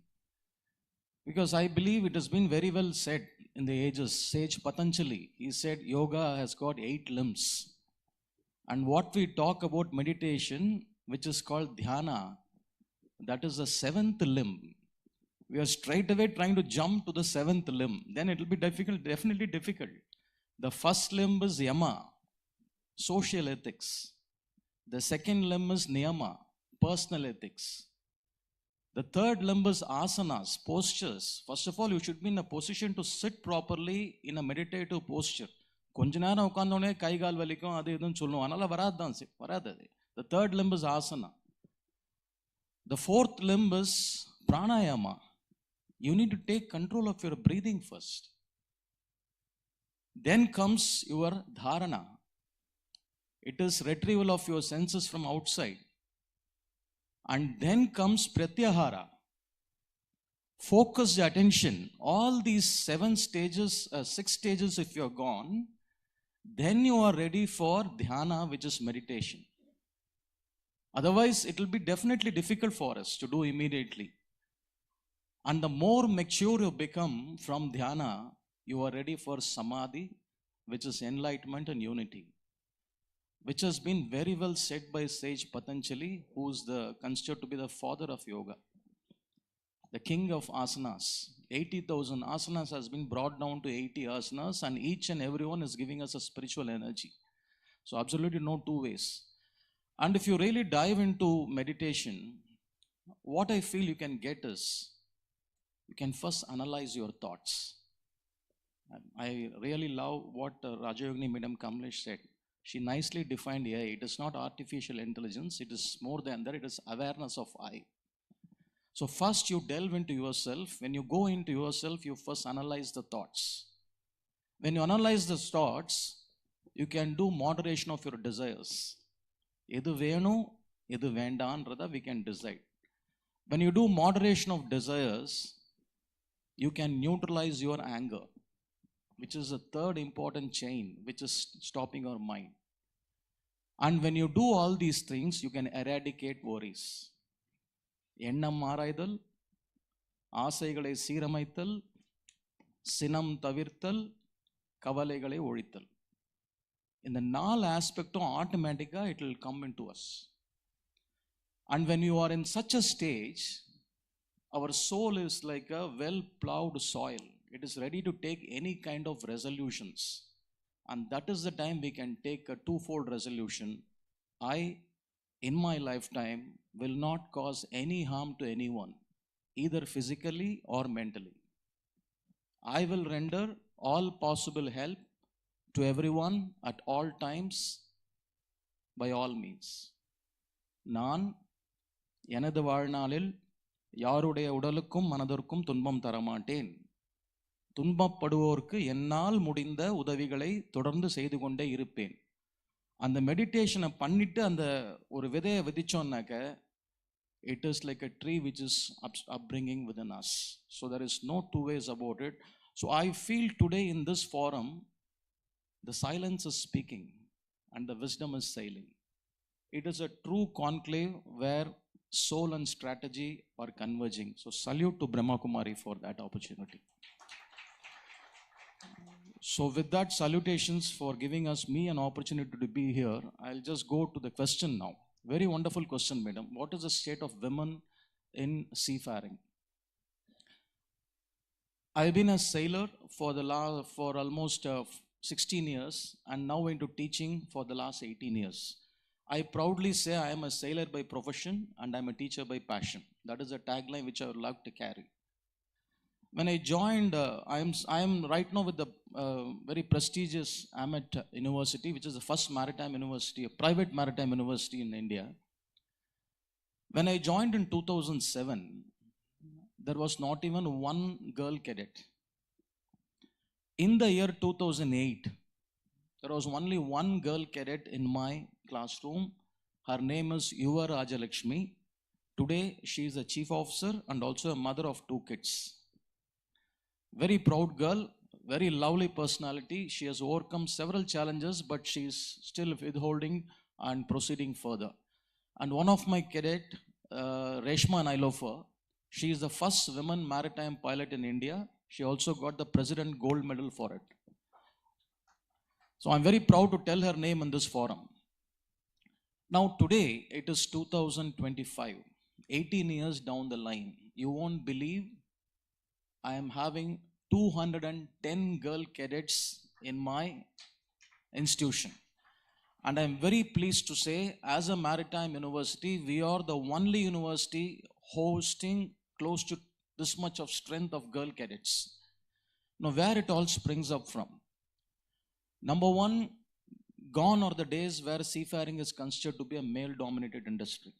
Because I believe it has been very well said in the ages. Sage Patanjali, he said yoga has got 8 limbs. And what we talk about meditation, which is called dhyana, that is the 7th limb. We are straight away trying to jump to the 7th limb. Then it will be difficult, definitely difficult. The first limb is yama, social ethics. The second limb is niyama, personal ethics. The third limb is asanas, postures. First of all, you should be in a position to sit properly in a meditative posture. கொஞ்ச நேரம் உட்காந்தோடனே கை கால் வலிக்கும், அது இதுன்னு சொல்லுவோம், அதனால் வராது. The third limb is asana. The fourth limb is pranayama. You need to take control of your breathing first. Then comes your dharana. It is retrieval of your senses from outside. And then comes pratyahara, focused attention. All these 6 stages if you are gone, then you are ready for dhyana, which is meditation. Otherwise, it will be definitely difficult for us to do immediately. And the more mature you become from dhyana, you are ready for samadhi, which is enlightenment and unity, which has been very well said by Sage Patanjali, who is considered to be the father of yoga, the king of asanas. 80,000 asanas has been brought down to 80 asanas, and each and every one is giving us a spiritual energy. So absolutely no two ways. And if you really dive into meditation, what I feel you can get is, you can first analyze your thoughts. I really love what Rajayogini Madam Kamlesh said. She nicely defined AI. It is not artificial intelligence. It is more than that. It is awareness of I. So first you delve into yourself. When you go into yourself, you first analyze the thoughts. When you analyze the thoughts, you can do moderation of your desires. Edu venu, edu vendaanrada we can decide. When you do moderation of desires, you can neutralize your anger, which is the third important chain, which is stopping our mind. And when you do all these things, you can eradicate worries. எண்ணம் ஆராய்தல், ஆசைகளை சீரமைத்தல், சினம் தவிர்த்தல், கவலைகளை ஒழித்தல். இந்த 4 ஆஸ்பெக்டும் ஆட்டோமேட்டிக்காக it will come into us. And when you are in such a stage, our soul is like a well-plowed soil. It is ready to take any kind of resolutions. And that is the time we can take a 2-fold resolution. I, in my lifetime, will not cause any harm to anyone, either physically or mentally. I will render all possible help to everyone at all times, by all means. நான் எனது வாழ்நாளில் யாருடைய உடலுக்கும் மனதிற்கும் துன்பம் தரமாட்டேன். துன்பப்படுவோருக்கு என்னால் முடிந்த உதவிகளை தொடர்ந்து செய்து கொண்டே இருப்பேன். அந்த மெடிடேஷனை பண்ணிட்டு அந்த ஒரு விதையை விதிச்சோன்னாக்க, it is like a tree which is upbringing within us. So there is no two ways about it. So I feel today in this forum, the silence is speaking and the wisdom is sailing. It is a true conclave where soul and strategy are converging. So salute to Brahma Kumari for that opportunity. So with that, salutations for giving us me an opportunity to be here. I'll just go to the question now. Very wonderful question, madam. What is the state of women in seafaring? I've been a sailor for almost 16 years and now into teaching for the last 18 years. I proudly say I am a sailor by profession and I'm a teacher by passion. That is a tagline which I would love to carry. When I joined, I am right now with the very prestigious AMET University, which is the first maritime university, a private maritime university in India. When I joined in 2007, there was not even one girl cadet. In the year 2008, there was only one girl cadet in my classroom. Her name is Yuva Rajalakshmi. Today, she is a chief officer and also a mother of 2 kids. Very proud girl, very lovely personality. She has overcome several challenges, but she is still withholding and proceeding further. And one of my cadet, Reshma Nailofer, she is the first woman maritime pilot in India. She also got the President Gold Medal for it. So I'm very proud to tell her name in this forum. Now today, it is 2025, 18 years down the line. You won't believe I am having 210 girl cadets in my institution. And I'm very pleased to say, as a maritime university, we are the only university hosting close to this much of strength of girl cadets. Now, where it all springs up from? Number one, gone are the days where seafaring is considered to be a male-dominated industry.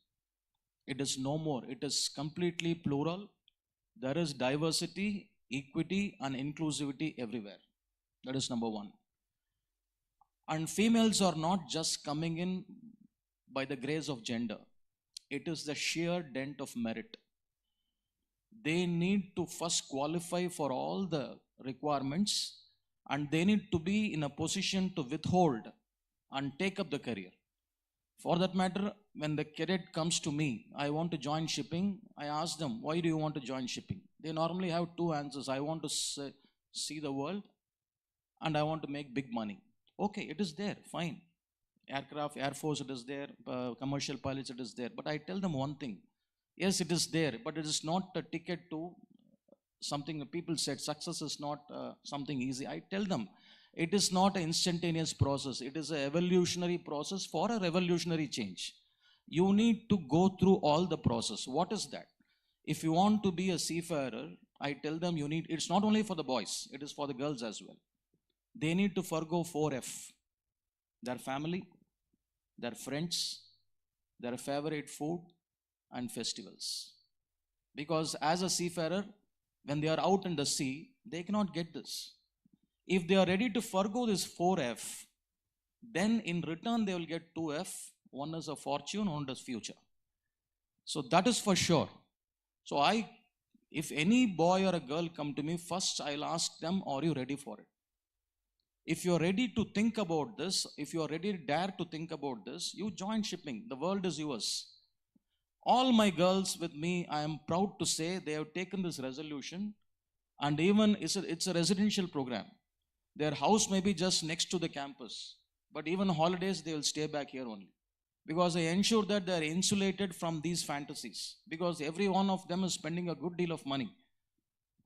It is no more. It is completely plural. There is diversity, equity, and inclusivity everywhere. That is number one. And females are not just coming in by the grace of gender. It is the sheer dent of merit. They need to first qualify for all the requirements and they need to be in a position to withhold and take up the career. For that matter, when the cadet comes to me, I want to join shipping, I ask them, why do you want to join shipping? They normally have 2 answers. I want to see the world and I want to make big money. Okay, it is there, fine. Aircraft, Air Force, it is there. Commercial pilots, it is there. But I tell them one thing. Yes, it is there, but it is not a ticket to something. People said success is not something easy. I tell them, it is not an instantaneous process. It is an evolutionary process for a revolutionary change. You need to go through all the process. What is that? If you want to be a seafarer, I tell them it's not only for the boys, it is for the girls as well. They need to forgo 4F. Their family, their friends, their favorite food, and festivals. Because as a seafarer, when they are out in the sea, they cannot get this. If they are ready to forgo this 4F, then in return they will get 2F. One is a fortune, one is future. So that is for sure. So if any boy or a girl come to me, first I'll ask them, are you ready for it? If you're ready to think about this, if you're ready to dare to think about this, you join shipping. The world is yours. All my girls with me, I am proud to say they have taken this resolution, and even it's a residential program. Their house may be just next to the campus, but even holidays they will stay back here only. Because I ensure that they are insulated from these fantasies. Because every one of them is spending a good deal of money.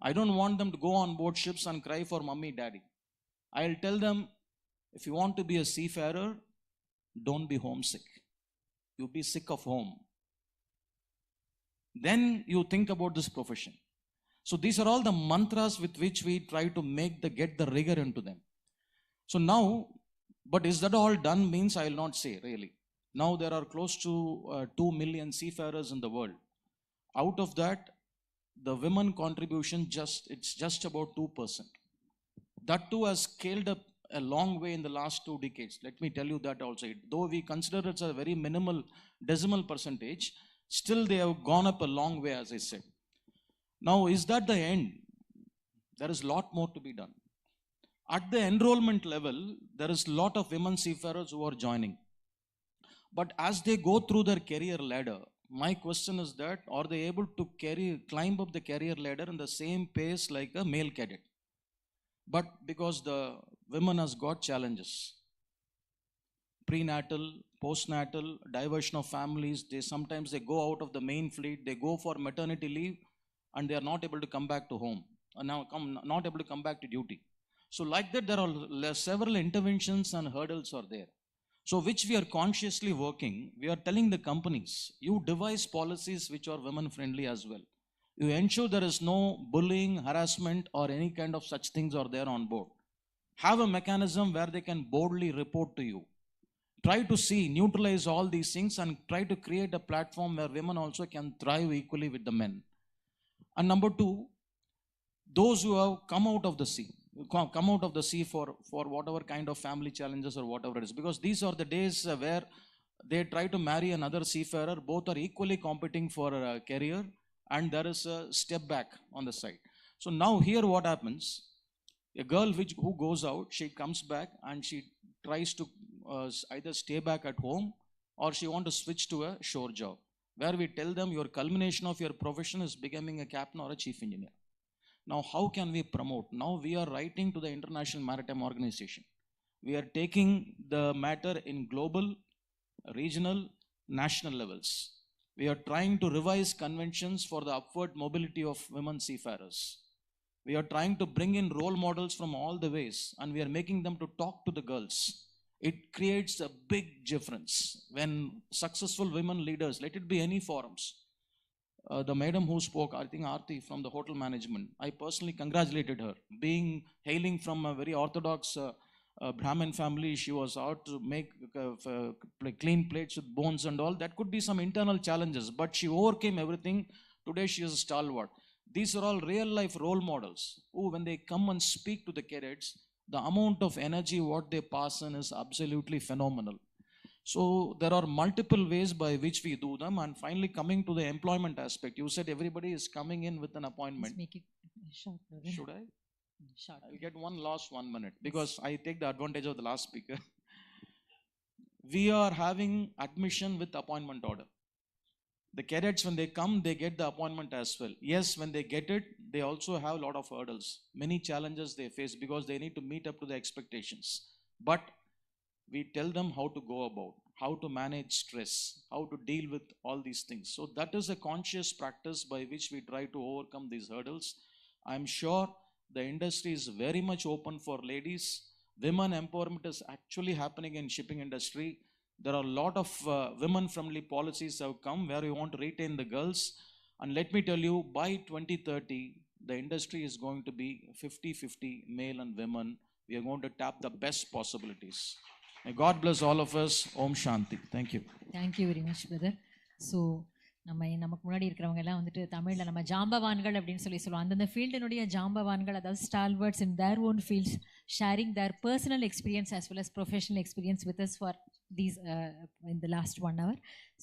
I don't want them to go on board ships and cry for mommy, daddy. I'll tell them, if you want to be a seafarer, don't be homesick. You be sick of home. Then you think about this profession. So these are all the mantras with which we try to get the rigor into them. So now, but is that all done means I will not say really. Now there are close to 2 million seafarers in the world. Out of that, the women contribution it's just about 2%. That too has scaled up a long way in the last 2 decades. Let me tell you that also. Though we consider it's a very minimal decimal percentage, still they have gone up a long way, as I said. Now, is that the end? There is a lot more to be done. At the enrollment level, there is a lot of women seafarers who are joining. But as they go through their career ladder, my question is that, are they able to climb up the career ladder in the same pace like a male cadet? But because the women has got challenges. Prenatal, postnatal, diversion of families. Sometimes they go out of the main fleet, they go for maternity leave, and they are not able to come back to home, and not able to come back to duty. So like that, there are several interventions and hurdles are there. So which we are consciously working. We are telling the companies, you devise policies which are women friendly as well. You ensure there is no bullying, harassment, or any kind of such things are there on board. Have a mechanism where they can boldly report to you. Try to neutralize all these things and try to create a platform where women also can thrive equally with the men. And number two, those who have come out of the sea for whatever kind of family challenges or whatever it is, because these are the days where they try to marry another seafarer, both are equally competing for a career, and there is a step back on the side. So now here what happens, a girl who goes out, she comes back and she tries to either stay back at home or she want to switch to a shore job, where we tell them your culmination of your profession is becoming a captain or a chief engineer. Now how can we promote? Now we are writing to the International Maritime Organization. We are taking the matter in global, regional, national levels. We are trying to revise conventions for the upward mobility of women seafarers. We are trying to bring in role models from all the ways, and we are making them to talk to the girls. It creates a big difference when successful women leaders, let it be any forums. The madam who spoke, I think Aarti from the hotel management, I personally congratulated her. Hailing from a very orthodox Brahmin family, she was out to make clean plates with bones and all. That could be some internal challenges, but she overcame everything. Today she is a stalwart. These are all real life role models who, when they come and speak to the cadets, the amount of energy what they pass in is absolutely phenomenal. So there are multiple ways by which we do them. And finally, coming to the employment aspect, you said everybody is coming in with an appointment. Let's make it short, brother. Should I? Short. I'll get one last 1 minute because I take the advantage of the last speaker. We are having admission with appointment order. The cadets, when they come, they get the appointment as well. Yes, when they get it, they also have a lot of hurdles, many challenges they face because they need to meet up to the expectations. But we tell them how to go about, how to manage stress, how to deal with all these things. So that is a conscious practice by which we try to overcome these hurdles. I'm sure the industry is very much open for ladies. Women empowerment is actually happening in shipping industry. There are a lot of women-friendly policies have come where we want to retain the girls. And let me tell you, by 2030, the industry is going to be 50-50 male and women. We are going to tap the best possibilities. May God bless all of us. Om Shanti. Thank you. Thank you very much, brother. So நமக்கு முன்னாடி இருக்கிறவங்க எல்லாம் வந்துட்டு தமிழில் நம்ம ஜாம்பவான்கள் அப்படின்னு சொல்லுவோம். அந்தந்த ஃபீல்டினுடைய ஜாம்பவான்கள், அதாவது stalwarts in their own fields, sharing there personal experience as well as professional experience with us for these in the last 1 hour.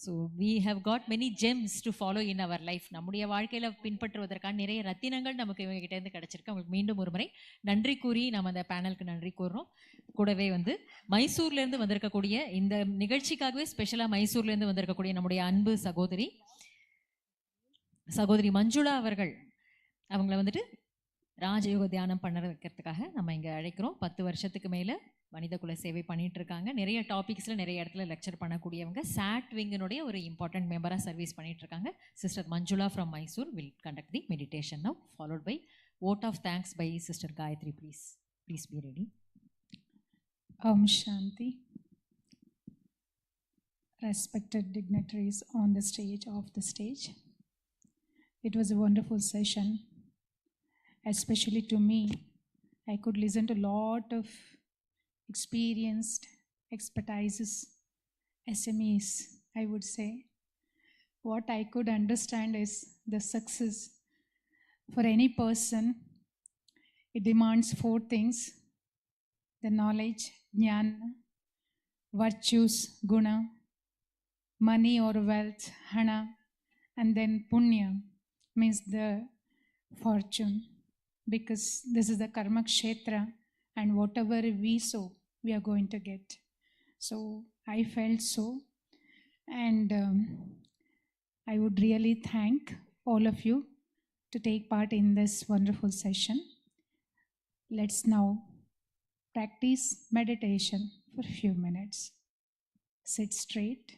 So we have got many gems to follow in our life. நம்முடைய வாழ்க்கையில் பின்பற்றுவதற்கான நிறைய ரத்தினங்கள் நமக்கு இவங்க கிட்டேருந்து கிடச்சிருக்கு. அவங்களுக்கு மீண்டும் ஒரு முறை நன்றி கூறி நம்ம அந்த பேனலுக்கு நன்றி கூறுறோம். கூடவே மைசூர்லேருந்து வந்திருக்கக்கூடிய இந்த நிகழ்ச்சிக்காகவே ஸ்பெஷலாக மைசூர்லேருந்து வந்திருக்கக்கூடிய நம்முடைய அன்பு சகோதரி மஞ்சுளா அவர்கள், அவங்கள ராஜயோக தியானம் பண்ண வைக்கிறதுக்காக நம்ம இங்கே அழைக்கிறோம். 10 வருஷத்துக்கு மேலே மனித குல சேவை பண்ணிட்டு இருக்காங்க. நிறைய டாபிக்ஸில் நிறைய இடத்துல லெக்சர் பண்ணக்கூடியவங்க. சாட் விங்கினுடைய ஒரு இம்பார்ட்டன்ட் மெம்பராக சர்வீஸ் பண்ணிட்டு இருக்காங்க. Sister Manjula from Mysore will conduct the meditation now, followed by vote of thanks by sister Gayatri. Please be ready. Om Shanti. Respected dignitaries on the stage, off the stage. It was a wonderful session. Especially to me, I could listen to a lot of experienced expertises, SMEs, I would say. What I could understand is the success for any person, it demands 4 things: the knowledge, jnana, virtues, guna, money or wealth, hana, and then punya, means the fortune, because this is the karma kshetra, and whatever we sow, we are going to get. So I felt so, and I would really thank all of you to take part in this wonderful session. Let's now Practice meditation for a few minutes. Sit straight.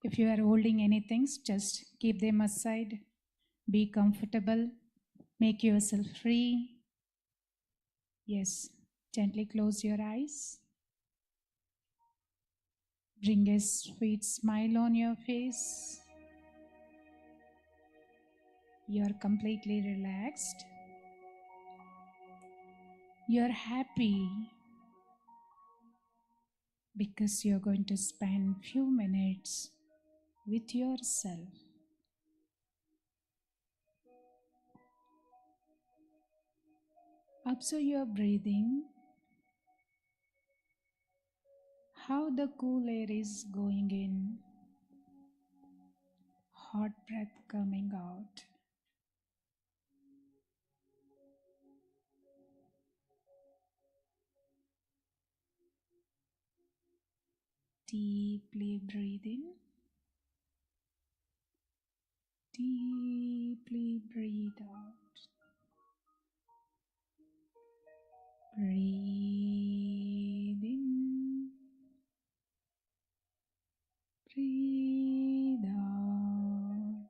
If you are holding anything, just keep them aside. Be comfortable. Make yourself free. Yes, gently close your eyes. Bring a sweet smile on your face. You are completely relaxed. You are happy because you are going to spend few minutes with yourself. Observe your breathing, how the cool air is going in, hot breath coming out. Deeply breathe in, deeply breathe out. Breathe in, breathe out.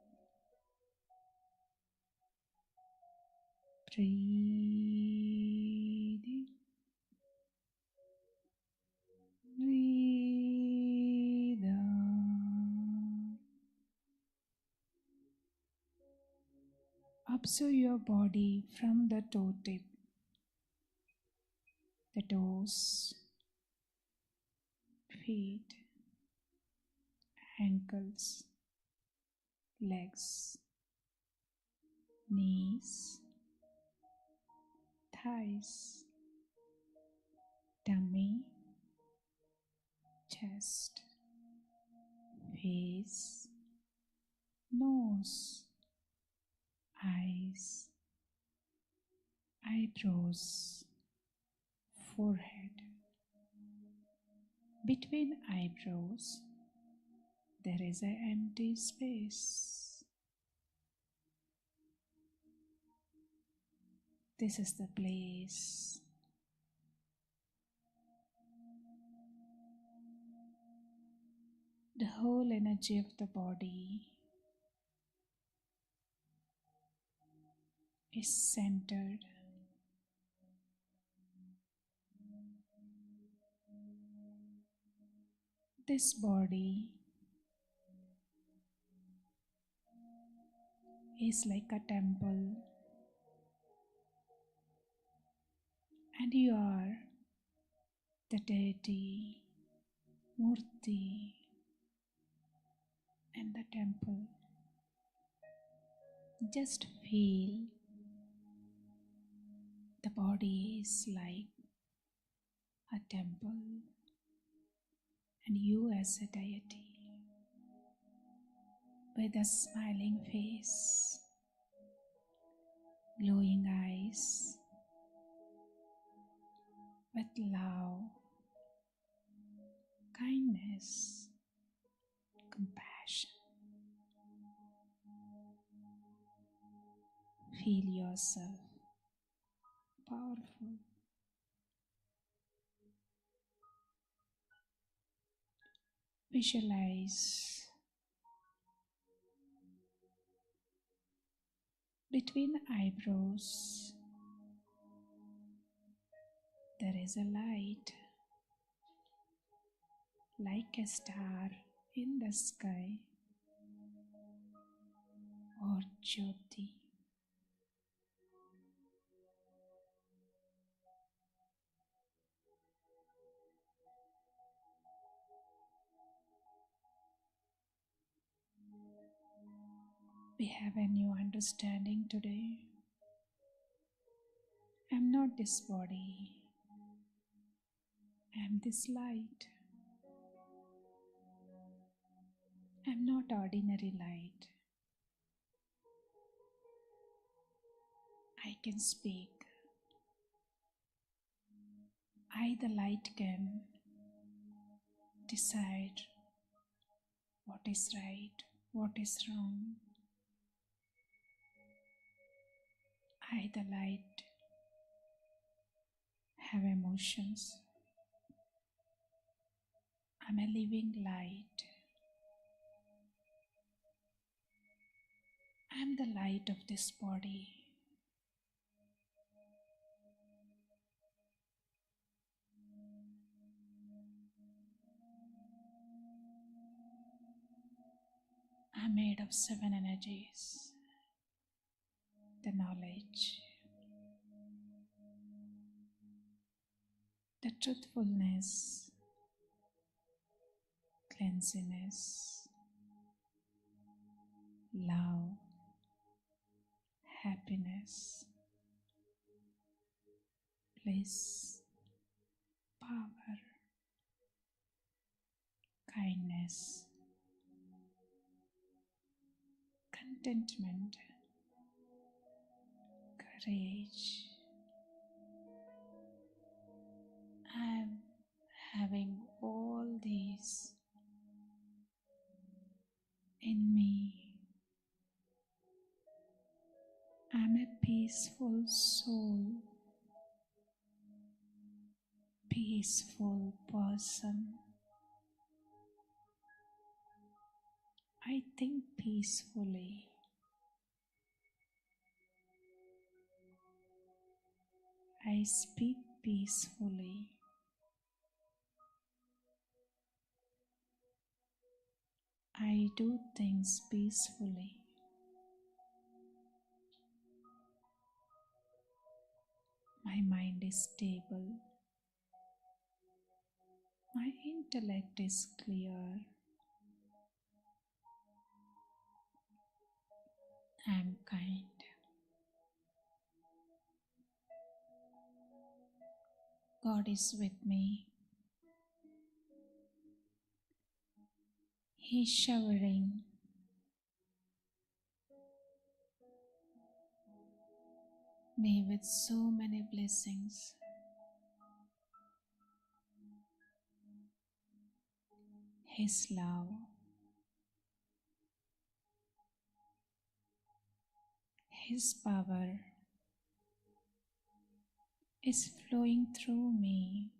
Breathe in, breathe out. Observe your body from the toe tip, the toes, feet, ankles, legs, knees, thighs, tummy, chest, face, nose, eyes, eyebrows, forehead. Between eyebrows, there is an empty space. This is the place. The whole energy of the body is centered. This body is like a temple, and you are the deity, Murti, in the temple. Just feel the body is like a temple, and you as a deity with a smiling face, glowing eyes, with love, kindness, compassion. Feel yourself powerful. Visualize between eyebrows there is a light, like a star in the sky, or Jyoti. We have a new understanding today. I am not this body. I am this light. I am not ordinary light. I can speak. I, the light, can decide what is right, what is wrong. I, the light, have emotions. I'm a living light. I'm the light of this body. I'm made of 7 energies. The knowledge, the truthfulness, cleanliness, love, happiness, bliss, power, kindness, contentment, courage. I'm having all these in me. I'm a peaceful soul, peaceful person. I think peacefully. I speak peacefully. I do things peacefully. My mind is stable. My intellect is clear. I am kind. God is with me. He is showering me with so many blessings. His love, His power is flowing through me.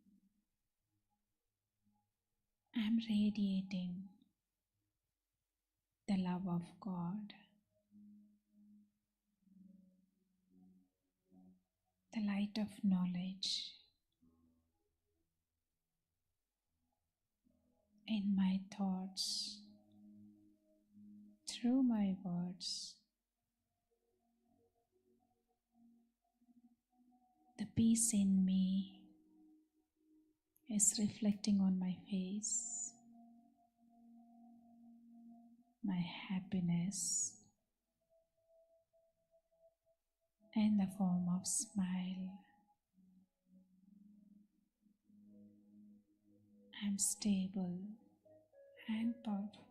I am radiating the love of God, the light of knowledge in my thoughts, through my words. The peace in me is reflecting on my face. My happiness in the form of smile. I'm stable and powerful.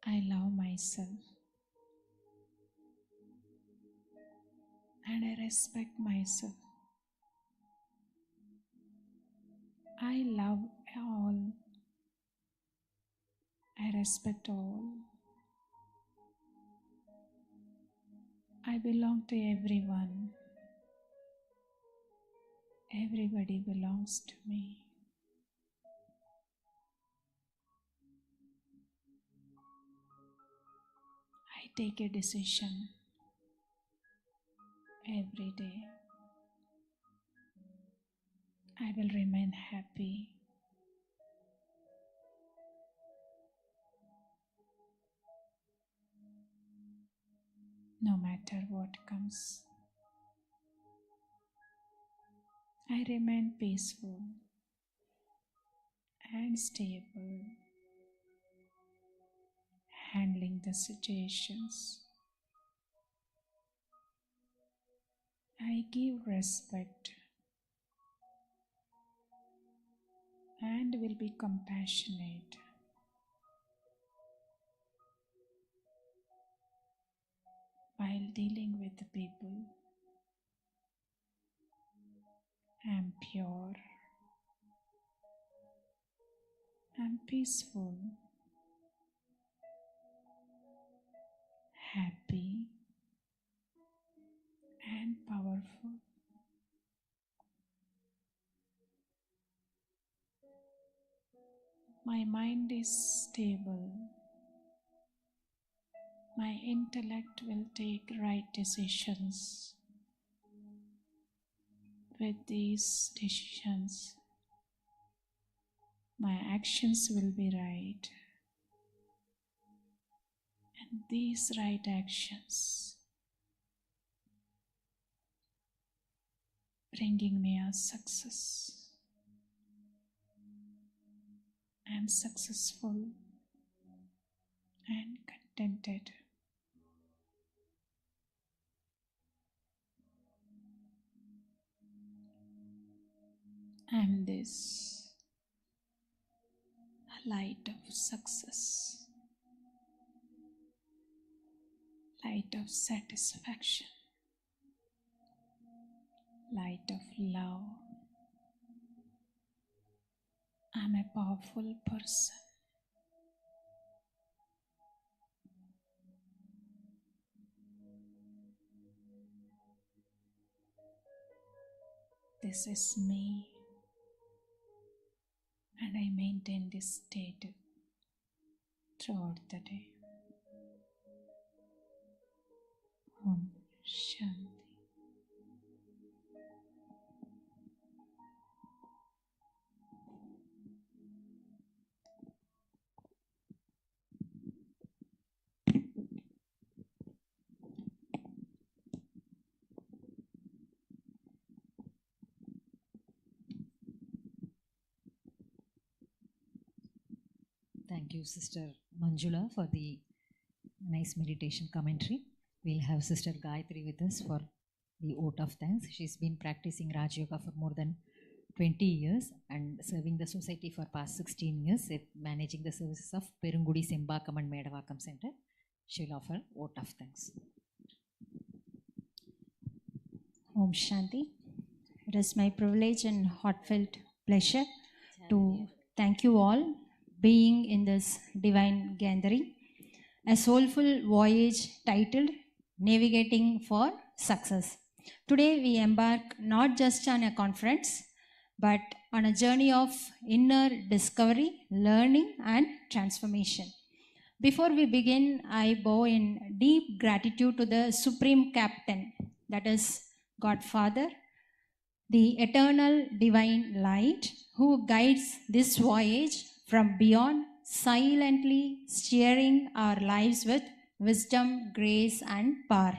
I love myself and I respect myself. I love all. I respect all. I belong to everyone. Everybody belongs to me. I take a decision every day. I will remain happy. No matter what comes. I remain peaceful and stable, handling the situations. I give respect and will be compassionate. While dealing with the people, I am pure, I am peaceful, happy, and powerful. My mind is stable. My intellect will take right decisions. With these decisions, my actions will be right. And these right actions bringing me a success. I am successful and contented. I am this light of success, light of satisfaction, light of love. I am a powerful person. This is me, and I maintain this state throughout the day. Om Shanti. Thank you, Sister Manjula, for the nice meditation commentary. We'll have Sister Gayatri with us for the vote of thanks. She's been practicing Raj Yoga for more than 20 years and serving the society for past 16 years, managing the services of Perungudi Sembakam and Medavakam Center. She'll offer vote of thanks. Om Shanti. It is my privilege and heartfelt pleasure to thank you all being in this divine gathering. A soulful voyage titled Navigating for Success. Today we embark not just on a conference, but on a journey of inner discovery, learning and transformation. Before we begin, I bow in deep gratitude to the Supreme Captain, that is God Father, the eternal divine light who guides this voyage from beyond, silently steering our lives with wisdom, grace and power.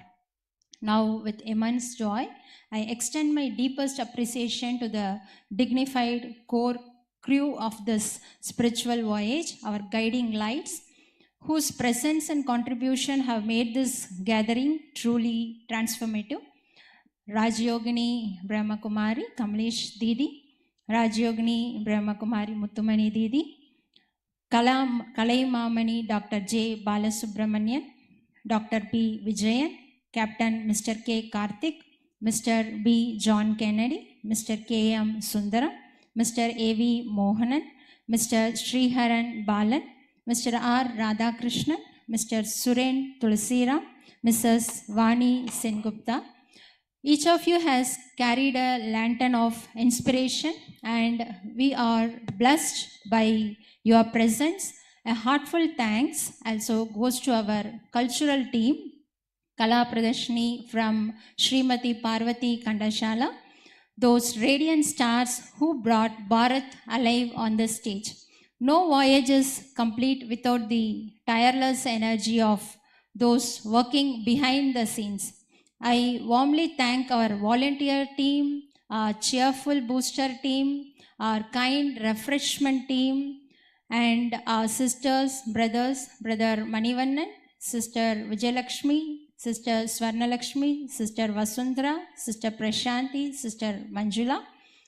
Now, with immense joy, I extend my deepest appreciation to the dignified core crew of this spiritual voyage, our guiding lights, whose presence and contribution have made this gathering truly transformative. Rajyogini Brahma Kumari Kamlesh Didi, Rajyogini Brahma Kumari Muthamizh Didi, Kalai Mamani Dr. J. Balasubramanian, Dr. P. Vijayan, Captain Mr. K. Karthik, Mr. B. John Kennedy, Mr. K. M. Sundaram, Mr. A. V. Mohanan, Mr. Sriharan Balan, Mr. R. Radhakrishnan, Mr. Suren Tulsiram, Mrs. Vani Sengupta. Each of you has carried a lantern of inspiration, and we are blessed by your presence. A heartfelt thanks also goes to our cultural team, Kala Pradarshini from Srimati Parvati Kandashala, those radiant stars who brought Bharat alive on the stage. No voyage is complete without the tireless energy of those working behind the scenes. I warmly thank our volunteer team, our cheerful booster team, our kind refreshment team, and our sisters, brothers, Brother Manivannan, Sister Vijayalakshmi, Sister Swarnalakshmi, Sister Vasundhara, Sister Prashanti, Sister Manjula,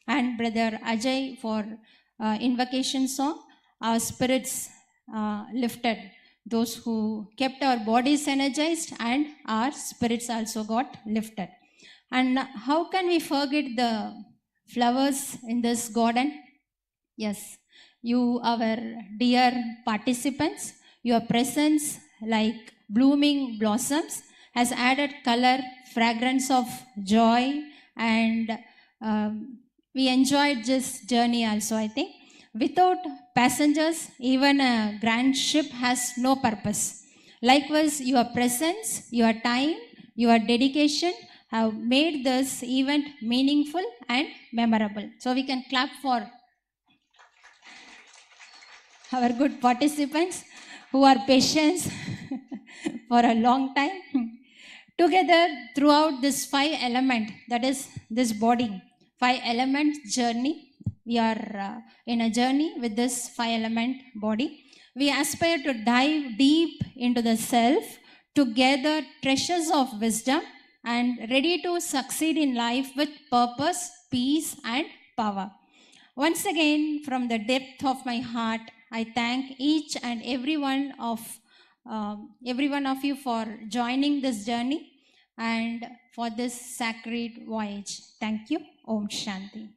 and Brother Ajay for invocation song. Our spirits lifted, those who kept our bodies energized, and our spirits also got lifted. And how can we forget the flowers in this garden? Yes, you, our dear participants, your presence like blooming blossoms has added color, fragrance of joy, and we enjoyed this journey also, I think. Without passengers, even a grand ship has no purpose. Likewise, your presence, your time, your dedication have made this event meaningful and memorable. So we can clap for our good participants who are patient for a long time. Together, throughout this 5 element, that is this body, 5 element journey, we are in a journey with this 5 element body. We aspire to dive deep into the self to gather treasures of wisdom and ready to succeed in life with purpose, peace, and power. Once again, from the depth of my heart, I thank each and every one of you for joining this journey and for this sacred voyage. Thank you. Om Shanti.